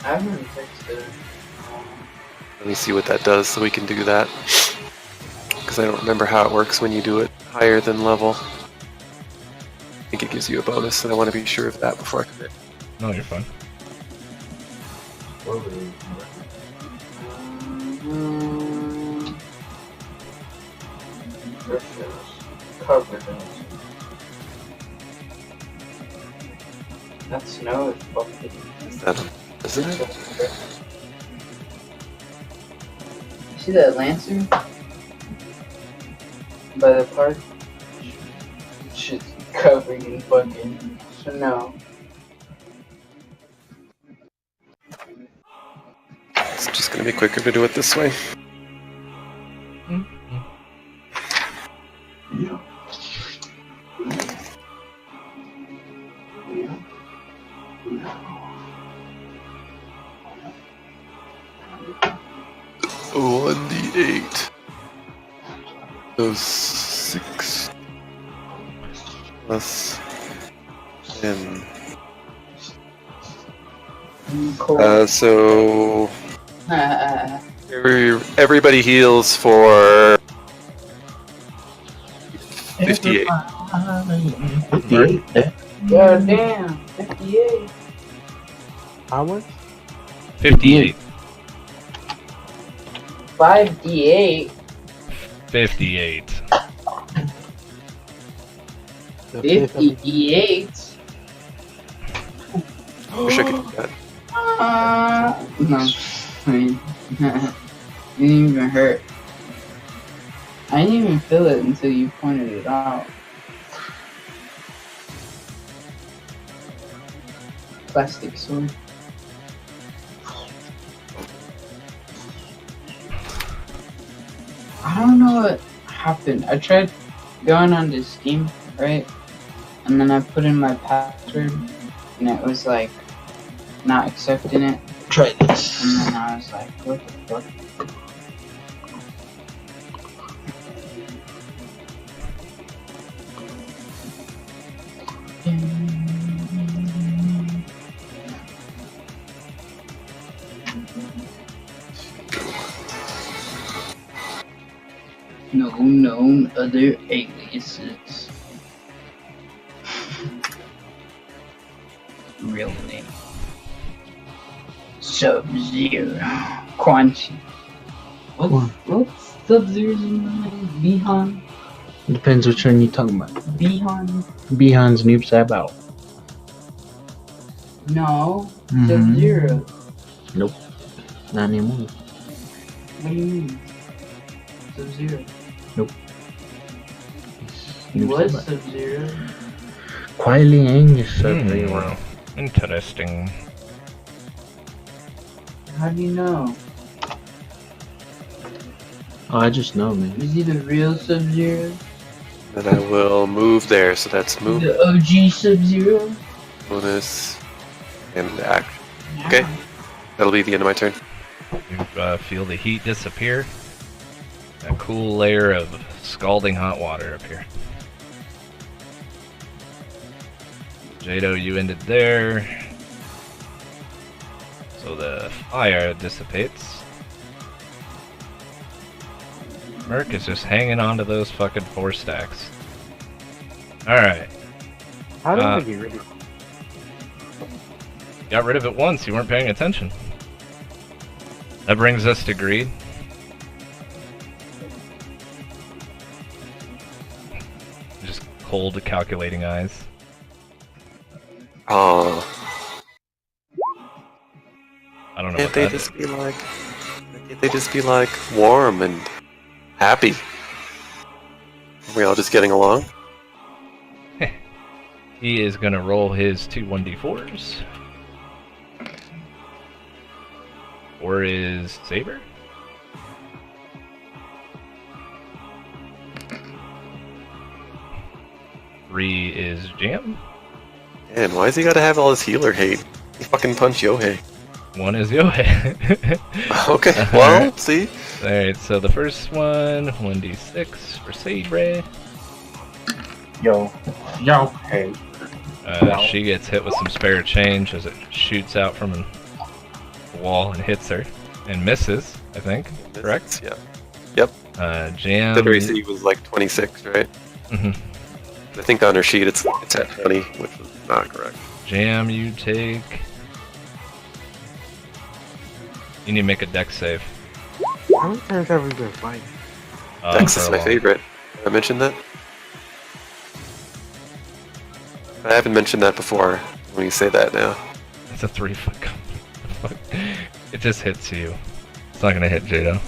I haven't fixed it. Let me see what that does so we can do that. Because I don't remember how it works when you do it higher than level. I think it gives you a bonus, and I want to be sure of that before I commit. No, you're fine. Covered in. That snow is fucking. Isn't it? See that Lancer? By the park? Shit's covered in fucking snow. It's just going to be quicker to do it this way. Oh, 1d8. So 6 plus 10. So everybody heals for 58. 58. God damn, 58. How much? 58. 5d8. 58. The fifth of 58. Wish I could do that. No, I mean, it didn't even hurt. I didn't even feel it until you pointed it out. Plastic sword. I don't know what happened. I tried going on to Steam, right? And then I put in my password, and it was like not accepting it. Try this. And then I was like, what the fuck? No known other aliases. Real name. Sub-Zero. Quan Chi. What's Sub-Zero's name? Bihan? Depends which one you're talking about. Bihan? Bihan's Noob Sab out. No. Mhm. Sub-Zero. Nope. Not anymore. What do you mean? Sub-Zero. Nope. He was Sub-Zero. Quietly Angus Sub-Zero. Interesting. How do you know? Oh, I just know, man. Is he the real Sub-Zero? Then I will move there, so that's move, The OG Sub-Zero? bonus, and action. Okay, that'll be the end of my turn. You feel the heat disappear. A cool layer of scalding hot water up here. Jado, you ended there. So the fire dissipates. Merc is just hanging on to those fucking 4 stacks. Alright. How did I get rid of it? Got rid of it once, you weren't paying attention. That brings us to greed. Just cold, calculating eyes. Oh, I don't know can't what they that just be like? Can't they just be like warm and happy? Are we all just getting along? He is gonna roll his 2 1d4s. Or is Saber? Three is Jam. Man, why has he got to have all this healer hate? He fucking punched Yohei. 1 is Yohei. Okay, well, see? Alright, so the first one, 1d6 for Sabre. Yo, hey. She gets hit with some spare change as it shoots out from the wall and hits her. And misses, I think. Correct? Yeah. Yep. Jam. The AC was like 26, right? Mhm. I think on her sheet it's at 20, which was not correct. Jam, you take. You need to make a dex save. How many times have we been fighting? Dex for is a my long- favorite. Have I mentioned that? I haven't mentioned that before. When you say that now. It's a 3-foot. It just hits you. It's not gonna hit Jado.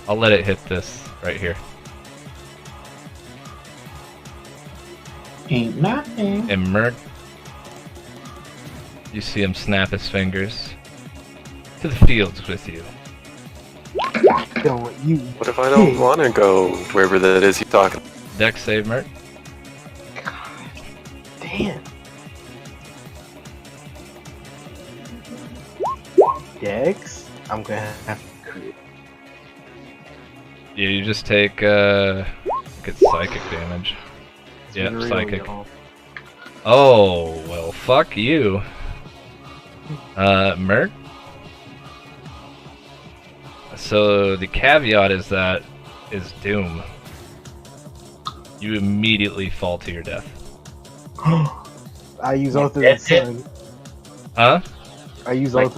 I'll let it hit this right here. Ain't nothing. And Merc, you see him snap his fingers. To the fields with you. Don't you? What if I don't want to go wherever that is you're talking? Dex save, Merc. Damn. Dex? I'm gonna have to crit. Yeah, you just take get psychic damage. Yep, Real, psychic. y'all. Oh, well, fuck you. Merc? So the caveat is that is doom. You immediately fall to your death. I use Oath of the Sun. Huh? I use Oath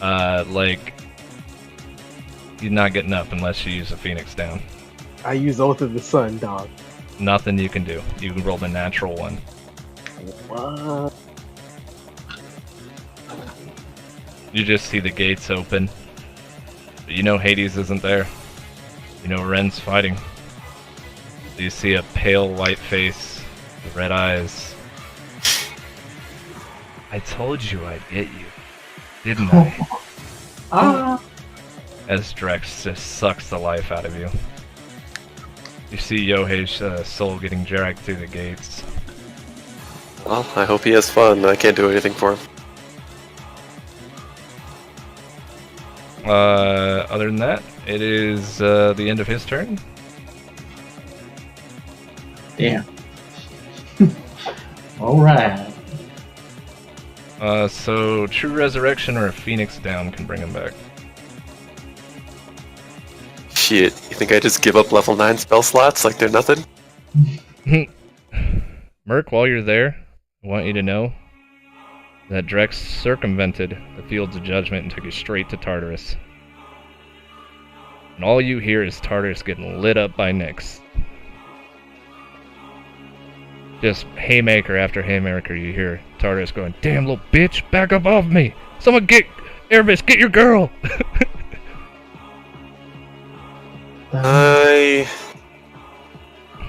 of Like you're not getting up unless you use a Phoenix down. I use Oath of the Sun, dog. Nothing you can do. You can roll the natural one. What? You just see the gates open. But you know Hades isn't there. You know Ren's fighting. You see a pale white face, red eyes. I told you I'd get you, didn't I? As Drex just sucks the life out of you. You see Yohei's soul getting dragged through the gates. Well, I hope he has fun. I can't do anything for him. Other than that, it is the end of his turn. Damn. Alright. So True Resurrection or a Phoenix down can bring him back. Shit, you think I just give up level 9 spell slots like they're nothing? Merc, while you're there, I want you to know that Drex circumvented the Fields of Judgment and took you straight to Tartarus. And all you hear is Tartarus getting lit up by Nyx. Just haymaker after haymaker, you hear Tartarus going, "Damn little bitch, back up off me! Someone get Erebus, get your girl!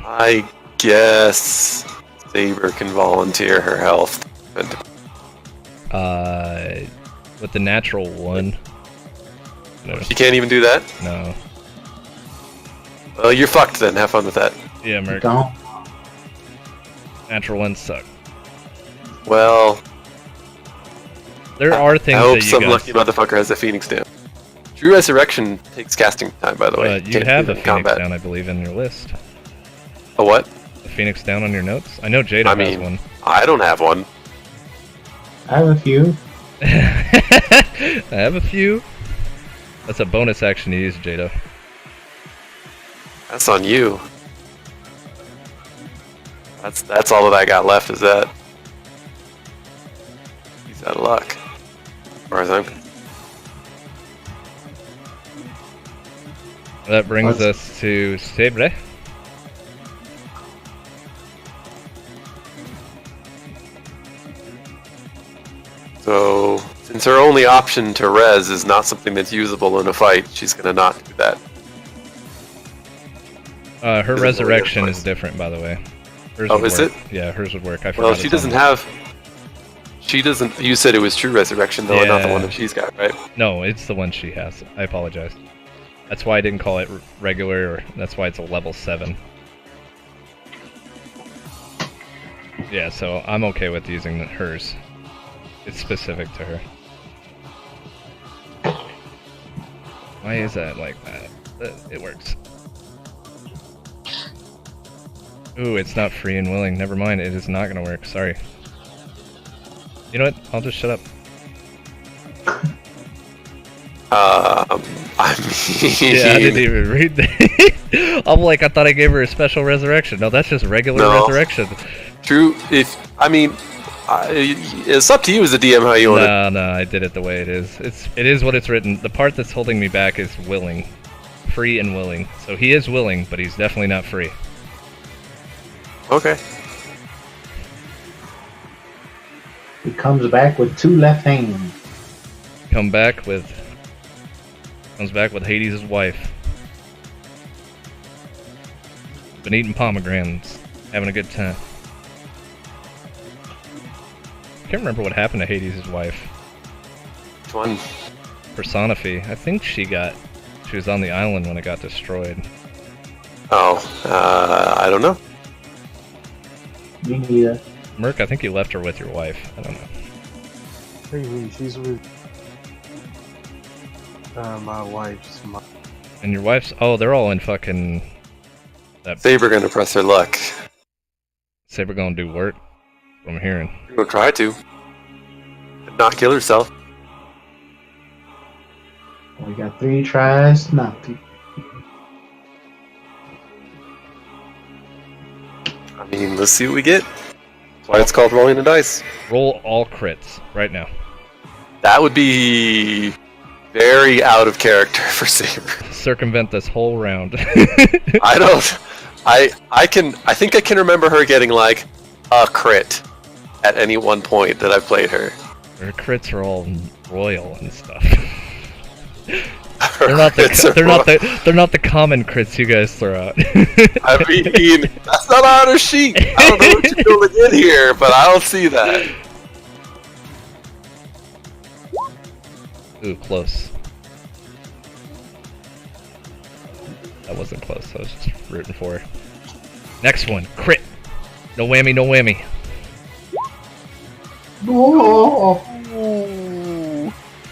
I guess Saber can volunteer her health. With the natural 1. No. She can't even do that? No. Well, you're fucked then. Have fun with that. Yeah, Merc. Don't. Natural 1s suck. Well, There are things I hope that you some guys... lucky motherfucker has a Phoenix down. True Resurrection takes casting time, by the way. you Can't have do a it in Phoenix combat. down, I believe, in your list. A what? A Phoenix down on your notes? I know Jado I has mean, one. I don't have one. I have a few. I have a few. That's a bonus action to use, Jado. That's on you. That's all that I got left is that. He's out of luck. As far as I'm concerned. That brings us to Sabre. So, since her only option to res is not something that's usable in a fight, she's gonna not do that. Her Isn't resurrection really a is choice. different, by the way. Hers Oh, would is work. it? Yeah, hers would work. I Well, forgot she it's doesn't on have. She doesn't. You said it was true resurrection, though, and not the one Yeah. that she's got, right? No, it's the one she has. I apologize. That's why I didn't call it regular, or that's why it's a level 7. Yeah, so I'm okay with using hers. It's specific to her. Why is that like that? It works. Ooh, it's not free and willing. Never mind, it is not gonna work. Sorry. You know what? I'll just shut up. I mean. Yeah, I didn't even read that. I'm like, I thought I gave her a special resurrection. No, that's just regular resurrection. True. It's up to you as a DM how you want to. No, I did it the way it is. It is what it's written. The part that's holding me back is willing. Free and willing. So he is willing, but he's definitely not free. Okay. He comes back with 2 left hands. Comes back with Hades' wife. Been eating pomegranates, having a good time. I can't remember what happened to Hades' wife. Which one? Personifi. I think she was on the island when it got destroyed. Oh, I don't know. Me neither. Merc, I think you left her with your wife. I don't know. Maybe she's with my wife's mom. And your wife's... Oh, they're all in fucking... Saber gonna press her luck. Saber gonna do work. What I'm hearing. She'll try to. But not kill herself. We got 3 tries not to. I mean, let's see what we get. That's why it's called rolling the dice. Roll all crits right now. That would be very out of character for Saber. Circumvent this whole round. I don't. I think I can remember her getting like a crit at any one point that I've played her. Her crits are all royal and stuff. Her They're not crits are they're not the common crits you guys throw out. I mean, that's not on her sheet. I don't know what you're building in here, but I don't see that. Ooh, close. That wasn't close. I was just rooting for her. Next one, crit. No whammy, no whammy. Oh.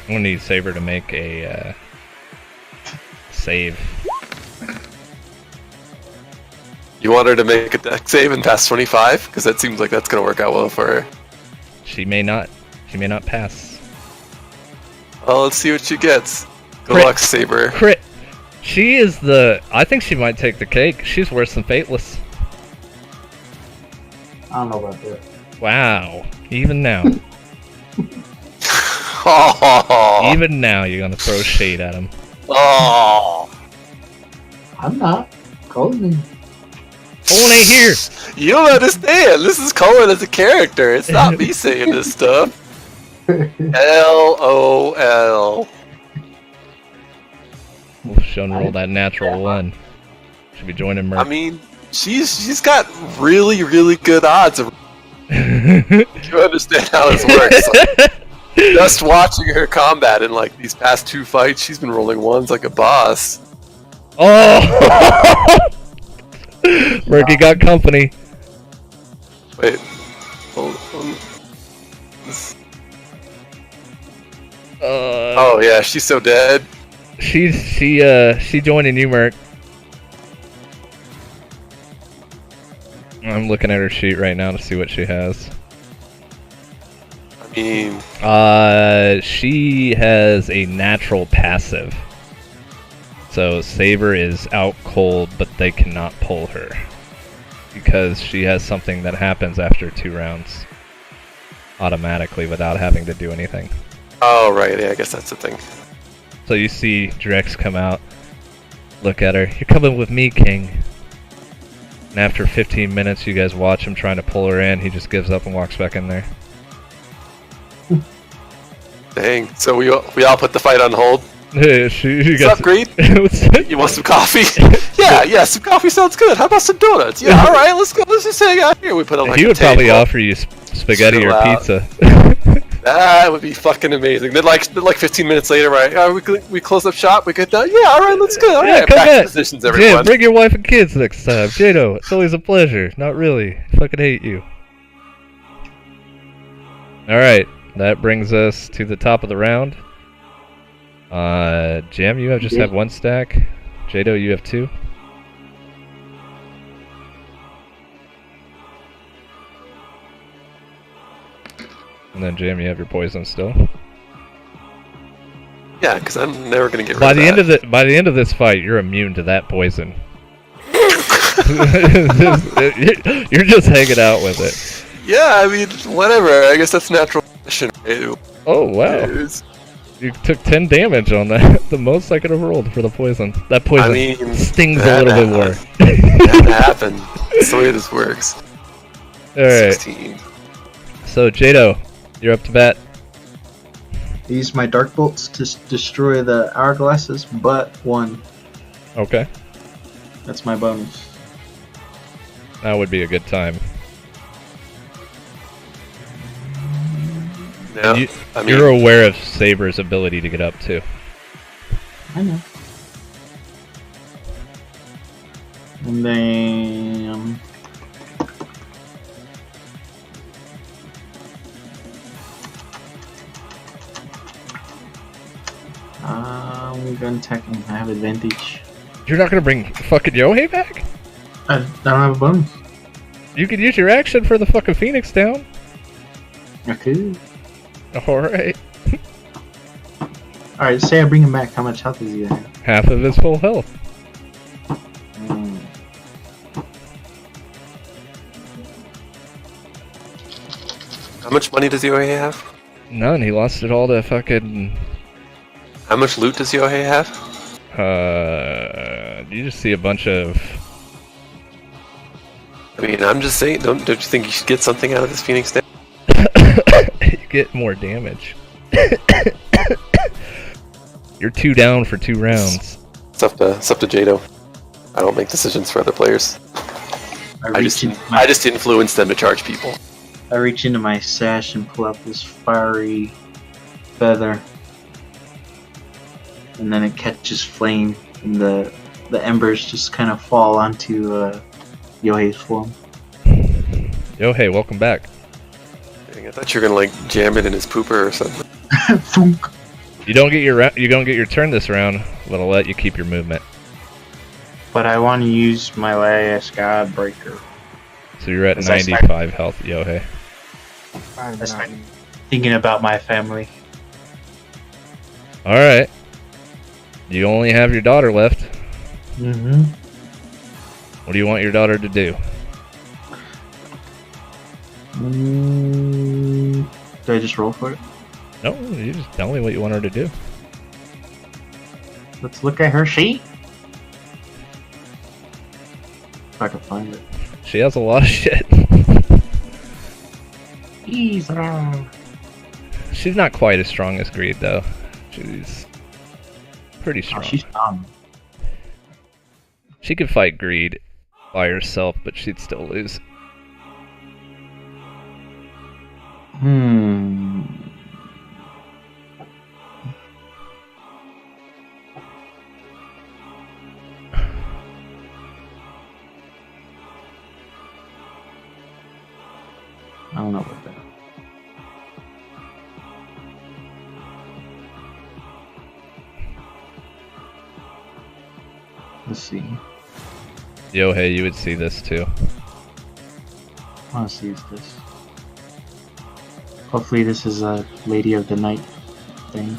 I'm gonna need Saber to make a save. You want her to make a deck save and pass 25? Because that seems like that's going to work out well for her. She may not. She may not pass. Well, let's see what she gets. Good Crit. luck, Saber. Crit. She is the. I think she might take the cake. She's worse than Fateless. I don't know about that. Wow. Even now. Oh, Even now, you're gonna throw shade at him. oh. I'm not. Colin. Colin ain't here. You don't understand. This is Cohen as a character. It's not me saying this stuff. LOL. Shun roll that natural one. Should be joining Merc. I mean, she's got really, really good odds. You understand how this works. Like, just watching her combat in like these past 2 fights, she's been rolling ones like a boss. Oh! Murky got company. Wait. Hold on. Oh yeah, she's so dead. She joining you, Merc. I'm looking at her sheet right now to see what she has. I mean, she has a natural passive. So Saber is out cold, but they cannot pull her because she has something that happens after 2 rounds automatically without having to do anything. oh right, yeah, I guess that's the thing. So you see Drex come out, look at her. You're coming with me, King. And after 15 minutes, you guys watch him trying to pull her in. He just gives up and walks back in there. Dang. So we all put the fight on hold. she What's got up, Greed? What's You want some coffee? Yeah, some coffee sounds good. How about some donuts? Yeah, all right, let's go. Let's just hang out here. We put on like he a would probably table. offer you spaghetti Chill or out. pizza. That would be fucking amazing. Then like 15 minutes later, right? We close up shop. We get done. Yeah, all right, let's go. All Yeah, right, come back back. to positions, everyone. Yeah, bring your wife and kids next time. Jado, it's always a pleasure. Not really. I fucking hate you. Alright, that brings us to the top of the round. Jam, you just have 1 stack. Jado, you have 2. And then Jam, you have your poison still. Yeah, because I'm never gonna get rid By of the that. by the end of this fight, you're immune to that poison. You're just hanging out with it. Yeah, I mean, whatever. I guess that's natural progression, right? Oh wow! You took 10 damage on that. The most I could have rolled for the poison. That poison I mean, stings a little bit more. That happened. That's the way this works. All right. 16. So Jado, you're up to bat. Use my dark bolts to destroy the hourglasses, but 1. Okay. That's my bonus. That would be a good time. No, I mean, You're aware of Saber's ability to get up too. I know. And then I'm gonna attack him. I have advantage. You're not gonna bring fucking Yohei back? I don't have a bonus. You could use your action for the fucking Phoenix down. I could. Alright. Alright, say I bring him back. How much health is he at? Half of his full health. how much money does Yohei have? None, he lost it all to fucking... How much loot does Yohei have? You just see a bunch of... I mean, I'm just saying, don't you think you should get something out of this Phoenix down? You get more damage. You're 2 down for 2 rounds. It's up to Jado. I don't make decisions for other players. I just influence them to charge people. I reach into my sash and pull out this fiery feather, and then it catches flame, and the embers just kind of fall onto Yohei's form. Yohei, welcome back. Dang, I thought you were gonna like jam it in his pooper or something. Thunk. You don't get your turn this round, but I'll let you keep your movement. But I want to use my last God Breaker. So you're at As I 95 health, Yohei. I'm That's not- fine. Thinking about my family. Alright. You only have your daughter left. Mm-hmm. What do you want your daughter to do? Do I just roll for it? No, you just tell me what you want her to do. Let's look at her sheet. If I can find it. She has a lot of shit. Ease around. She's not quite as strong as Greed, though. She's pretty Oh, strong. she's dumb. She could fight Greed by herself, but she'd still lose. I don't know what that. Let's see. Yohei, you would see this too. I want to see is this. Hopefully this is a Lady of the Night thing.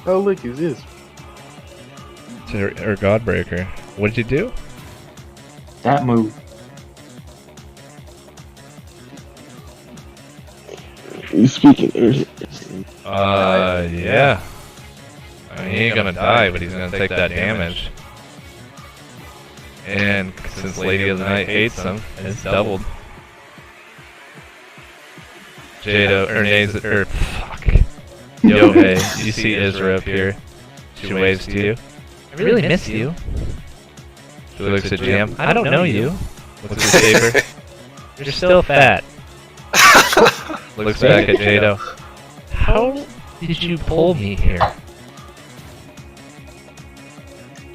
Oh, look, is this? It's her Godbreaker. What did you do? That move. You speaking? Yeah. I mean, he ain't gonna die, but he's gonna take that damage. And since Lady of the Night hates him, it's doubled. Jado, fuck. Yohei, you see Isra up here. She waves to you. I really miss you. She looks at Jaem. I don't know you. Looks at Saber. You're still fat. Looks back at Jado. How did you pull me here?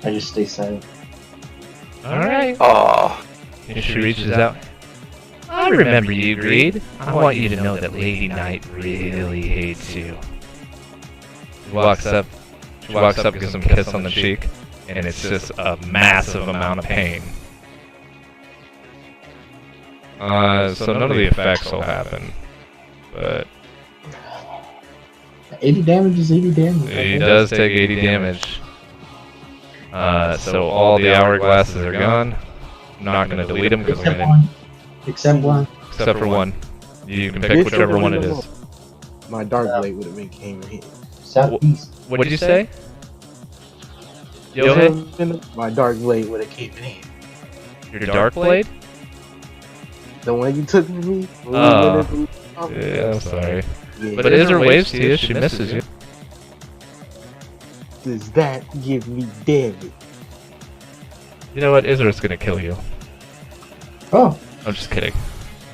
I just stay silent. Alright. Aw. And she reaches out. I remember you, Greed. I want you to know that Lady Knight really hates you. She walks up, gives him a kiss on the cheek, and it's just a massive amount of pain. So none of the effects will happen, but 80 damage is 80 damage. he does take 80 damage. So all the hourglasses are gone. I'm not going to delete them because I'm going to... Except one. Except for one. You can pick whichever one it is. My Dark Blade would have been came in here. Southeast. What did you say? Yohei? My Dark Blade would have came in here. Your Dark Blade? The one you took from me? Oh. Yeah, I'm sorry. Yeah. But Isra waves to you, she misses you. Does that give me damage? You know what? Isra's gonna kill you. Oh. I'm just kidding.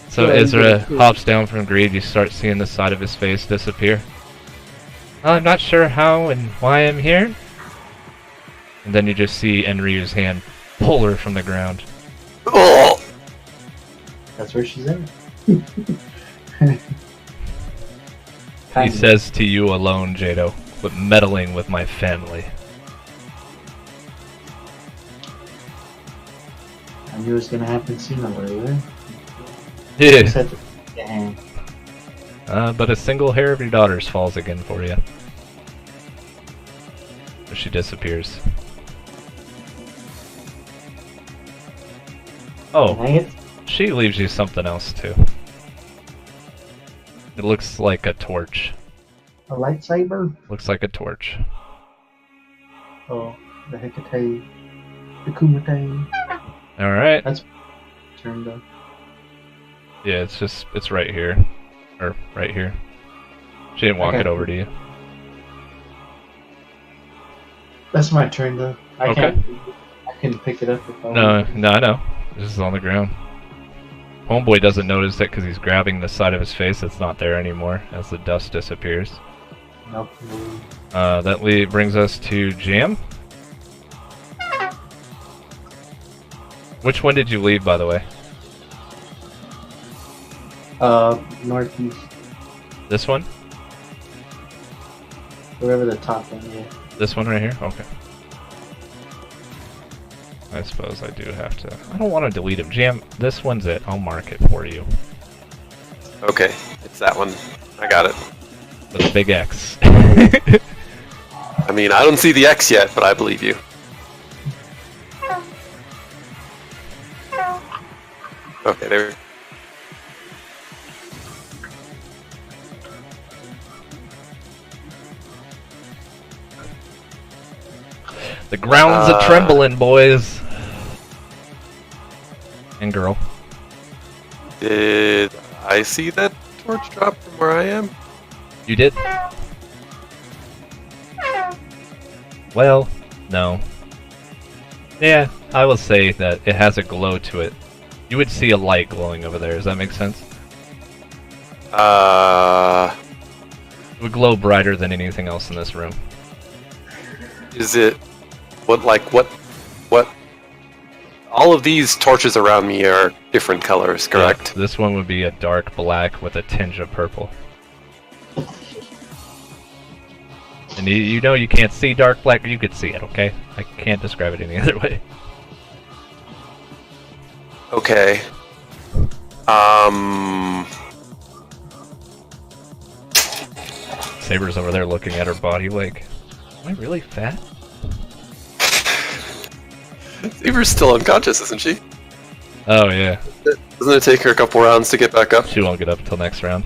So Yeah, Isra hops down from Greed, you start seeing the side of his face disappear. I'm not sure how and why I'm here. And then you just see Enryu's hand pull her from the ground. Oh. That's where she's at. He says to you alone, Jado, quit meddling with my family. I knew it was gonna happen sooner or later. Yeah. Yeah. But a single hair of your daughter's falls again for you. So she disappears. Oh, Dang it. she leaves you something else too. It looks like a torch. A lightsaber? Looks like a torch. Oh, the Hecate. The Kumite. Alright. That's turned up. Yeah, it's right here. Or right here. She didn't walk Okay. it over to you. That's my turn though. I Okay. can pick it up if I No, want. no, I know. This is on the ground. Homeboy doesn't notice it because he's grabbing the side of his face that's not there anymore as the dust disappears. Nope. That brings us to Jaem. Which one did you leave, by the way? Northeast. This one? Wherever the top one, yeah. This one right here? Okay. I suppose I do have to... I don't want to delete him. Jaem, this one's it. I'll mark it for you. Okay, it's that one. I got it. With a big X. I mean, I don't see the X yet, but I believe you. Okay, there. The ground's a-trembling, boys. And girl. Did I see that torch drop from where I am? You did? Well, no. Yeah, I will say that it has a glow to it. You would see a light glowing over there, does that make sense? It would glow brighter than anything else in this room. Is it... what... All of these torches around me are different colors, correct? Yeah, this one would be a dark black with a tinge of purple. And you know you can't see dark black, you could see it, okay? I can't describe it any other way. Okay. Saber's over there looking at her body like, am I really fat? Saber's still unconscious, isn't she? Oh yeah. Doesn't it take her a couple rounds to get back up? She won't get up until next round.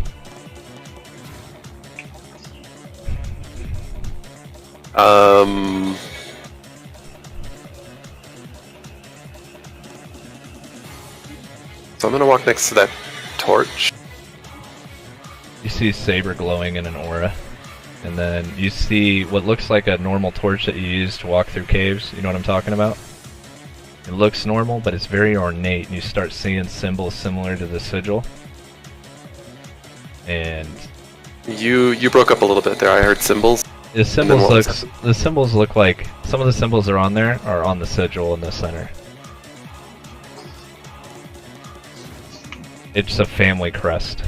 So I'm gonna walk next to that torch. You see Saber glowing in an aura. And then you see what looks like a normal torch that you use to walk through caves. You know what I'm talking about? It looks normal, but it's very ornate, and you start seeing symbols similar to the sigil. And You broke up a little bit there. I heard symbols. the symbols look like some of the symbols that are on there are on the sigil in the center. It's a family crest.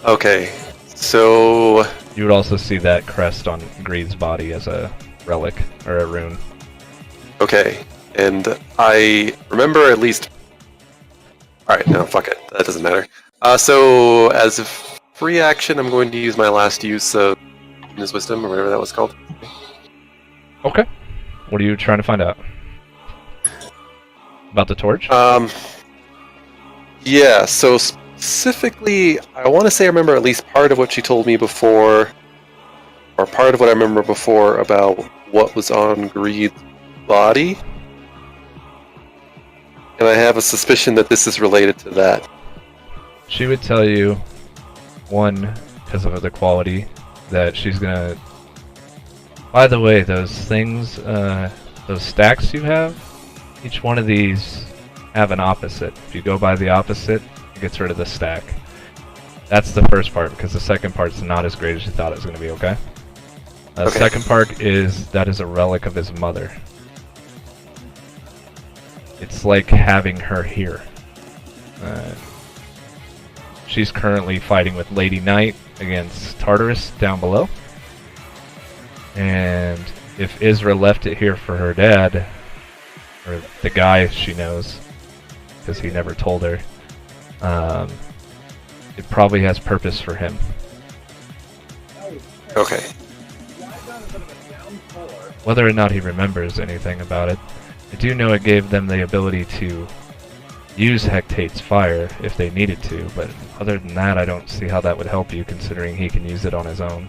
Okay, so You would also see that crest on Greed's body as a relic or a rune. okay, and I remember at least. All right, no, fuck it. That doesn't matter. So as a free action, I'm going to use my last use of his wisdom or whatever that was called. Okay. What are you trying to find out? About the torch? Yeah. So specifically, I want to say I remember at least part of what she told me before, or part of what I remember before about what was on Greed's body. And I have a suspicion that this is related to that. She would tell you, one, because of the quality, that she's gonna... By the way, those things, those stacks you have, each one of these have an opposite. If you go by the opposite, it gets rid of the stack. That's the first part, because the second part's not as great as you thought it was going to be, okay? The Okay. second part is, that is a relic of his mother. It's like having her here. She's currently fighting with Lady Knight against Tartarus down below. And if Isra left it here for her dad, or the guy she knows, because he never told her, it probably has purpose for him. Okay. Whether or not he remembers anything about it, I do know it gave them the ability to use Hectate's fire if they needed to, but other than that, I don't see how that would help you, considering he can use it on his own.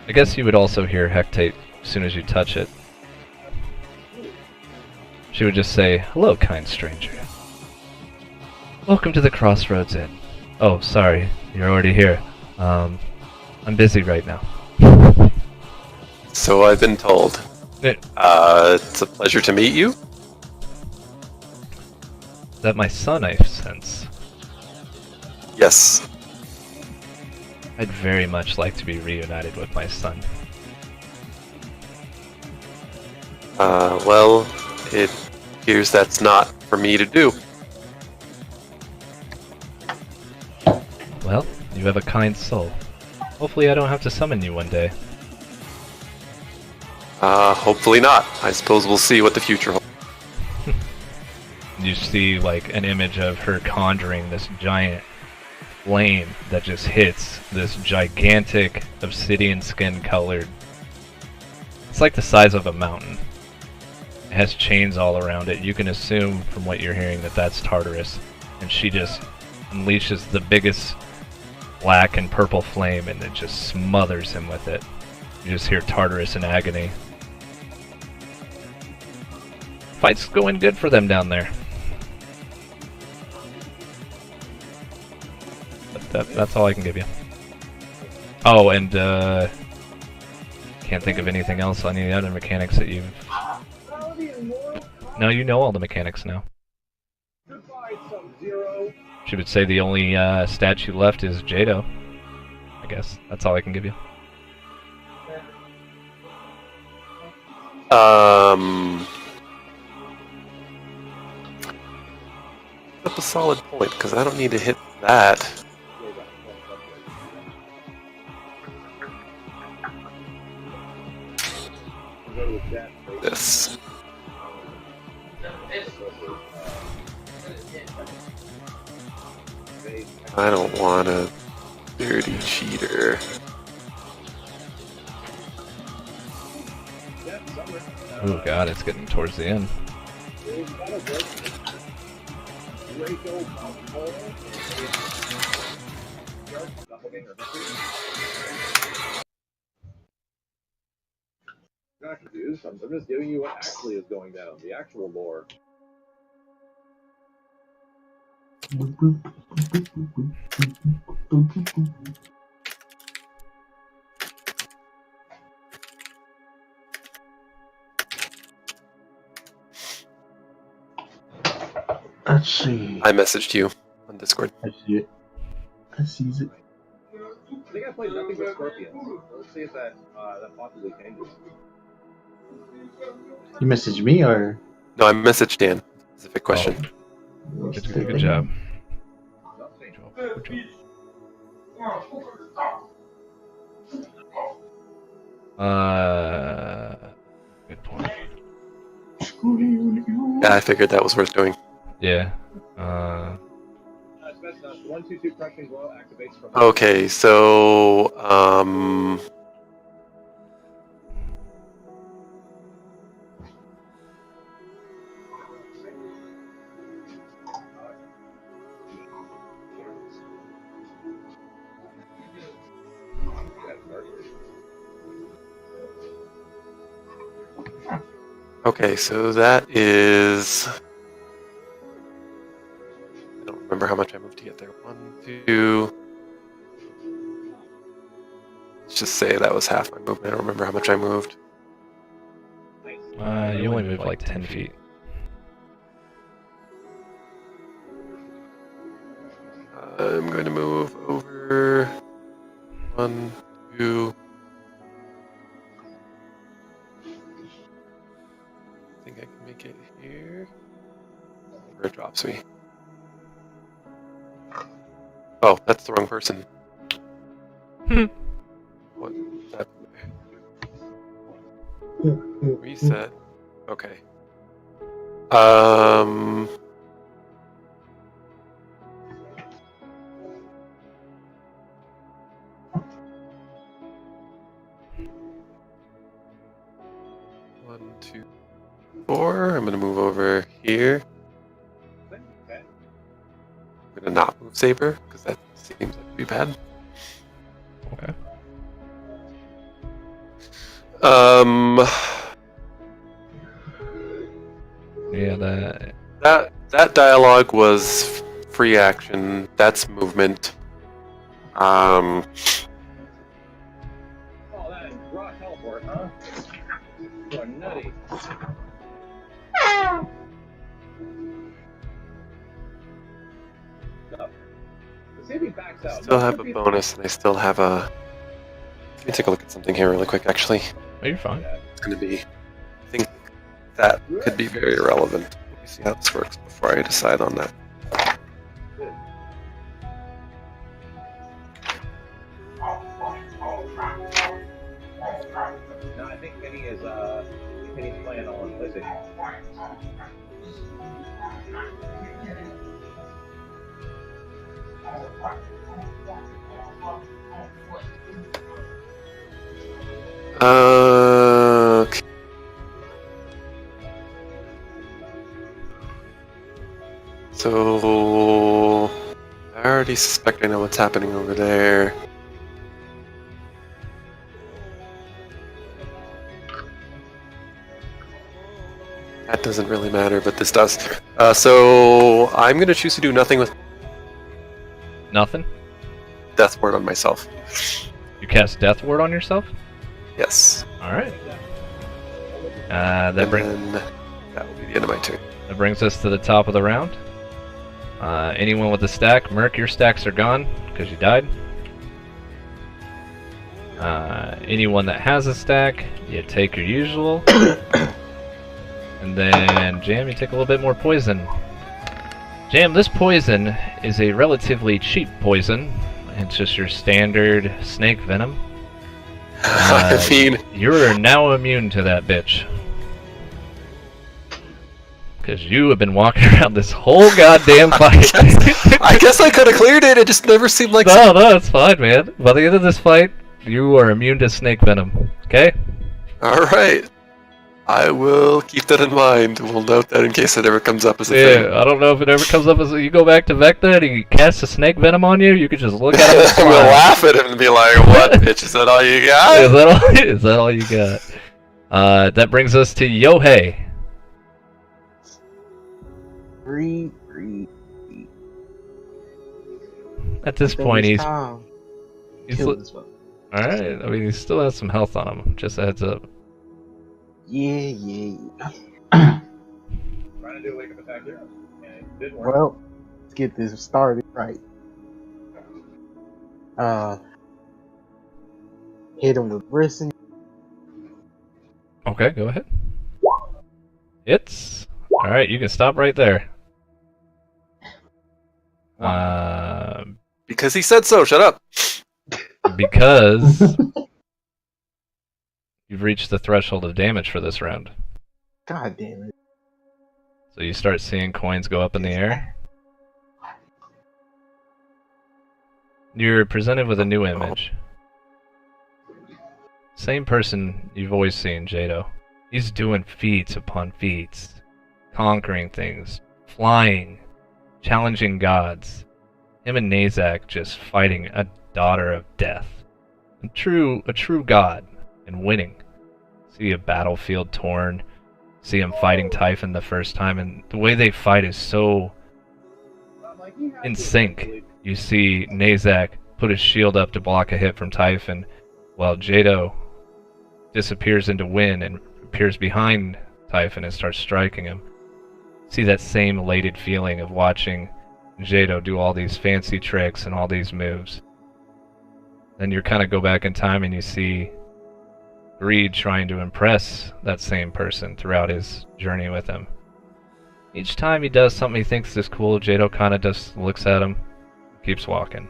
I guess you would also hear Hectate as soon as you touch it. She would just say, "Hello, kind stranger. Welcome to the Crossroads Inn. Oh, sorry, you're already here. I'm busy right now." So I've been told. It's a pleasure to meet you. Is that my son, I sense? Yes. I'd very much like to be reunited with my son. Well, it appears that's not for me to do. Well, you have a kind soul. Hopefully I don't have to summon you one day. Hopefully not. I suppose we'll see what the future holds. You see, like, an image of her conjuring this giant flame that just hits this gigantic obsidian skin colored... It's like the size of a mountain. has chains all around it. You can assume from what you're hearing that that's Tartarus. And she just unleashes the biggest black and purple flame and it just smothers him with it. You just hear Tartarus in agony. Fight's going good for them down there. But that's all I can give you. Oh, and can't think of anything else on any other mechanics that you've... No, you know all the mechanics now. She would say the only statue left is Jado. I guess that's all I can give you. That's a solid point because I don't need to hit that. This. I don't want a dirty cheater. Oh god, it's getting towards the end. Not confused. I'm just giving you what actually is going down, the actual lore. Let's see. I messaged you on Discord. I see it. I sees it. I think I played nothing but Scorpions. Let's see if that possibly changes. You messaged me or? No, I messaged Dan. Specific question. Oh. Good job. Good point. Yeah, I figured that was worth doing. Yeah. Okay, so okay, so that is. I don't remember how much I moved to get there. 1, 2. Let's just say that was half my movement. I don't remember how much I moved. You only moved like 10 feet. I'm going to move over 1, 2. I think I can make it here. Where it drops me. Oh, that's the wrong person. What happened there? Reset. Okay. One, 2, 4. I'm gonna move over here. I'm gonna not move Saber because that seems like it'd be bad. Okay. Yeah, that dialogue was free action. That's movement. Oh, that raw teleport, huh? You are nutty. See if he backs I out. still have a bonus, and I still have a. Let me take a look at something here really quick. Actually, oh, you're fine. it's going to be. I think that could be very relevant. Let me see how this works before I decide on that. No, I think Penny is Penny's playing on Lizzie. Okay. So I already suspect I know what's happening over there. That doesn't really matter, but this does. So I'm gonna choose to do nothing with Nothing? Death Ward on myself. You cast Death Ward on yourself? Yes. Alright. Then that will be the end of my turn. That brings us to the top of the round. Anyone with a stack, Merc, your stacks are gone because you died. Anyone that has a stack, you take your usual. And then, Jam, you take a little bit more poison. Jam, this poison is a relatively cheap poison. It's just your standard snake venom. I mean, You're now immune to that bitch. Because you have been walking around this whole goddamn fight. I guess I could have cleared it. It just never seemed like. No, it's fine, man. By the end of this fight, you are immune to snake venom. Okay? Alright. I will keep that in mind. We'll note that in case it ever comes up as a thing. Yeah, I don't know if it ever comes up as you go back to Vecna and he casts a snake venom on you. You could just look at him and We'll smile. laugh at him and be like, "What, bitch? Is that all you got?" Is that all you got? That brings us to Yohei. Breathe. At this point, he's Kill this one. alright. I mean, he still has some health on him. Just a heads up. Yeah. Trying to do a wake up attack here, and it didn't work. Well, let's get this started right. Hit him with wrestling. Okay, go ahead. Hits. Alright, you can stop right there. Because he said so. Shut up. Because you've reached the threshold of damage for this round. God damn it. So you start seeing coins go up in the air. You're presented with a new image. Same person you've always seen, Jado. He's doing feats upon feats. Conquering things. Flying. Challenging gods. Him and Nazak just fighting a daughter of death. A true god. And winning. See a battlefield torn. See him fighting Typhon the first time. And the way they fight is so in sync. You see Nazak put his shield up to block a hit from Typhon, while Jado disappears into wind and appears behind Typhon and starts striking him. See that same elated feeling of watching Jado do all these fancy tricks and all these moves. Then you kind of go back in time and you see Greed trying to impress that same person throughout his journey with him. Each time he does something he thinks is cool, Jado kind of just looks at him, keeps walking.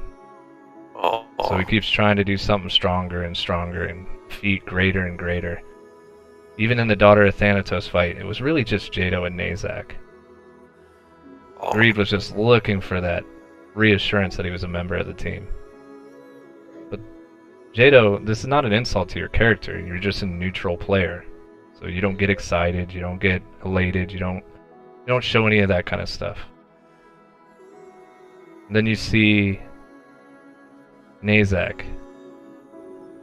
So he keeps trying to do something stronger and stronger and feat greater and greater. Even in the Daughter of Thanatos fight, it was really just Jado and Nazak. Greed was just looking for that reassurance that he was a member of the team. But Jado, this is not an insult to your character. You're just a neutral player. So you don't get excited, you don't get elated, you don't show any of that kind of stuff. And then you see Nazak,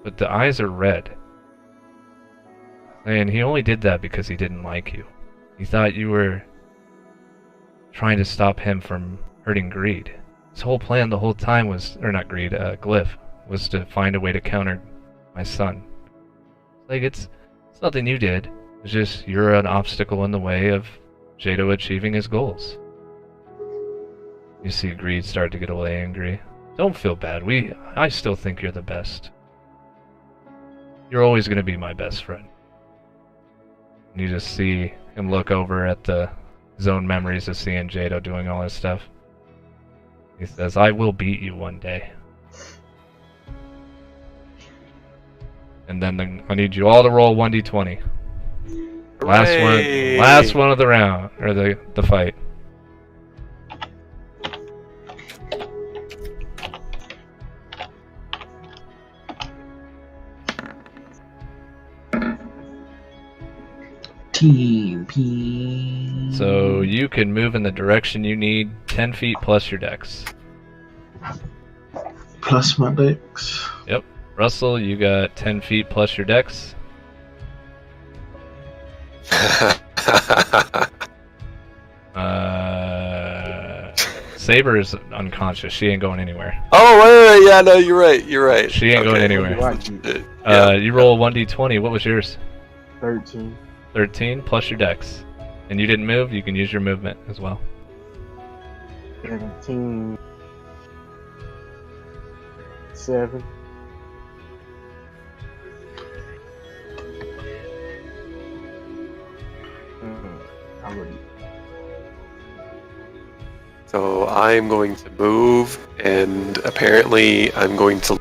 but the eyes are red. And he only did that because he didn't like you. He thought you were trying to stop him from hurting Greed. His whole plan the whole time was, or not Greed, Glyph, was to find a way to counter my son. Like, it's nothing you did. It's just you're an obstacle in the way of Jado achieving his goals. You see Greed start to get a little angry. Don't feel bad. I still think you're the best. You're always going to be my best friend. And you just see him look over at his own memories of seeing Jado doing all this stuff. He says, I will beat you one day. And then I need you all to roll 1d20. Last one of the round, or the fight. Team P. So you can move in the direction you need 10 feet plus your dex. Plus my dex. Yep. Russell, you got 10 feet plus your dex. Saber is unconscious. She ain't going anywhere. Oh, wait, yeah, no, you're right. You're right. She ain't going anywhere. You roll 1d20. What was yours? 13. 13 plus your dex. And you didn't move, you can use your movement as well. 17. 7. I'm ready. So I'm going to move, and apparently I'm going to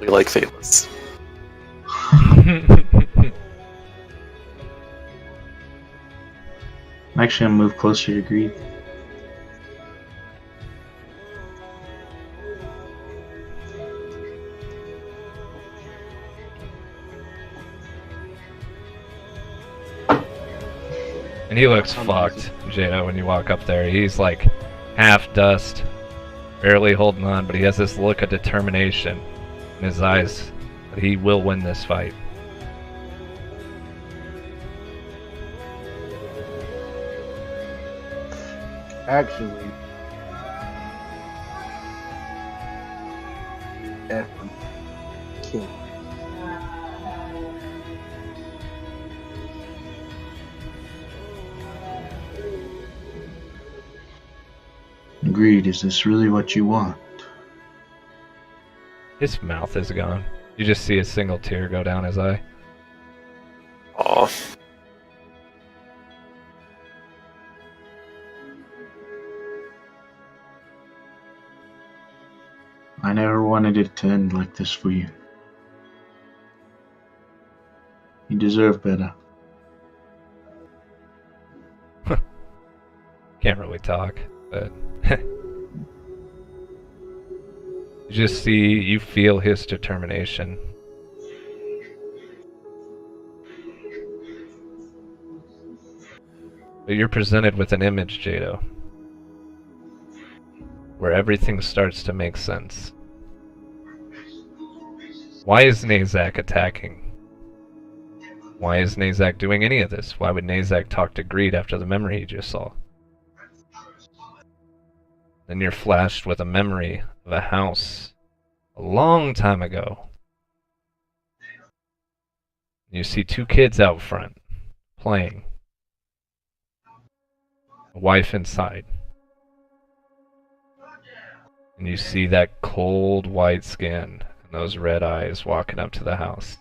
be like Fateless. I'm actually gonna move closer to Greed. And he looks fucked, Jado, when you walk up there. He's like half dust, barely holding on, but he has this look of determination in his eyes that he will win this fight. Actually, King. Greed, is this really what you want? His mouth is gone. You just see a single tear go down his eye. Aw. I never wanted it to end like this for you. You deserve better. Can't really talk, but you just see, you feel his determination. But you're presented with an image, Jado, where everything starts to make sense. Why is Nazak attacking? Why is Nazak doing any of this? Why would Nazak talk to Greed after the memory he just saw? Then you're flashed with a memory of a house a long time ago. You see two kids out front playing. A wife inside. And you see that cold white skin and those red eyes walking up to the house.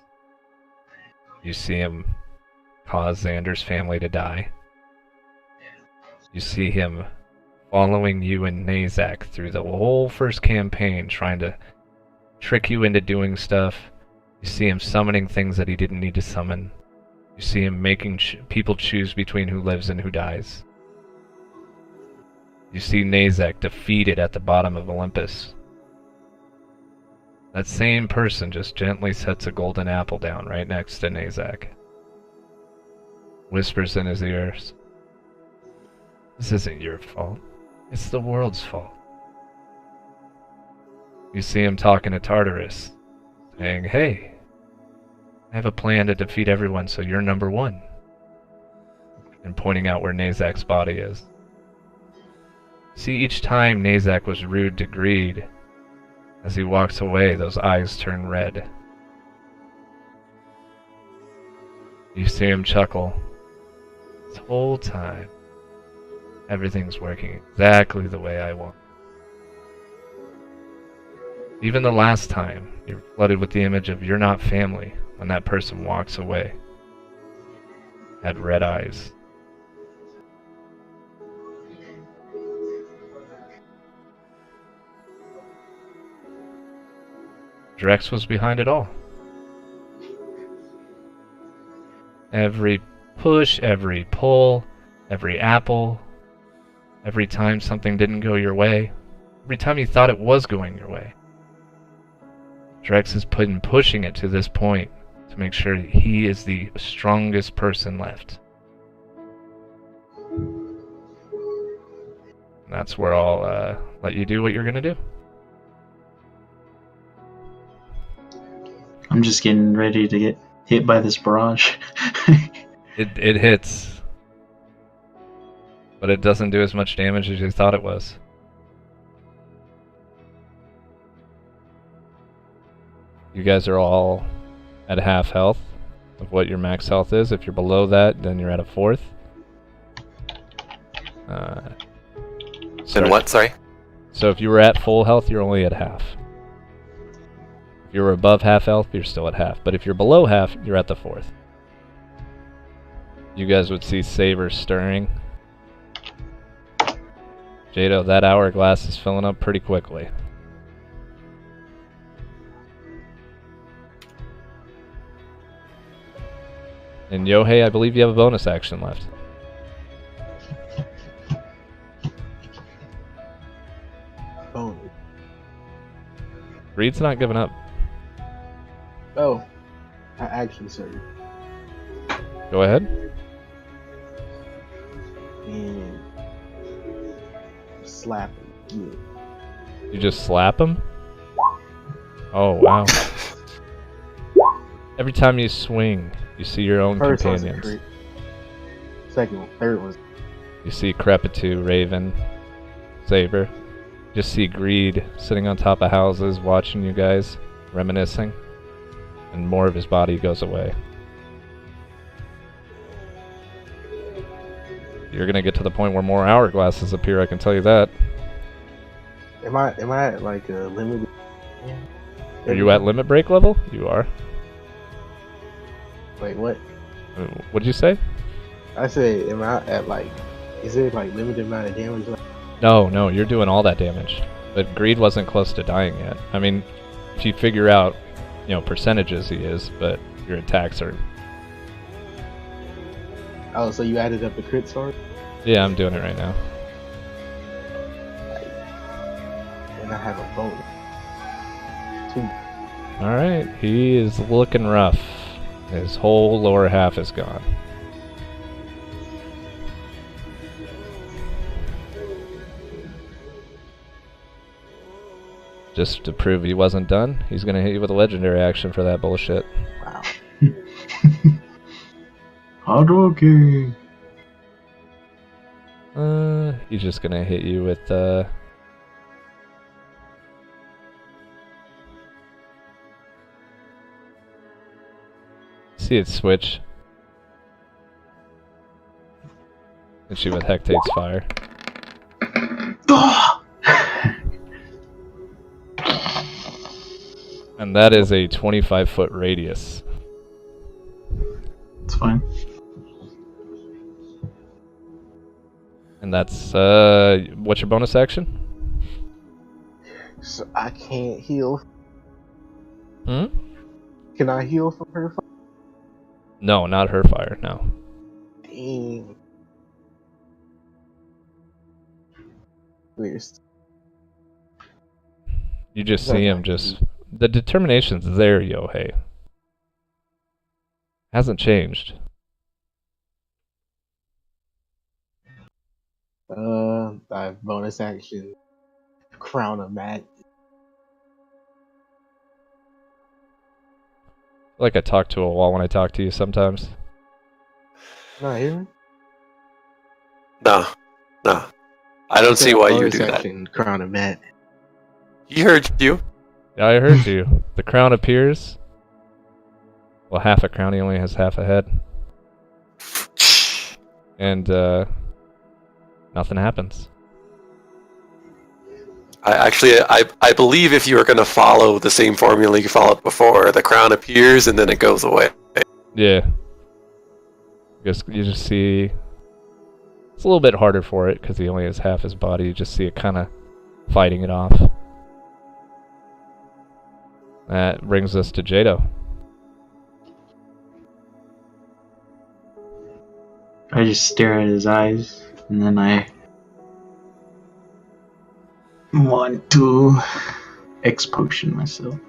You see him cause Xander's family to die. You see him following you and Nazak through the whole first campaign, trying to trick you into doing stuff. You see him summoning things that he didn't need to summon. You see him making people choose between who lives and who dies. You see Nazak defeated at the bottom of Olympus. That same person just gently sets a golden apple down right next to Nazak. Whispers in his ears, "This isn't your fault. It's the world's fault." You see him talking to Tartarus, saying, "Hey, I have a plan to defeat everyone, so you're number one." And pointing out where Nazak's body is. See, each time Nazak was rude to Greed, as he walks away, those eyes turn red. You see him chuckle. This whole time, everything's working exactly the way I want. Even the last time, you're flooded with the image of "you're not family" when that person walks away. Had red eyes. Drex was behind it all. Every push, every pull, every apple, every time something didn't go your way, every time you thought it was going your way. Drex is pushing it to this point to make sure he is the strongest person left. That's where I'll let you do what you're gonna do. I'm just getting ready to get hit by this barrage. It hits, but it doesn't do as much damage as you thought it was. You guys are all at half health of what your max health is. If you're below that, then you're at a fourth. And what? Sorry. So if you were at full health, you're only at half. If you were above half health, you're still at half. But if you're below half, you're at the fourth. You guys would see Saber stirring. Jado, that hourglass is filling up pretty quickly. And Yohei, I believe you have a bonus action left. Oh. Reed's not giving up. Oh. I action surge. Go ahead. And slap him. You just slap him? Oh, wow. Every time you swing, you see your own First was a companions. crit. Second one, third was You see Crepitu, Raven, Saber. You just see Greed sitting on top of houses watching you guys, reminiscing. And more of his body goes away. You're gonna get to the point where more hourglasses appear, I can tell you that. Am I at like a limited? Are you at limit break level? You are. Wait, what? What'd you say? I said, am I at like? Is there like limited amount of damage? No, you're doing all that damage. But Greed wasn't close to dying yet. I mean, if you figure out, percentages he is, but your attacks are... Oh, so you added up the crit sword? Yeah, I'm doing it right now. And I have a bonus. 2. Alright, he is looking rough. His whole lower half is gone. Just to prove he wasn't done, he's gonna hit you with a legendary action for that bullshit. Wow. Hadouken! He's just gonna hit you with, see it switch. Hit you with Hectate's Fire. And that is a 25-foot radius. It's fine. And that's, what's your bonus action? So I can't heal. Hmm? Can I heal from her fire? No, not her fire, no. Dang. Weird. You just see him the determination's there, Yohei. Hasn't changed. I have bonus action. Crown of Matt. Like I talk to a wall when I talk to you sometimes. Not here. No. I don't see why you do that. Action, Crown of Matt. He heard you. Yeah, I heard you. The crown appears. Well, half a crown, he only has half a head. And, nothing happens. I believe if you were going to follow the same formula you followed before, the crown appears and then it goes away. Yeah. You just see... It's a little bit harder for it, because he only has half his body. You just see it kind of fighting it off. That brings us to Jado. I just stare at his eyes, and then I want to X-potion myself.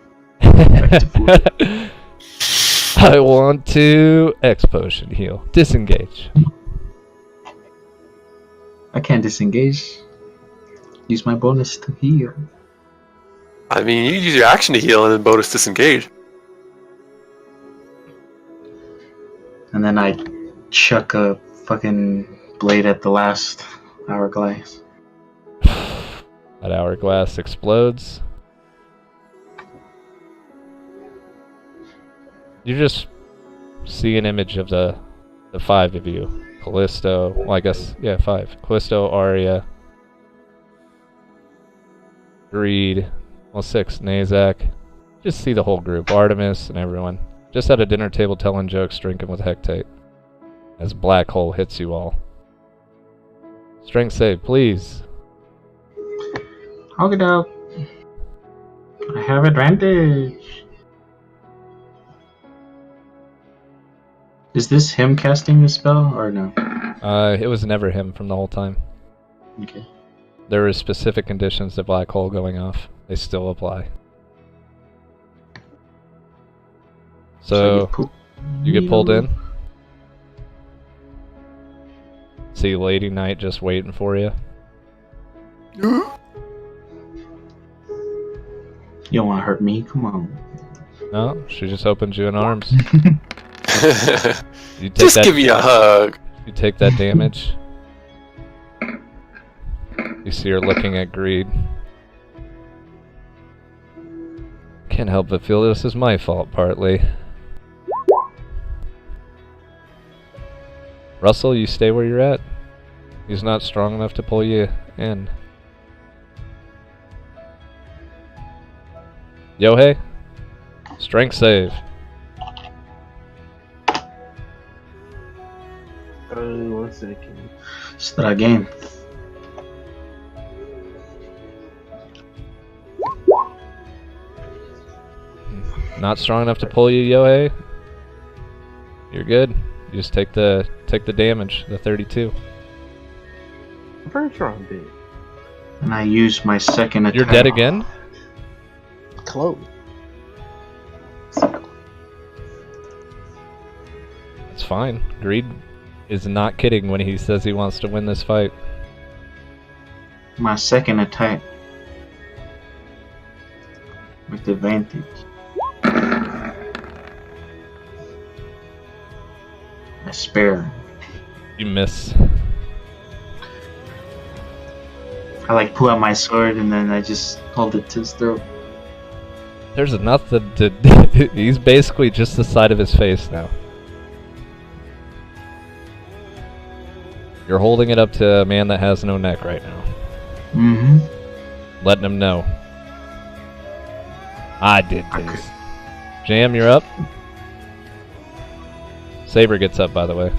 Back to food. I want to X-potion heal. Disengage. I can't disengage. Use my bonus to heal. I mean, you use your action to heal and then bonus disengage. And then I chuck a fucking blade at the last hourglass. That hourglass explodes. You just see an image of the five of you. Callisto, well I guess, yeah, five. Callisto, Arya, Greed, well six, Nazak. Just see the whole group, Artemis and everyone. Just at a dinner table telling jokes, drinking with Hectate. As Black Hole hits you all. Strength save, please. I'll get out. I have advantage. Is this him casting the spell or no? It was never him from the whole time. Okay. There were specific conditions to Black Hole going off. They still apply. So you get pulled in. See Lady Knight just waiting for you. You don't want to hurt me? Come on. No, she just opens you in arms. You take Just that, give me a hug. You take that damage. You see her looking at Greed. Can't help but feel this is my fault, partly. Russell, you stay where you're at. He's not strong enough to pull you in. Yohei, strength save. One second. Start game. Not strong enough to pull you, Yohei. You're good. You just take the damage, the 32. I'm pretty sure I'm dead. And I use my second attack. You're dead again? Close. It's fine. Greed is not kidding when he says he wants to win this fight. My second attack. With advantage. I spare. You miss. I like pull out my sword and then I just hold it to his throat. There's nothing to... He's basically just the side of his face now. You're holding it up to a man that has no neck right now. Mm-hmm. Letting him know. I did this. Jam, you're up. Saber gets up, by the way.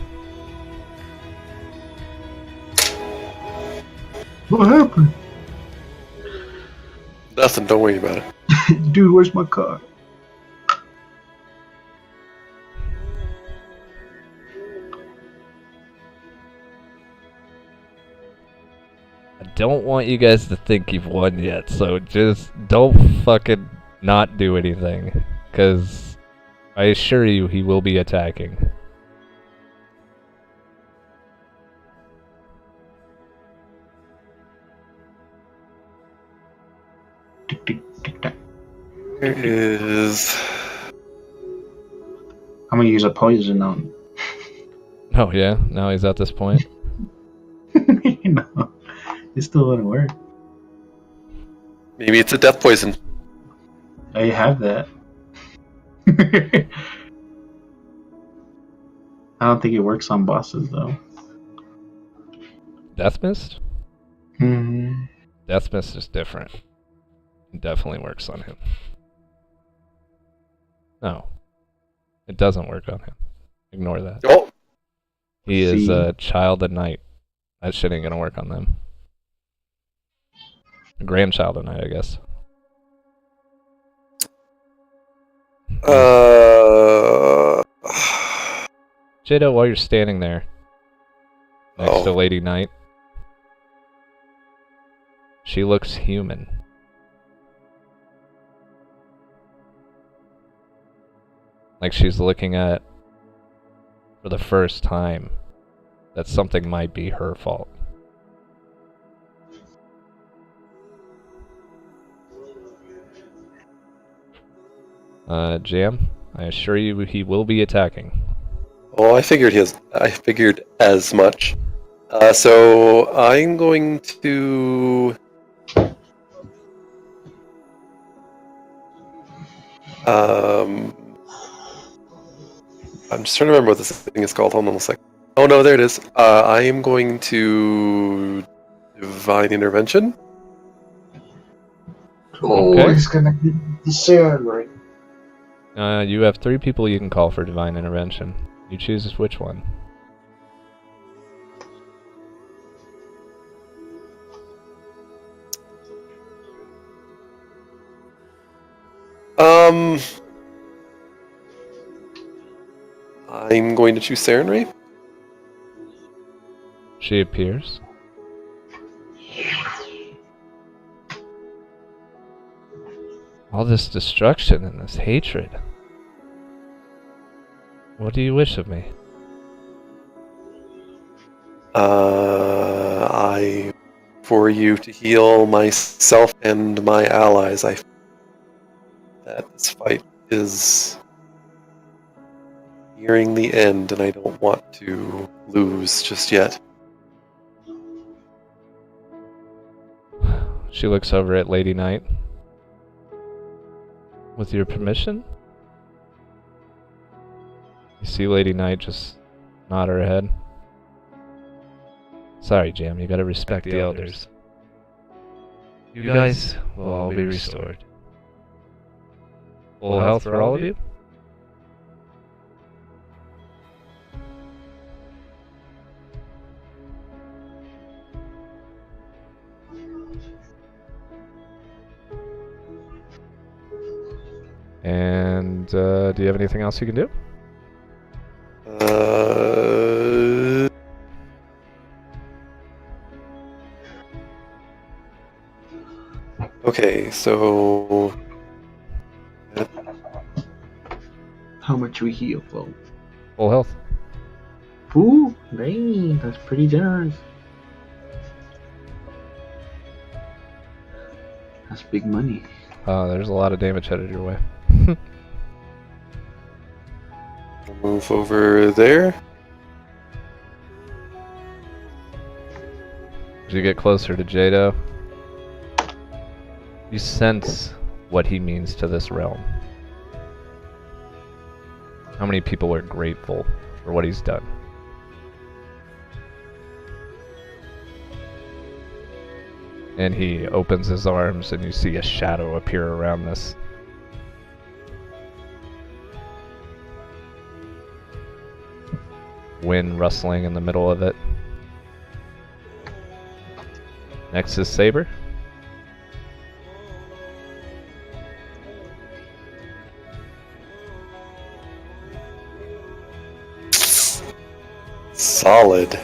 What happened? Nothing, don't worry about it. Dude, where's my car? I don't want you guys to think you've won yet, so just don't fucking not do anything. Because I assure you he will be attacking. Here is... I'm gonna use a poison on. Oh yeah? Now he's at this point? No, it still wouldn't work. Maybe it's a death poison. I have that. I don't think it works on bosses though. Death Mist? Mm-hmm. Death Mist is different. It definitely works on him. No. It doesn't work on him. Ignore that. Oh! He is a child of night. That shit ain't gonna work on them. A grandchild of night, I guess. Jado, while you're standing there next to Lady Knight, she looks human. Like she's looking at, for the first time, that something might be her fault. Jam, I assure you he will be attacking. Oh, I figured as much. So I'm going to. I'm just trying to remember what this thing is called. Hold on a second. Oh no, there it is. I am going to divine intervention. Oh, Okay. he's gonna get the sound right. You have 3 people you can call for divine intervention. You choose which one. I'm going to choose Sarenrae. She appears. All this destruction and this hatred. What do you wish of me? For you to heal myself and my allies. I feel that this fight is nearing the end, and I don't want to lose just yet. She looks over at Lady Knight. With your permission? You see Lady Knight just nod her head. Sorry, Jam, you gotta respect the elders. You guys will all be restored. Full health for all of you? And do you have anything else you can do? Okay, so How much we heal, though? Full health. Ooh, dang, that's pretty generous. That's big money. There's a lot of damage headed your way. move over there. As you get closer to Jado, you sense what he means to this realm. How many people are grateful for what he's done? And he opens his arms and you see a shadow appear around this. Wind rustling in the middle of it. Next is Saber. Solid.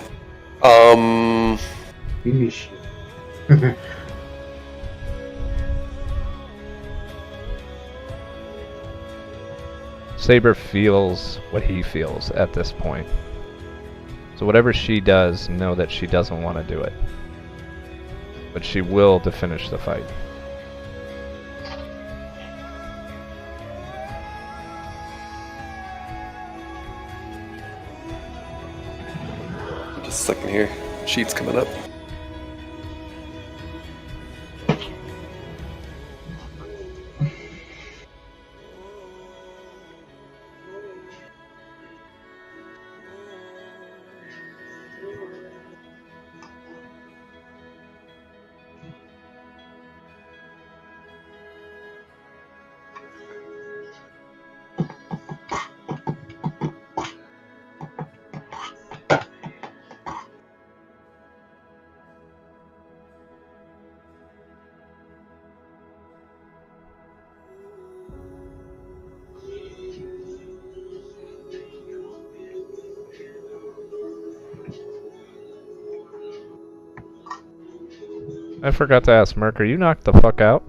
Finish. Saber feels what he feels at this point. So whatever she does, know that she doesn't want to do it. But she will to finish the fight. Just a second here. Sheet's coming up. I forgot to ask Merc, are you knocked the fuck out?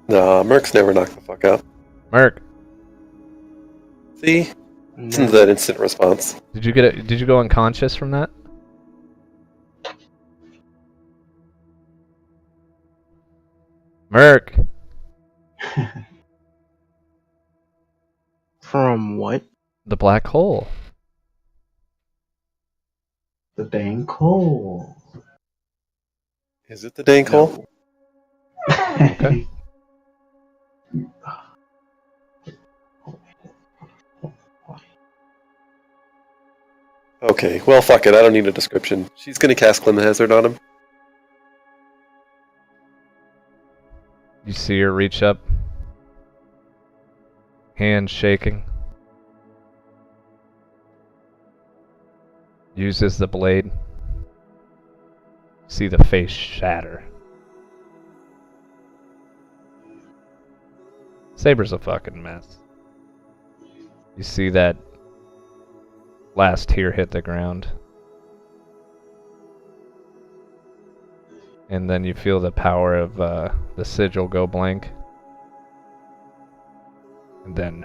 Nah, Merc's never knocked the fuck out. Merc, See? Listen to that instant response. did you get it? Did you go unconscious from that? Merc, From what? The black hole. The dang coal. Is it the dank hole? Okay. Okay, well, fuck it. I don't need a description. She's gonna cast Climate Hazard on him. You see her reach up, hand shaking. Uses the blade. See the face shatter. Saber's a fucking mess. You see that last tear hit the ground. And then you feel the power of the sigil go blank. And then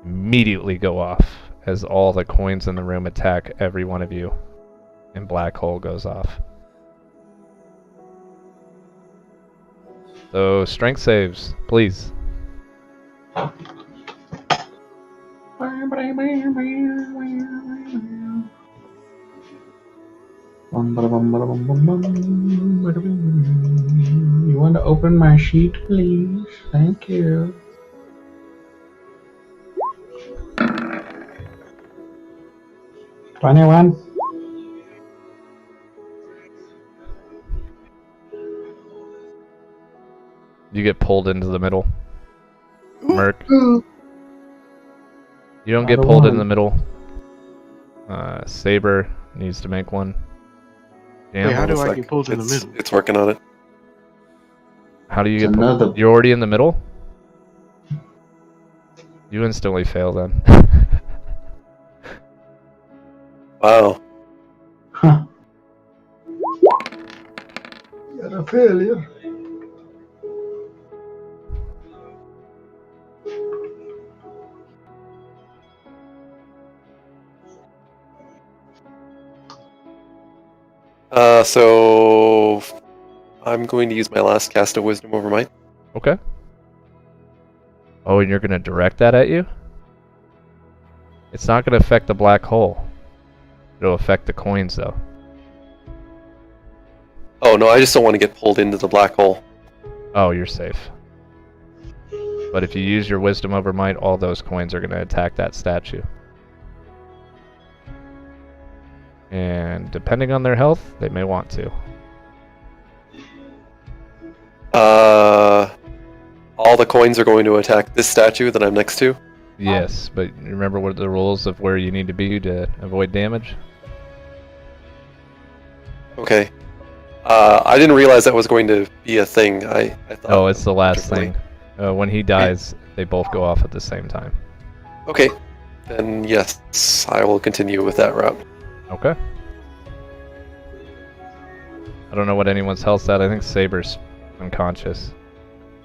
immediately go off as all the coins in the room attack every one of you. And black hole goes off. So strength saves, please. You want to open my sheet, please? Thank you. $21. You get pulled into the middle. Merc. You don't get pulled in the middle. Saber needs to make one. Wait, how Jam, do I get pulled in the middle? It's working on it. how do you get Another- pulled? You're already in the middle? You instantly fail then. Wow. Huh. Got a failure. So I'm going to use my last cast of Wisdom over Might. Okay. Oh, and you're going to direct that at you? It's not going to affect the black hole. It'll affect the coins, though. Oh no, I just don't want to get pulled into the black hole. Oh, you're safe. But if you use your wisdom over might, all those coins are going to attack that statue. And depending on their health, they may want to. All the coins are going to attack this statue that I'm next to. Yes, but remember what the rules of where you need to be to avoid damage? Okay. I didn't realize that was going to be a thing. I thought. Oh, it's the last differently. thing. When he dies, they both go off at the same time. Okay. Then yes, I will continue with that route. Okay. I don't know what anyone's health's at. I think Saber's unconscious.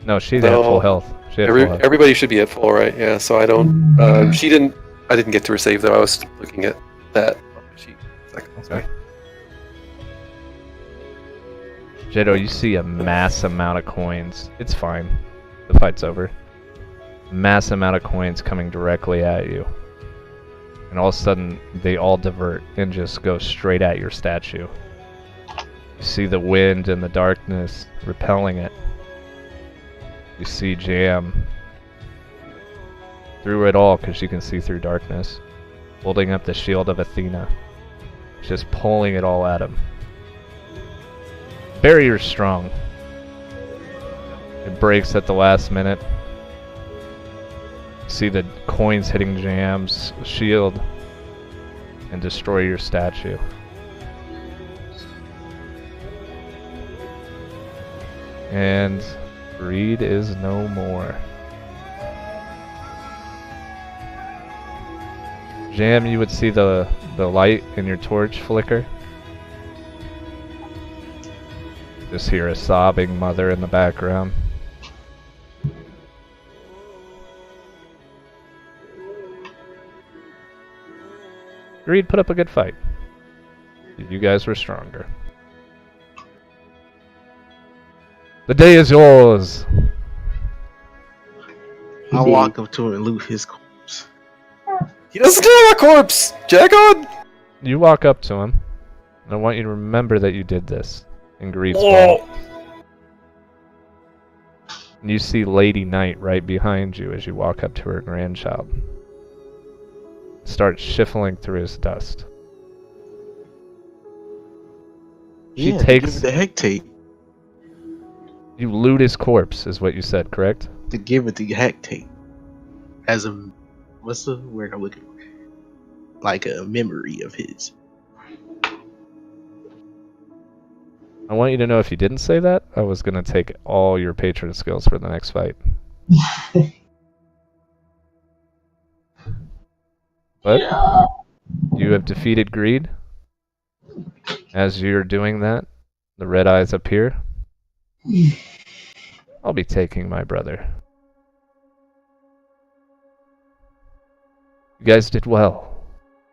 No, she's at No. full health. She had full health. Everybody should be at full, right? Yeah. So I don't. She didn't. I didn't get to her save though. I was looking at that on the sheet. Okay. Jado, you see a mass amount of coins. It's fine. The fight's over. Mass amount of coins coming directly at you. And all of a sudden, they all divert and just go straight at your statue. You see the wind and the darkness repelling it. You see Jam through it all, because you can see through darkness, holding up the shield of Athena, just pulling it all at him. Barrier's strong. It breaks at the last minute. See the coins hitting Jam's shield and destroy your statue. And greed is no more. Jam, you would see the light in your torch flicker. Just hear a sobbing mother in the background. Greed put up a good fight. You guys were stronger. The day is yours. I walk up to him and loot his corpse. He doesn't have a corpse! Jagon! You walk up to him, and I want you to remember that you did this in Greed's Whoa! ball. And you see Lady Knight right behind you as you walk up to her grandchild. Start shuffling through his dust. She Yeah, takes... give it the hectate. You loot his corpse, is what you said, correct? To give it the hectate. As a... What's the word I'm looking for? Like a memory of his. I want you to know if you didn't say that, I was going to take all your patron skills for the next fight. But you have defeated Greed. As you're doing that, the red eyes appear. I'll be taking my brother. You guys did well.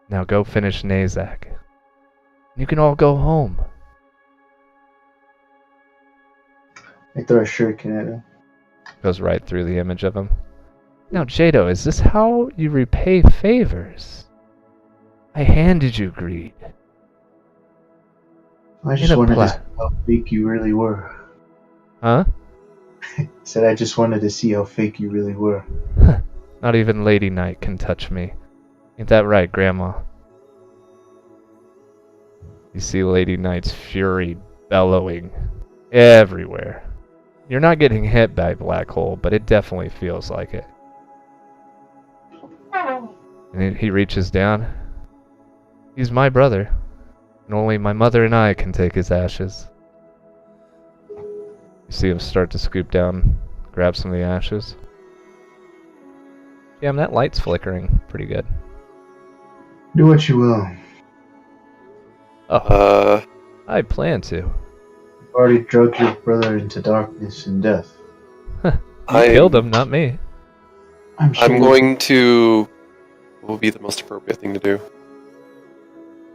Now go finish Nazak. You can all go home. I throw a shuriken at him. Goes right through the image of him. Now, Jado, is this how you repay favors? I handed you Greed. I just wanted to see how fake you really were. Huh? Said I just wanted to see how fake you really were. Not even Lady Knight can touch me. Ain't that right, Grandma? You see Lady Knight's fury bellowing everywhere. You're not getting hit by a black hole, but it definitely feels like it. And he reaches down. He's my brother, and only my mother and I can take his ashes. You see him start to scoop down, grab some of the ashes. Damn, that light's flickering pretty good. Do what you will. Oh, I plan to. You've already drugged your brother into darkness and death. You killed him, not me. I'm going to... What would be the most appropriate thing to do?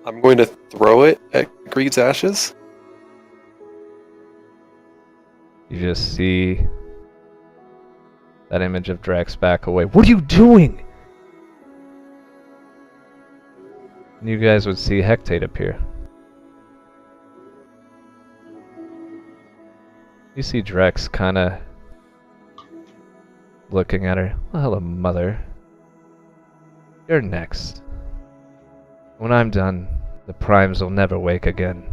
I'm going to throw it at Greed's ashes. You just see that image of Drax back away. What are you doing? And you guys would see Hectate appear. You see Drax kind of looking at her. Well, hello, mother. You're next. When I'm done, the Primes will never wake again.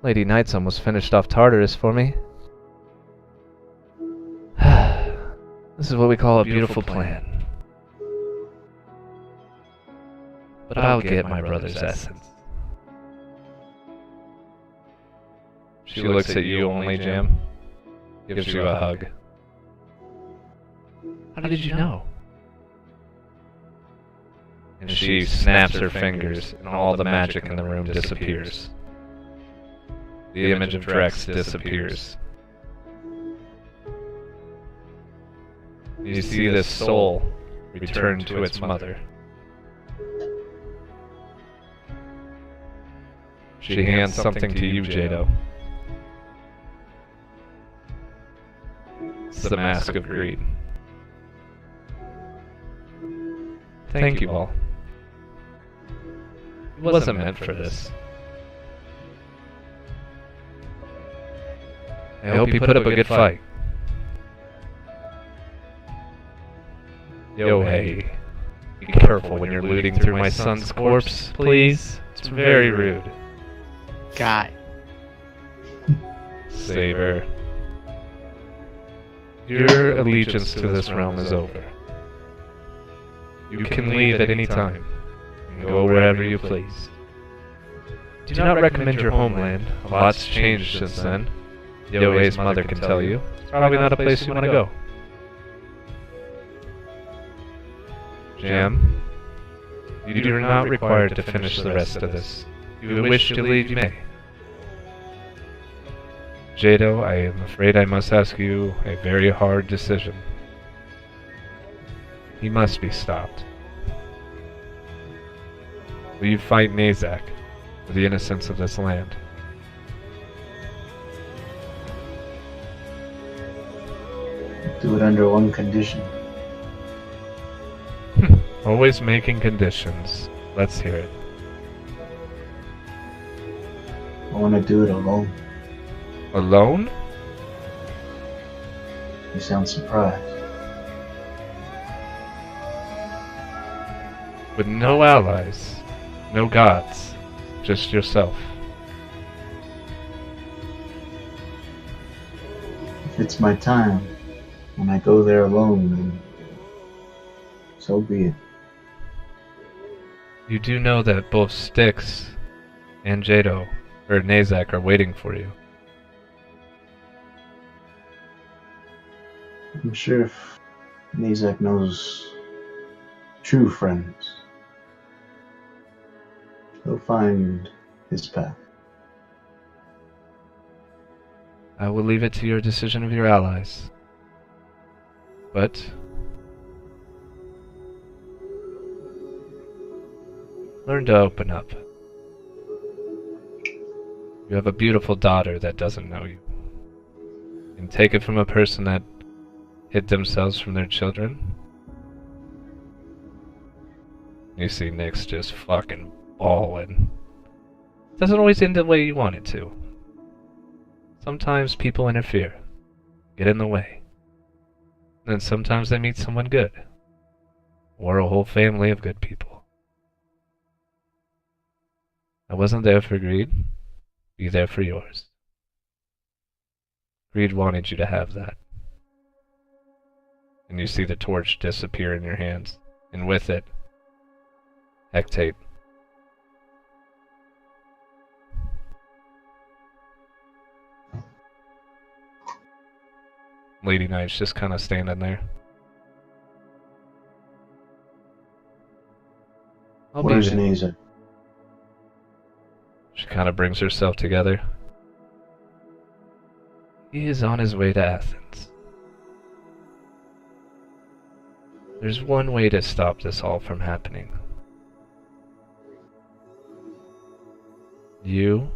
Lady Knight's almost finished off Tartarus for me. This is what we call a beautiful plan. But I'll get my brother's essence. She looks at you only, Jam. Gives you a hug. How did you know? And she snaps her fingers, and all the magic in the room disappears. The image of Drax disappears. You see this soul return to its mother. She hands something to you, Jado. It's the Mask of Greed. Thank you all. It wasn't meant for this. I hope you put up a good fight. Yohei, be careful when you're looting through my son's corpse, please. It's very rude. Guy. Saber, your allegiance to this realm is over. You can leave at any time, and go wherever you please. Do not recommend your homeland. A lot's changed since then. Yohei's mother can tell you. It's probably not a place you want to go. Jam, you are not required to finish the rest of this. If you wish to leave, you may. Jado, I am afraid I must ask you a very hard decision. He must be stopped. Will you fight Nazak for the innocence of this land? Do it under one condition. Always making conditions. Let's hear it. I want to do it alone. Alone? You sound surprised. With no allies, no gods, just yourself. If it's my time, when I go there alone, then so be it. You do know that both Styx and Jado, or Nazak, are waiting for you. I'm sure if Nazak knows true friends, he'll find his path. I will leave it to your decision of your allies. But learn to open up. You have a beautiful daughter that doesn't know you. And take it from a person that hid themselves from their children. You see Nyx just fucking bawling. Doesn't always end the way you want it to. Sometimes people interfere, get in the way. And sometimes they meet someone good. Or a whole family of good people. I wasn't there for greed. Be there for yours. Greed wanted you to have that. And you see the torch disappear in your hands. And with it, Hectate. Lady Knight's just kind of standing there. Where's Nazak? She kind of brings herself together. He is on his way to Athens. There's one way to stop this all from happening. You,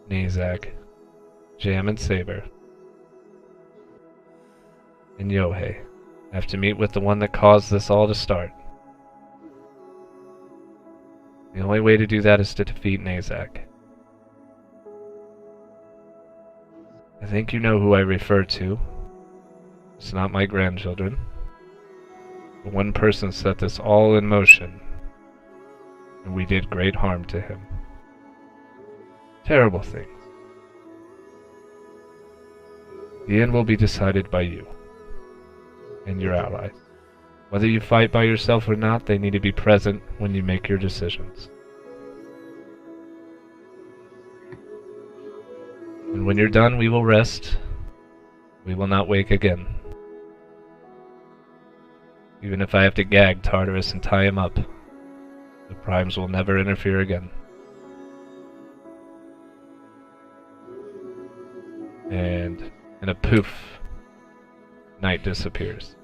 Nazak, Jaem and Saber, and Yohei have to meet with the one that caused this all to start. The only way to do that is to defeat Nazak. I think you know who I refer to. It's not my grandchildren. But one person set this all in motion, and we did great harm to him. Terrible things. The end will be decided by you and your allies. Whether you fight by yourself or not, they need to be present when you make your decisions. And when you're done, we will rest. We will not wake again. Even if I have to gag Tartarus and tie him up, the primes will never interfere again. And in a poof, night disappears.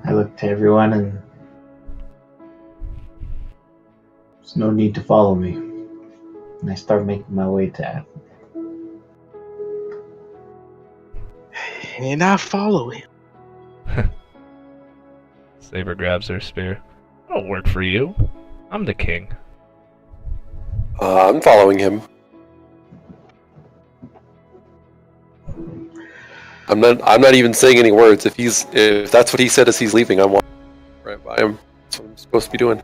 I look to everyone and there's no need to follow me. And I start making my way to Athens. And I follow him. Saber grabs her spear. I don't work for you. I'm the king. I'm following him. I'm not even saying any words. If that's what he said as he's leaving, I'm walking right by him. That's what I'm supposed to be doing.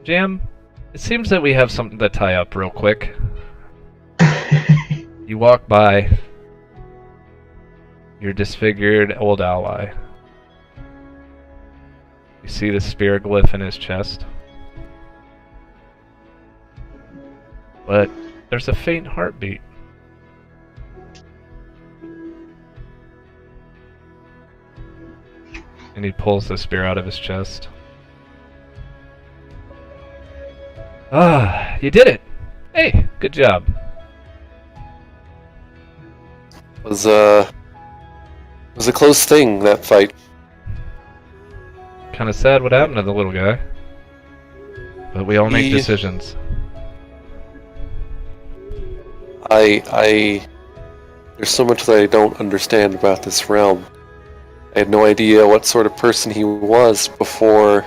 Jam, it seems that we have something to tie up real quick. You walk by your disfigured old ally. You see the spear glyph in his chest. But there's a faint heartbeat. And he pulls the spear out of his chest. Ah, you did it! Hey, good job. It was a close thing, that fight. Kinda sad what happened to the little guy. But we all make decisions. There's so much that I don't understand about this realm. I had no idea what sort of person he was before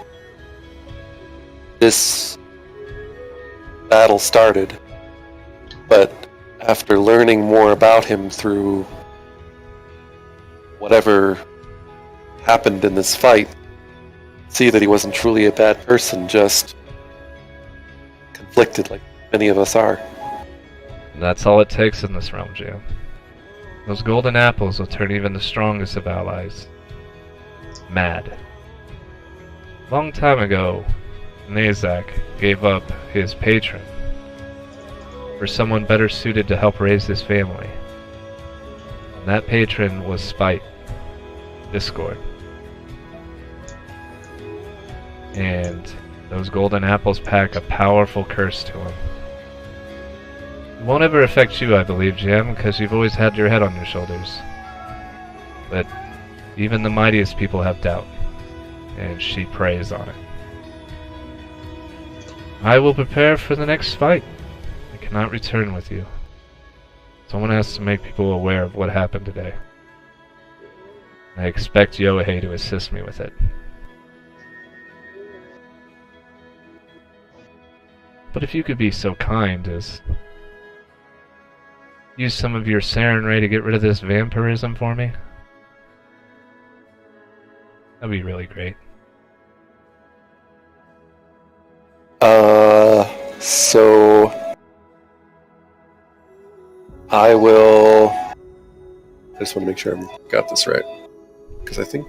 this battle started. But after learning more about him through whatever happened in this fight, see that he wasn't truly a bad person, just conflicted like many of us are. And that's all it takes in this realm, Jaem. Those golden apples will turn even the strongest of allies mad. Long time ago, Nazak gave up his patron for someone better suited to help raise his family. And that patron was spite, discord. And those golden apples pack a powerful curse to him. It won't ever affect you, I believe, Jaem, because you've always had your head on your shoulders. But even the mightiest people have doubt, and she preys on it. I will prepare for the next fight. I cannot return with you. Someone has to make people aware of what happened today. I expect Yohei to assist me with it. But if you could be so kind as use some of your sarin ray to get rid of this vampirism for me, that'd be really great. So I will. I just want to make sure I got this right, because I think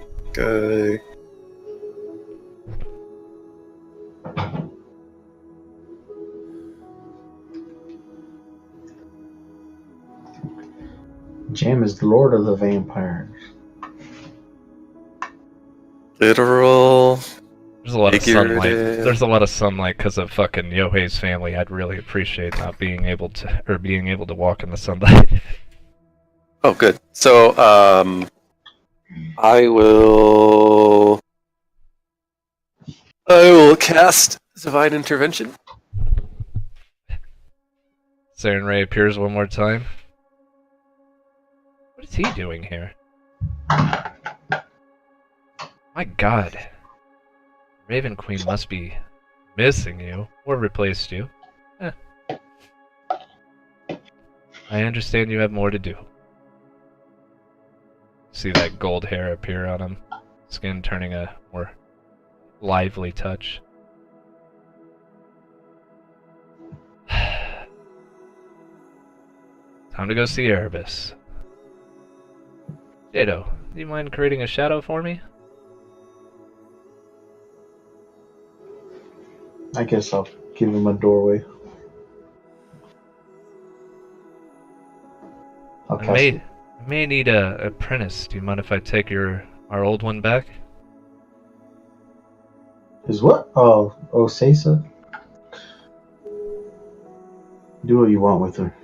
Jaem is the lord of the vampires. literal. There's a lot of sunlight. Figurative. There's a lot of sunlight because of fucking Yohei's family. I'd really appreciate not being able to, or being able to walk in the sunlight. Oh, good. So, I will cast Divine Intervention. Sarin Ray appears one more time. What is he doing here? My god. Raven Queen must be missing you, or replaced you. Eh. I understand you have more to do. See that gold hair appear on him, skin turning a more lively touch. Time to go see Erebus. Jado, do you mind creating a shadow for me? I guess I'll give him a doorway. I'll cast it. I may need a apprentice. Do you mind if I take our old one back? Is what? Oh, Sesa? Do what you want with her.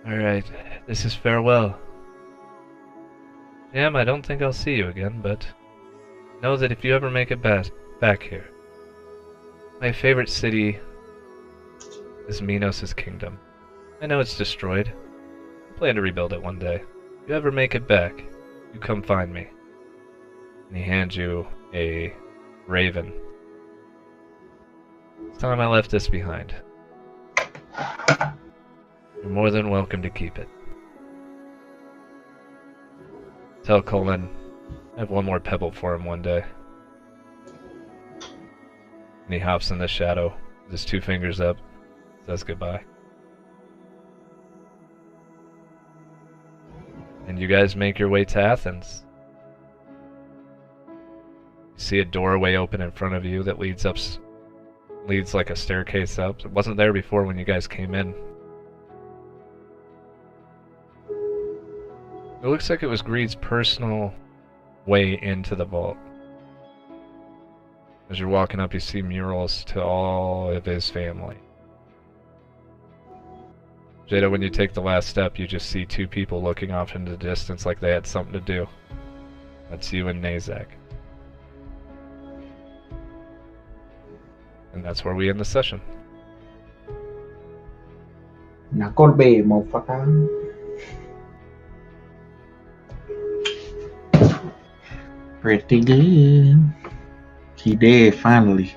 Alright, this is farewell. Jaem, I don't think I'll see you again, but know that if you ever make it back here, my favorite city is Minos' kingdom. I know it's destroyed. I plan to rebuild it one day. If you ever make it back, you come find me. And he hands you a raven. It's time I left this behind. You're more than welcome to keep it. Tell Colin I have one more pebble for him one day. And he hops in the shadow, with his 2 fingers up, says goodbye. And you guys make your way to Athens. You see a doorway open in front of you that leads like a staircase up. It wasn't there before when you guys came in. It looks like it was Greed's personal way into the vault. As you're walking up, you see murals to all of his family. Jado, when you take the last step, you just see 2 people looking off into the distance like they had something to do. That's you and Nazak. And that's where we end the session. Now go to bed, motherfucker. Pretty good. He dead finally.